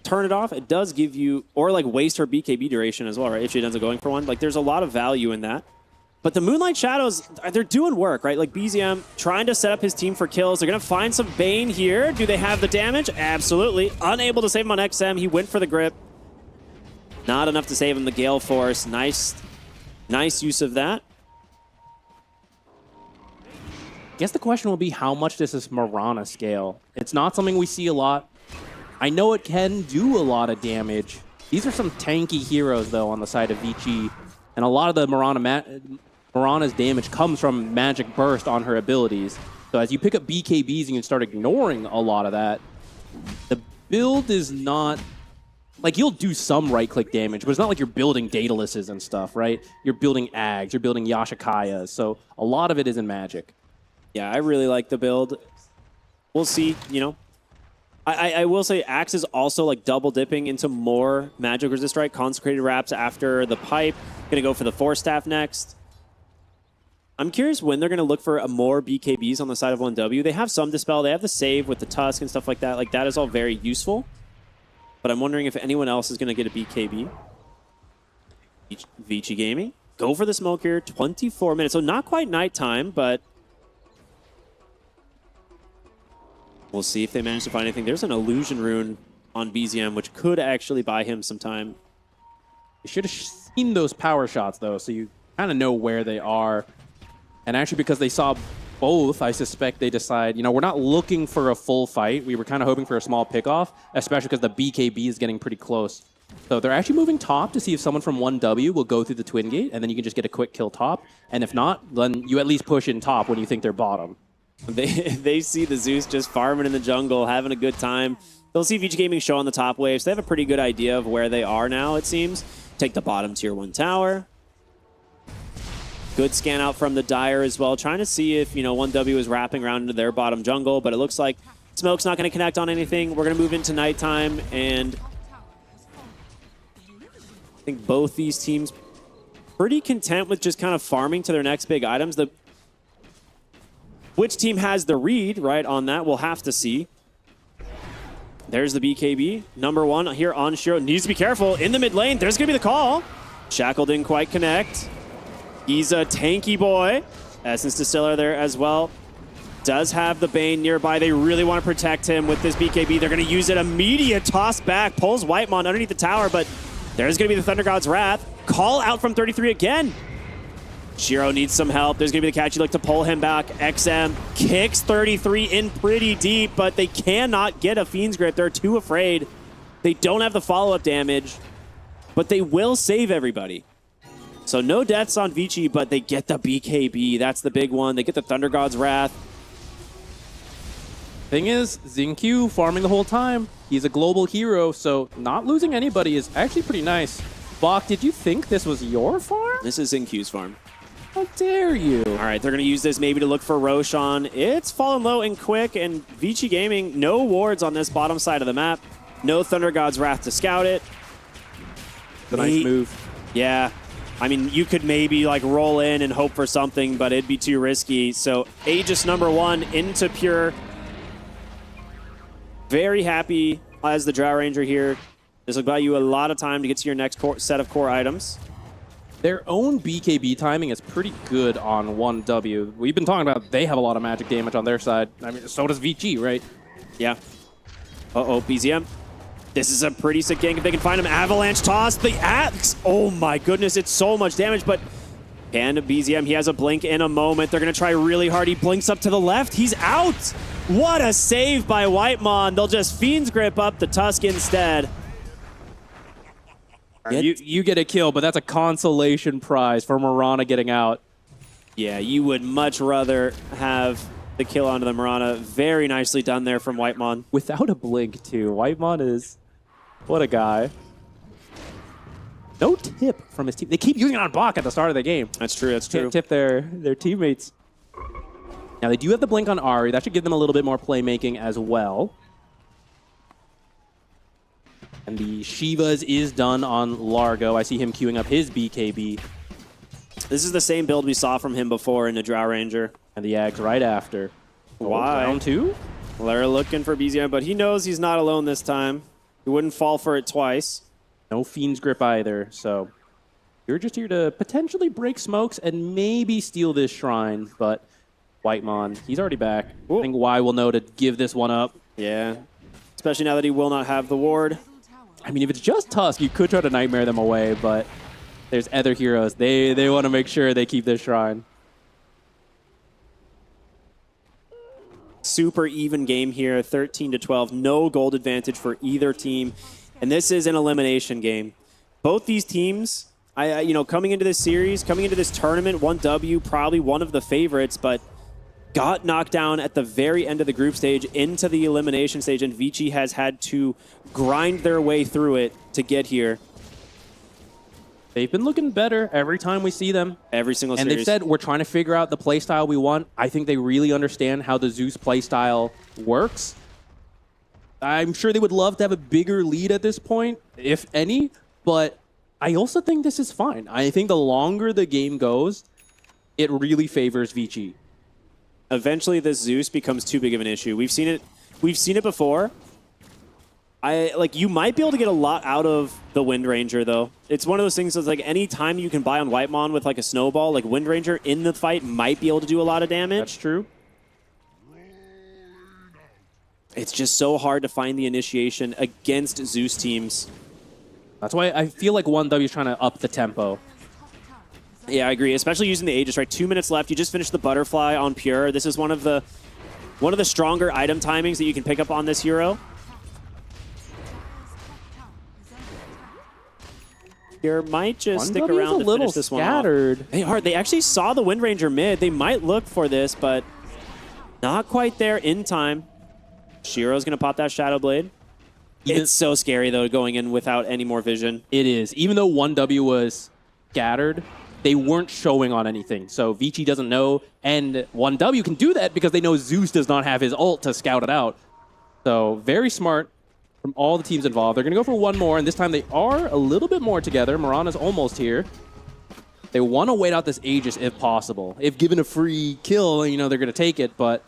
turn it off, it does give you, or like waste her BKB duration as well, right? If she ends up going for one. Like, there's a lot of value in that. But the Moonlight Shadows, they're doing work, right? Like BZM trying to set up his team for kills. They're going to find some Bane here. Do they have the damage? Absolutely. Unable to save him on XM. He went for the grip. Not enough to save him. The Gale Force. Nice use of that. I guess the question will be how much does this Mirana scale? It's not something we see a lot. I know it can do a lot of damage. These are some tanky heroes, though, on the side of Vici. And a lot of the Mirana's damage comes from Magic Burst on her abilities. So as you pick up BKBs and you start ignoring a lot of that, the build is not... Like, you'll do some right-click damage, but it's not like you're building Datalises and stuff, right? You're building Ags, you're building Yashikayas, so a lot of it is in Magic. Yeah, I really like the build. We'll see, you know. I will say Axe is also, like, double-dipping into more Magic Resist, right? Consecrated Wraps after the Pipe. Gonna go for the Force Staff next. I'm curious when they're gonna look for more BKBs on the side of 1W. They have some Dispel, they have the Save with the Tusk and stuff like that. Like, that is all very useful. But I'm wondering if anyone else is going to get a BKB. Vici Gaming. Go for the smoke here. 24 minutes. So not quite nighttime, but we'll see if they manage to find anything. There's an Illusion Rune on BZM, which could actually buy him some time. You should have seen those power shots, though, so you kind of know where they are. And actually, because they saw both, I suspect they decide, you know, we're not looking for a full fight. We were kind of hoping for a small pickoff, especially because the BKB is getting pretty close. So they're actually moving top to see if someone from 1W will go through the Twin Gate, and then you can just get a quick kill top. And if not, then you at least push in top when you think they're bottom. They see the Zeus just farming in the jungle, having a good time. They'll see Vici Gaming show on the top wave, so they have a pretty good idea of where they are now, it seems. Take the bottom tier 1 tower. Good scan out from the Dire as well, trying to see if, you know, 1W is wrapping around into their bottom jungle, but it looks like Smoke's not going to connect on anything. We're going to move into nighttime, and I think both these teams pretty content with just kind of farming to their next big items. Which team has the read, right, on that, we'll have to see. There's the BKB. Number 1 here on Shiro. Needs to be careful. In the mid lane, there's going to be the call. Shackle didn't quite connect. He's a tanky boy. Essence Distiller there as well. Does have the Bane nearby. They really want to protect him with this BKB. They're going to use it. Immediate toss back. Pulls Whitemon underneath the tower, but there's going to be the Thunder God's Wrath. Call out from 33 again. Shiro needs some help. There's going to be the catchy look to pull him back. XM kicks 33 in pretty deep, but they cannot get a Fiend's Grip. They're too afraid. They don't have the follow-up damage, but they will save everybody. So no deaths on Vici, but they get the BKB. That's the big one. They get the Thunder God's Wrath. Thing is, Xingqiu farming the whole time. He's a global hero, so not losing anybody is actually pretty nice. Bach, did you think this was your farm? This is Xingqiu's farm. How dare you? All right, they're going to use this maybe to look for Roshan. It's fallen low and quick, and Vici Gaming, no wards on this bottom side of the map. No Thunder God's Wrath to scout it. The nice move. Yeah. I mean, you could maybe like roll in and hope for something, but it'd be too risky. So Aegis number 1 into Pure. Very happy as the Drow Ranger here. This will buy you a lot of time to get to your next set of core items. Their own BKB timing is pretty good on 1W. We've been talking about they have a lot of magic damage on their side. I mean, so does VG, right? Yeah. Uh-oh, BZM. This is a pretty sick gank if they can find him. Avalanche toss, the axe. Oh my goodness, it's so much damage, but can BZM, he has a blink in a moment. They're going to try really hard. He blinks up to the left. He's out. What a save by Whitemon. They'll just Fiend's Grip up the Tusk instead. You get a kill, but that's a consolation prize for Mirana getting out. Yeah, you would much rather have the kill onto the Mirana. Very nicely done there from Whitemon. Without a blink, too. Whitemon is... What a guy. No tip from his team. They keep using it on Bach at the start of the game. That's true, that's true. Can't tip their teammates. Now, they do have the blink on Ahri. That should give them a little bit more playmaking as well. And the Shivas is done on Largo. I see him queuing up his BKB. This is the same build we saw from him before in the Drow Ranger. And the Ags right after. Why? Round 2? Well, they're looking for BZM, but he knows he's not alone this time. He wouldn't fall for it twice. No Fiend's Grip either, so you're just here to potentially break smokes and maybe steal this shrine, but Whitemon, he's already back. Ooh. I think Y will know to give this one up. Yeah, especially now that he will not have the ward. I mean, if it's just Tusk, you could try to Nightmare them away, but there's other heroes. They want to make sure they keep this shrine. Super even game here, 13-12. No gold advantage for either team. And this is an elimination game. Both these teams, coming into this series, coming into this tournament, 1W, probably one of the favorites, but got knocked down at the very end of the group stage into the elimination stage, and Vici has had to grind their way through it to get here. They've been looking better every time we see them. Every single series. And they've said, we're trying to figure out the playstyle we want. I think they really understand how the Zeus playstyle works. I'm sure they would love to have a bigger lead at this point, if any, but I also think this is fine. I think the longer the game goes, it really favors Vici. Eventually, this Zeus becomes too big of an issue. We've seen it before. You might be able to get a lot out of the Wind Ranger, though. It's one of those things that's like any time you can buy on Whitemon with like a snowball, like Wind Ranger in the fight might be able to do a lot of damage. That's true. It's just so hard to find the initiation against Zeus teams. That's why I feel like 1W is trying to up the tempo. Yeah, I agree. Especially using the Aegis, right? 2 minutes left. You just finished the Butterfly on Pure. This is one of the stronger item timings that you can pick up on this hero. Pure might just stick around to finish this one off. They are. They actually saw the Wind Ranger mid. They might look for this, but not quite there in time. Shiro's going to pop that Shadow Blade. It's so scary, though, going in without any more vision. It is. Even though 1W was scattered, they weren't showing on anything. So Vici doesn't know, and 1W can do that because they know Zeus does not have his ult to scout it out. So very smart from all the teams involved. They're going to go for one more, and this time they are a little bit more together. Mirana's almost here. They want to wait out this Aegis if possible. If given a free kill, they're going to take it, but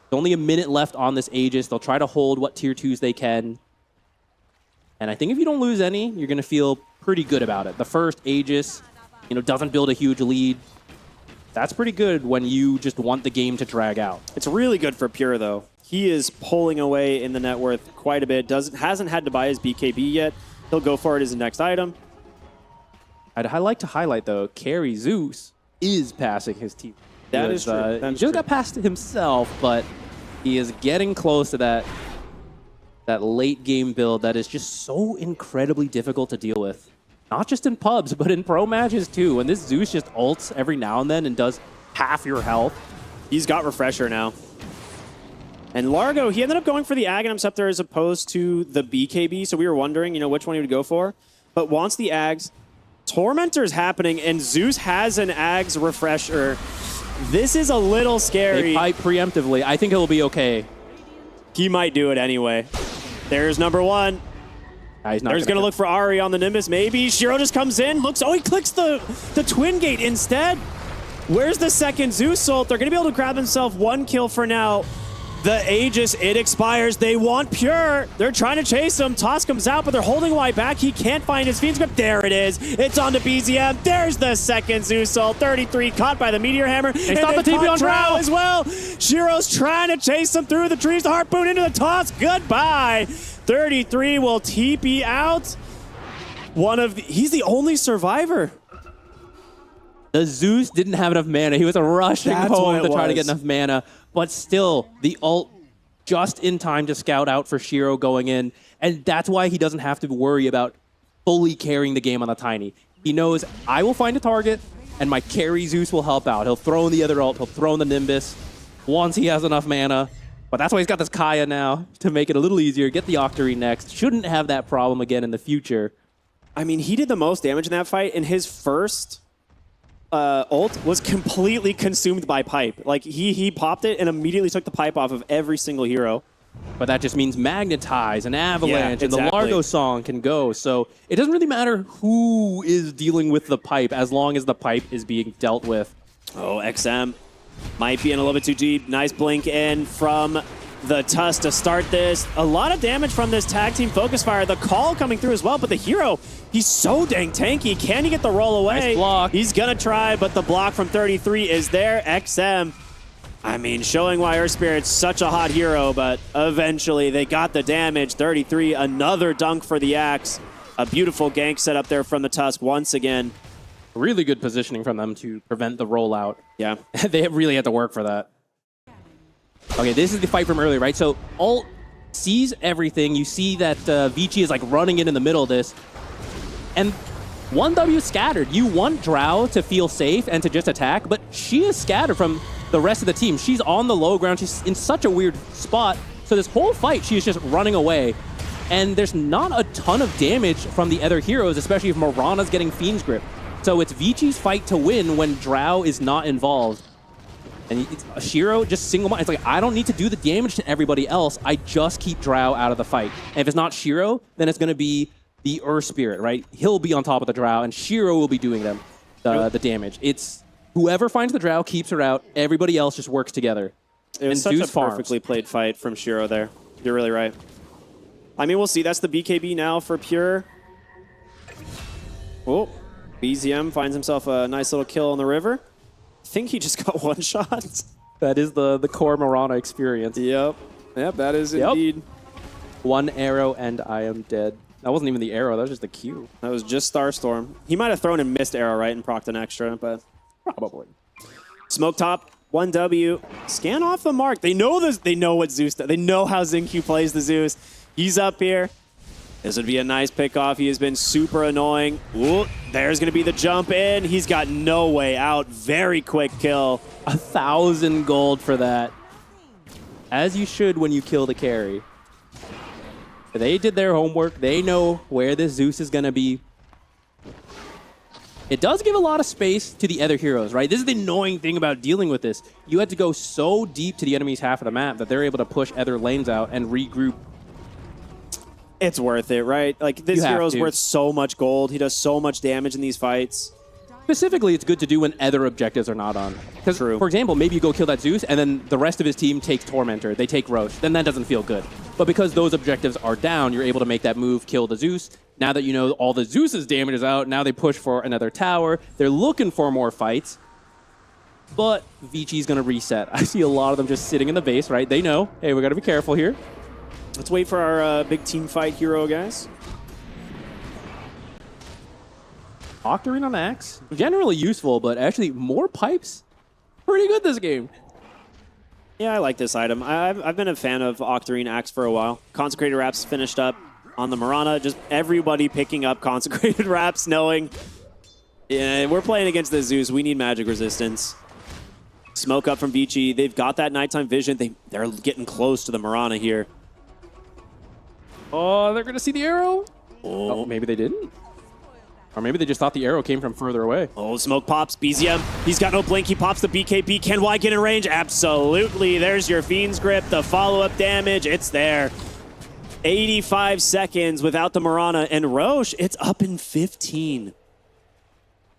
there's only a minute left on this Aegis. They'll try to hold what tier 2s they can. And I think if you don't lose any, you're going to feel pretty good about it. The first Aegis, doesn't build a huge lead. That's pretty good when you just want the game to drag out. It's really good for Pure, though. He is pulling away in the net worth quite a bit. Hasn't had to buy his BKB yet. He'll go for it as the next item. I'd like to highlight, though, Carry Zeus is passing his team. That is true. He just got past himself, but he is getting close to that late game build that is just so incredibly difficult to deal with. Not just in pubs, but in pro matches too. And this Zeus just ults every now and then and does half your health. He's got Refresher now. And Largo, he ended up going for the Aghanim Scepter as opposed to the BKB, so we were wondering, which one he would go for. But wants the Ags. Tormentor's happening, and Zeus has an Ags Refresher. This is a little scary. They pipe preemptively. I think he'll be okay. He might do it anyway. There's number one. He's not There's going to look for Ari on the Nimbus, maybe. Shiro just comes in, looks. Oh, he clicks the Twin Gate instead. Where's the second Zeus ult? They're going to be able to grab himself one kill for now. The Aegis, it expires. They want Pure. They're trying to chase him. Toss comes out, but they're holding wide back. He can't find his Fiend's Grip. There it is. It's on to BZM. There's the second Zeus ult. 33 caught by the Meteor Hammer. They stopped the TP on Drow as well. Shiro's trying to chase him through the trees. The Harpoon into the toss. Goodbye. 33 will TP out. He's the only survivor. The Zeus didn't have enough mana. He was rushing home to try to get enough mana. But still, the ult just in time to scout out for Shiro going in. And that's why he doesn't have to worry about fully carrying the game on the Tiny. He knows, I will find a target, and my carry Zeus will help out. He'll throw in the other ult. He'll throw in the Nimbus once he has enough mana. But that's why he's got this Kaya now, to make it a little easier. Get the Octarine next. Shouldn't have that problem again in the future. I mean, he did the most damage in that fight, and his first ult was completely consumed by pipe. Like, he popped it and immediately took the pipe off of every single hero. But that just means Magnetize and Avalanche exactly. and the Largo song can go. So it doesn't really matter who is dealing with the pipe as long as the pipe is being dealt with. Oh, XM might be in a little bit too deep. Nice blink in from the Tusk to start this. A lot of damage from this tag team focus fire. The call coming through as well, but the hero, he's so dang tanky. Can he get the roll away? Nice block. He's gonna try, but the block from 33 is there. XM, I mean, showing why Earth Spirit's such a hot hero, but eventually they got the damage. 33, another dunk for the Axe. A beautiful gank set up there from the Tusk once again. Really good positioning from them to prevent the rollout. Yeah. They really had to work for that. Okay, this is the fight from earlier, right? So ult sees everything. You see that Vici is like running in the middle of this. And 1W scattered. You want Drow to feel safe and to just attack, but she is scattered from the rest of the team. She's on the low ground. She's in such a weird spot. So this whole fight, she is just running away. And there's not a ton of damage from the other heroes, especially if Morana's getting Fiend's Grip. So it's Vici's fight to win when Drow is not involved. And Shiro just single mind. It's like, I don't need to do the damage to everybody else. I just keep Drow out of the fight. And if it's not Shiro, then it's going to be the Earth Spirit, right? He'll be on top of the Drow, and Shiro will be doing the damage. It's whoever finds the Drow keeps her out. Everybody else just works together. It was such a perfectly played fight from Shiro there. You're really right. I mean, we'll see. That's the BKB now for Pure. Oh, BZM finds himself a nice little kill on the river. I think he just got one shot. That is the core Morana experience. Yep, that is indeed. One arrow and I am dead. That wasn't even the arrow, that was just the Q. That was just Starstorm. He might have thrown and missed arrow, right, and procced an extra, but probably. Smoke top, 1W. Scan off the mark. They know this. They know what Zeus does. They know how XinQ plays the Zeus. He's up here. This would be a nice pickoff. He has been super annoying. Ooh, there's going to be the jump in. He's got no way out. Very quick kill. 1,000 gold for that. As you should when you kill the carry. They did their homework. They know where this Zeus is going to be. It does give a lot of space to the other heroes, right? This is the annoying thing about dealing with this. You had to go so deep to the enemy's half of the map that they're able to push other lanes out and regroup. It's worth it, right? Like, this hero's worth so much gold. He does so much damage in these fights. Specifically, it's good to do when other objectives are not on. Because, for example, maybe you go kill that Zeus, and then the rest of his team takes Tormentor. They take Roche. Then that doesn't feel good. But because those objectives are down, you're able to make that move, kill the Zeus. Now that you know all the Zeus's damage is out, now they push for another tower. They're looking for more fights. But Vici's going to reset. I see a lot of them just sitting in the base, right? They know, hey, we got to be careful here. Let's wait for our big team fight hero, guys. Octarine on Axe, generally useful, but actually more pipes, pretty good this game. Yeah, I like this item. I've been a fan of Octarine Axe for a while. Consecrated Wraps finished up on the Mirana. Just everybody picking up Consecrated Wraps, knowing we're playing against the Zeus. We need magic resistance. Smoke up from Vici. They've got that nighttime vision. They're getting close to the Mirana here. Oh, they're going to see the arrow? Oh, maybe they didn't. Or maybe they just thought the arrow came from further away. Oh, smoke pops. BZM, he's got no blink. He pops the BKB. Can Y get in range? Absolutely. There's your Fiend's Grip. The follow-up damage, it's there. 85 seconds without the Mirana. And Roche, it's up in 15.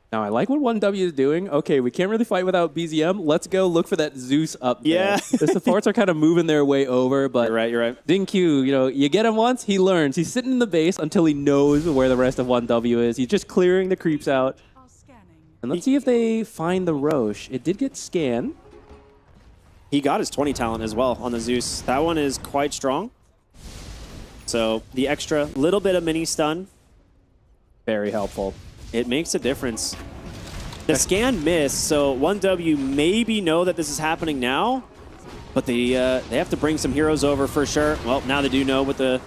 Now, I like what 1W is doing. Okay, we can't really fight without BZM. Let's go look for that Zeus up there. Yeah. The supports are kind of moving their way over, but you're right. Xingqiu, you know, you get him once, he learns. He's sitting in the base until he knows where the rest of 1W is. He's just clearing the creeps out. And let's see if they find the Roche. It did get scanned. He got his 20 talent as well on the Zeus. That one is quite strong. So the extra little bit of mini stun. Very helpful. It makes a difference. The scan missed, so 1W maybe know that this is happening now, but they have to bring some heroes over for sure. Well, now they do know with the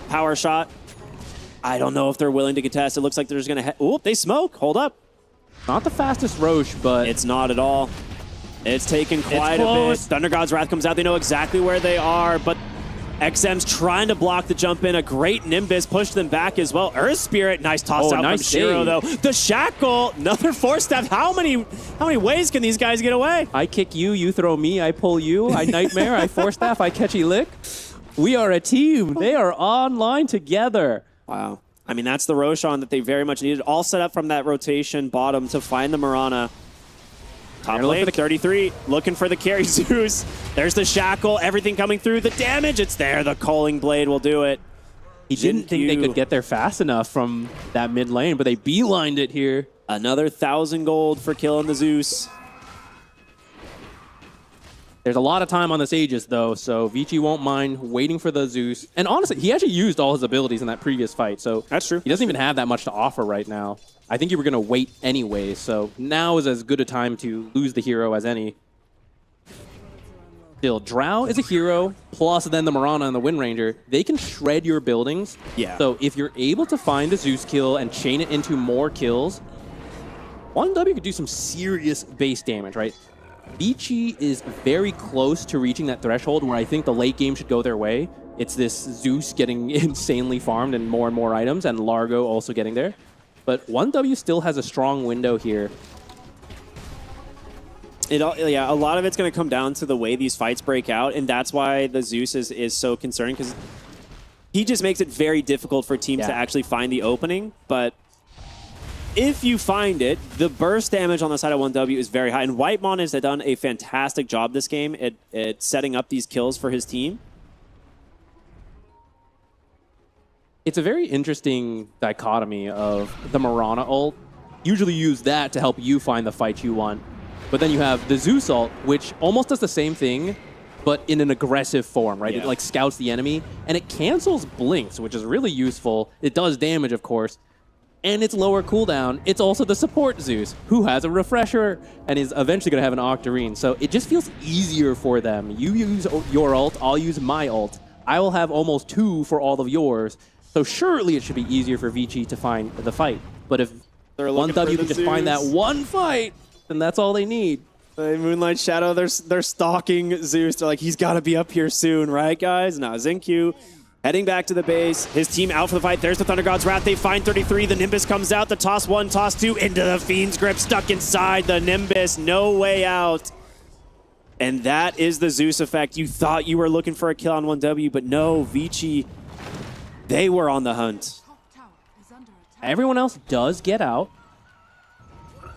power shot. I don't know if they're willing to contest. It looks like they're just going to... Oh, they smoke. Hold up. Not the fastest Roche, but... It's not at all. It's taken quite a bit. Thunder God's Wrath comes out. They know exactly where they are, but XM's trying to block the jump in. A great Nimbus pushed them back as well. Earth Spirit, nice toss out from Shiro, though. The Shackle, another force staff. How many ways can these guys get away? I kick you, you throw me, I pull you, I Nightmare, I force staff, I catch a lick. We are a team. They are online together. Wow. I mean, that's the Roshan that they very much needed. All set up from that rotation bottom to find the Mirana. Top lane, 33, looking for the carry Zeus. There's the Shackle, everything coming through. The damage, it's there. The Culling Blade will do it. He didn't think they could get there fast enough from that mid lane, but they beelined it here. Another 1,000 gold for killing the Zeus. There's a lot of time on this Aegis, though, so Vici won't mind waiting for the Zeus. And honestly, he actually used all his abilities in that previous fight, so that's true. He doesn't even have that much to offer right now. I think you were going to wait anyway, so now is as good a time to lose the hero as any. Still, Drow is a hero, plus then the Mirana and the Wind Ranger. They can shred your buildings. Yeah. So if you're able to find the Zeus kill and chain it into more kills, 1W could do some serious base damage, right? Vici is very close to reaching that threshold where I think the late game should go their way. It's this Zeus getting insanely farmed and more items, and Largo also getting there. But 1W still has a strong window here. Yeah, a lot of it's going to come down to the way these fights break out, and that's why the Zeus is so concerning, because he just makes it very difficult for teams to actually find the opening. But if you find it, the burst damage on the side of 1W is very high, and Whitemon has done a fantastic job this game at setting up these kills for his team. It's a very interesting dichotomy of the Mirana ult. Usually use that to help you find the fight you want. But then you have the Zeus ult, which almost does the same thing, but in an aggressive form, right? Yeah. It like scouts the enemy, and it cancels blinks, which is really useful. It does damage, of course, and it's lower cooldown. It's also the support Zeus, who has a refresher and is eventually going to have an Octarine. So it just feels easier for them. You use your ult, I'll use my ult. I will have almost 2 for all of yours. So surely it should be easier for Vici to find the fight. But if 1W can just find that one fight, then that's all they need. Moonlight Shadow, they're stalking Zeus. They're like, he's got to be up here soon, right, guys? Now Xingqiu heading back to the base. His team out for the fight. There's the Thunder God's Wrath. They find 33. The Nimbus comes out. The toss 1, toss 2 into the Fiend's Grip. Stuck inside the Nimbus. No way out. And that is the Zeus effect. You thought you were looking for a kill on 1W, but no, Vici, they were on the hunt. Everyone else does get out.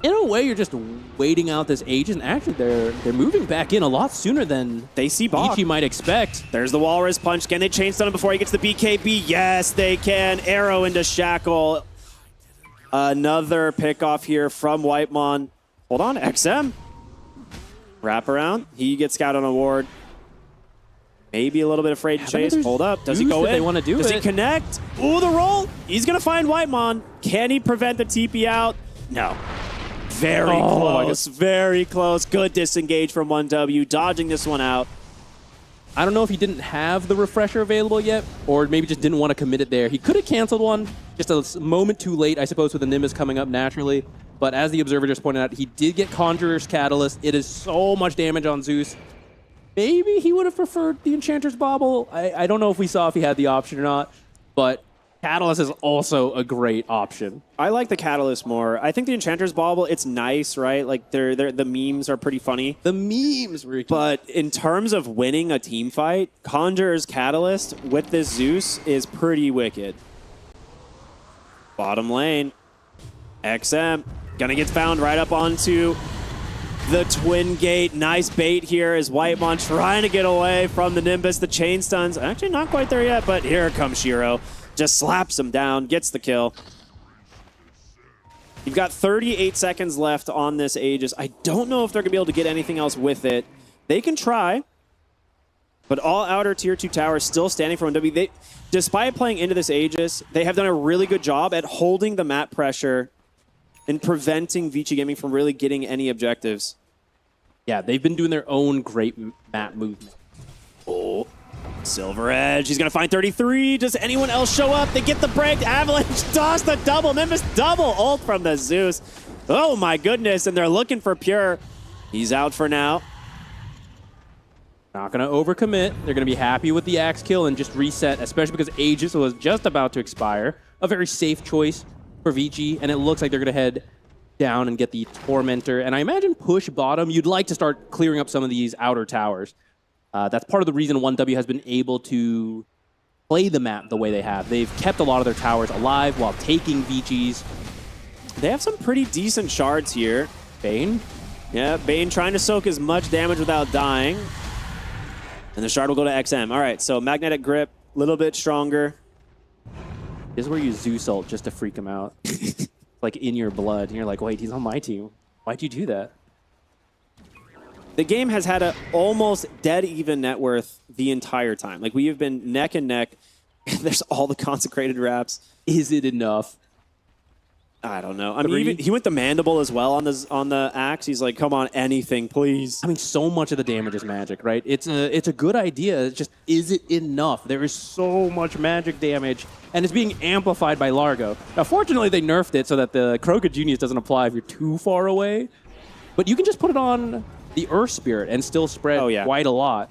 in a way, you're just waiting out this Aegis, and actually they're moving back in a lot sooner than they see Bach. might expect. There's the Walrus Punch. Can they chain stun him before he gets the BKB? Yes, they can. Arrow into Shackle. Another pick off here from Whitemon. Hold on, XM. Wrap around. He gets Scout on a ward. Maybe a little bit afraid to chase. Hold up. Does he go in? They want to do Does it. he connect? Ooh, the roll. He's going to find Whitemon. Can he prevent the TP out? No. Very close. Very close. Good disengage from 1W. Dodging this one out. I don't know if he didn't have the refresher available yet, or maybe just didn't want to commit it there. He could have canceled one just a moment too late, I suppose, with the Nimbus coming up naturally. But as the Observer just pointed out, he did get Conjurer's Catalyst. It is so much damage on Zeus. Maybe he would have preferred the Enchanter's Bauble. I don't know if we saw if he had the option or not, but Catalyst is also a great option. I like the Catalyst more. I think the Enchanter's Bauble, it's nice, right? Like the memes are pretty funny. The memes were cute. But in terms of winning a team fight, Conjurer's Catalyst with this Zeus is pretty wicked. Bottom lane. XM gonna get found right up onto the Twin Gate. Nice bait here as Whitemon trying to get away from the Nimbus. The chain stuns. Actually not quite there yet, but here comes Shiro. Just slaps him down, gets the kill. You've got 38 seconds left on this Aegis. I don't know if they're going to be able to get anything else with it. They can try, but all outer tier 2 towers still standing for 1W. Despite playing into this Aegis, they have done a really good job at holding the map pressure and preventing Vici Gaming from really getting any objectives. Yeah, they've been doing their own great map movement. Oh. Silver Edge, he's going to find 33. Does anyone else show up? They get the break. Avalanche does the double. Nimbus double ult from the Zeus. Oh my goodness, and they're looking for Pure. He's out for now. Not going to overcommit. They're going to be happy with the Axe kill and just reset, especially because Aegis was just about to expire. A very safe choice for Vici, and it looks like they're going to head down and get the Tormentor. And I imagine push bottom, you'd like to start clearing up some of these outer towers. That's part of the reason 1W has been able to play the map the way they have. They've kept a lot of their towers alive while taking Vici's. They have some pretty decent shards here. Bane? Yeah, Bane trying to soak as much damage without dying. And the shard will go to XM. All right, so Magnetic Grip, a little bit stronger. This is where you Zeus ult just to freak him out. Like in your blood. And you're like, wait, he's on my team. Why'd you do that? The game has had an almost dead even net worth the entire time. Like, we have been neck and neck. There's all the consecrated wraps. Is it enough? I don't know. I mean, he went the Mandible as well on the axe. He's like, come on, anything, please. I mean, so much of the damage is magic, right? It's a good idea. It's just, is it enough? There is so much magic damage, and it's being amplified by Largo. Now, fortunately, they nerfed it so that the Croca Genius doesn't apply if you're too far away. But you can just put it on the Earth Spirit and still spread quite a lot.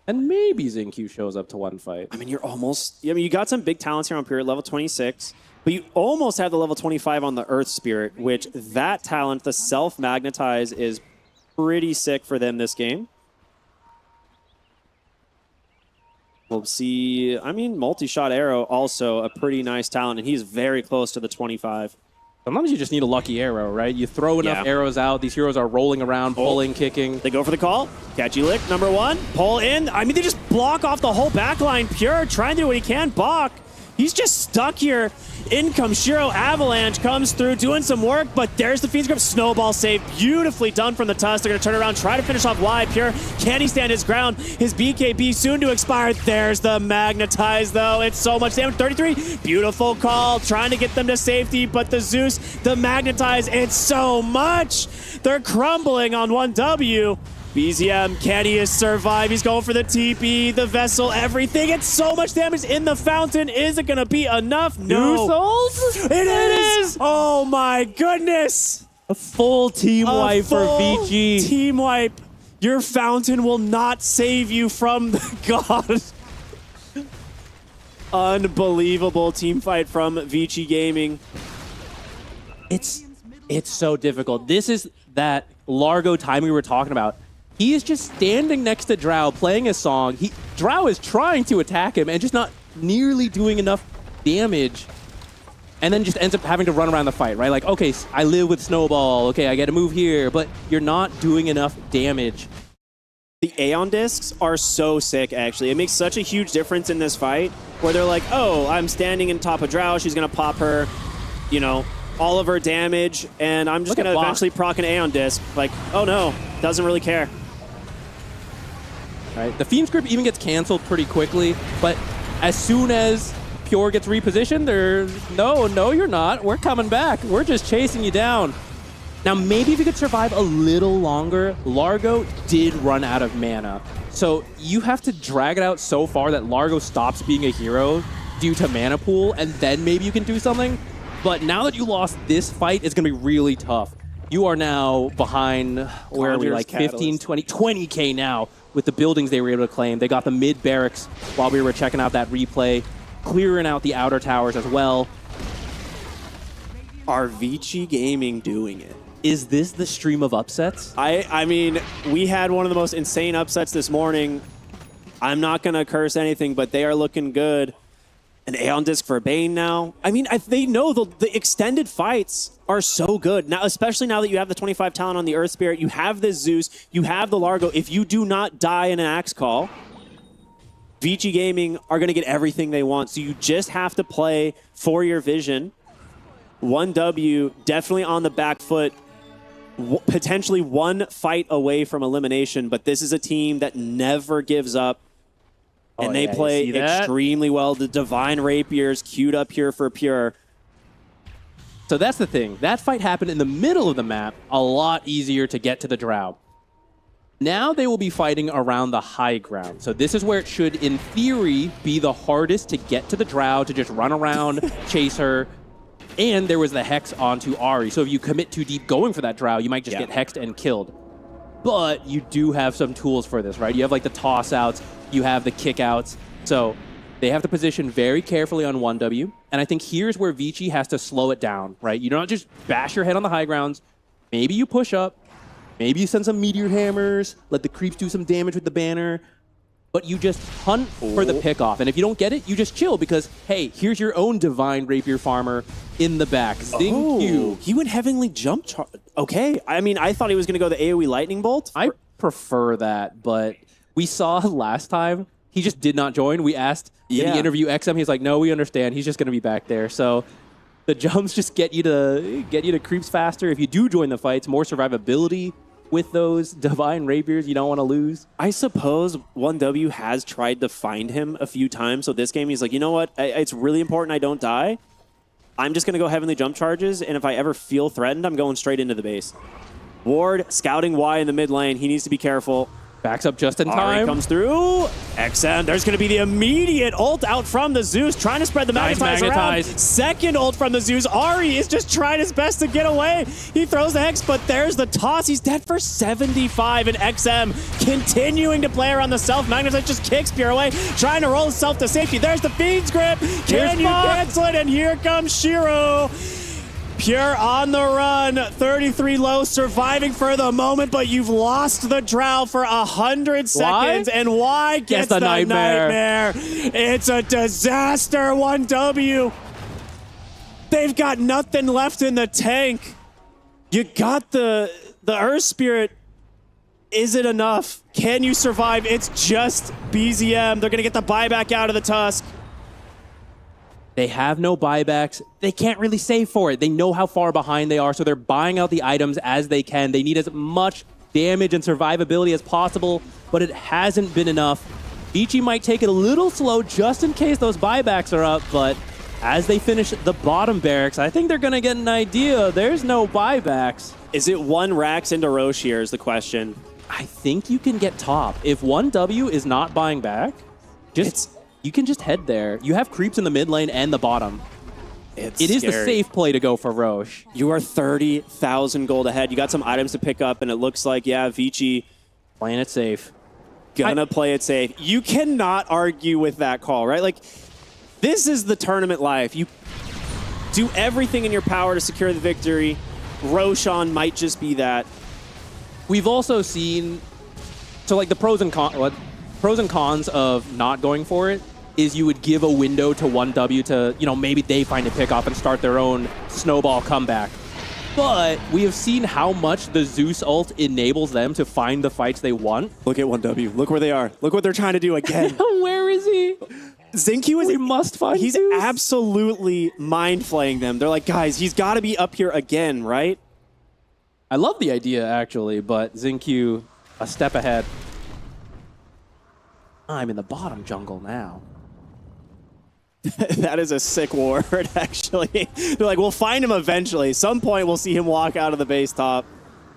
And maybe Xingqiu shows up to one fight. I mean, you're almost... I mean, you got some big talents here on Period level 26, but you almost have the level 25 on the Earth Spirit, which that talent, the Self-Magnetize, is pretty sick for them this game. We'll see... I mean, Multi-Shot Arrow, also a pretty nice talent, and he's very close to the 25. Sometimes you just need a lucky arrow, right? You throw enough arrows out, these heroes are rolling around, pulling, kicking. They go for the call. Catchy lick, number one. Pull in. I mean, they just block off the whole backline. Pure trying to do what he can. Bach, he's just stuck here. In comes Shiro. Avalanche comes through, doing some work, but there's the Fiend's Grip. Snowball save. Beautifully done from the Tusk. They're going to turn around, try to finish off Y. Pure, can he stand his ground? His BKB soon to expire. There's the Magnetize, though. It's so much damage. 33. Beautiful call. Trying to get them to safety, but the Zeus, the Magnetize, it's so much. They're crumbling on 1W. BZM, can he survive? He's going for the TP, the vessel, everything. It's so much damage in the fountain. Is it going to be enough? No. New souls? It is! Oh my goodness! A full team wipe for Vici. Team wipe. Your fountain will not save you from the god. Unbelievable team fight from Vici Gaming. It's so difficult. This is that Largo time we were talking about. He is just standing next to Drow, playing a song. Drow is trying to attack him and just not nearly doing enough damage and then just ends up having to run around the fight, right? Like, okay, I live with Snowball. Okay, I get to move here, but you're not doing enough damage. The Aeon discs are so sick, actually. It makes such a huge difference in this fight where they're like, oh, I'm standing in top of Drow. She's going to pop her, you know, all of her damage, and I'm just going to eventually proc an Aeon disc. Like, oh no, doesn't really care. Right? The Fiend script even gets canceled pretty quickly, but as soon as Pure gets repositioned, they're, no, you're not. We're coming back. We're just chasing you down. Now, maybe if you could survive a little longer, Largo did run out of mana. So you have to drag it out so far that Largo stops being a hero due to mana pool, and then maybe you can do something. But now that you lost this fight, it's going to be really tough. You are now behind, where are we, like 15, 20, 20K now with the buildings they were able to claim. They got the mid barracks while we were checking out that replay, clearing out the outer towers as well. Are Vici Gaming doing it? Is this the stream of upsets? I mean, we had one of the most insane upsets this morning. I'm not going to curse anything, but they are looking good. An Aeon disc for Bane now. I mean, they know the extended fights are so good. Now, especially now that you have the 25 talent on the Earth Spirit, you have this Zeus, you have the Largo. If you do not die in an Axe Call, Vici Gaming are going to get everything they want. So you just have to play for your vision. 1W definitely on the back foot. Potentially one fight away from elimination, but this is a team that never gives up, and they play extremely well. The Divine Rapiers queued up here for Pure. So that's the thing. That fight happened in the middle of the map, a lot easier to get to the Drow. Now they will be fighting around the high ground. So this is where it should, in theory, be the hardest to get to the Drow, to just run around, chase her. And there was the Hex onto Ahri. So if you commit too deep going for that Drow, you might just get hexed and killed. But you do have some tools for this, right? You have like the toss-outs, you have the kick-outs. So they have to position very carefully on 1W. And I think here's where Vici has to slow it down, right? You don't just bash your head on the high grounds. Maybe you push up. Maybe you send some Meteor Hammers, let the creeps do some damage with the banner. But you just hunt for the pick-off. And if you don't get it, you just chill because, hey, here's your own Divine Rapier farmer in the back. Zing Q. He went Heavenly Jump charge. Okay. I mean, I thought he was going to go the AoE Lightning Bolt. I prefer that, but we saw last time he just did not join. We asked in the interview XM. He's like, no, we understand. He's just going to be back there. So the jumps just get you to creeps faster. If you do join the fights, more survivability with those Divine Rapiers you don't want to lose. I suppose 1W has tried to find him a few times. So this game, he's like, you know what? It's really important I don't die. I'm just going to go Heavenly Jump charges, and if I ever feel threatened, I'm going straight into the base. Ward scouting Y in the mid lane. He needs to be careful. Backs up just in Ahri time. Comes through. XM. There's going to be the immediate ult out from the Zeus, trying to spread the magnetize around. Second ult from the Zeus. Ahri is just trying his best to get away. He throws the Hex, but there's the toss. He's dead for 75, and XM continuing to play around the self. Magnetize just kicks Pure away, trying to roll himself to safety. There's the Fiend's Grip. Can you cancel it? And here comes Shiro. Pure on the run, 33 low, surviving for the moment, but you've lost the Drow for 100 seconds, and Y gets the nightmare. It's a disaster, 1W. They've got nothing left in the tank. You got the Earth Spirit. Is it enough? Can you survive? It's just BZM. They're going to get the buyback out of the Tusk. They have no buybacks. They can't really save for it. They know how far behind they are, so they're buying out the items as they can. They need as much damage and survivability as possible, but it hasn't been enough. Vici might take it a little slow just in case those buybacks are up, but as they finish the bottom barracks, I think they're going to get an idea. There's no buybacks. Is it one Rax into Roche here is the question. I think you can get top. If 1W is not buying back, you can just head there. You have creeps in the mid lane and the bottom. It is the safe play to go for Roche. You are 30,000 gold ahead. You got some items to pick up, and it looks like, yeah, Vici playing it safe. Gonna play it safe. You cannot argue with that call, right? Like, this is the tournament life. You do everything in your power to secure the victory. Roshan might just be that. We've also seen, so like the pros and cons of not going for it. is you would give a window to 1W to, you know, maybe they find a pickoff and start their own snowball comeback. But we have seen how much the Zeus ult enables them to find the fights they want. Look at 1W. Look where they are. Look what they're trying to do again. Where is he? Zincu is... We must find He's Zeus. absolutely mind-flaying them. They're like, guys, he's got to be up here again, right? I love the idea, actually, but Zincu a step ahead. I'm in the bottom jungle now. That is a sick word, actually. They're like, we'll find him eventually. Some point, we'll see him walk out of the base top.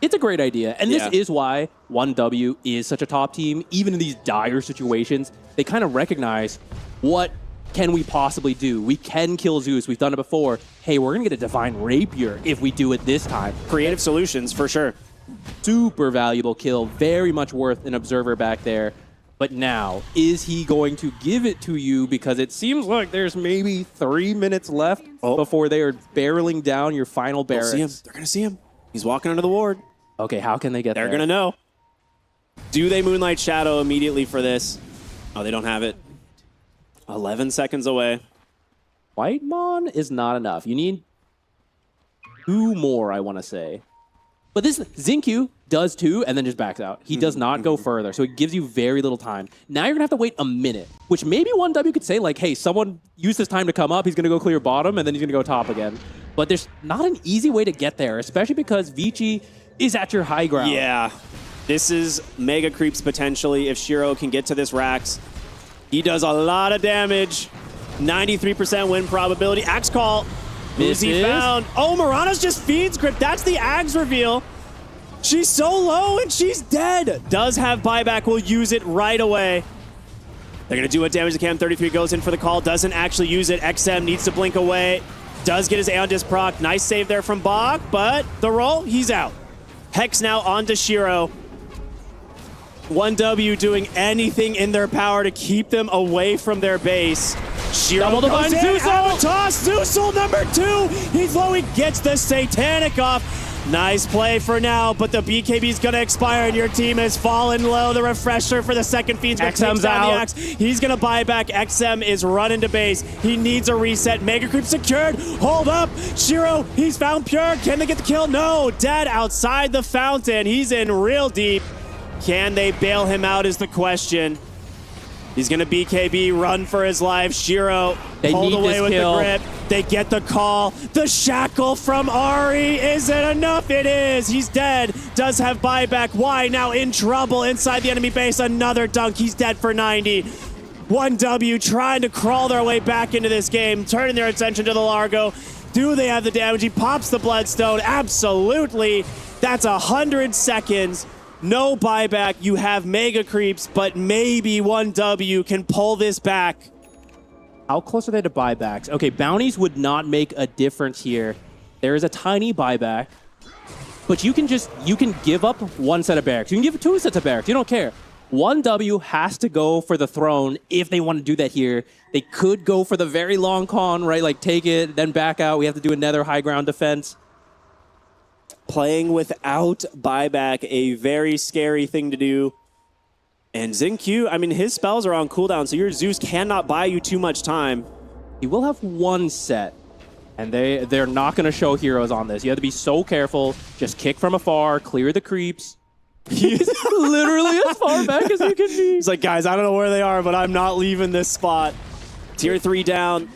It's a great idea. And this is why 1W is such a top team. Even in these dire situations, they kind of recognize what can we possibly do? We can kill Zeus. We've done it before. Hey, we're going to get a Divine Rapier if we do it this time. Creative solutions, for sure. Super valuable kill. Very much worth an observer back there. But now, is he going to give it to you? Because it seems like there's maybe 3 minutes left before they are barreling down your final barracks. See him. They're going to see him. He's walking under the ward. Okay, how can they get there? They're going to know. Do they Moonlight Shadow immediately for this? Oh, they don't have it. 11 seconds away. White Mon is not enough. You need 2 more, I want to say. But this Zincu does 2 and then just backs out. He does not go further, so it gives you very little time. Now you're going to have to wait a minute, which maybe 1W could say, like, hey, someone use this time to come up. He's going to go clear bottom, and then he's going to go top again. But there's not an easy way to get there, especially because Vici is at your high ground. Yeah. This is mega creeps potentially if Shiro can get to this Rax. He does a lot of damage. 93% win probability. Axe call. Who's he found? Oh, Mirana's just feeds grip. That's the Axe reveal. She's so low and she's dead. Does have buyback. Will use it right away. They're going to do what damage to Cam. 33 goes in for the call. Doesn't actually use it. XM needs to blink away. Does get his Aeon Disc proc. Nice save there from Bach, but the roll, he's out. Hex now onto Shiro. 1W doing anything in their power to keep them away from their base. Shiro goes in, toss, Zeusel number 2. He's low, he gets the Satanic off. Nice play for now, but the BKB is going to expire and your team has fallen low. The refresher for the second feed's going to take down the Axe. He's going to buy back. XM is running to base. He needs a reset. Mega Creep secured. Hold up. Shiro, he's found Pure. Can they get the kill? No. Dead outside the fountain. He's in real deep. Can they bail him out is the question. He's going to BKB, run for his life. Shiro, hold away with the grip. They get the call. The shackle from Ari. Is it enough? It is. He's dead. Does have buyback. Why now in trouble inside the enemy base? Another dunk. He's dead for 90. 1W trying to crawl their way back into this game, turning their attention to the Largo. Do they have the damage? He pops the Bloodstone. Absolutely. That's 100 seconds. No buyback. You have mega creeps, but maybe 1W can pull this back. How close are they to buybacks? Okay, bounties would not make a difference here. There is a tiny buyback, but you can give up 1 set of barracks. You can give 2 sets of barracks. You don't care. 1W has to go for the throne if they want to do that here. They could go for the very long con, right? Like take it, then back out. We have to do another high ground defense. Playing without buyback, a very scary thing to do. And Zincu, I mean, his spells are on cooldown, so your Zeus cannot buy you too much time. He will have 1 set, and they're not going to show heroes on this. You have to be so careful. Just kick from afar, clear the creeps. He's literally as far back as he can be. He's like, guys, I don't know where they are, but I'm not leaving this spot. Tier 3 down.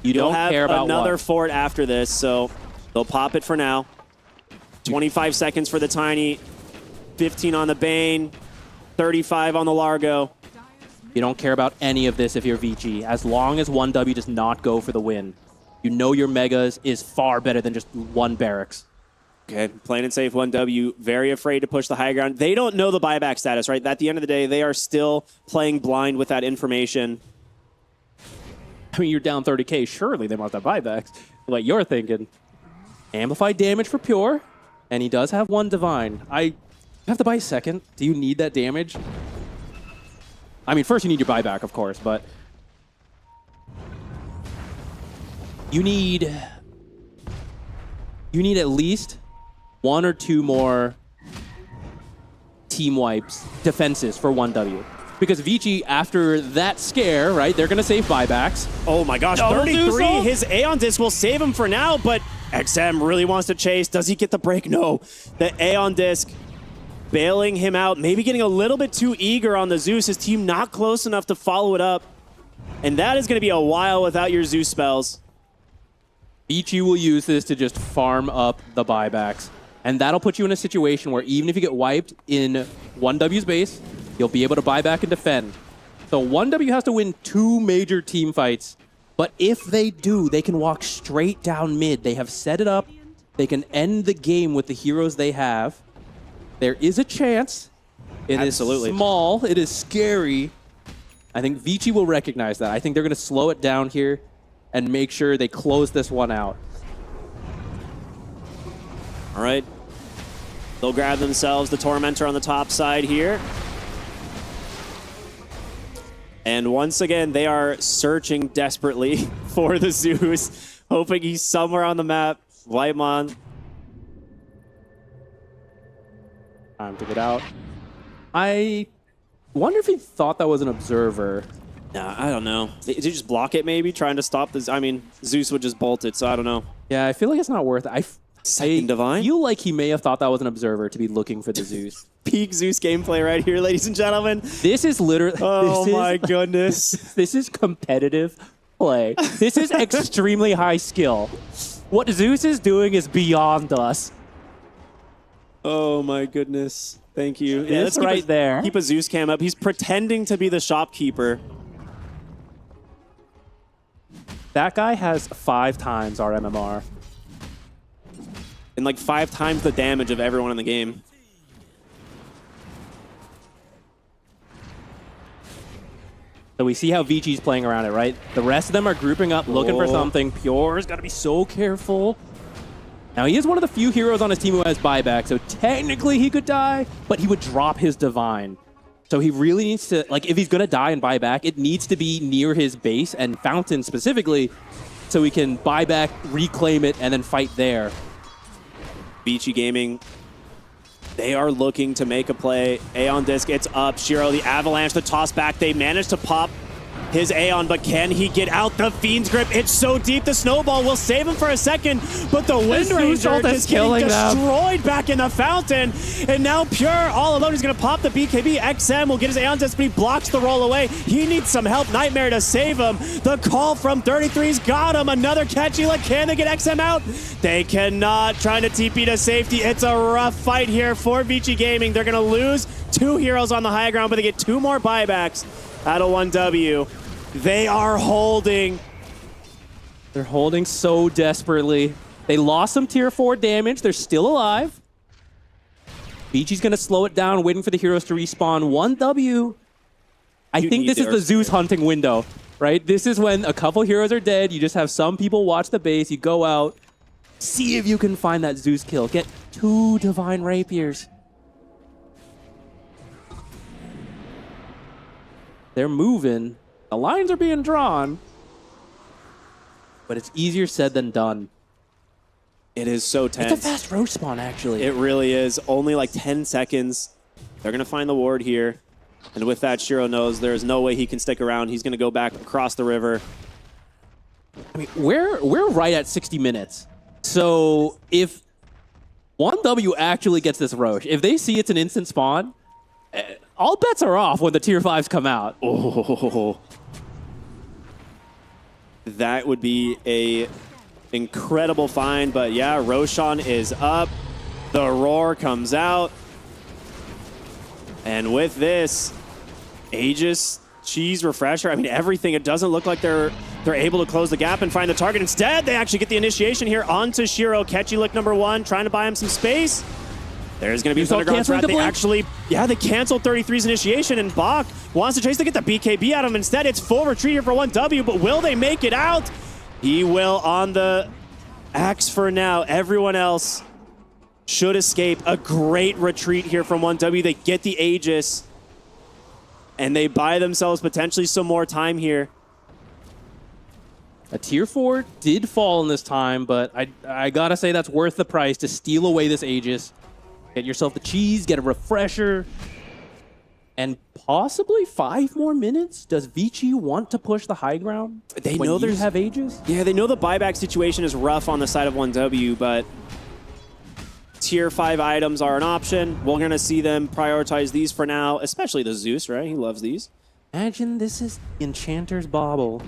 You don't care about another fort after this, so they'll pop it for now. 25 seconds for the Tiny, 15 on the Bane, 35 on the Largo. You don't care about any of this if you're Vici. As long as 1W does not go for the win, you know your Megas is far better than just 1 barracks. Okay, plain and safe 1W, very afraid to push the high ground. They don't know the buyback status, right? At the end of the day, they are still playing blind with that information. I mean, you're down 30K. Surely they must have buybacks. Like you're thinking. Amplified damage for Pure. And he does have 1 Divine. I have to buy a second. Do you need that damage? I mean, first you need your buyback, of course, but you need at least 1 or 2 more team wipes, defenses for 1W. Because Vici, after that scare, right, they're going to save buybacks. Oh my gosh, Double 33. Zeus. His Aeon Disc will save him for now, but XM really wants to chase. Does he get the break? No. The Aeon Disc bailing him out, maybe getting a little bit too eager on the Zeus. His team not close enough to follow it up. And that is going to be a while without your Zeus spells. Vici will use this to just farm up the buybacks. And that'll put you in a situation where even if you get wiped in 1W's base, you'll be able to buy back and defend. So 1W has to win 2 major team fights. But if they do, they can walk straight down mid. They have set it up. They can end the game with the heroes they have. There is a chance. It Absolutely. is small. It is scary. I think Vici will recognize that. I think they're going to slow it down here and make sure they close this one out. All right. They'll grab themselves the Tormentor on the top side here. And once again, they are searching desperately for the Zeus, hoping he's somewhere on the map. Whitemon. Time to get out. I wonder if he thought that was an observer. Nah, I don't know. Did you just block it maybe, trying to stop this? I mean, Zeus would just bolt it, so I don't know. Yeah, I feel like it's not worth it. I Divine? feel like he may have thought that was an observer to be looking for the Zeus. Peak Zeus gameplay right here, ladies and gentlemen. This is literally... Oh my goodness. This is competitive play. This is extremely high skill. What Zeus is doing is beyond us. Oh my goodness. Thank you. Yeah, let's it's right there. Keep a Zeus cam up. He's pretending to be the shopkeeper. That guy has 5 times our MMR. And like 5 times the damage of everyone in the game. So we see how Vici's playing around it, right? The rest of them are grouping up, looking for something. Pure's got to be so careful. Now, he is one of the few heroes on his team who has buyback, so technically he could die, but he would drop his Divine. So he really needs to, like, if he's going to die and buy back, it needs to be near his base and Fountain specifically, so he can buy back, reclaim it, and then fight there. Vici Gaming, they are looking to make a play. Aeon Disc, it's up. Shiro, the Avalanche, the toss back. They managed to pop his Aeon, but can he get out? The Fiend's Grip, it's so deep. The Snowball will save him for a second, but the Wind Ranger just getting destroyed back in the Fountain. And now Pure, all alone, he's going to pop the BKB. XM will get his Aeon Disc, but he blocks the roll away. He needs some help. Nightmare to save him. The call from 33's got him. Another catchy look. Can they get XM out? They cannot. Trying to TP to safety. It's a rough fight here for Vici Gaming. They're going to lose 2 heroes on the high ground, but they get 2 more buybacks out of 1W. They are holding. They're holding so desperately. They lost some tier 4 damage. They're still alive. Vici's going to slow it down, waiting for the heroes to respawn. 1W. I think this is the Zeus hunting window, right? This is when a couple heroes are dead. You just have some people watch the base. You go out, see if you can find that Zeus kill. Get 2 Divine Rapiers. They're moving. The lines are being drawn, but it's easier said than done. It is so tense. It's a fast roach spawn, actually. It really is. Only like 10 seconds. They're going to find the ward here. And with that, Shiro knows there's no way he can stick around. He's going to go back across the river. I mean, we're right at 60 minutes. So if 1W actually gets this roach, if they see it's an instant spawn, all bets are off when the tier 5s come out. Oh, that would be a incredible find. But yeah, Roshan is up. The roar comes out. And with this, Aegis, Cheese, Refresher, I mean, everything. It doesn't look like they're able to close the gap and find the target. Instead, they actually get the initiation here onto Shiro. Catchy look #1, trying to buy him some space. There's going to be Thunderground threat. They actually, they canceled 33's initiation, and Bach wants to chase to get the BKB out of him. Instead, it's full retreat here for 1W, but will they make it out? He will on the axe for now. Everyone else should escape. A great retreat here from 1W. They get the Aegis, and they buy themselves potentially some more time here. A tier 4 did fall in this time, but I gotta say that's worth the price to steal away this Aegis. Get yourself the cheese, get a refresher, and possibly 5 more minutes. Does Vici want to push the high ground? They when know you there's have Aegis. Yeah, they know the buyback situation is rough on the side of 1W, but tier 5 items are an option. We're going to see them prioritize these for now, especially the Zeus, right? He loves these. Imagine this is Enchanter's Bauble.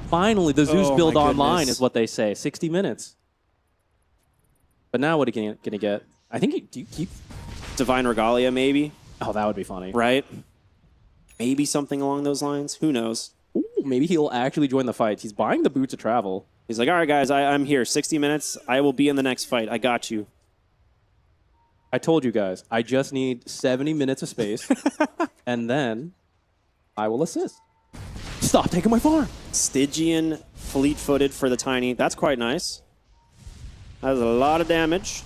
Finally, the Zeus Oh build my online goodness. is what they say. 60 minutes. But now what are you going to get? I think, do you keep... Divine Regalia, maybe? Oh, that would be funny. Right? Maybe something along those lines. Who knows? Ooh, maybe he'll actually join the fight. He's buying the boots of travel. He's like, all right, guys, I'm here. 60 minutes. I will be in the next fight. I got you. I told you guys, I just need 70 minutes of space, and then I will assist. Stop taking my farm. Stygian, fleet-footed for the Tiny. That's quite nice. That is a lot of damage.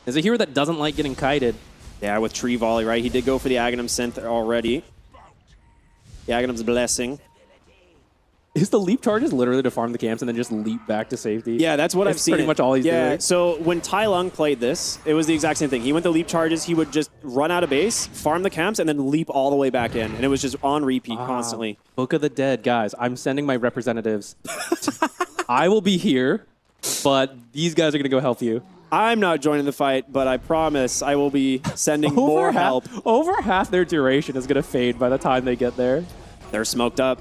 There's a hero that doesn't like getting kited. Yeah, with Tree Volley, right? He did go for the Aghanim Synth already. The Aghanim's Blessing. Is the leap charges literally to farm the camps and then just leap back to safety? Yeah, that's what I've seen. Pretty much all he's doing. So when Tai Lung played this, it was the exact same thing. He went to leap charges. He would just run out of base, farm the camps, and then leap all the way back in. And it was just on repeat constantly. Book of the Dead, guys. I'm sending my representatives. I will be here, but these guys are going to go help you. I'm not joining the fight, but I promise I will be sending more help. Over half their duration is going to fade by the time they get there. They're smoked up.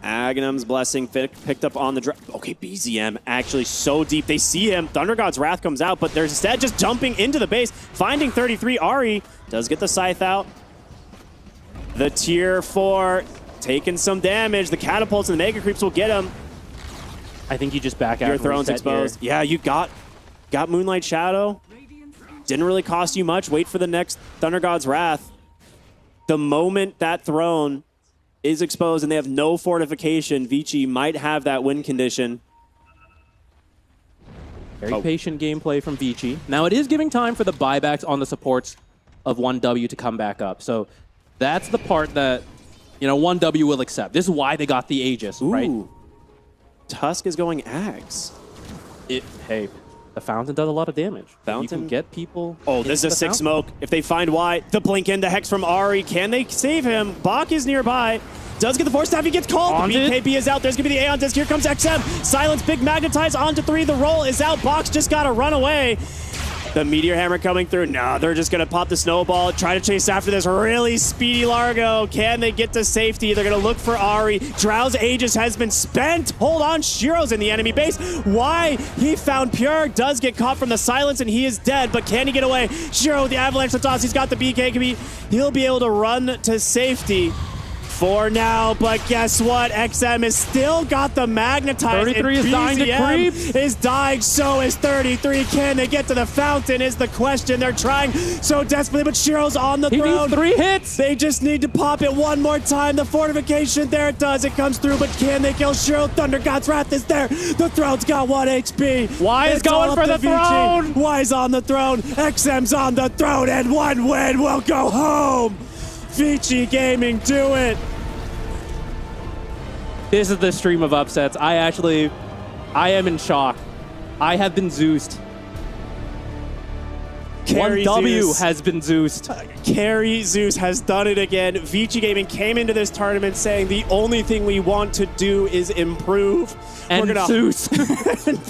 Aghanim's Blessing picked up on the drop. Okay, BZM actually so deep. They see him. Thunder God's Wrath comes out, but they're instead just jumping into the base. Finding 33. Ari does get the Scythe out. The tier 4 taking some damage. The catapults and the Mega Creeps will get him. I think you just back out. Your throne's exposed. Here. Yeah, you got Moonlight Shadow. Didn't really cost you much. Wait for the next Thunder God's Wrath. The moment that throne is exposed and they have no fortification, Vici might have that win condition. Very patient gameplay from Vici. Now it is giving time for the buybacks on the supports of 1W to come back up. So that's the part that, 1W will accept. This is why they got the Aegis, right? Tusk is going Ags. Hey, the Fountain does a lot of damage. Fountain? You can get people. Oh, this is a sick Fountain. smoke. If they find why, the blink in, the Hex from Ari. Can they save him? Bach is nearby. Does get the Force Staff. He gets called. The BKB is out. There's going to be the Aeon Disc. Here comes XM. Silence, big magnetize onto 3. The roll is out. Bach's just got to run away. The Meteor Hammer coming through. No, they're just going to pop the Snowball. Try to chase after this really speedy Largo. Can they get to safety? They're going to look for Ari. Drow's Aegis has been spent. Hold on. Shiro's in the enemy base. Why? He found Pure. Does get caught from the silence, and he is dead. But can he get away? Shiro with the Avalanche of Toss. He's got the BKB. He'll be able to run to safety for now, but guess what? XM has still got the magnetize. 33 is dying to creep. Is dying, so is 33. Can they get to the fountain is the question. They're trying so desperately, but Shiro's on the throne. He needs 3 hits. They just need to pop it one more time. The fortification, there it does. It comes through, but can they kill Shiro? Thunder God's Wrath is there. The throne's got 1 HP. Why is going for the throne? Y's on the throne. XM's on the throne, and 1 win will go home. Vici Gaming, do it. This is the stream of upsets. I am in shock. I have been Zeused. Carry 1W Zeus. has been Zeused. Carry Zeus has done it again. Vici Gaming came into this tournament saying the only thing we want to do is improve. And Zeus.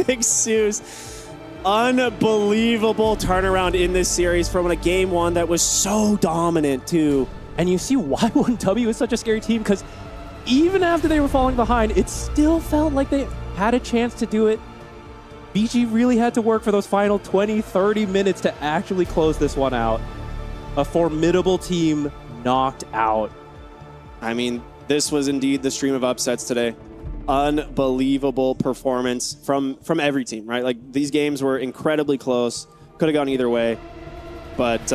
Big Zeus. Unbelievable turnaround in this series from a game 1 that was so dominant too. And you see why 1W is such a scary team, because even after they were falling behind, it still felt like they had a chance to do it. BG really had to work for those final 20, 30 minutes to actually close this one out. A formidable team knocked out. I mean, this was indeed the stream of upsets today. Unbelievable performance from every team, right? Like, these games were incredibly close. Could have gone either way. But,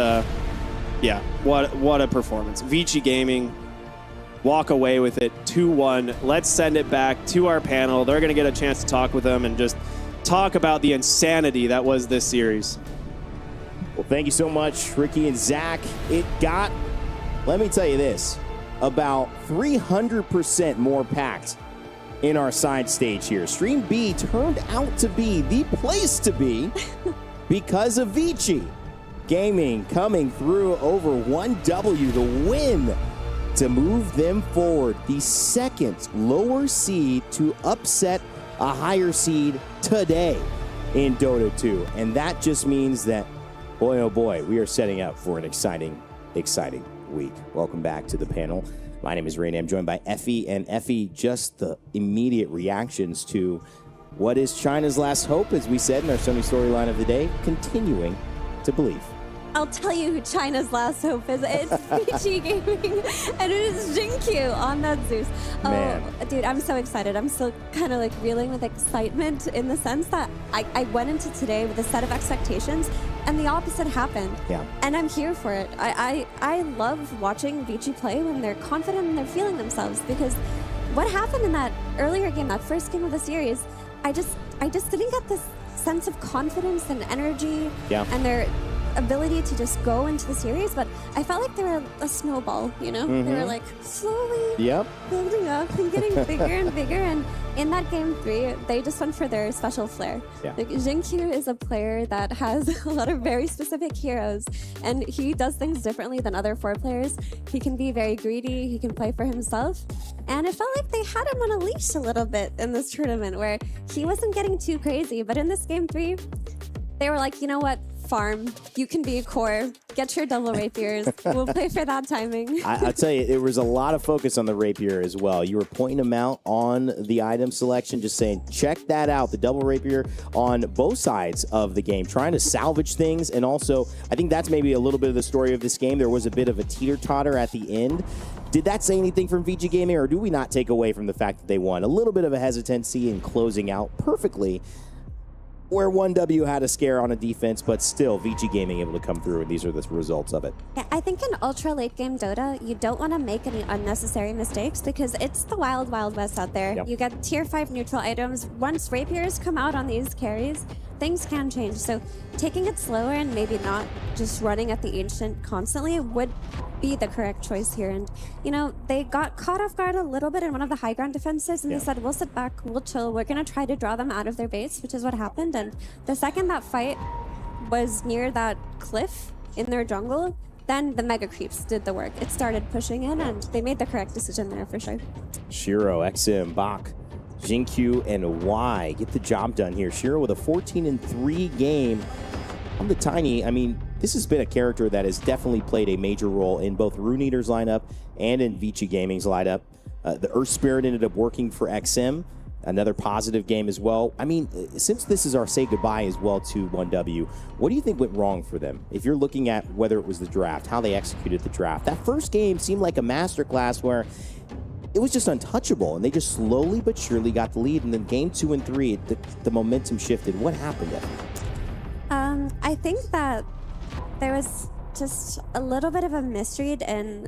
yeah, what a performance. Vici Gaming walk away with it 2-1. Let's send it back to our panel. They're going to get a chance to talk with them and just talk about the insanity that was this series. Well, thank you so much, Ricky and Zach. It got, let me tell you this, about 300% more packed in our side stage here. Stream B turned out to be the place to be because of Vici. Gaming coming through over 1W to win to move them forward. The second lower seed to upset a higher seed today in Dota 2. And that just means that, boy, oh boy, we are setting up for an exciting week. Welcome back to the panel. My name is Rain. I'm joined by Effie. And Effie, just the immediate reactions to what is China's last hope, as we said in our Sony storyline of the day, continuing to believe. I'll tell you who China's last hope is. It's VG Gaming, and it is Jinkyu on that Zeus. Man. Oh, dude, I'm so excited. I'm still kind of like reeling with excitement in the sense that I went into today with a set of expectations, and the opposite happened. Yeah. And I'm here for it. I love watching VG play when they're confident and they're feeling themselves, because what happened in that earlier game, that first game of the series, I just didn't get this sense of confidence and energy and their ability to just go into the series, but I felt like they were a snowball, you know? They were like slowly building up and getting bigger and bigger, and in that game 3, they just went for their special flair. Like, Jinkyu is a player that has a lot of very specific heroes, and he does things differently than other 4 players. He can be very greedy, he can play for himself, and it felt like they had him on a leash a little bit in this tournament where he wasn't getting too crazy, but in this game 3, they were like, you know what? Farm, you can be a core, get your double rapiers, we'll play for that timing. I'll tell you, there was a lot of focus on the rapier as well. You were pointing them out on the item selection, just saying, check that out, the double rapier on both sides of the game, trying to salvage things. And also, I think that's maybe a little bit of the story of this game. There was a bit of a teeter-totter at the end. Did that say anything from VG Gaming, or do we not take away from the fact that they won? A little bit of a hesitancy in closing out perfectly, where 1W had a scare on a defense, but still VG Gaming able to come through, and these are the results of it. Yeah, I think in ultra late game Dota, you don't want to make any unnecessary mistakes, because it's the wild, wild west out there. Yep. You get tier 5 neutral items. Once rapiers come out on these carries, things can change. So taking it slower and maybe not just running at the ancient constantly would be the correct choice here. And, you know, they got caught off guard a little bit in one of the high ground defenses, and they said, we'll sit back, we'll chill, we're going to try to draw them out of their base, which is what happened. And the second that fight was near that cliff in their jungle, then the mega creeps did the work. It started pushing in, and they made the correct decision there for sure. Shiro, XM, Bach, Jinkyu, and Y get the job done here. Shiro with a 14-3 game on the Tiny. I mean, this has been a character that has definitely played a major role in both Rune Eater's lineup and in VG Gaming's lineup. The Earth Spirit ended up working for XM. Another positive game as well. I mean, since this is our say goodbye as well to 1W, what do you think went wrong for them? If you're looking at whether it was the draft, how they executed the draft. That first game seemed like a masterclass where it was just untouchable, and they just slowly but surely got the lead. And then game 2 and 3, the momentum shifted. What happened there? I think that there was just a little bit of a misread in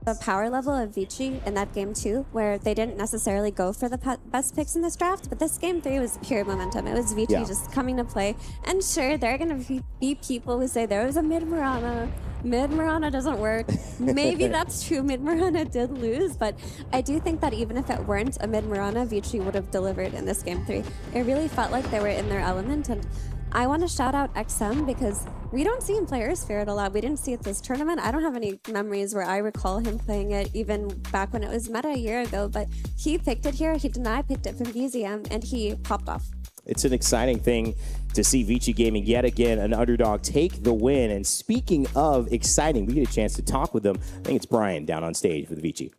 the power level of Vici in that game 2, where they didn't necessarily go for the best picks in this draft, but this game 3 was pure momentum. It was Vici just coming to play. And sure, there are going to be people who say there was a mid-Mirana. Mid-Mirana doesn't work. Maybe that's true. Mid-Mirana did lose, but I do think that even if it weren't a mid-Mirana, Vici would have delivered in this game 3. It really felt like they were in their element, and I want to shout out XM because we don't see him play Earth Spirit a lot. We didn't see it this tournament. I don't have any memories where I recall him playing it even back when it was meta a year ago, but he picked it here. He denied picked it from VZM, and he popped off. It's an exciting thing to see VG Gaming yet again, an underdog, take the win. And speaking of exciting, we get a chance to talk with them. I think it's Brian down on stage with VG.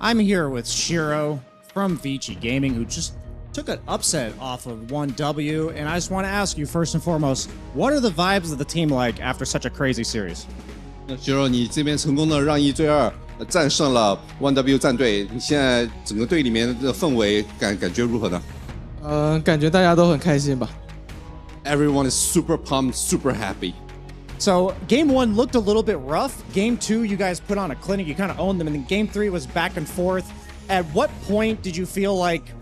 I'm here with Shiro from VG Gaming, who just took an upset off of 1W, and I just want to ask you first and foremost, what are the vibes of the team like after such a crazy series? Shiro, 你这边成功的让1追2战胜了 1W 战队，你现在整个队里面的氛围感觉如何呢？感觉大家都很开心吧。Everyone is super pumped, super happy. So game 1 looked a little bit rough. Game 2, you guys put on a clinic, you kind of owned them, and then game 3 was back and forth. At what point did you feel like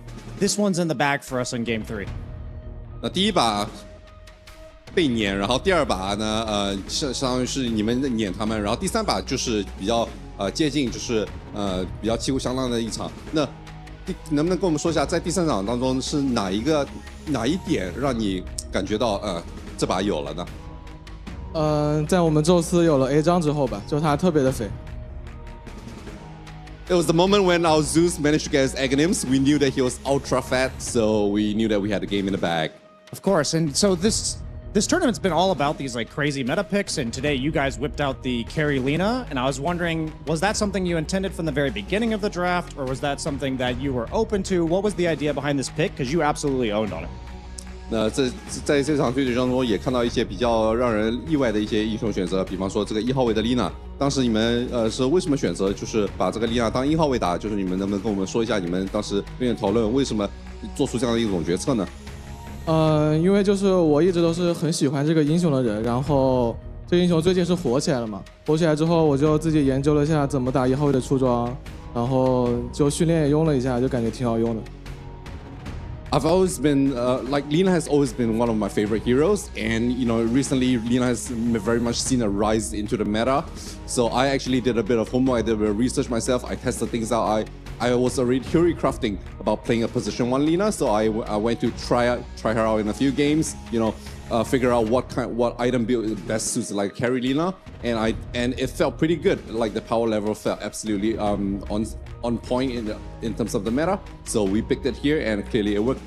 this one's in the bag for us in game 3? 那第一把被撵，然后第二把呢，相当于是你们撵他们，然后第三把就是比较接近，就是比较旗鼓相当的一场。那能不能跟我们说一下，在第3场当中是哪一点让你感觉到这把有了呢？在我们宙斯有了 A 章之后吧，就他特别的肥。It was the moment when our Zeus managed to get his Aghanims. We knew that he was ultra fat, so we knew that we had the game in the bag. Of course, and so this tournament's been all about these like crazy meta picks, and today you guys whipped out the Carry Lina, and I was wondering, was that something you intended from the very beginning of the draft, or was that something that you were open to? What was the idea behind this pick? Because you absolutely owned on it. 那在这场对决当中，也看到一些比较让人意外的一些英雄选择，比方说这个1号位的 Lina， 当时你们是为什么选择就是把这个 Lina 当1号位打？就是你们能不能跟我们说一下你们当时跟人讨论为什么做出这样的一种决策呢？因为就是我一直都是很喜欢这个英雄的人，然后这个英雄最近是火起来了嘛，火起来之后我就自己研究了一下怎么打1号位的出装，然后就训练也用了一下，就感觉挺好用的。I've always been like Lina has always been one of my favorite heroes, and recently Lina has very much seen a rise into the meta. So I actually did a bit of homework, I did a bit of research myself. I tested things out. I was already theory crafting about playing a position 1 Lina, so I went to try her out in a few games. Figure out what item build best suits like carry Lina, and it felt pretty good. Like the power level felt absolutely on point in terms of the meta. So we picked it here, and clearly it worked.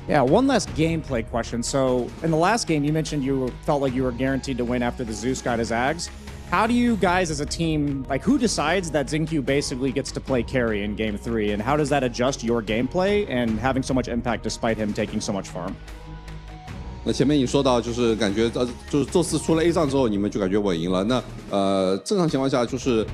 Yeah, one last gameplay question. So in the last game, you mentioned you felt like you were guaranteed to win after the Zeus got his Ags. How do you guys as a team, like who decides that Xingqiu basically gets to play carry in game 3, and how does that adjust your gameplay and having so much impact despite him taking so much farm? 那前面你说到就是感觉就是宙斯出了 A 仗之后，你们就感觉稳赢了。那正常情况下就是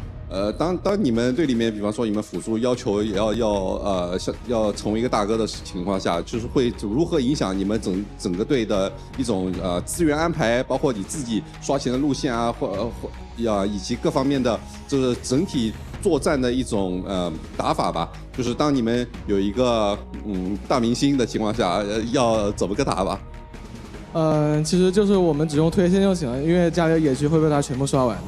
当你们队里面，比方说你们辅助要求也要成为一个大哥的情况下，就是会如何影响你们整个队的一种资源安排，包括你自己刷钱的路线啊，以及各方面的就是整体作战的一种打法吧。就是当你们有一个大明星的情况下，要怎么个打法？其实就是我们只用推线就行了，因为家里的野区会被他全部刷完的。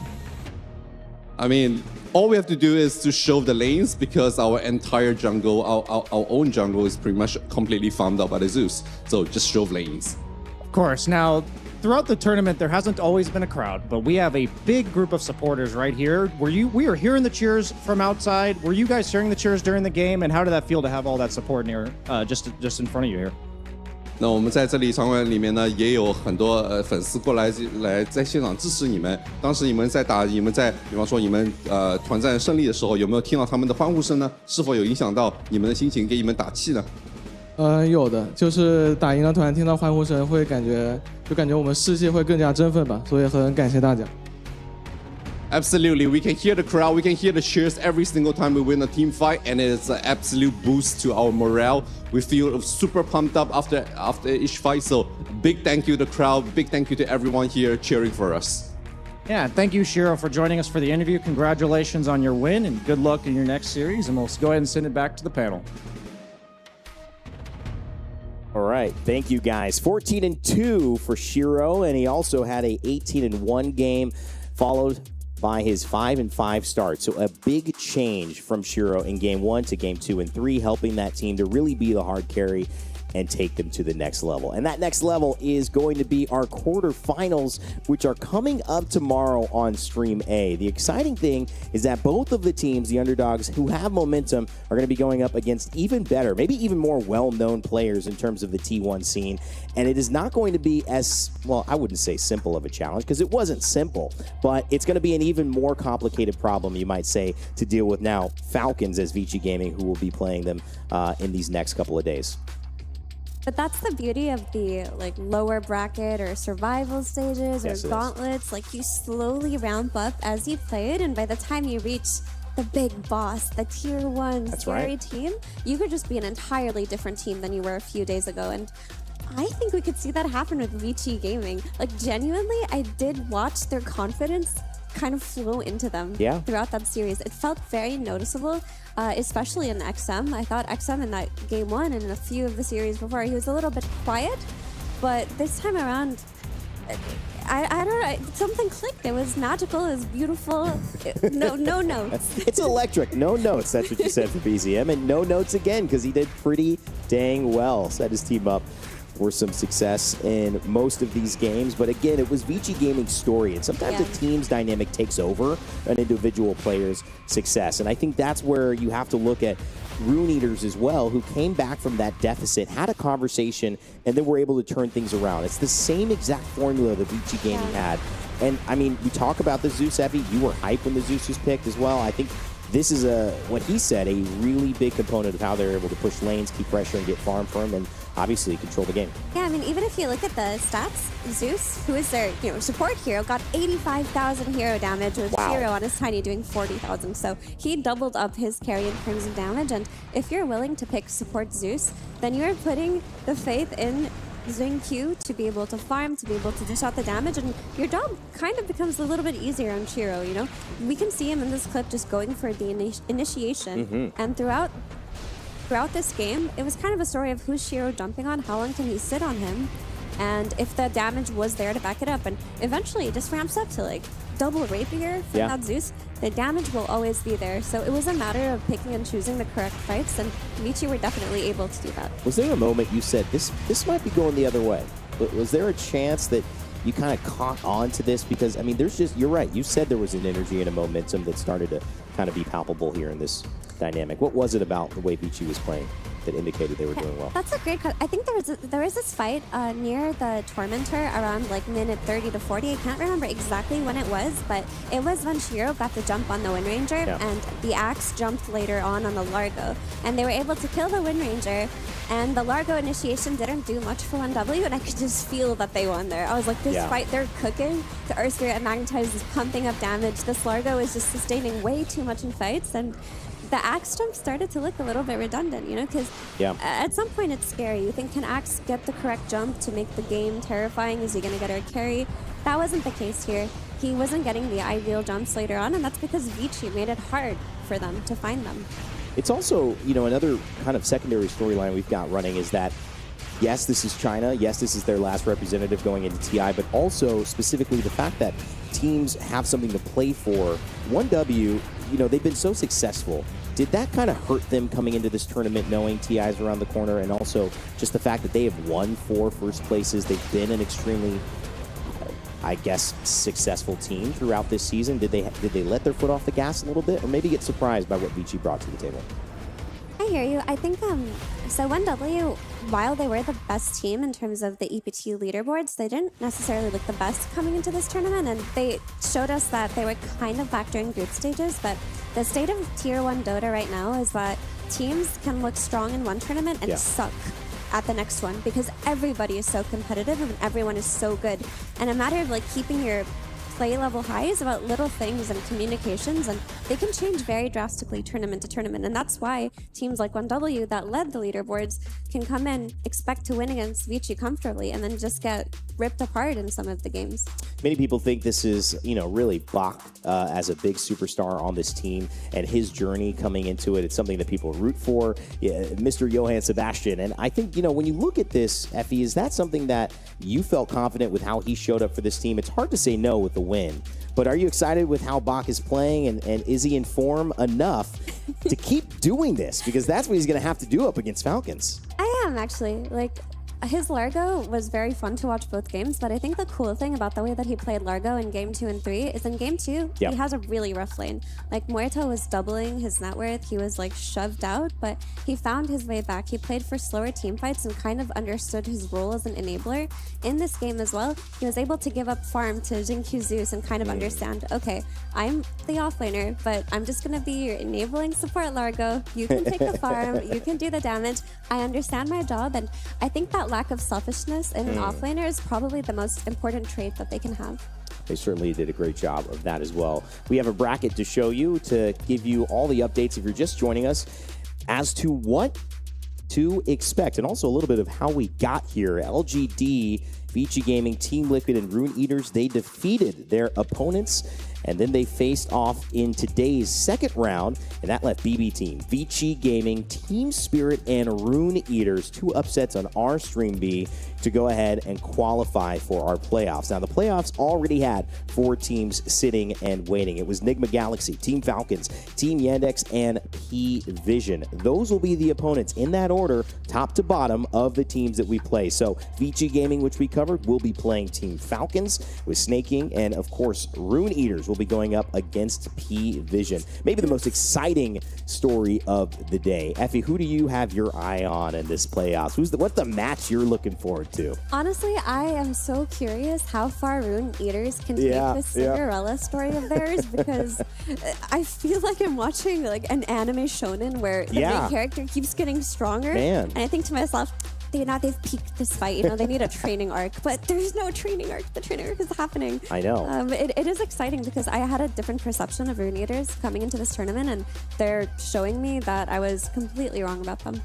I mean, all we have to do is to shove the lanes because our entire jungle, our own jungle is pretty much completely farmed out by the Zeus. So just shove lanes. Of course. Now, throughout the tournament, there hasn't always been a crowd, but we have a big group of supporters right here. We are hearing the cheers from outside. Were you guys hearing the cheers during the game? And how did that feel to have all that support near just in front of you here? 那我们在这里场馆里面呢，也有很多粉丝过来在现场支持你们。当时你们在比方说你们团战胜利的时候，有没有听到他们的欢呼声呢？是否有影响到你们的心情，给你们打气呢？有的，就是打赢了团，听到欢呼声会感觉我们士气会更加振奋吧，所以很感谢大家。Absolutely, we can hear the crowd, we can hear the cheers every single time we win a team fight, and it's an absolute boost to our morale. We feel super pumped up after each fight, so big thank you to the crowd, big thank you to everyone here cheering for us. Yeah, thank you, Shiro, for joining us for the interview. Congratulations on your win, and good luck in your next series, and we'll go ahead and send it back to the panel. All right, thank you guys. 14-2 for Shiro, and he also had a 18-1 game, followed by his 5-5 start. So a big change from Shiro in game 1 to game 2 and 3, helping that team to really be the hard carry and take them to the next level. And that next level is going to be our quarterfinals, which are coming up tomorrow on Stream A. The exciting thing is that both of the teams, the underdogs who have momentum, are going to be going up against even better, maybe even more well-known players in terms of the T1 scene. And it is not going to be as, well, I wouldn't say simple of a challenge, because it wasn't simple, but it's going to be an even more complicated problem, you might say, to deal with now. Falcons as Vici Gaming, who will be playing them in these next couple of days. But that's the beauty of the lower bracket or survival stages or gauntlets. Like, you slowly ramp up as you play it, and by the time you reach the big boss, the tier 1 scary team, you could just be an entirely different team than you were a few days ago. And I think we could see that happen with Vici Gaming. Like, genuinely, I did watch their confidence kind of flow into them throughout that series. It felt very noticeable, especially in XM. I thought XM in that game 1 and in a few of the series before, he was a little bit quiet, but this time around, I don't know. Something clicked. It was magical. It was beautiful. No notes. It's electric. No notes. That's what you said for BZM. And no notes again because he did pretty dang well. Set his team up for some success in most of these games. But again, it was Vici Gaming's story. And sometimes a team's dynamic takes over an individual player's success. And I think that's where you have to look at Rune Eaters as well, who came back from that deficit, had a conversation, and then were able to turn things around. It's the same exact formula that Vici Gaming had. And I mean, we talk about the Zeus, Effie. You were hyped when the Zeus was picked as well. I think this is what he said, a really big component of how they're able to push lanes, keep pressure, and get farm for him, and obviously control the game. Yeah, I mean, even if you look at the stats, Zeus, who is their support hero, got 85,000 hero damage with Hero on his Tiny doing 40,000. So he doubled up his carry in terms of damage. And if you're willing to pick support Zeus, then you're putting the faith in Xingqiu to be able to farm, to be able to dish out the damage, and your job kind of becomes a little bit easier on Shiro, We can see him in this clip just going for the initiation, and throughout this game, it was kind of a story of who's Shiro jumping on, how long can he sit on him, and if the damage was there to back it up, and eventually it just ramps up to like double rapier from that Zeus. The damage will always be there, so it was a matter of picking and choosing the correct fights, and Vici were definitely able to do that. Was there a moment you said, this might be going the other way? Was there a chance that you kind of caught on to this? Because, I mean, you're right, you said there was an energy and a momentum that started to kind of be palpable here in this dynamic. What was it about the way Vici was playing that indicated they were doing well? That's a great question. I think there was this fight near the Tormentor around like minute 30 to 40. I can't remember exactly when it was, but it was when Shiro got the jump on the Wind Ranger, and the Axe jumped later on the Largo, and they were able to kill the Wind Ranger, and the Largo initiation didn't do much for 1W, and I could just feel that they won there. I was like, this fight, they're cooking. The Earth Spirit and Magnetize is pumping up damage. This Largo is just sustaining way too much in fights, and the Axe jump started to look a little bit redundant, because at some point it's scary. You think, can Axe get the correct jump to make the game terrifying? Is he going to get a carry? That wasn't the case here. He wasn't getting the ideal jumps later on, and that's because Vici made it hard for them to find them. It's also, another kind of secondary storyline we've got running is that, yes, this is China. Yes, this is their last representative going into TI, but also specifically the fact that teams have something to play for. 1W, they've been so successful. Did that kind of hurt them coming into this tournament knowing TI's around the corner, and also just the fact that they have won 4 first places? They've been an extremely, I guess, successful team throughout this season. Did they let their foot off the gas a little bit, or maybe get surprised by what Vici brought to the table? I hear you. I think, so 1W, while they were the best team in terms of the EPT leaderboards, they didn't necessarily look the best coming into this tournament, and they showed us that they were kind of back during group stages, but the state of Tier 1 Dota right now is that teams can look strong in one tournament and suck at the next one, because everybody is so competitive and everyone is so good. And a matter of like keeping your play level high is about little things and communications, and they can change very drastically tournament to tournament. And that's why teams like 1W that led the leaderboards can come in, expect to win against Vici comfortably, and then just get ripped apart in some of the games. Many people think this is, really Bach as a big superstar on this team and his journey coming into it. It's something that people root for. Mr. Johann Sebastian. And I think, when you look at this, Effie, is that something that you felt confident with how he showed up for this team? It's hard to say no with the win, but are you excited with how Bach is playing, and is he in form enough to keep doing this? Because that's what he's going to have to do up against Falcons. I am, actually. His Largo was very fun to watch both games, but I think the cool thing about the way that he played Largo in Game 2 and 3 is in Game 2, he has a really rough lane. Muerto was doubling his net worth, he was shoved out, but he found his way back. He played for slower team fights and kind of understood his role as an enabler. In this game as well, he was able to give up farm to Xingqiu Zeus and kind of understand, okay, I'm the offlaner, but I'm just going to be your enabling support Largo. You can take the farm, you can do the damage. I understand my job, and I think that lack of selfishness in an offlaner is probably the most important trait that they can have. They certainly did a great job of that as well. We have a bracket to show you to give you all the updates if you're just joining us as to what to expect, and also a little bit of how we got here. LGD Vici Gaming, Team Liquid, and Rune Eaters, they defeated their opponents, and then they faced off in today's second round, and that left BB Team, Vici Gaming, Team Spirit, and Rune Eaters, 2 upsets on our Stream B to go ahead and qualify for our playoffs. Now, the playoffs already had 4 teams sitting and waiting. It was Nigma Galaxy, Team Falcons, Team Yandex, and P-Vision. Those will be the opponents in that order, top to bottom, of the teams that we play. So, Vici Gaming, which we covered, will be playing Team Falcons with Snaking, and of course, Rune Eaters will be going up against P-Vision. Maybe the most exciting story of the day. Effie, who do you have your eye on in this playoffs? What's the match you're looking forward to? Honestly, I am so curious how far Rune Eaters can take this Cinderella story of theirs, because I feel like I'm watching like an anime shonen where the main character keeps getting stronger. Man. And I think to myself, they've peaked this fight. They need a training arc, but there's no training arc. The training arc is happening. I know. It is exciting because I had a different perception of Rune Eaters coming into this tournament, and they're showing me that I was completely wrong about them.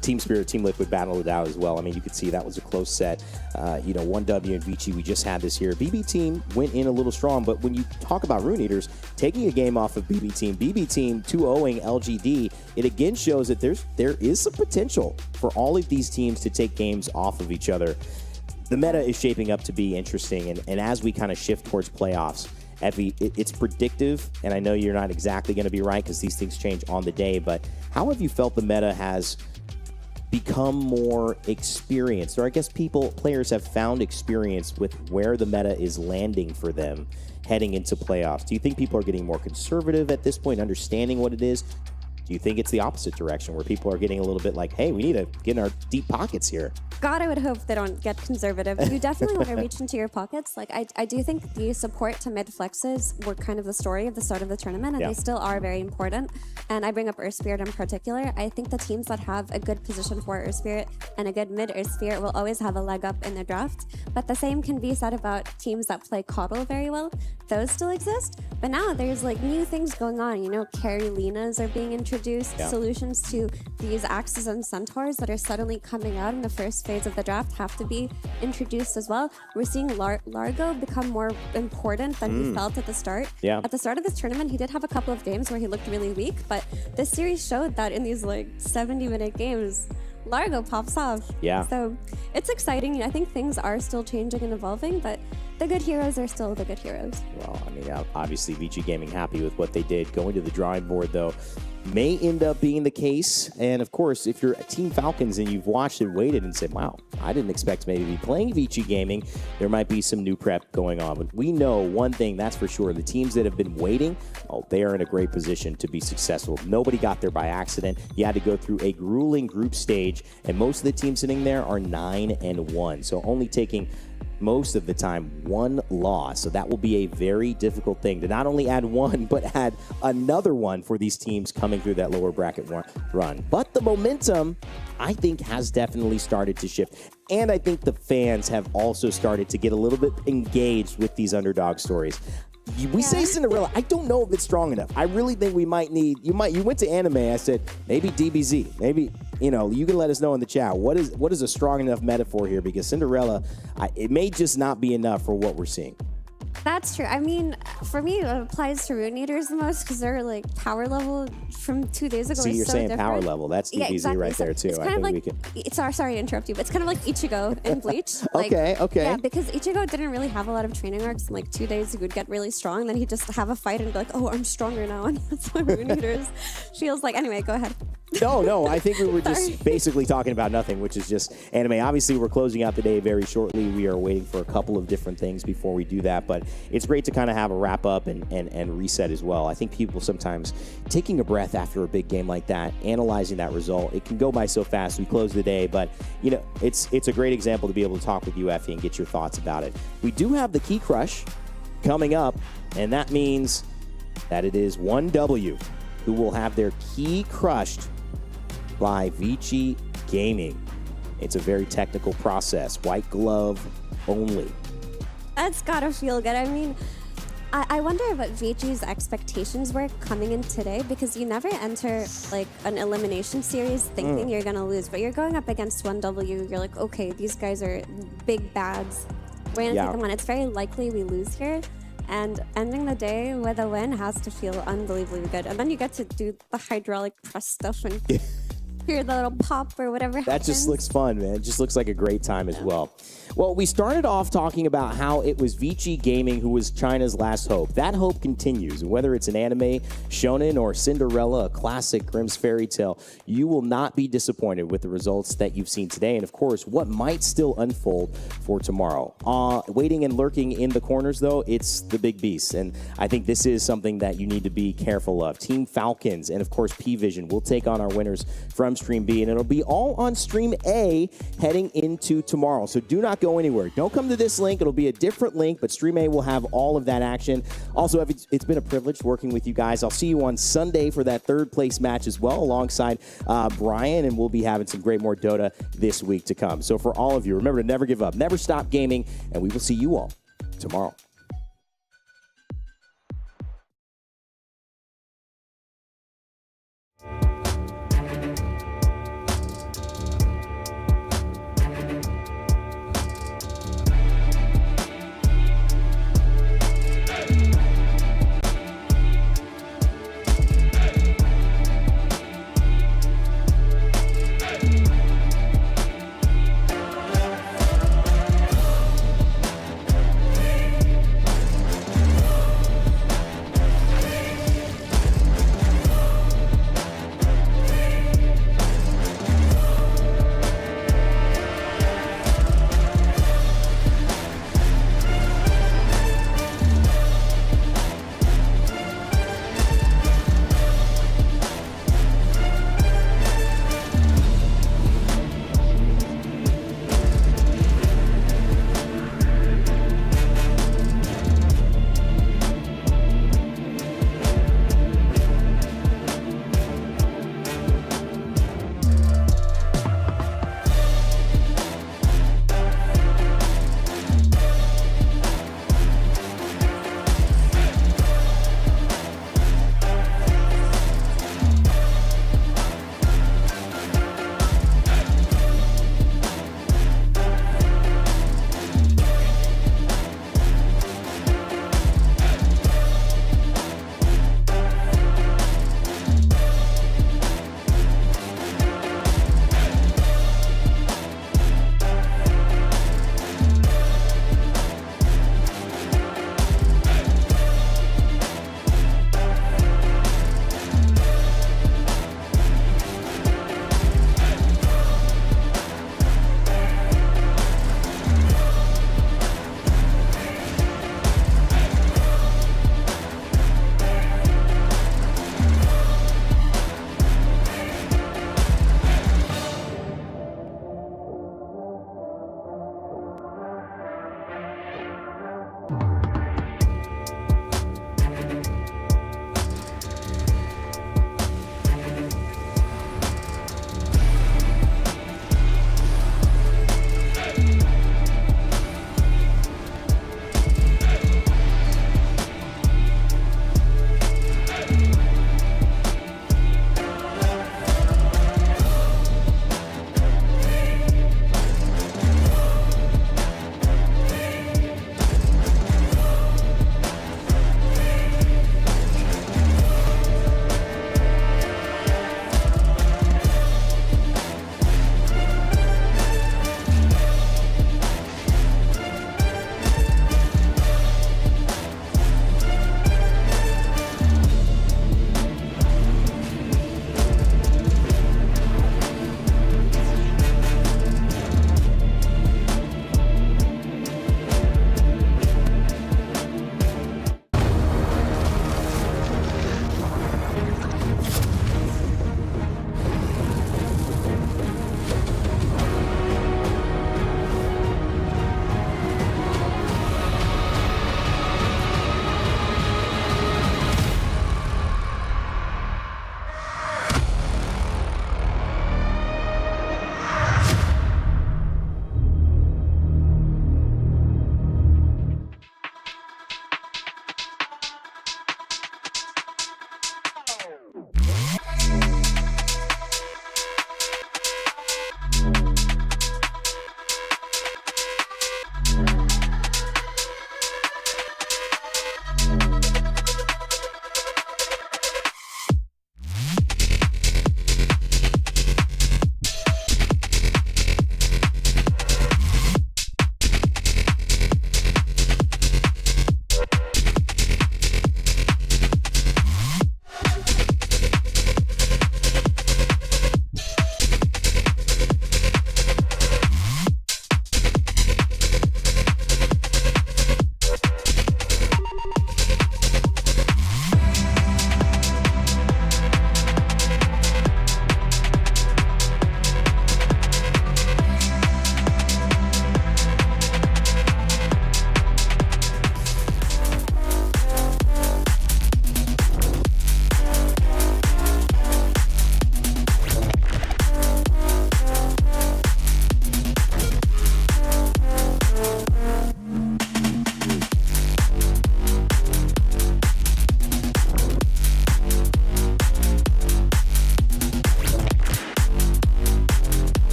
Team Spirit, Team Liquid battled it out as well. I mean, you could see that was a close set. 1W and Vici, we just had this here. BB Team went in a little strong, but when you talk about Rune Eaters, taking a game off of BB Team 2-0ing LGD, it again shows that there is some potential for all of these teams to take games off of each other. The meta is shaping up to be interesting, and as we kind of shift towards playoffs, Effie, it's predictive, and I know you're not exactly going to be right because these things change on the day, but how have you felt the meta has become more experienced, or I guess players have found experience with where the meta is landing for them heading into playoffs? Do you think people are getting more conservative at this point, understanding what it is? Do you think it's the opposite direction, where people are getting a little bit like, hey, we need to get in our deep pockets here? God, I would hope they don't get conservative. You definitely want to reach into your pockets. Like, I do think the support to mid flexes were kind of the story of the start of the tournament, and they still are very important. And I bring up Earth Spirit in particular. I think the teams that have a good position for Earth Spirit and a good mid Earth Spirit will always have a leg up in the draft. But the same can be said about teams that play Coddle very well. Those still exist. But now there's like new things going on. Carry Linas are being introduced, solutions to these Axes and Centaurs that are suddenly coming out in the first phase of the draft have to be introduced as well. We're seeing Largo become more important than he felt at the start. At the start of this tournament, he did have a couple of games where he looked really weak, but this series showed that in these like 70-minute games, Largo pops off. So it's exciting. I think things are still changing and evolving, but the good heroes are still the good heroes. Well, I mean, obviously, Vici Gaming happy with what they did. Going to the drawing board, though, may end up being the case. And of course, if you're a Team Falcons and you've watched and waited and said, wow, I didn't expect to maybe be playing Vici Gaming, there might be some new prep going on. But we know one thing, that's for sure. The teams that have been waiting, they are in a great position to be successful. Nobody got there by accident. You had to go through a grueling group stage, and most of the teams sitting there are 9-1. So only taking most of the time one loss. So that will be a very difficult thing to not only add one, but add another one for these teams coming through that lower bracket run. But the momentum, I think, has definitely started to shift. And I think the fans have also started to get a little bit engaged with these underdog stories. We say Cinderella. I don't know if it's strong enough. I really think we might need. You went to anime. I said maybe DBZ. Maybe you can let us know in the chat. What is a strong enough metaphor here? Because Cinderella, it may just not be enough for what we're seeing. That's true. I mean, for me, it applies to Rune Eaters the most because they're like power level from 2 days ago. See, you're so saying different. power level. That's DBZ exactly. right there too. It's kind of like. Sorry to interrupt you, but it's kind of like Ichigo in Bleach. Okay. Yeah, because Ichigo didn't really have a lot of training arcs. In like 2 days, he would get really strong. Then he'd just have a fight and be like, "Oh, I'm stronger now." And that's what Rune Eaters feels like. Anyway, go ahead. No. I think we were just basically talking about nothing, which is just anime. Obviously, we're closing out the day very shortly. We are waiting for a couple of different things before we do that, but it's great to kind of have a wrap up and reset as well. I think people sometimes taking a breath after a big game like that, analyzing that result, it can go by so fast. We close the day, but it's a great example to be able to talk with you, Effie, and get your thoughts about it. We do have the Key Crush coming up, and that means that it is 1W who will have their key crushed by Vici Gaming. It's a very technical process, white glove only. That's gotta feel good. I mean, I wonder what VG's expectations were coming in today, because you never enter like an elimination series thinking you're gonna lose, but you're going up against 1W. You're like, okay, these guys are big bads. We're gonna take them on. It's very likely we lose here. And ending the day with a win has to feel unbelievably good. And then you get to do the hydraulic press stuff and hear the little pop or whatever That happens. just looks fun, man. It just looks like a great time as well. Well, we started off talking about how it was Vici Gaming who was China's last hope. That hope continues. And whether it's an anime, shonen, or Cinderella, a classic Grimm's fairy tale, you will not be disappointed with the results that you've seen today. And of course, what might still unfold for tomorrow. Waiting and lurking in the corners, though, it's the big beast. And I think this is something that you need to be careful of. Team Falcons and, of course, P-Vision will take on our winners from Stream B. And it'll be all on Stream A heading into tomorrow. So do not go anywhere. Don't come to this link. It'll be a different link, but Stream A will have all of that action. Also, it's been a privilege working with you guys. I'll see you on Sunday for that third place match as well, alongside Brian, and we'll be having some great more Dota this week to come. So for all of you, remember to never give up, never stop gaming, and we will see you all tomorrow.